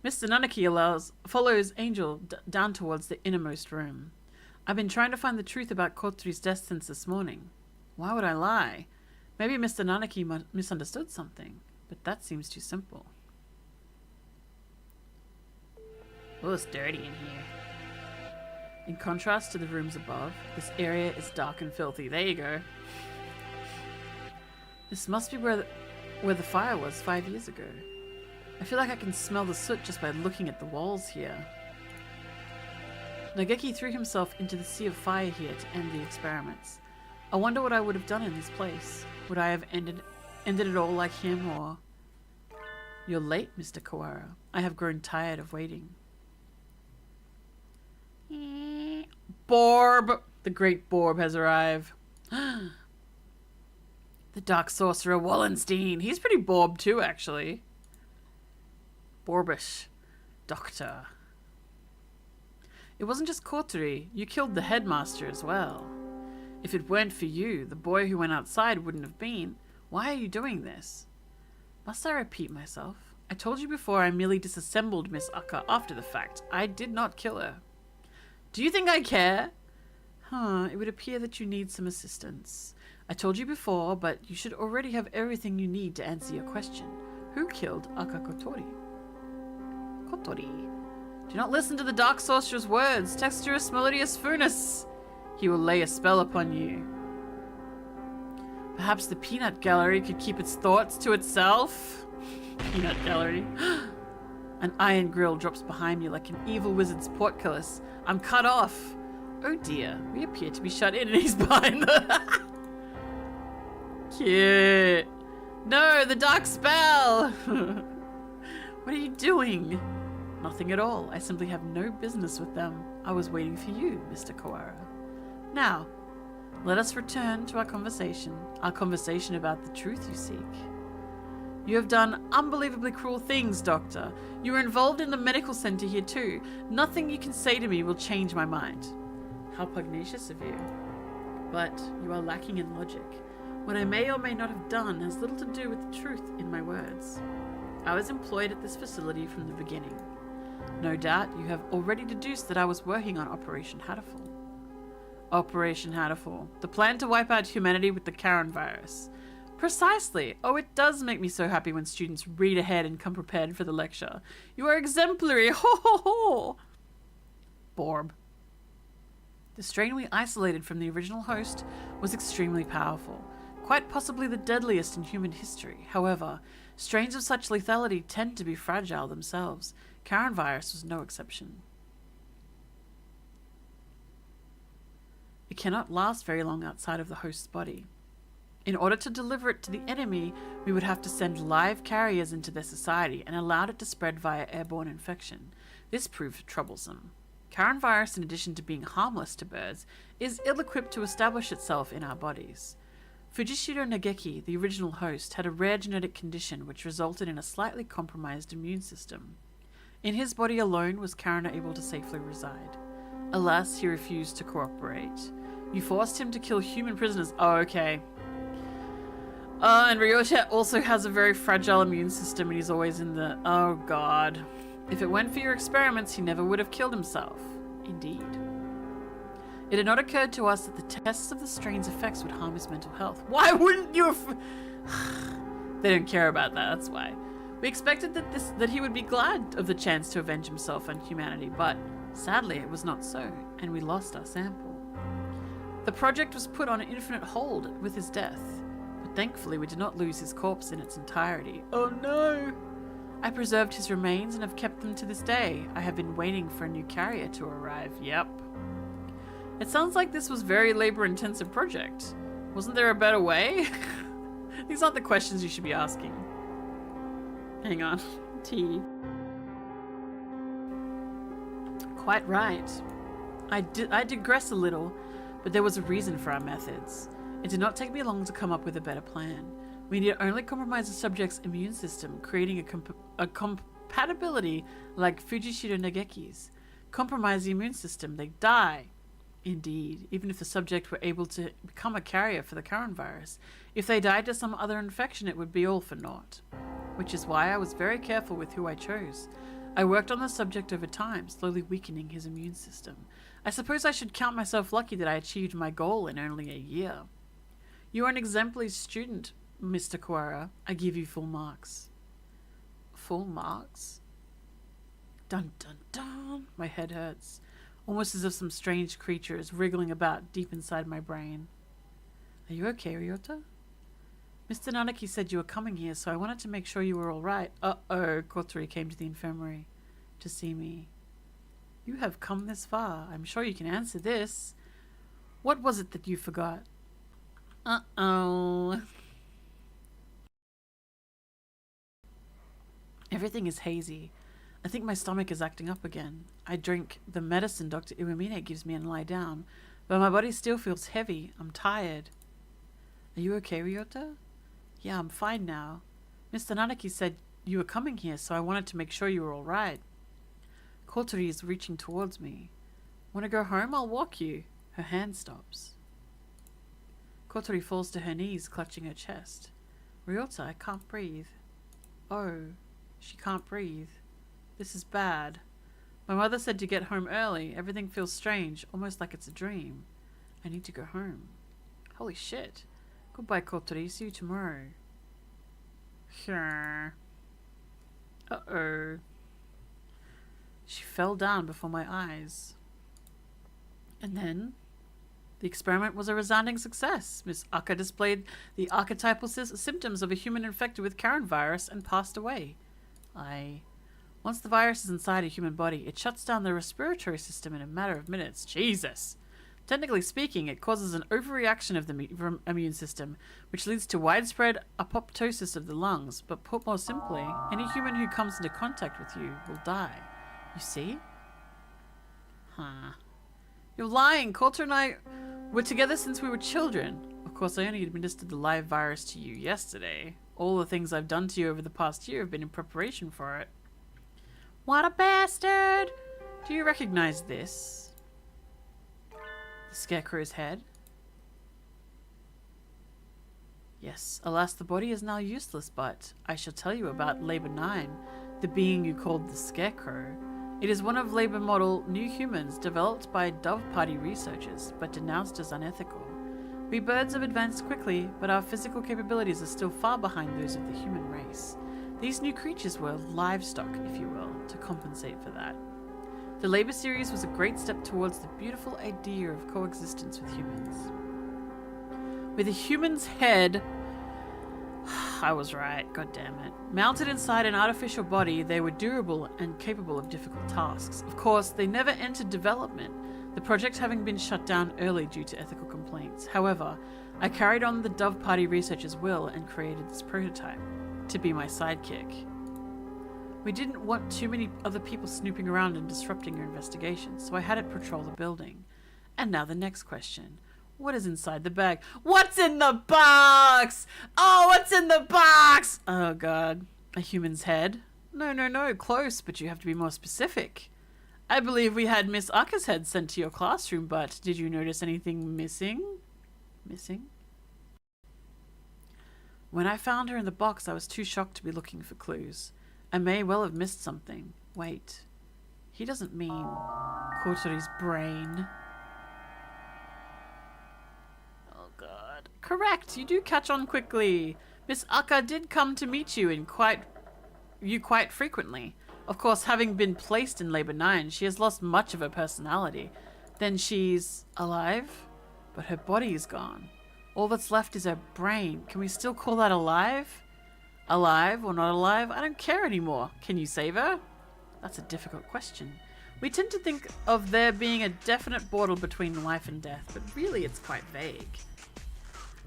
Mr. Nanaki follows Angel down towards the innermost room. I've been trying to find the truth about Kotori's death since this morning. Why would I lie? Maybe Mr. Nanaki misunderstood something, but that seems too simple. Oh, it's dirty in here. In contrast to the rooms above, this area is dark and filthy. There you go. This must be where the fire was 5 years ago. I feel like I can smell the soot just by looking at the walls here. Nageki threw himself into the sea of fire here to end the experiments. I wonder what I would have done in his place. Would I have ended it all like him, or... You're late, Mr. Kawara. I have grown tired of waiting. Borb! The great Borb has arrived. The Dark Sorcerer Wallenstein. He's pretty Borb too, actually. Borbish. Doctor. It wasn't just Kotori. You killed the headmaster as well. If it weren't for you, the boy who went outside wouldn't have been. Why are you doing this? Must I repeat myself? I told you before I merely disassembled Miss Aka after the fact. I did not kill her. Do you think I care? It would appear that you need some assistance. I told you before, but you should already have everything you need to answer your question. Who killed Aka Kotori? Kotori. Do not listen to the Dark Sorcerer's words. Texturous melodious furnace. He will lay a spell upon you. Perhaps the peanut gallery could keep its thoughts to itself. Peanut gallery. An iron grill drops behind me like an evil wizard's portcullis. I'm cut off. Oh dear, we appear to be shut in and he's behind the... Cute. No, the dark spell. What are you doing? Nothing at all. I simply have no business with them. I was waiting for you, Mr. Kawara. Now, let us return to our conversation about the truth you seek. You have done unbelievably cruel things, Doctor. You were involved in the medical center here too. Nothing you can say to me will change my mind. How pugnacious of you. But you are lacking in logic. What I may or may not have done has little to do with the truth in my words. I was employed at this facility from the beginning. No doubt you have already deduced that I was working on Operation HATOFUL. Operation HATOFUL. The plan to wipe out humanity with the Karen virus. Precisely. Oh, it does make me so happy when students read ahead and come prepared for the lecture. You are exemplary. Ho ho ho. Borb. The strain we isolated from the original host was extremely powerful. Quite possibly the deadliest in human history. However, strains of such lethality tend to be fragile themselves. Karen virus was no exception. It cannot last very long outside of the host's body. In order to deliver it to the enemy, we would have to send live carriers into their society and allow it to spread via airborne infection. This proved troublesome. Current virus, in addition to being harmless to birds, is ill-equipped to establish itself in our bodies. Fujishiro Nageki, the original host, had a rare genetic condition which resulted in a slightly compromised immune system. In his body alone was Karina able to safely reside. Alas, he refused to cooperate. You forced him to kill human prisoners. Oh, okay. And Ryota also has a very fragile immune system and he's always in the... Oh, God. If it went for your experiments, he never would have killed himself. Indeed. It had not occurred to us that the tests of the strain's effects would harm his mental health. Why wouldn't you have... They don't care about that, that's why. We expected that he would be glad of the chance to avenge himself on humanity, but sadly it was not so, and we lost our sample. The project was put on an infinite hold with his death, but thankfully we did not lose his corpse in its entirety. Oh no! I preserved his remains and have kept them to this day. I have been waiting for a new carrier to arrive. Yep. It sounds like this was a very labor-intensive project. Wasn't there a better way? These aren't the questions you should be asking. Hang on. Tea. Quite right. I digress a little, but there was a reason for our methods. It did not take me long to come up with a better plan. We need only compromise the subject's immune system, creating a compatibility like Fujishiro Nageki's. Compromise the immune system, they die. Indeed, even if the subject were able to become a carrier for the current virus, if they died to some other infection, it would be all for naught. Which is why I was very careful with who I chose. I worked on the subject over time, slowly weakening his immune system. I suppose I should count myself lucky that I achieved my goal in only a year. You are an exemplary student, Mr. Kawara. I give you full marks. Full marks? Dun dun dun. My head hurts. Almost as if some strange creature is wriggling about deep inside my brain. Are you okay, Ryota? Mr. Nanaki said you were coming here, so I wanted to make sure you were all right. Uh-oh, Kotori came to the infirmary to see me. You have come this far. I'm sure you can answer this. What was it that you forgot? Uh-oh. Everything is hazy. I think my stomach is acting up again. I drink the medicine Dr. Iwamine gives me and lie down, but my body still feels heavy. I'm tired. Are you okay, Ryota? Yeah, I'm fine now. Mr. Nanaki said you were coming here, so I wanted to make sure you were all right. Kotori is reaching towards me. Want to go home? I'll walk you. Her hand stops. Kotori falls to her knees, clutching her chest. Ryota, I can't breathe. Oh, she can't breathe. This is bad. My mother said to get home early. Everything feels strange, almost like it's a dream. I need to go home. Holy shit. Goodbye, Kotori. See you tomorrow. Sure. Uh-oh. She fell down before my eyes. And then, the experiment was a resounding success. Miss Aka displayed the archetypal symptoms of a human infected with Karen virus and passed away. Once the virus is inside a human body, it shuts down the respiratory system in a matter of minutes. Jesus! Technically speaking, it causes an overreaction of the immune system, which leads to widespread apoptosis of the lungs. But put more simply, any human who comes into contact with you will die. You see? Huh. You're lying! Coulter and I were together since we were children. Of course, I only administered the live virus to you yesterday. All the things I've done to you over the past year have been in preparation for it. What a bastard! Do you recognize this? The Scarecrow's head? Yes, alas, the body is now useless, but I shall tell you about Labor 9, the being you called the Scarecrow. It is one of Labor model new humans developed by Dove Party researchers, but denounced as unethical. We birds have advanced quickly, but our physical capabilities are still far behind those of the human race. These new creatures were livestock, if you will, to compensate for that. The Labor series was a great step towards the beautiful idea of coexistence with humans. With a human's head... I was right, god damn it. Mounted inside an artificial body, they were durable and capable of difficult tasks. Of course, they never entered development, the project having been shut down early due to ethical complaints. However, I carried on the Dove Party researchers' will and created this prototype to be my sidekick. We didn't want too many other people snooping around and disrupting your investigation, so I had it patrol the building. And now the next question. What is inside the bag? What's in the box? Oh, what's in the box? Oh, God. A human's head? No. Close, but you have to be more specific. I believe we had Miss Aka's head sent to your classroom, but did you notice anything missing? Missing? When I found her in the box, I was too shocked to be looking for clues. I may well have missed something. Wait. He doesn't mean Kotori's brain. Oh, God. Correct. You do catch on quickly. Miss Aka did come to meet you quite frequently. Of course, having been placed in Labor 9, she has lost much of her personality. Then she's alive, but her body is gone. All that's left is her brain. Can we still call that alive? Alive or not alive? I don't care anymore. Can you save her? That's a difficult question. We tend to think of there being a definite border between life and death, but really it's quite vague.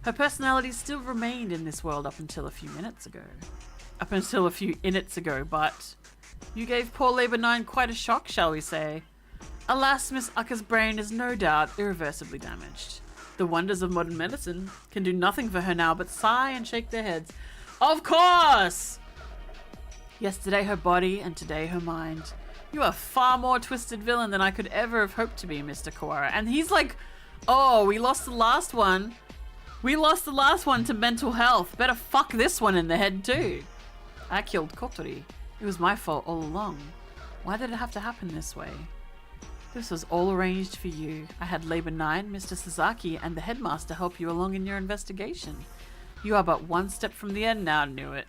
Her personality still remained in this world up until a few innits ago, but you gave poor Labor 9 quite a shock, shall we say. Alas, Miss Aka's brain is no doubt irreversibly damaged. The wonders of modern medicine can do nothing for her now but sigh and shake their heads. Of course! Yesterday her body and today her mind. You are a far more twisted villain than I could ever have hoped to be, Mr. Kawara. And he's like, oh, we lost the last one. We lost the last one to mental health. Better fuck this one in the head too. I killed Kotori. It was my fault all along. Why did it have to happen this way? This was all arranged for you. I had Labor 9, Mr. Sasaki, and the headmaster help you along in your investigation. You are but one step from the end now, knew it.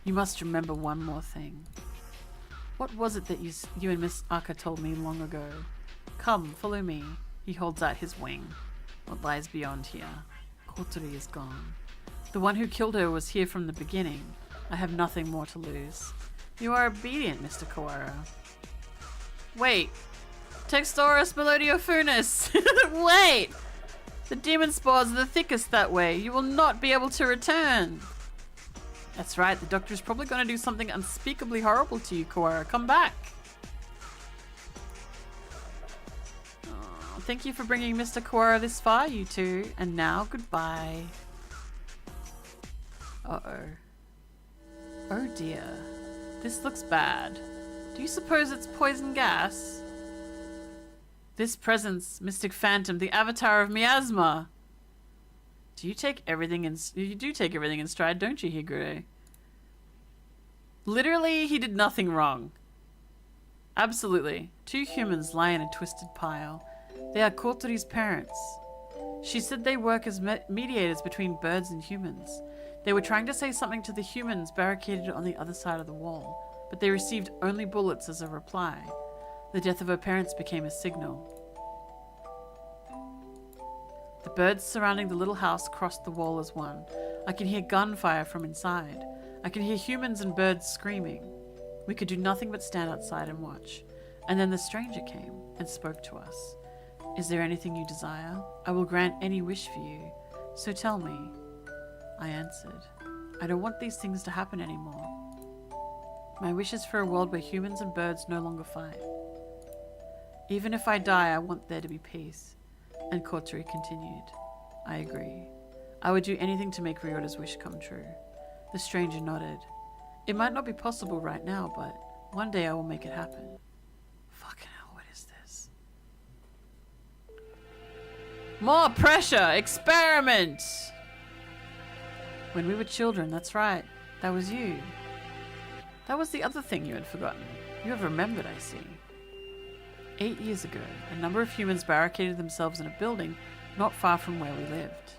You must remember one more thing. What was it that you and Miss Aka told me long ago? Come, follow me. He holds out his wing. What lies beyond here? Kotori is gone. The one who killed her was here from the beginning. I have nothing more to lose. You are obedient, Mr. Kawara. Wait. Textoris Melodiofunis. Wait! The demon spores are the thickest that way. You will not be able to return. That's right. The doctor is probably going to do something unspeakably horrible to you, Kawara. Come back. Oh, thank you for bringing Mr. Kawara this far, you two. And now, goodbye. Uh-oh. Oh dear. This looks bad. Do you suppose it's poison gas? This presence, Mystic Phantom, the avatar of miasma. You do take everything in stride, don't you, Higure? Literally, he did nothing wrong. Absolutely. Two humans lie in a twisted pile. They are Kotori's parents. She said they work as mediators between birds and humans. They were trying to say something to the humans barricaded on the other side of the wall, but they received only bullets as a reply. The death of her parents became a signal. The birds surrounding the little house crossed the wall as one. I can hear gunfire from inside. I can hear humans and birds screaming. We could do nothing but stand outside and watch. And then the stranger came and spoke to us. Is there anything you desire? I will grant any wish for you. So tell me. I answered. I don't want these things to happen anymore. My wish is for a world where humans and birds no longer fight. Even if I die, I want there to be peace. And Kotori continued. I agree. I would do anything to make Ryota's wish come true. The stranger nodded. It might not be possible right now, but one day I will make it happen. Fucking hell, what is this? More pressure! Experiment! When we were children, that's right. That was you. That was the other thing you had forgotten. You have remembered, I see. 8 years ago, a number of humans barricaded themselves in a building not far from where we lived.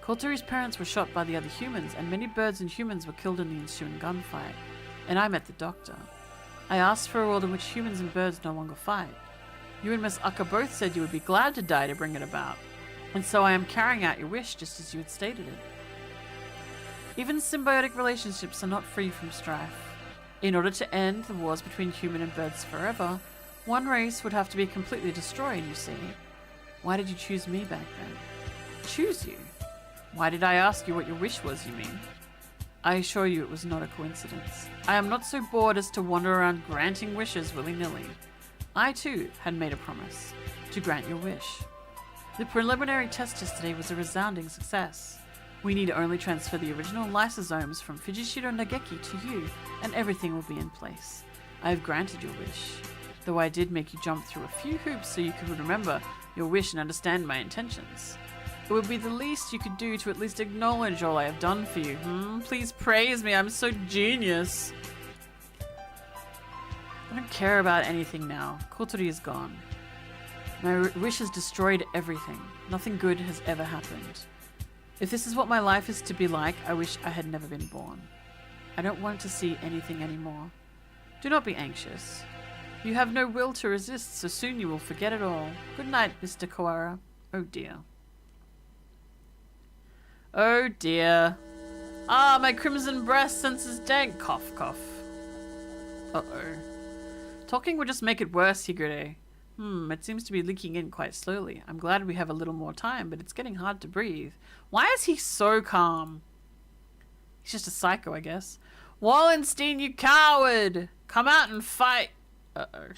Kotori's parents were shot by the other humans, and many birds and humans were killed in the ensuing gunfight, and I met the doctor. I asked for a world in which humans and birds no longer fight. You and Miss Aka both said you would be glad to die to bring it about, and so I am carrying out your wish just as you had stated it. Even symbiotic relationships are not free from strife. In order to end the wars between human and birds forever, one race would have to be completely destroyed, you see. Why did you choose me back then? Choose you? Why did I ask you what your wish was, you mean? I assure you it was not a coincidence. I am not so bored as to wander around granting wishes willy-nilly. I too had made a promise to grant your wish. The preliminary test yesterday was a resounding success. We need only transfer the original lysosomes from Fujishiro Nageki to you, and everything will be in place. I have granted your wish, though I did make you jump through a few hoops so you could remember your wish and understand my intentions. It would be the least you could do to at least acknowledge all I have done for you. Please praise me, I'm so genius. I don't care about anything now. Kotori is gone. My wish has destroyed everything. Nothing good has ever happened. If this is what my life is to be like, I wish I had never been born. I don't want to see anything anymore. Do not be anxious. You have no will to resist, so soon you will forget it all. Good night, Mr. Kawara. Oh dear. Oh dear. Ah, my crimson breast senses dank. Cough, cough. Uh-oh. Talking would just make it worse, Higure. It seems to be leaking in quite slowly. I'm glad we have a little more time, but it's getting hard to breathe. Why is he so calm? He's just a psycho, I guess. Wallenstein, you coward! Come out and fight! Uh-oh.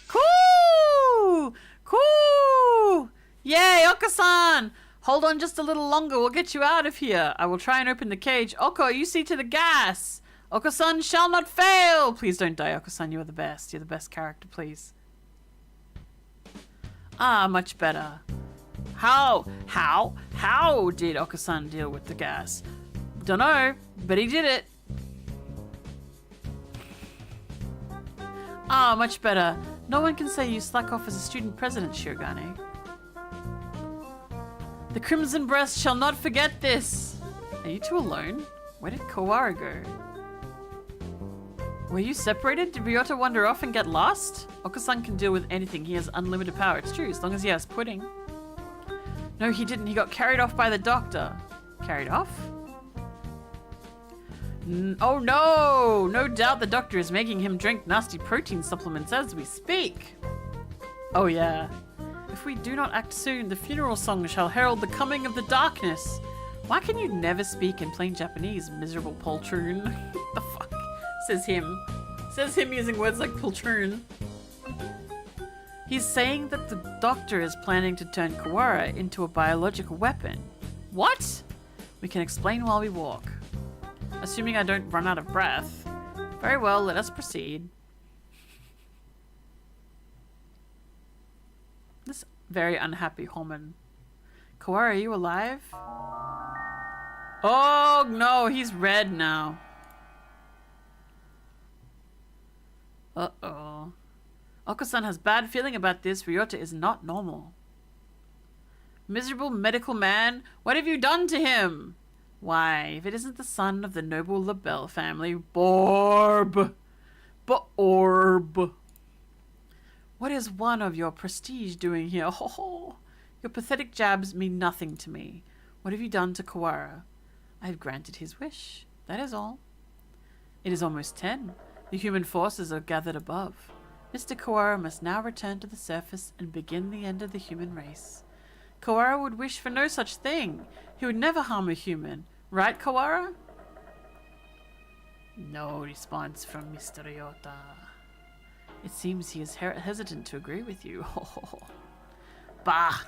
Cool! Cool! Yay, Okasan! Hold on just a little longer. We'll get you out of here. I will try and open the cage. Oko, you see to the gas! Okasan shall not fail! Please don't die, Okasan. You are the best. You're the best character, please. Ah, much better. How did Okasan deal with the gas? Dunno, but he did it. Ah, much better. No one can say you slack off as a student president, Shirogane. The Crimson Breast shall not forget this. Are you two alone? Where did Kawara go? Were you separated? Did Ryota wander off and get lost? Okasan can deal with anything. He has unlimited power. It's true, as long as he has pudding. No, he didn't. He got carried off by the doctor. Carried off? Oh no! No doubt the doctor is making him drink nasty protein supplements as we speak. Oh yeah. If we do not act soon, the funeral song shall herald the coming of the darkness. Why can you never speak in plain Japanese, miserable poltroon? What the fuck? Says him. Says him using words like poltroon. He's saying that the doctor is planning to turn Kawara into a biological weapon. What? We can explain while we walk. Assuming I don't run out of breath. Very well, let us proceed. This very unhappy Homan. Kawara, are you alive? Oh no, he's red now. Uh-oh. Okasan has bad feeling about this. Ryota is not normal. Miserable medical man, what have you done to him? Why, if it isn't the son of the noble LaBelle family, Borb! Borb! What is one of your prestige doing here? Oh, your pathetic jabs mean nothing to me. What have you done to Kawara? I have granted his wish. That is all. It is almost 10. The human forces are gathered above. Mr. Kawara must now return to the surface and begin the end of the human race. Kawara would wish for no such thing. He would never harm a human. Right, Kawara? No response from Mr. Ryota. It seems he is hesitant to agree with you. Bah!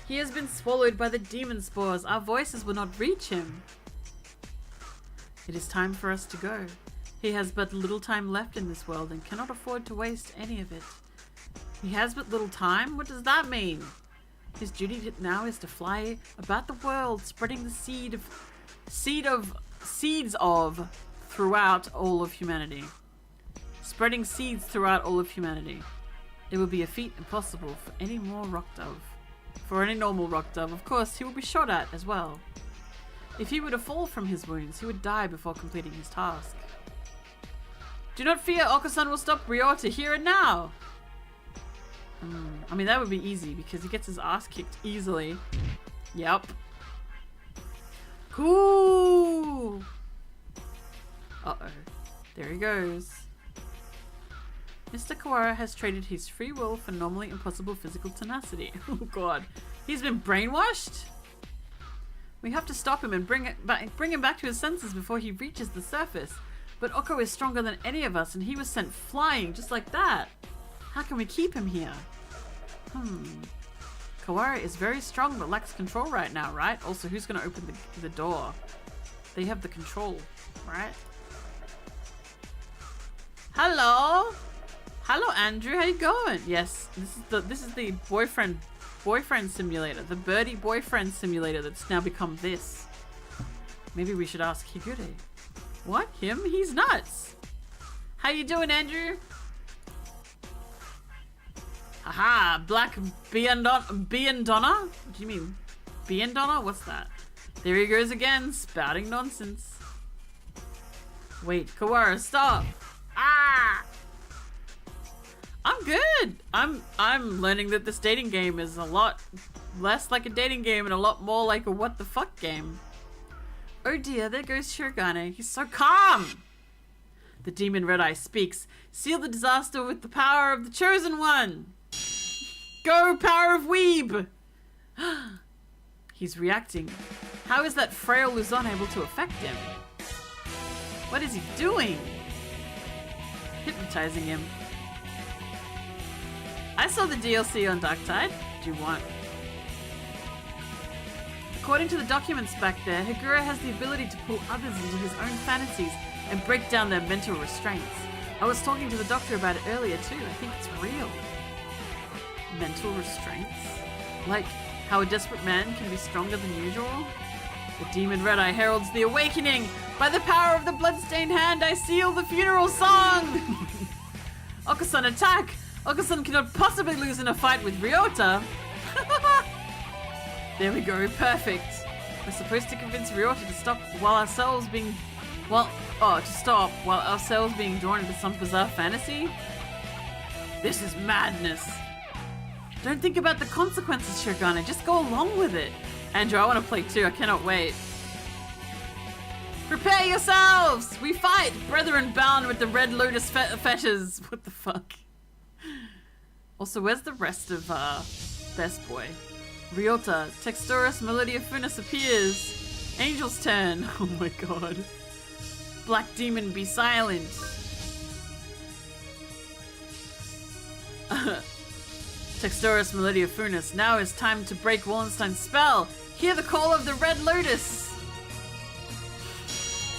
He has been swallowed by the demon spores. Our voices will not reach him. It is time for us to go. He has but little time left in this world and cannot afford to waste any of it. He has but little time? What does that mean? His duty now is to fly about the world, spreading the seeds of throughout all of humanity. Spreading seeds throughout all of humanity. It will be a feat impossible for any more rock dove. For any normal rock dove, of course, he will be shot at as well. If he were to fall from his wounds, he would die before completing his task. Do not fear, Okasan will stop Ryota here and now! I mean, that would be easy because he gets his ass kicked easily. Yep. Cool! Uh-oh. There he goes. Mr. Kawara has traded his free will for normally impossible physical tenacity. Oh god. He's been brainwashed? We have to stop him and bring him back to his senses before he reaches the surface. But Oko is stronger than any of us, and he was sent flying just like that. How can we keep him here? Kawara is very strong but lacks control right now, right? Also, who's going to open the door? They have the control, right? Hello? Hello, Andrew. How you going? Yes, this is the boyfriend simulator. The birdie boyfriend simulator that's now become this. Maybe we should ask Higure. What? Him? He's nuts. How you doing, Andrew? Aha, Black Biandona? What do you mean? Biandona? What's that? There he goes again, spouting nonsense. Wait, Kawara, stop! Ah! I'm good! I'm learning that this dating game is a lot less like a dating game and a lot more like a what the fuck game. Oh dear, there goes Shirogane. He's so calm! The demon Red Eye speaks. Seal the disaster with the power of the chosen one! Go, power of Weeb! He's reacting. How is that frail Luzon able to affect him? What is he doing? Hypnotizing him. I saw the DLC on Dark Tide. Do you want? According to the documents back there, Higure has the ability to pull others into his own fantasies and break down their mental restraints. I was talking to the doctor about it earlier too. I think it's real. Mental restraints? Like how a desperate man can be stronger than usual? The demon Red Eye heralds the awakening! By the power of the bloodstained hand, I seal the funeral song! Okasan, attack! Okasan cannot possibly lose in a fight with Ryota! There we go, perfect. We're supposed to convince Ryota to stop while ourselves being... while ourselves being drawn into some bizarre fantasy? This is madness. Don't think about the consequences, Shirogane. Just go along with it. Andrew, I want to play too. I cannot wait. Prepare yourselves! We fight! Brethren bound with the red lotus fetters. What the fuck? Also, where's the rest of Best Boy? Ryota, Texturus Melodia Funis appears. Angel's turn. Oh my god. Black Demon, be silent. Texturus Melodia Funis, now is time to break Wallenstein's spell. Hear the call of the Red Lotus.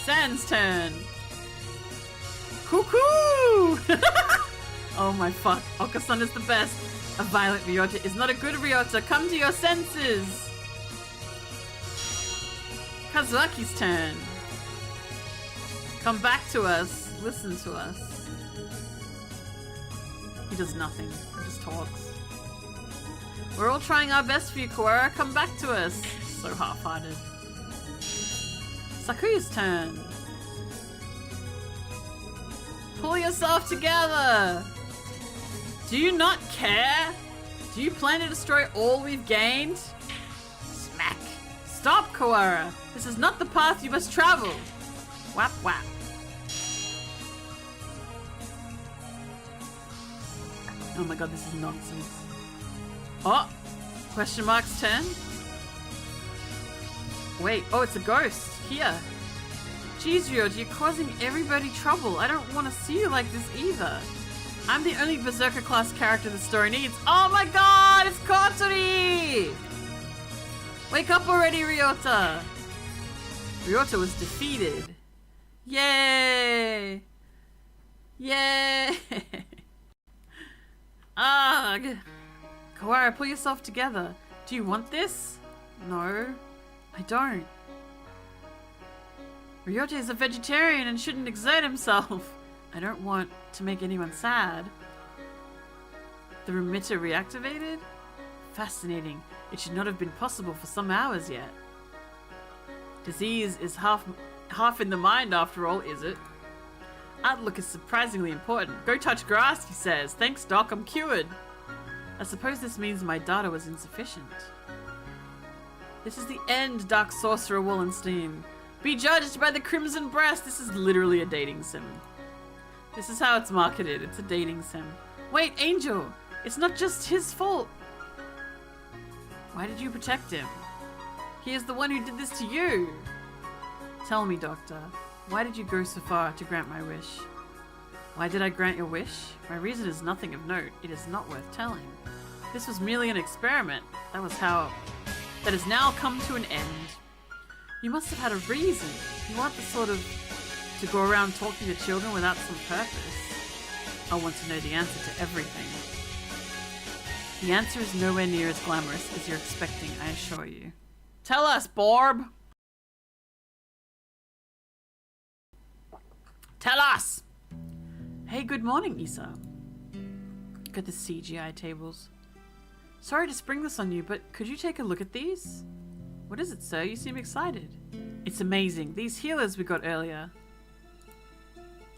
Sans turn. Cuckoo! Oh my fuck. Okasan is the best. A violent Ryota is not a good Ryota. Come to your senses. Kazuaki's turn. Come back to us. Listen to us. He does nothing. He just talks. We're all trying our best for you, Kawara. Come back to us. So half-hearted. Sakuya's turn. Pull yourself together. Do you not care? Do you plan to destroy all we've gained? Smack. Stop, Kawara. This is not the path you must travel. Whap whap. Oh my god, this is nonsense. Oh! Question mark's turn? Wait, oh, it's a ghost. Here. Jeez, Ryota, you're causing everybody trouble. I don't want to see you like this either. I'm the only Berserker class character the story needs. Oh my god, it's Kotori! Wake up already, Ryota! Ryota was defeated. Yay! Yay! Ugh! Kawara, pull yourself together. Do you want this? No, I don't. Ryota is a vegetarian and shouldn't exert himself. I don't want to make anyone sad. The remitter reactivated? Fascinating. It should not have been possible for some hours yet. Disease is half in the mind after all, is it? Outlook is surprisingly important. Go touch grass, he says. Thanks, Doc, I'm cured. I suppose this means my data was insufficient. This is the end, Dark Sorcerer Wallenstein. Be judged by the crimson breast. This is literally a dating sim. This is how it's marketed. It's a dating sim. Wait, Angel! It's not just his fault. Why did you protect him? He is the one who did this to you. Tell me, Doctor, why did you go so far to grant my wish? Why did I grant your wish? My reason is nothing of note. It is not worth telling. This was merely an experiment. That has now come to an end. You must have had a reason. You aren't the sort of to go around talking to children without some purpose. I want to know the answer to everything. The answer is nowhere near as glamorous as you're expecting, I assure you. Tell us, Barb! Tell us! Hey, good morning, Issa. Look at the CGI tables. Sorry to spring this on you, but could you take a look at these? What is it, sir? You seem excited. It's amazing. These healers we got earlier.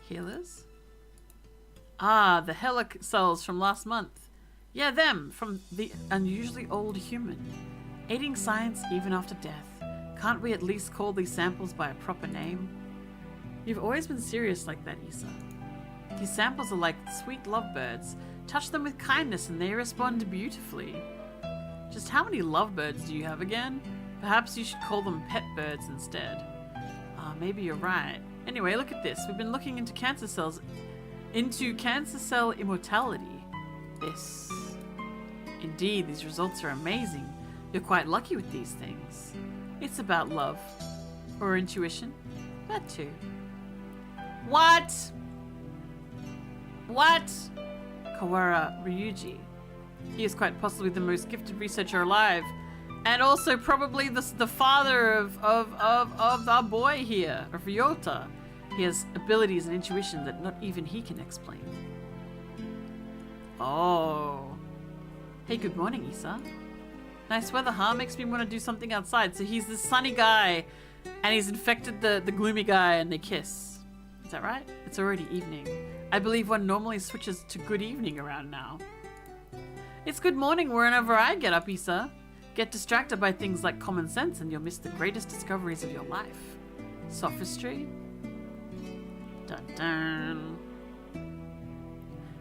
Healers? Ah, the Hella cells from last month. Yeah, them, from the unusually old human. Aiding science even after death. Can't we at least call these samples by a proper name? You've always been serious like that, Issa. These samples are like sweet lovebirds. Touch them with kindness and they respond beautifully. Just how many lovebirds do you have again? Perhaps you should call them pet birds instead. Ah, maybe you're right. Anyway, look at this. We've been looking into cancer cells. Into cancer cell immortality. This. Indeed, these results are amazing. You're quite lucky with these things. It's about love. Or intuition. That too. What? What? Kawara Ryuji. He is quite possibly the most gifted researcher alive. And also probably the father of our boy here, of Ryota. He has abilities and intuition that not even he can explain. Oh. Hey, good morning, Issa. Nice weather, huh? Makes me want to do something outside. So he's the sunny guy, and he's infected the gloomy guy, and they kiss. Is that right? It's already evening. I believe one normally switches to good evening around now. It's good morning wherever I get up, Issa. Get distracted by things like common sense and you'll miss the greatest discoveries of your life. Sophistry? Dun dun.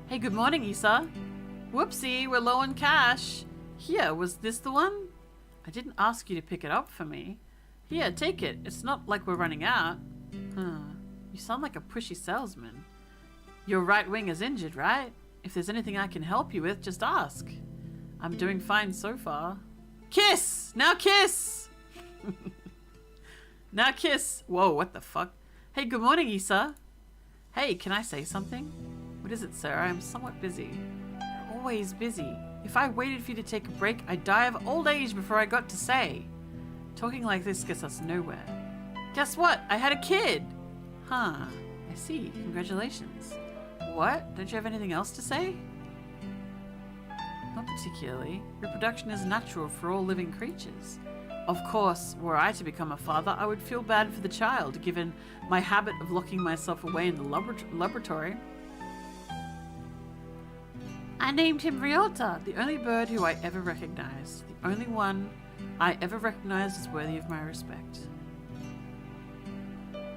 Hey, good morning, Issa. Whoopsie, we're low on cash. Here, was this the one? I didn't ask you to pick it up for me. Here, take it. It's not like we're running out. You sound like a pushy salesman. Your right wing is injured, right? If there's anything I can help you with, just ask. I'm doing fine so far. Kiss! Now kiss! Now kiss! Whoa, what the fuck? Hey, good morning, Issa. Hey, can I say something? What is it, sir? I am somewhat busy. You're always busy. If I waited for you to take a break, I'd die of old age before I got to say. Talking like this gets us nowhere. Guess what? I had a kid! Huh. I see. Congratulations. What? Don't you have anything else to say? Not particularly. Reproduction is natural for all living creatures. Of course, were I to become a father, I would feel bad for the child, given my habit of locking myself away in the laboratory. I named him Ryota, the only bird who I ever recognized. The only one I ever recognized as worthy of my respect.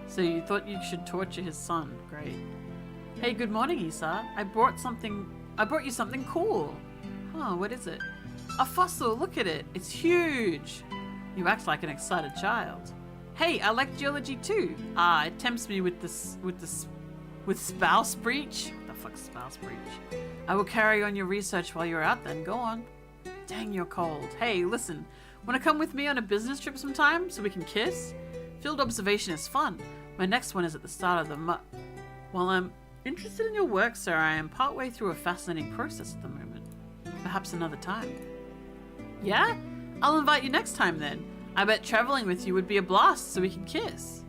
So you thought you should torture his son. Great. Hey, good morning, Issa. I brought you something cool. Huh, what is it? A fossil, look at it. It's huge. You act like an excited child. Hey, I like geology too. Ah, it tempts me with spouse breach. What the fuck's spouse breach? I will carry on your research while you're out then. Go on. Dang, you're cold. Hey, listen. Wanna come with me on a business trip sometime so we can kiss? Field observation is fun. My next one is at the start of the month. While I'm interested in your work, sir, I am partway through a fascinating process at the moment. Perhaps another time. Yeah? I'll invite you next time then. I bet traveling with you would be a blast so we can kiss.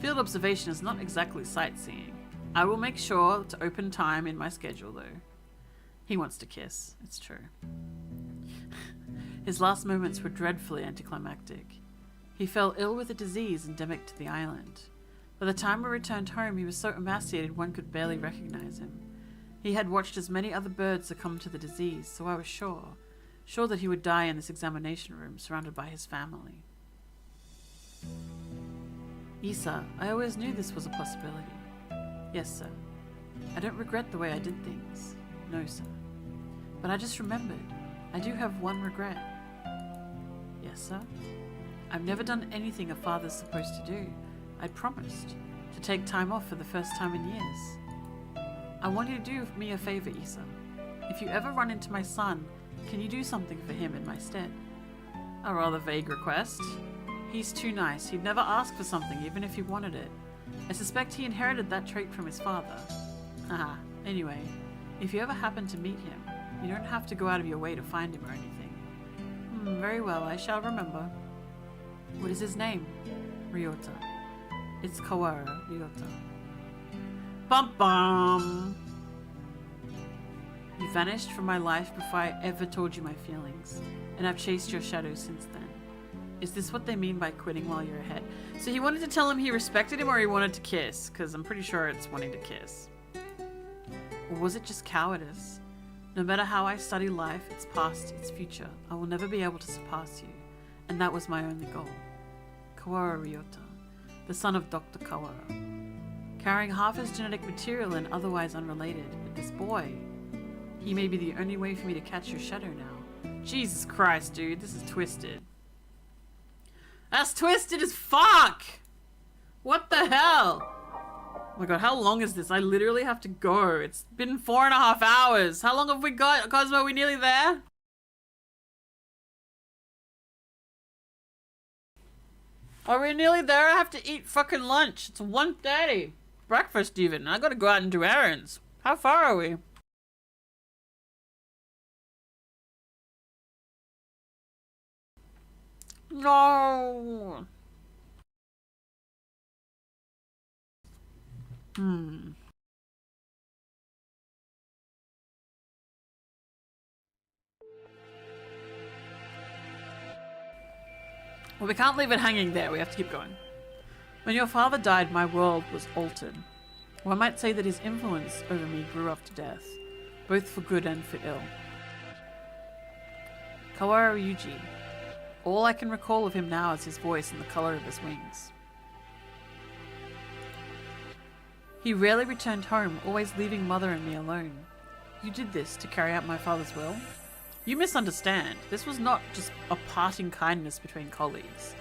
Field observation is not exactly sightseeing. I will make sure to open time in my schedule though. He wants to kiss. It's true. His last moments were dreadfully anticlimactic. He fell ill with a disease endemic to the island. By the time we returned home, he was so emaciated one could barely recognize him. He had watched as many other birds succumb to the disease, so I was sure that he would die in this examination room, surrounded by his family. Issa, I always knew this was a possibility. Yes, sir. I don't regret the way I did things. No, sir. But I just remembered. I do have one regret. Yes, sir? I've never done anything a father's supposed to do. I promised to take time off for the first time in years. I want you to do me a favor, Issa. If you ever run into my son, can you do something for him in my stead? A rather vague request. He's too nice. He'd never ask for something, even if he wanted it. I suspect he inherited that trait from his father. Anyway, if you ever happen to meet him, you don't have to go out of your way to find him or anything. Very well, I shall remember. What is his name? Ryota. It's Kawara Ryota. Bum bum! You vanished from my life before I ever told you my feelings, and I've chased your shadow since then. Is this what they mean by quitting while you're ahead? So he wanted to tell him he respected him, or he wanted to kiss? Because I'm pretty sure it's wanting to kiss. Or was it just cowardice? No matter how I study life, its past, its future, I will never be able to surpass you. And that was my only goal. Kawara Ryota, the son of Dr. Kawara. Carrying half his genetic material and otherwise unrelated, but this boy, he may be the only way for me to catch your shadow now. Jesus Christ, dude, this is twisted. That's twisted as fuck! What the hell? Oh my god, how long is this? I literally have to go. It's been 4.5 hours. How long have we got? Cosmo, are we nearly there? Are we nearly there? I have to eat fucking lunch. It's 1:30. Breakfast even. I gotta go out and do errands. How far are we? No. Well, we can't leave it hanging there. We have to keep going. When your father died, my world was altered. One might say that his influence over me grew after death, both for good and for ill. Kawara Ryuji. All I can recall of him now is his voice and the color of his wings. He rarely returned home, always leaving Mother and me alone. You did this to carry out my father's will? You misunderstand. This was not just a parting kindness between colleagues.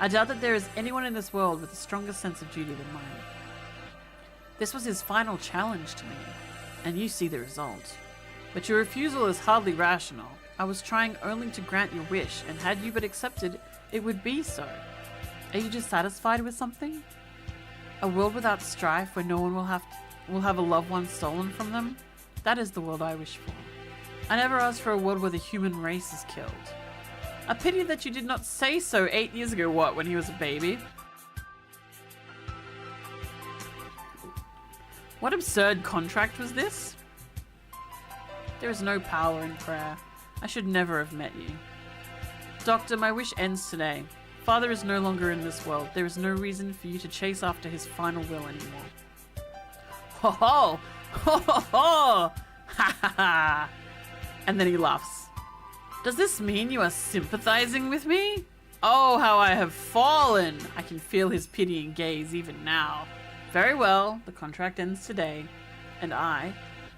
I doubt that there is anyone in this world with a stronger sense of duty than mine. This was his final challenge to me, and you see the result. But your refusal is hardly rational. I was trying only to grant your wish, and had you but accepted, it would be so. Are you dissatisfied with something? A world without strife where no one will have a loved one stolen from them? That is the world I wish for. I never asked for a world where the human race is killed. A pity that you did not say so 8 years ago, what, when he was a baby? What absurd contract was this? There is no power in prayer. I should never have met you. Doctor, my wish ends today. Father is no longer in this world. There is no reason for you to chase after his final will anymore. Ho ho! Ho ho ho! Ha ha ha! And then he laughs. Does this mean you are sympathizing with me? Oh, how I have fallen! I can feel his pitying gaze even now. Very well, the contract ends today, and I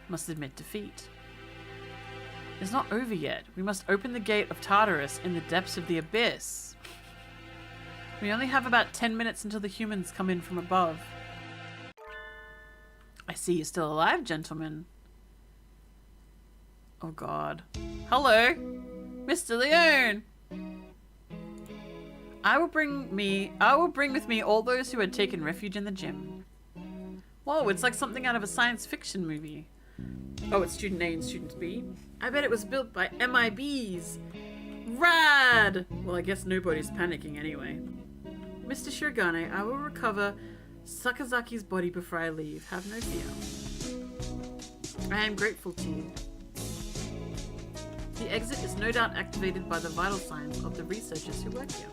must admit defeat. It's not over yet. We must open the gate of Tartarus in the depths of the abyss. We only have about 10 minutes until the humans come in from above. I see you're still alive, gentlemen. Oh god. Hello, Mr. Leone. I will bring with me all those who had taken refuge in the gym. Whoa, it's like something out of a science fiction movie. Oh, it's student A and student B. I bet it was built by MIBs. Rad! Well, I guess nobody's panicking anyway. Mr. Shirogane, I will recover Sakazaki's body before I leave. Have no fear. I am grateful to you. The exit is no doubt activated by the vital signs of the researchers who work here.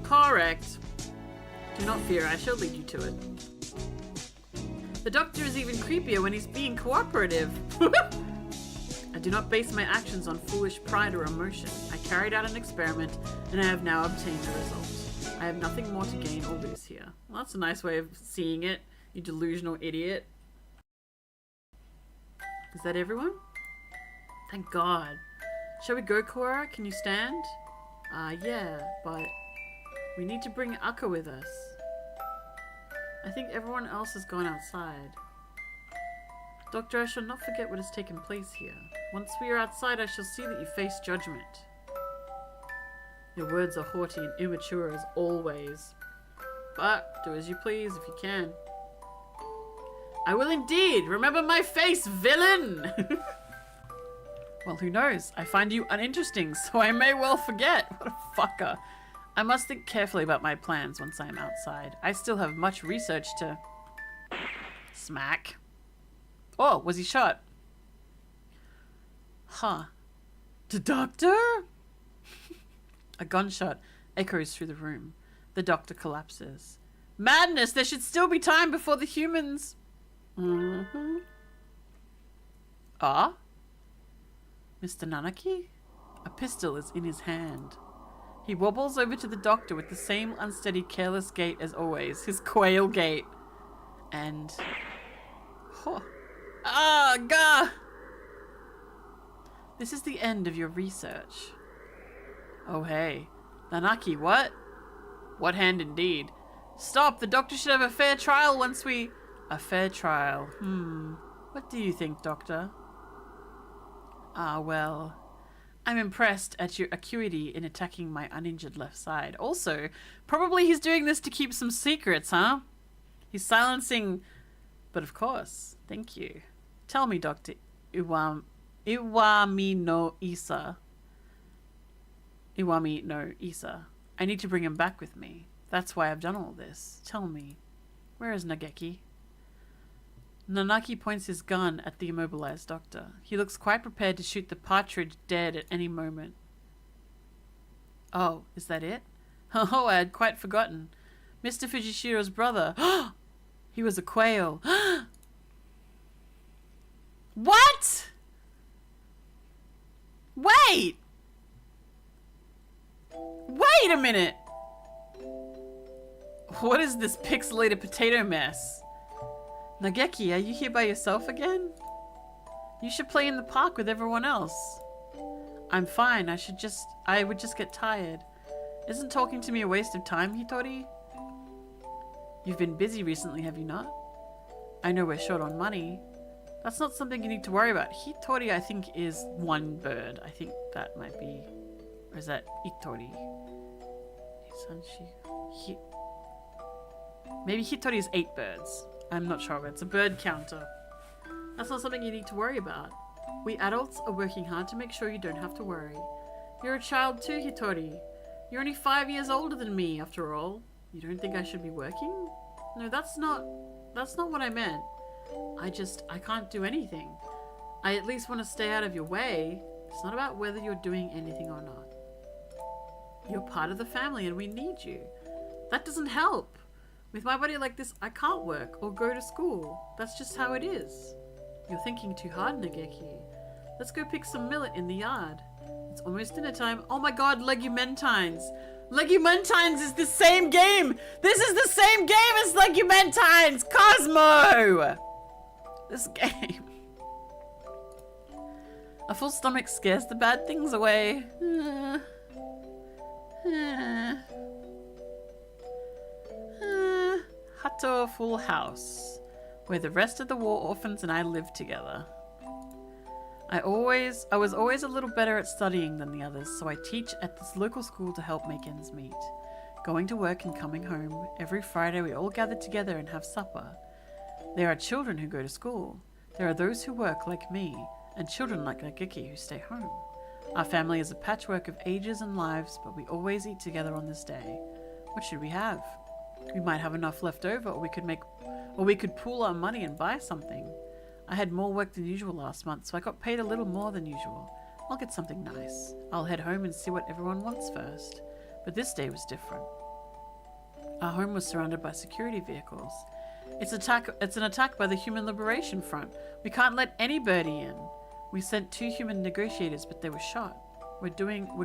Correct. Do not fear, I shall lead you to it. The doctor is even creepier when he's being cooperative. I do not base my actions on foolish pride or emotion. I carried out an experiment, and I have now obtained the result. I have nothing more to gain or lose here. Well, that's a nice way of seeing it, you delusional idiot. Is that everyone? Thank God. Shall we go, Cora? Can you stand? Yeah, but we need to bring Akka with us. I think everyone else has gone outside. Doctor, I shall not forget what has taken place here. Once we are outside, I shall see that you face judgment. Your words are haughty and immature as always. But do as you please if you can. I will indeed! Remember my face, villain! Well, who knows? I find you uninteresting, so I may well forget. What a fucker. I must think carefully about my plans once I am outside. I still have much research to... Smack. Oh, was he shot? Huh. The doctor? A gunshot echoes through the room. The doctor collapses. Madness! There should still be time before the humans... Ah? Mr. Nanaki? A pistol is in his hand. He wobbles over to the doctor with the same unsteady, careless gait as always. His quail gait. And... Oh. Ah, gah! This is the end of your research. Oh, hey. Nanaki, what? What hand indeed? Stop! The doctor should have a fair trial once we... A fair trial. What do you think, Doctor? Ah, well... I'm impressed at your acuity in attacking my uninjured left side. Also, probably he's doing this to keep some secrets, huh? He's silencing... But of course. Thank you. Tell me, Dr. Iwami no Isa. Iwami no Isa. I need to bring him back with me. That's why I've done all this. Tell me, where is Nageki? Nanaki points his gun at the immobilized doctor. He looks quite prepared to shoot the partridge dead at any moment. Oh, is that it? Oh, I had quite forgotten. Mr. Fujishiro's brother. He was a quail. What? Wait! Wait a minute! What is this pixelated potato mess? Nageki, are you here by yourself again? You should play in the park with everyone else. I'm fine, I would just get tired. Isn't talking to me a waste of time, Hitori? You've been busy recently, have you not? I know we're short on money. That's not something you need to worry about. Hitori, I think, is one bird. I think that might be... Or is that Itori? Maybe Hitori is 8 birds. I'm not sure, but it's a bird counter. That's not something you need to worry about. We adults are working hard to make sure you don't have to worry. You're a child too, Hitori. You're only 5 years older than me, after all. You don't think I should be working? No, that's not what I meant. I can't do anything. I at least want to stay out of your way. It's not about whether you're doing anything or not. You're part of the family and we need you. That doesn't help. With my body like this, I can't work or go to school. That's just how it is. You're thinking too hard, Nageki. Let's go pick some millet in the yard. It's almost dinner time. Oh my god, Legumentines. Legumentines is the same game! This is the same game as Legumentines! Cosmo! This game. A full stomach scares the bad things away. HATOFUL house, where the rest of the war orphans and I live together. I was always a little better at studying than the others, so I teach at this local school to help make ends meet. Going to work and coming home, every Friday we all gather together and have supper. There are children who go to school. There are those who work like me, and children like Nageki who stay home. Our family is a patchwork of ages and lives, but we always eat together on this day. What should we have? We might have enough left over, or we could pool our money and buy something. I had more work than usual last month, so I got paid a little more than usual. I'll get something nice. I'll head home and see what everyone wants first. But this day was different. Our home was surrounded by security vehicles. It's an attack by the Human Liberation Front. We can't let anybody in. We sent 2 human negotiators, but they were shot. We're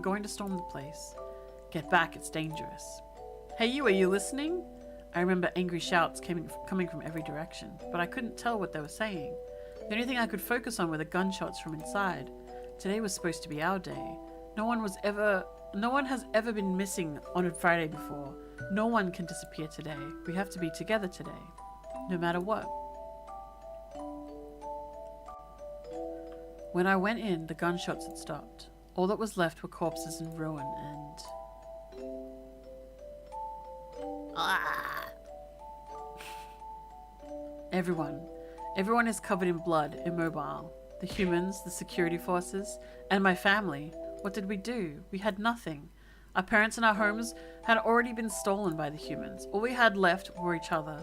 going to storm the place. Get back, it's dangerous. Hey you, are you listening? I remember angry shouts coming from every direction, but I couldn't tell what they were saying. The only thing I could focus on were the gunshots from inside. Today was supposed to be our day. No one No one has ever been missing on a Friday before. No one can disappear today. We have to be together today, no matter what. When I went in, the gunshots had stopped. All that was left were corpses and ruin and... Everyone is covered in blood, immobile. The humans, the security forces, and my family. What did we do? We had nothing. Our parents and our homes had already been stolen by the humans. All we had left were each other.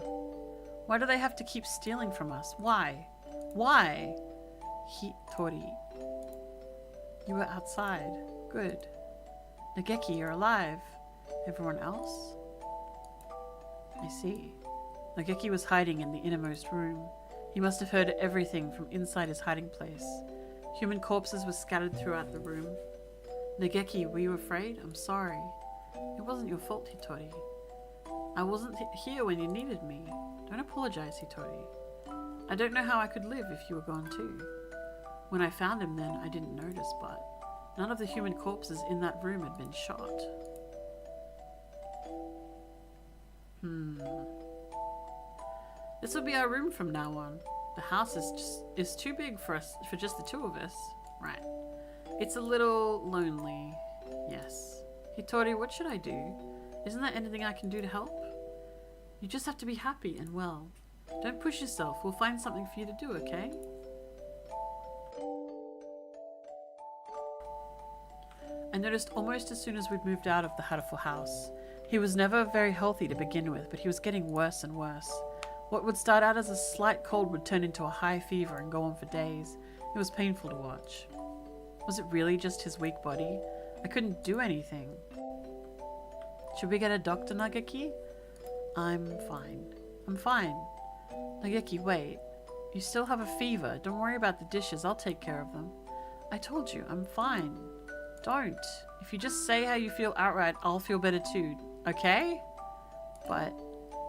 Why do they have to keep stealing from us? Why? Why? Tori. You were outside. Good. Nageki, you're alive. Everyone else? I see. Nageki was hiding in the innermost room. He must have heard everything from inside his hiding place. Human corpses were scattered throughout the room. Nageki, were you afraid? I'm sorry. It wasn't your fault, Hitori. I wasn't here when you needed me. Don't apologize, Hitori. I don't know how I could live if you were gone too. When I found him then, I didn't notice, but none of the human corpses in that room had been shot. This will be our room from now on. The house is too big for just the two of us. Right. It's a little lonely. Yes. Hitori, what should I do? Isn't there anything I can do to help? You just have to be happy and well. Don't push yourself. We'll find something for you to do, okay? I noticed almost as soon as we'd moved out of the HATOFUL house. He was never very healthy to begin with, but he was getting worse and worse. What would start out as a slight cold would turn into a high fever and go on for days. It was painful to watch. Was it really just his weak body? I couldn't do anything. Should we get a doctor, Nageki? I'm fine. I'm fine. Nageki, wait. You still have a fever. Don't worry about the dishes. I'll take care of them. I told you, I'm fine. Don't. If you just say how you feel outright, I'll feel better too. Okay? But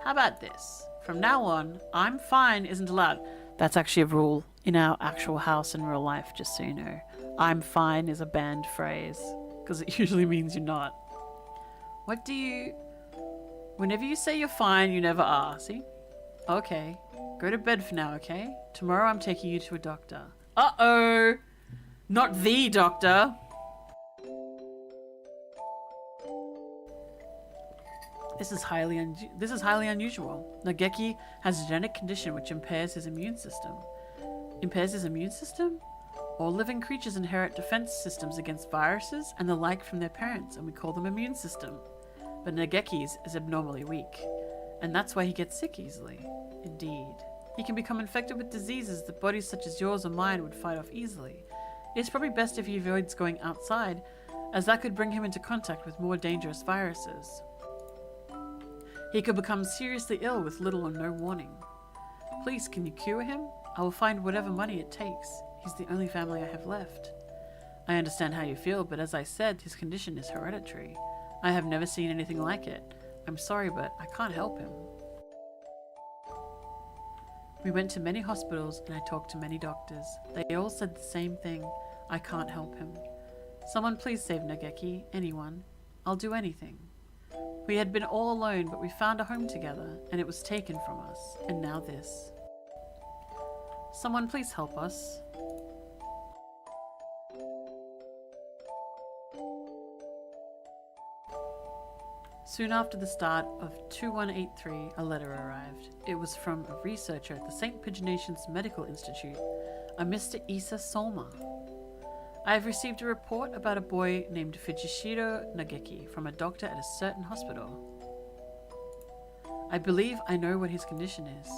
how about this? From now on, I'm fine isn't allowed. That's actually a rule in our actual house in real life, just so you know. I'm fine is a banned phrase, because it usually means you're not. What do you... Whenever you say you're fine, you never are, see? Okay. Go to bed for now, okay? Tomorrow I'm taking you to a doctor. Uh-oh! Not the doctor! This is highly unusual. Nageki has a genetic condition which impairs his immune system. Impairs his immune system? All living creatures inherit defense systems against viruses and the like from their parents, and we call them immune system. But Nageki's is abnormally weak, and that's why he gets sick easily. Indeed. He can become infected with diseases that bodies such as yours or mine would fight off easily. It's probably best if he avoids going outside, as that could bring him into contact with more dangerous viruses. He could become seriously ill with little or no warning. Please, can you cure him? I will find whatever money it takes. He's the only family I have left. I understand how you feel, but as I said, his condition is hereditary. I have never seen anything like it. I'm sorry, but I can't help him. We went to many hospitals and I talked to many doctors. They all said the same thing. I can't help him. Someone please save Nageki. Anyone. I'll do anything. We had been all alone, but we found a home together, and it was taken from us. And now this. Someone please help us. Soon after the start of 2183, a letter arrived. It was from a researcher at the St. Pigeonations Medical Institute, a Mr. Issa Solma. I have received a report about a boy named Fujishiro Nageki from a doctor at a certain hospital. I believe I know what his condition is.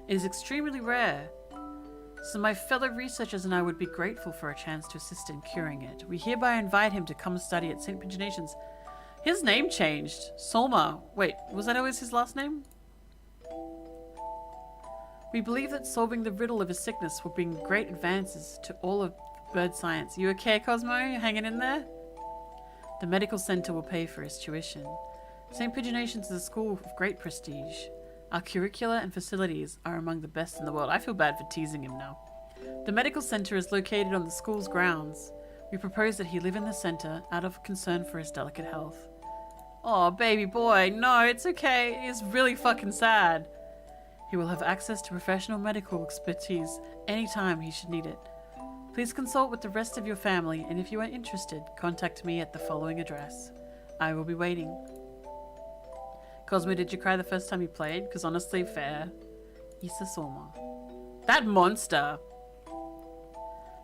It is extremely rare, so my fellow researchers and I would be grateful for a chance to assist in curing it. We hereby invite him to come study at St. Pigeonations. His name changed. Solma. Wait, was that always his last name? We believe that solving the riddle of his sickness will bring great advances to all of bird science. You okay, Cosmo? You hanging in there? The medical center will pay for his tuition. St. Pigeonations is a school of great prestige. Our curricula and facilities are among the best in the world. I feel bad for teasing him now. The medical center is located on the school's grounds. We proposed that he live in the center out of concern for his delicate health. Oh, baby boy, no, it's okay. It's really fucking sad. He will have access to professional medical expertise anytime he should need it. Please consult with the rest of your family, and if you are interested, contact me at the following address. I will be waiting. Cosmo, did you cry the first time you played? Because honestly, fair. Isa Soma. That monster!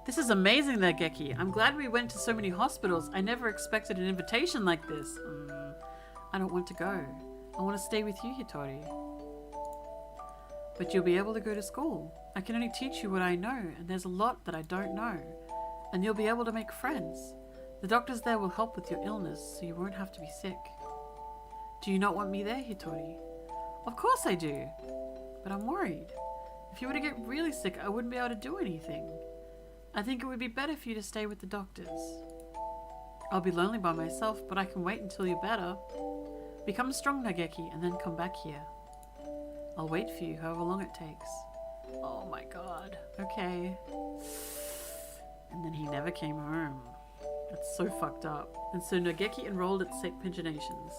This is amazing, Nageki. I'm glad we went to so many hospitals. I never expected an invitation like this. I don't want to go. I want to stay with you, Hitori. But you'll be able to go to school. I can only teach you what I know, and there's a lot that I don't know. And you'll be able to make friends. The doctors there will help with your illness, so you won't have to be sick. Do you not want me there, Hitori? Of course I do. But I'm worried. If you were to get really sick, I wouldn't be able to do anything. I think it would be better for you to stay with the doctors. I'll be lonely by myself, but I can wait until you're better. Become strong, Nageki, and then come back here. I'll wait for you however long it takes. Oh my god. Okay. And then he never came home. That's so fucked up. And so Nageki enrolled at St. Paginations.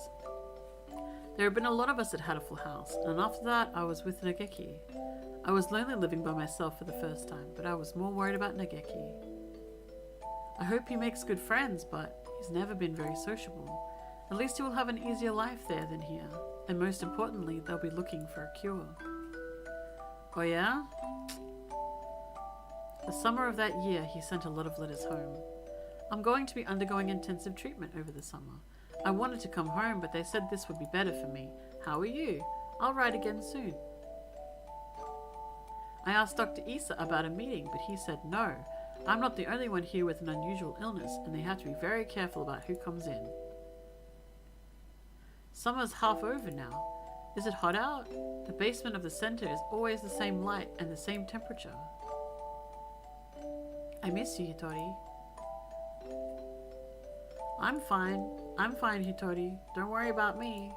There have been a lot of us at Hatoful House, and after that I was with Nageki. I was lonely living by myself for the first time, but I was more worried about Nageki. I hope he makes good friends, but he's never been very sociable. At least he will have an easier life there than here. And most importantly, they'll be looking for a cure. Oh yeah? The summer of that year, he sent a lot of letters home. I'm going to be undergoing intensive treatment over the summer. I wanted to come home, but they said this would be better for me. How are you? I'll write again soon. I asked Dr. Issa about a meeting, but he said no. I'm not the only one here with an unusual illness, and they have to be very careful about who comes in. Summer's half over now. Is it hot out? The basement of the center is always the same light and the same temperature. I miss you, Hitori. I'm fine. I'm fine, Hitori. Don't worry about me.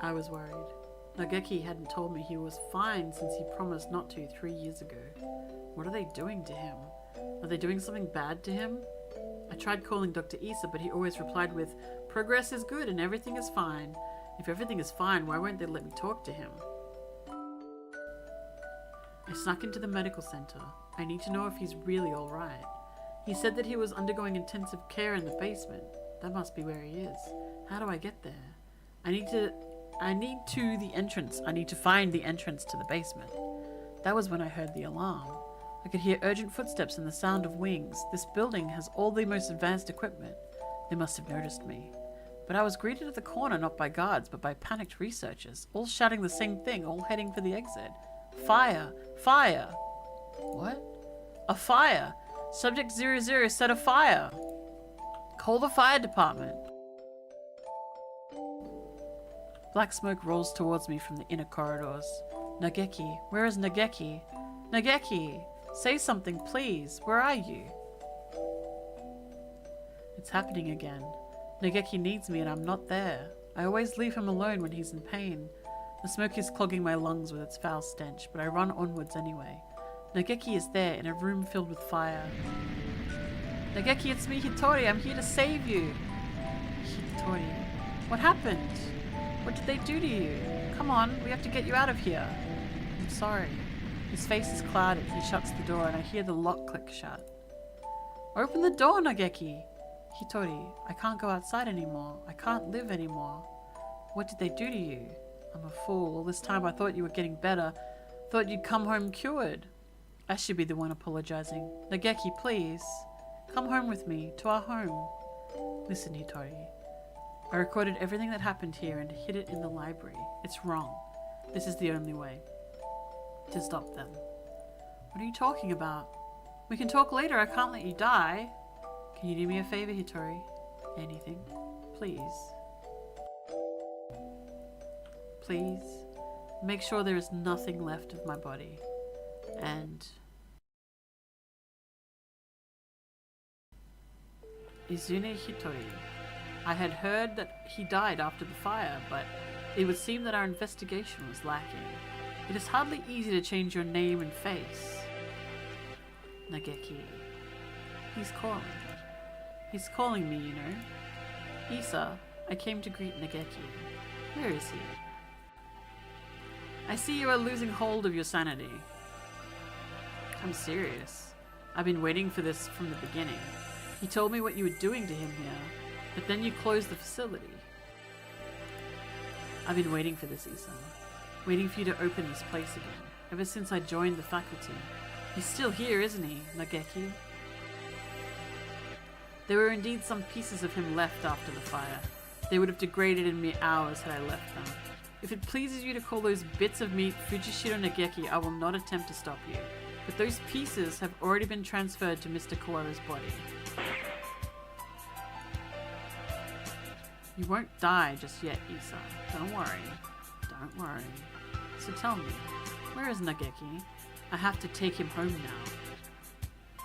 I was worried. Nageki hadn't told me he was fine since he promised not to 3 years ago. What are they doing to him? Are they doing something bad to him? I tried calling Dr. Issa, but he always replied with, "Progress is good and everything is fine. If everything is fine, why won't they let me talk to him?" I snuck into the medical center. I need to know if he's really alright. He said that he was undergoing intensive care in the basement. That must be where he is. How do I get there? I need to the entrance. I need to find the entrance to the basement. That was when I heard the alarm. I could hear urgent footsteps and the sound of wings. This building has all the most advanced equipment. They must have noticed me. But I was greeted at the corner not by guards, but by panicked researchers, all shouting the same thing, all heading for the exit. Fire! Fire! What? A fire! Subject 00 set a fire! Call the fire department! Black smoke rolls towards me from the inner corridors. Nageki, where is Nageki? Nageki! Say something, please. Where are you? It's happening again. Nageki needs me and I'm not there. I always leave him alone when he's in pain. The smoke is clogging my lungs with its foul stench, but I run onwards anyway. Nageki is there in a room filled with fire. Nageki, it's me, Hitori. I'm here to save you. Hitori. What happened? What did they do to you? Come on, we have to get you out of here. I'm sorry. His face is clouded. He shuts the door and I hear the lock click shut. Open the door, Nageki! Hitori, I can't go outside anymore. I can't live anymore. What did they do to you? I'm a fool. All this time I thought you were getting better. Thought you'd come home cured. I should be the one apologizing. Nageki, please. Come home with me, to our home. Listen, Hitori. I recorded everything that happened here and hid it in the library. It's wrong. This is the only way to stop them. What are you talking about? We can talk later. I can't let you die. Can you do me a favor, Hitori? Anything. Please. Please. Make sure there is nothing left of my body. And Izune Hitori. I had heard that he died after the fire, but it would seem that our investigation was lacking. It is hardly easy to change your name and face. Nageki. He's calling. He's calling me, you know. Isa, I came to greet Nageki. Where is he? I see you are losing hold of your sanity. I'm serious. I've been waiting for this from the beginning. He told me what you were doing to him here, but then you closed the facility. I've been waiting for this, Isa. Waiting for you to open this place again, ever since I joined the faculty. He's still here, isn't he, Nageki? There were indeed some pieces of him left after the fire. They would have degraded in mere hours had I left them. If it pleases you to call those bits of meat Fujishiro Nageki, I will not attempt to stop you. But those pieces have already been transferred to Mr. Kawara's body. You won't die just yet, Isa. Don't worry. Don't worry. So tell me, where is Nageki? I have to take him home now.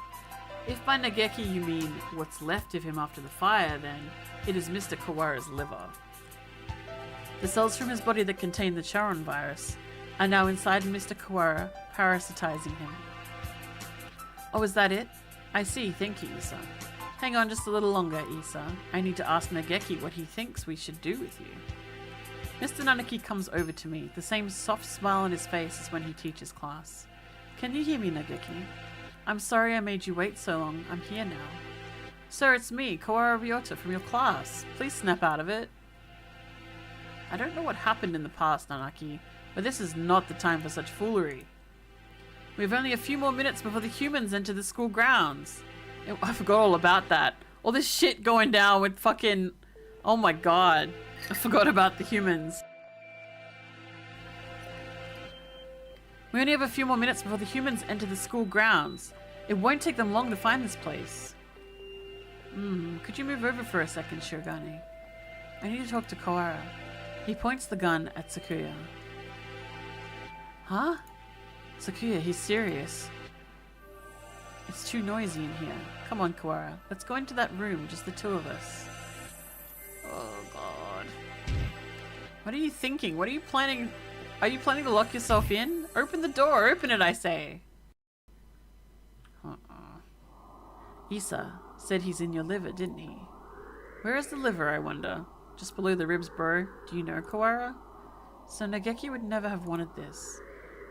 If by Nageki you mean what's left of him after the fire, then it is Mr. Kawara's liver. The cells from his body that contain the Charon virus are now inside Mr. Kawara, parasitizing him. Oh, is that it? I see, thank you, Isa. Hang on just a little longer, Isa. I need to ask Nageki what he thinks we should do with you. Mr. Nanaki comes over to me, the same soft smile on his face as when he teaches class. Can you hear me, Nageki? I'm sorry I made you wait so long. I'm here now. Sir, it's me, Kawara Ryota from your class. Please snap out of it. I don't know what happened in the past, Nanaki, but this is not the time for such foolery. We have only a few more minutes before the humans enter the school grounds. I forgot all about that. All this shit going down with fucking... Oh my god. I forgot about the humans. We only have a few more minutes before the humans enter the school grounds. It won't take them long to find this place. Could you move over for a second, Shirogane? I need to talk to Kawara. He points the gun at Sakuya. Huh? Sakuya, he's serious. It's too noisy in here. Come on, Kawara. Let's go into that room, just the two of us. Oh, God. What are you thinking? What are you planning? Are you planning to lock yourself in? Open the door. Open it, I say. Isa said he's in your liver, didn't he? Where is the liver, I wonder? Just below the ribs, bro. Do you know, Kawara? So Nageki would never have wanted this.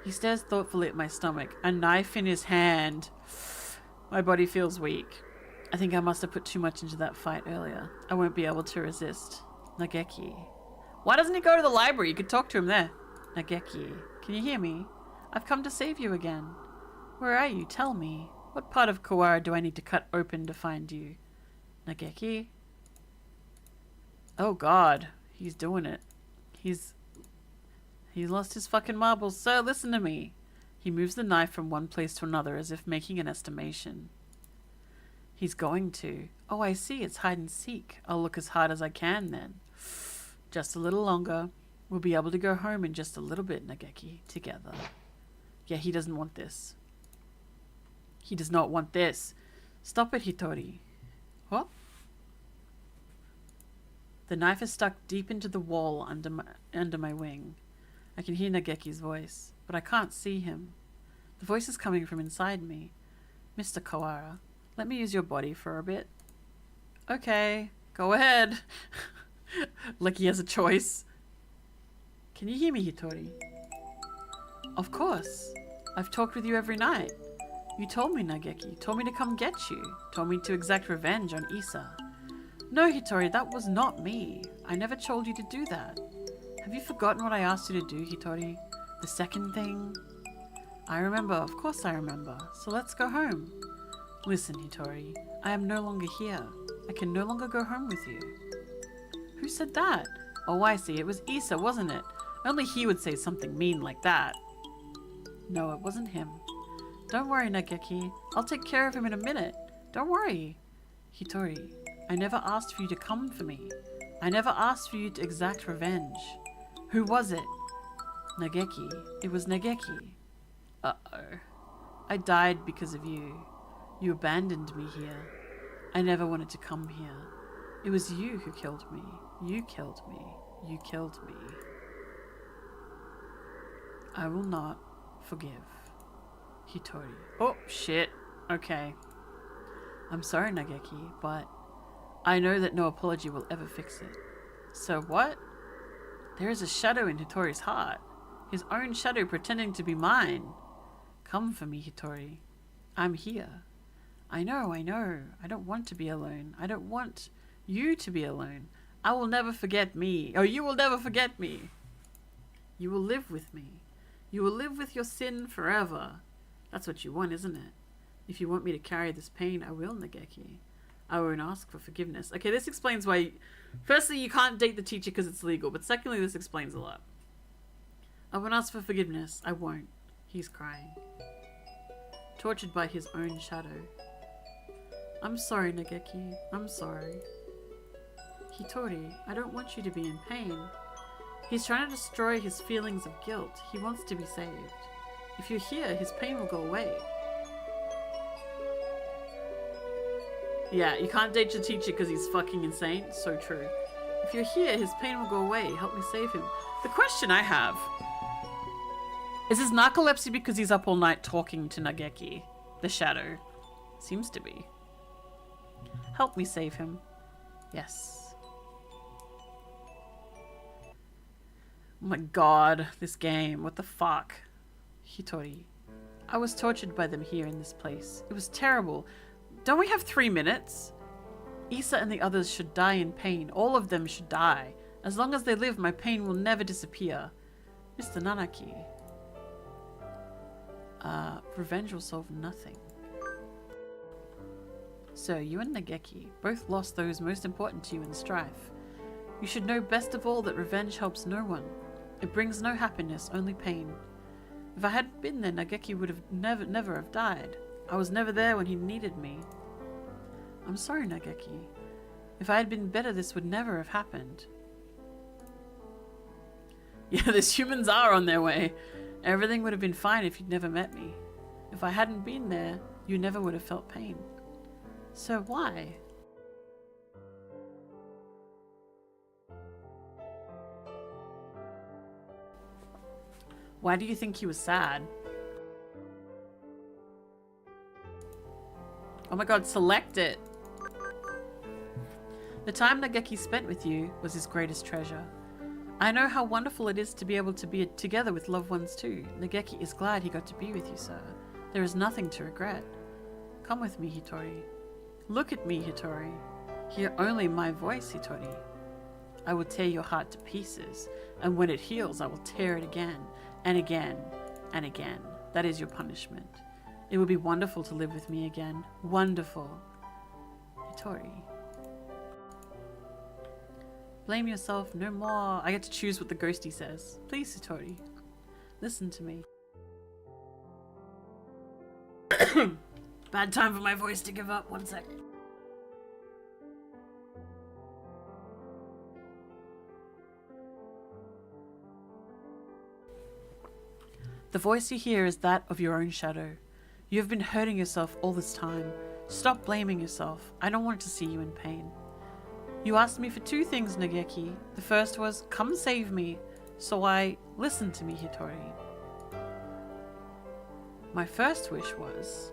He stares thoughtfully at my stomach, a knife in his hand. My body feels weak. I think I must have put too much into that fight earlier. I won't be able to resist. Nageki. Why doesn't he go to the library? You could talk to him there. Nageki, can you hear me? I've come to save you again. Where are you? Tell me. What part of Kawara do I need to cut open to find you? Nageki? Oh god. He's doing it. He's lost his fucking marbles. Sir, listen to me. He moves the knife from one place to another as if making an estimation. He's going to. Oh, I see. It's hide and seek. I'll look as hard as I can then. Just a little longer. We'll be able to go home in just a little bit, Nageki. Together. Yeah, he doesn't want this. He does not want this. Stop it, Hitori. What? The knife is stuck deep into the wall under my wing. I can hear Nageki's voice, but I can't see him. The voice is coming from inside me. Mr. Kawara, let me use your body for a bit. Okay, go ahead. Like he has a choice. Can you hear me, Hitori? Of course. I've talked with you every night. You told me, Nageki. Told me to come get you. Told me to exact revenge on Isa. No, Hitori, that was not me. I never told you to do that. Have you forgotten what I asked you to do, Hitori? The second thing? I remember. Of course I remember. So let's go home. Listen, Hitori. I am no longer here. I can no longer go home with you. Who said that? Oh, I see. It was Isa, wasn't it? Only he would say something mean like that. No, it wasn't him. Don't worry, Nageki. I'll take care of him in a minute. Don't worry. Hitori, I never asked for you to come for me. I never asked for you to exact revenge. Who was it? Nageki. It was Nageki. Uh-oh. I died because of you. You abandoned me here. I never wanted to come here. It was you who killed me. You killed me. You killed me. I will not forgive. Hitori. Oh, shit. Okay. I'm sorry, Nageki, but I know that no apology will ever fix it. So what? There is a shadow in Hitori's heart. His own shadow pretending to be mine. Come for me, Hitori. I'm here. I know. I don't want to be alone. I don't want you to be alone. I will never forget me. Oh, you will never forget me. You will live with me. You will live with your sin forever. That's what you want, isn't it? If you want me to carry this pain, I will, Nageki. I won't ask for forgiveness. Okay, this explains why... Firstly, you can't date the teacher because it's legal, but secondly, this explains a lot. I won't ask for forgiveness. I won't. He's crying. Tortured by his own shadow. I'm sorry, Nageki. I'm sorry. Hitori, I don't want you to be in pain. He's trying to destroy his feelings of guilt. He wants to be saved. If you're here, his pain will go away. Yeah, you can't date your teacher because he's fucking insane. So true. If you're here, his pain will go away. Help me save him. The question I have... Is his narcolepsy because he's up all night talking to Nageki, the shadow? Seems to be. Help me save him. Yes. Oh my god, this game. What the fuck? Hitori. I was tortured by them here in this place. It was terrible. Don't we have 3 minutes? Issa and the others should die in pain. All of them should die. As long as they live, my pain will never disappear. Mr. Nanaki. Revenge will solve nothing. So, you and Nageki both lost those most important to you in the strife. You should know best of all that revenge helps no one. It brings no happiness, only pain. If I hadn't been there, Nageki would have never have died. I was never there when he needed me. I'm sorry, Nageki. If I had been better, this would never have happened. Yeah, these humans are on their way. Everything would have been fine if you'd never met me. If I hadn't been there, you never would have felt pain. So why? Why do you think he was sad? Oh my god, select it! The time Nageki spent with you was his greatest treasure. I know how wonderful it is to be able to be together with loved ones too. Nageki is glad he got to be with you, sir. There is nothing to regret. Come with me, Hitori. Look at me, Hitori. Hear only my voice, Hitori. I will tear your heart to pieces, and when it heals, I will tear it again, and again, and again. That is your punishment. It would be wonderful to live with me again. Wonderful. Hitori. Blame yourself no more. I get to choose what the ghostie says. Please, Hitori. Listen to me. Bad time for my voice to give up. 1 sec. The voice you hear is that of your own shadow. You have been hurting yourself all this time. Stop blaming yourself. I don't want to see you in pain. You asked me for 2 things, Nageki. The first was, come save me. So I listened to me, Hitori. My first wish was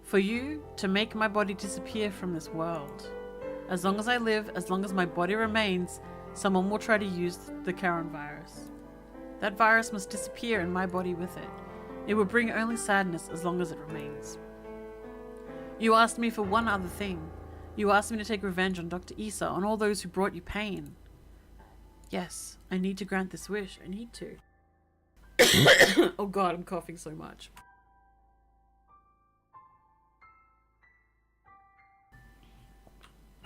for you to make my body disappear from this world. As long as I live, as long as my body remains, someone will try to use the Charon virus. That virus must disappear and my body with it. It will bring only sadness as long as it remains. You asked me for one other thing. You asked me to take revenge on Dr. Issa, on all those who brought you pain. Yes, I need to grant this wish. I need to. Oh god, I'm coughing so much.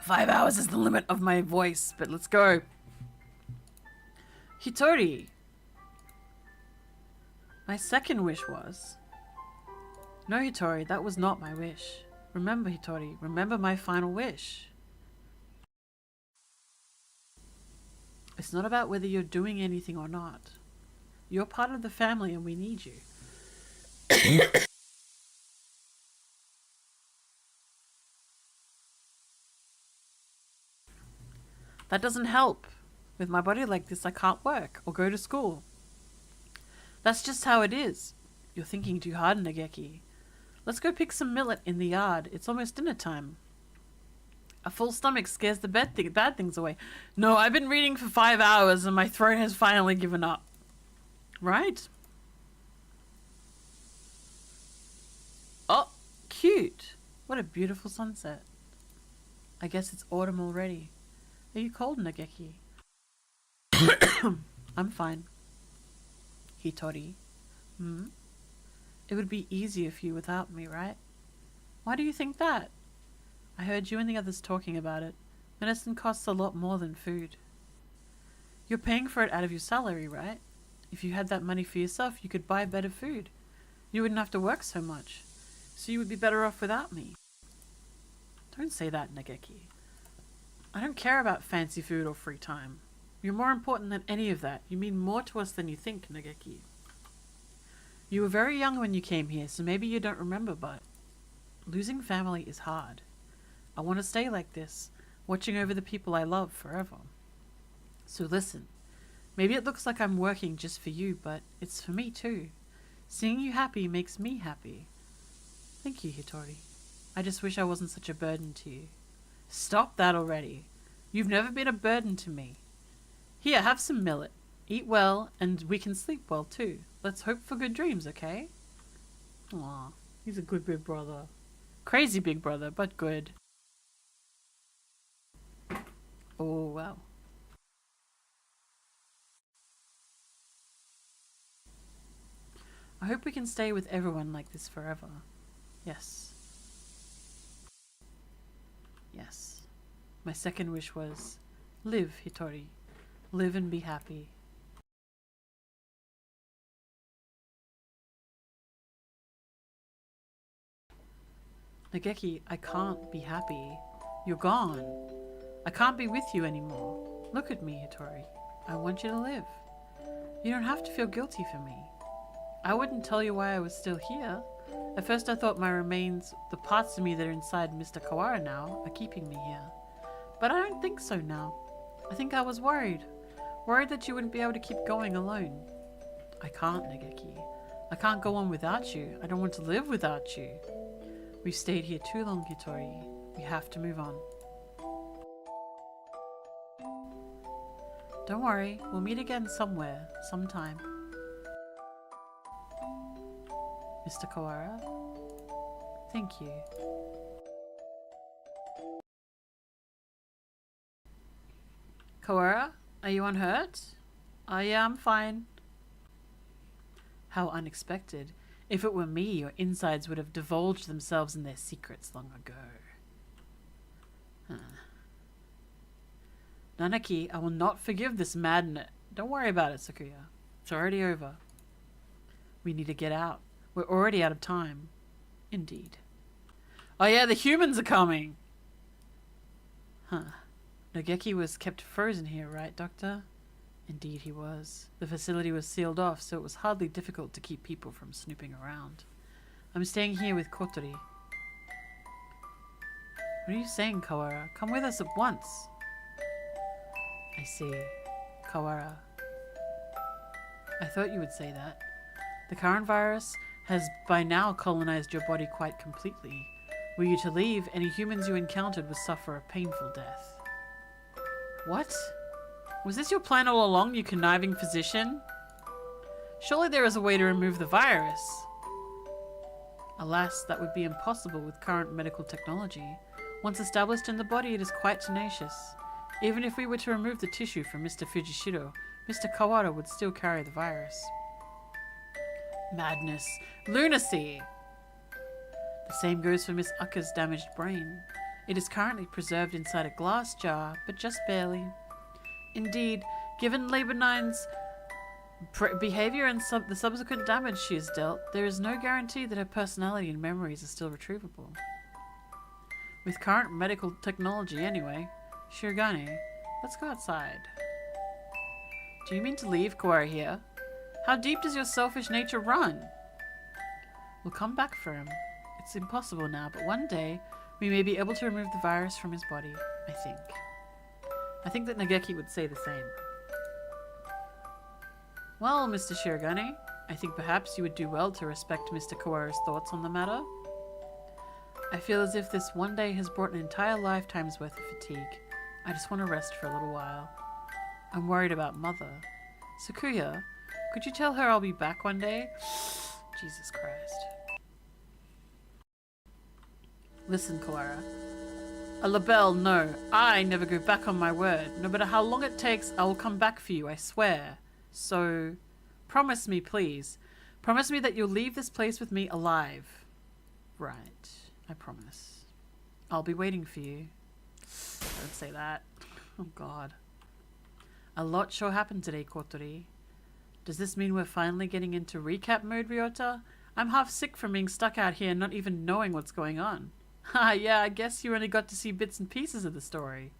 Five hours is the limit of my voice, but let's go. Hitori. My second wish was... No, Hitori, that was not my wish. Remember, Hitori, remember my final wish. It's not about whether you're doing anything or not. You're part of the family and we need you. That doesn't help. With my body like this, I can't work or go to school. That's just how it is. You're thinking too hard, Nageki. Let's go pick some millet in the yard. It's almost dinner time. A full stomach scares the bad things away. No, I've been reading for 5 hours and my throat has finally given up. Right? Oh, cute. What a beautiful sunset. I guess it's autumn already. Are you cold, Nageki? I'm fine. Hitori. Hmm? It would be easier for you without me, right? Why do you think that? I heard you and the others talking about it. Medicine costs a lot more than food. You're paying for it out of your salary, right? If you had that money for yourself, you could buy better food. You wouldn't have to work so much. So you would be better off without me. Don't say that, Nageki. I don't care about fancy food or free time. You're more important than any of that. You mean more to us than you think, Nageki. You were very young when you came here, so maybe you don't remember, but losing family is hard. I want to stay like this, watching over the people I love forever. So listen, maybe it looks like I'm working just for you, but it's for me too. Seeing you happy makes me happy. Thank you, Hitori. I just wish I wasn't such a burden to you. Stop that already. You've never been a burden to me. Here, have some millet. Eat well, and we can sleep well too. Let's hope for good dreams, okay? Aw, he's a good big brother. Crazy big brother, but good. Oh, wow. I hope we can stay with everyone like this forever. Yes. Yes. My second wish was, live, Hitori. Live and be happy. Nageki, I can't be happy. You're gone. I can't be with you anymore. Look at me, Hitori. I want you to live. You don't have to feel guilty for me. I wouldn't tell you why I was still here. At first I thought my remains, the parts of me that are inside Mr. Kawara now, are keeping me here. But I don't think so now. I think I was worried. Worried that you wouldn't be able to keep going alone. I can't, Nageki. I can't go on without you. I don't want to live without you. We've stayed here too long, Hitori. We have to move on. Don't worry, we'll meet again somewhere, sometime. Mr. Kawara? Thank you. Kawara, are you unhurt? Oh yeah, I'm fine. How unexpected. If it were me, your insides would have divulged themselves in their secrets long ago. Nanaki, I will not forgive this madness. Don't worry about it, Sakuya. It's already over. We need to get out. We're already out of time. Indeed. Oh yeah, the humans are coming! Huh. Nageki was kept frozen here, right, Doctor? Indeed he was. The facility was sealed off, so it was hardly difficult to keep people from snooping around. I'm staying here with Kotori. What are you saying, Kawara? Come with us at once. I see. Kawara. I thought you would say that. The current virus has by now colonized your body quite completely. Were you to leave, any humans you encountered would suffer a painful death. What? Was this your plan all along, you conniving physician? Surely there is a way to remove the virus. Alas, that would be impossible with current medical technology. Once established in the body, it is quite tenacious. Even if we were to remove the tissue from Mr. Fujishiro, Mr. Kawara would still carry the virus. Madness. Lunacy! The same goes for Miss Ucker's damaged brain. It is currently preserved inside a glass jar, but just barely. Indeed, given Labor-9's behavior and the subsequent damage she has dealt, there is no guarantee that her personality and memories are still retrievable. With current medical technology anyway. Shirogane, let's go outside. Do you mean to leave Kawara here? How deep does your selfish nature run? We'll come back for him. It's impossible now, but one day we may be able to remove the virus from his body, I think. I think that Nageki would say the same. Well, Mr. Shirogane, I think perhaps you would do well to respect Mr. Kawara's thoughts on the matter. I feel as if this one day has brought an entire lifetime's worth of fatigue. I just want to rest for a little while. I'm worried about Mother. Sakuya, could you tell her I'll be back one day? Jesus Christ. Listen, Kawara. A labelle, no. I never go back on my word. No matter how long it takes, I will come back for you, I swear. So, promise me, please. Promise me that you'll leave this place with me alive. Right. I promise. I'll be waiting for you. Don't say that. Oh God. A lot sure happened today, Kotori. Does this mean we're finally getting into recap mode, Ryota? I'm half sick from being stuck out here and not even knowing what's going on. Ha, yeah, I guess you only got to see bits and pieces of the story.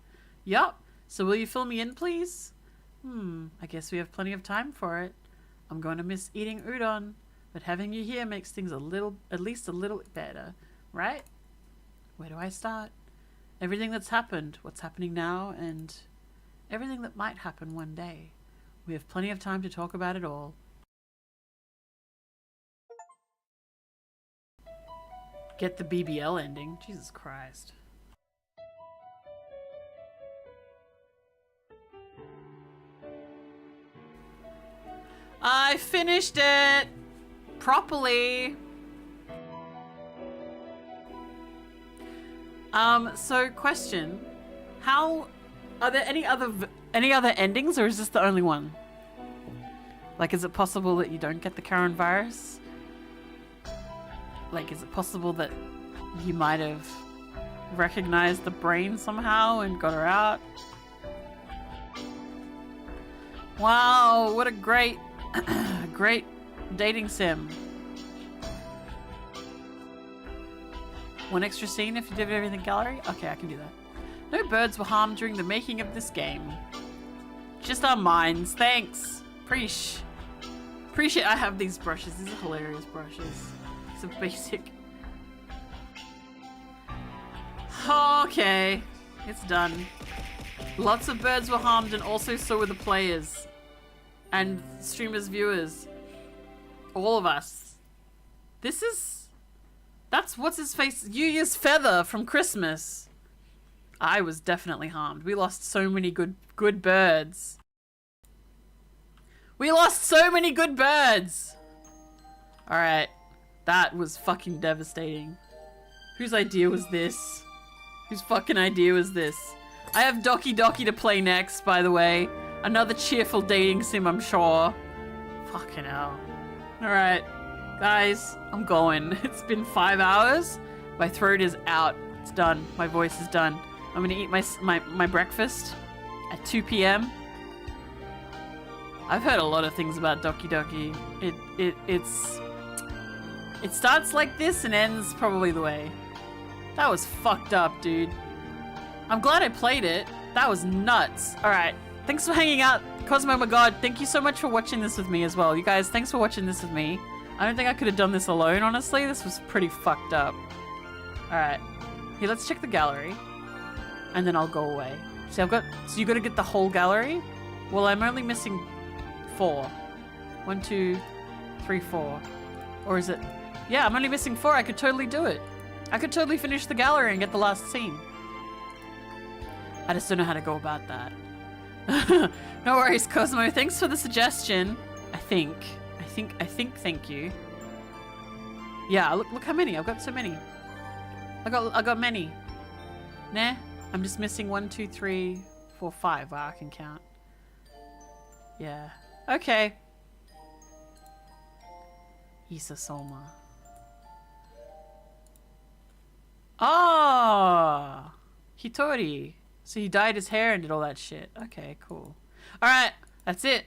Yup. So will you fill me in, please? I guess we have plenty of time for it. I'm going to miss eating udon, but having you here makes things at least a little better, right? Where do I start? Everything that's happened, what's happening now, and everything that might happen one day. We have plenty of time to talk about it all. Get the BBL ending. Jesus Christ. I finished it properly. So question, are there any other endings, or is this the only one? Like, is it possible that you don't get the Karen virus? Like, is it possible that you might have recognized the brain somehow and got her out? Wow, what a great, great dating sim. One extra scene if you did everything gallery? Okay, I can do that. No birds were harmed during the making of this game. Just our minds, thanks. Appreciate I have these brushes. These are hilarious brushes. These are basic. Okay, it's done. Lots of birds were harmed and also so were the players. And streamers, viewers. All of us. That's what's his face? Yuya's feather from Christmas. I was definitely harmed. We lost so many good birds. We lost so many good birds! Alright. That was fucking devastating. Whose idea was this? Whose fucking idea was this? I have Doki Doki to play next, by the way. Another cheerful dating sim, I'm sure. Fucking hell. Alright. Guys, I'm going. It's been 5 hours. My throat is out. It's done. My voice is done. I'm gonna eat my breakfast at 2 p.m. I've heard a lot of things about Doki Doki. It starts like this and ends probably the way. That was fucked up, dude. I'm glad I played it. That was nuts. Alright. Thanks for hanging out. Cosmo, my god, thank you so much for watching this with me as well. You guys, thanks for watching this with me. I don't think I could have done this alone, honestly. This was pretty fucked up. Alright. Here, let's check the gallery. And then I'll go away. So you gotta get the whole gallery? Well, I'm only missing 4. 1, 2, 3, 4. Or is it? Yeah, I'm only missing 4. I could totally do it. I could totally finish the gallery and get the last scene. I just don't know how to go about that. No worries, Cosmo. Thanks for the suggestion. Thank you. Yeah, look how many. I've got so many. I got many. Nah, I'm just missing 1, 2, 3, 4, 5. Wow, I can count. Yeah. Okay. Issa Soma. Oh! Hitori. So he dyed his hair and did all that shit. Okay, cool. Alright, that's it.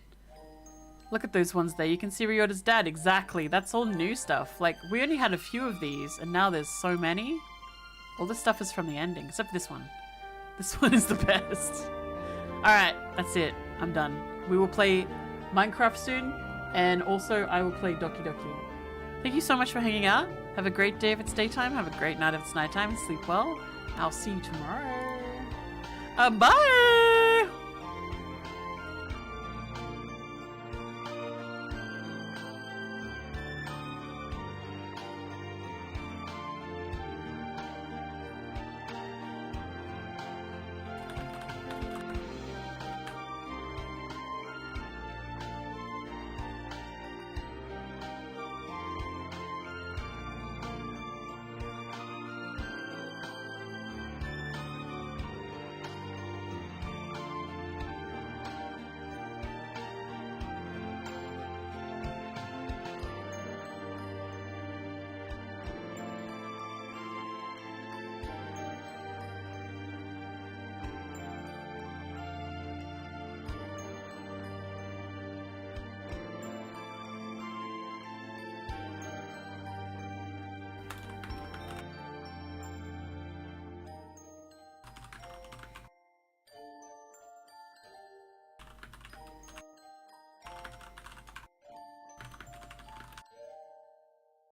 Look at those ones there. You can see Ryota's dad. Exactly. That's all new stuff. Like, we only had a few of these, and now there's so many. All this stuff is from the ending, except this one. This one is the best. Alright, that's it. I'm done. We will play Minecraft soon, and also I will play Doki Doki. Thank you so much for hanging out. Have a great day if it's daytime. Have a great night if it's nighttime. Sleep well. I'll see you tomorrow. Bye!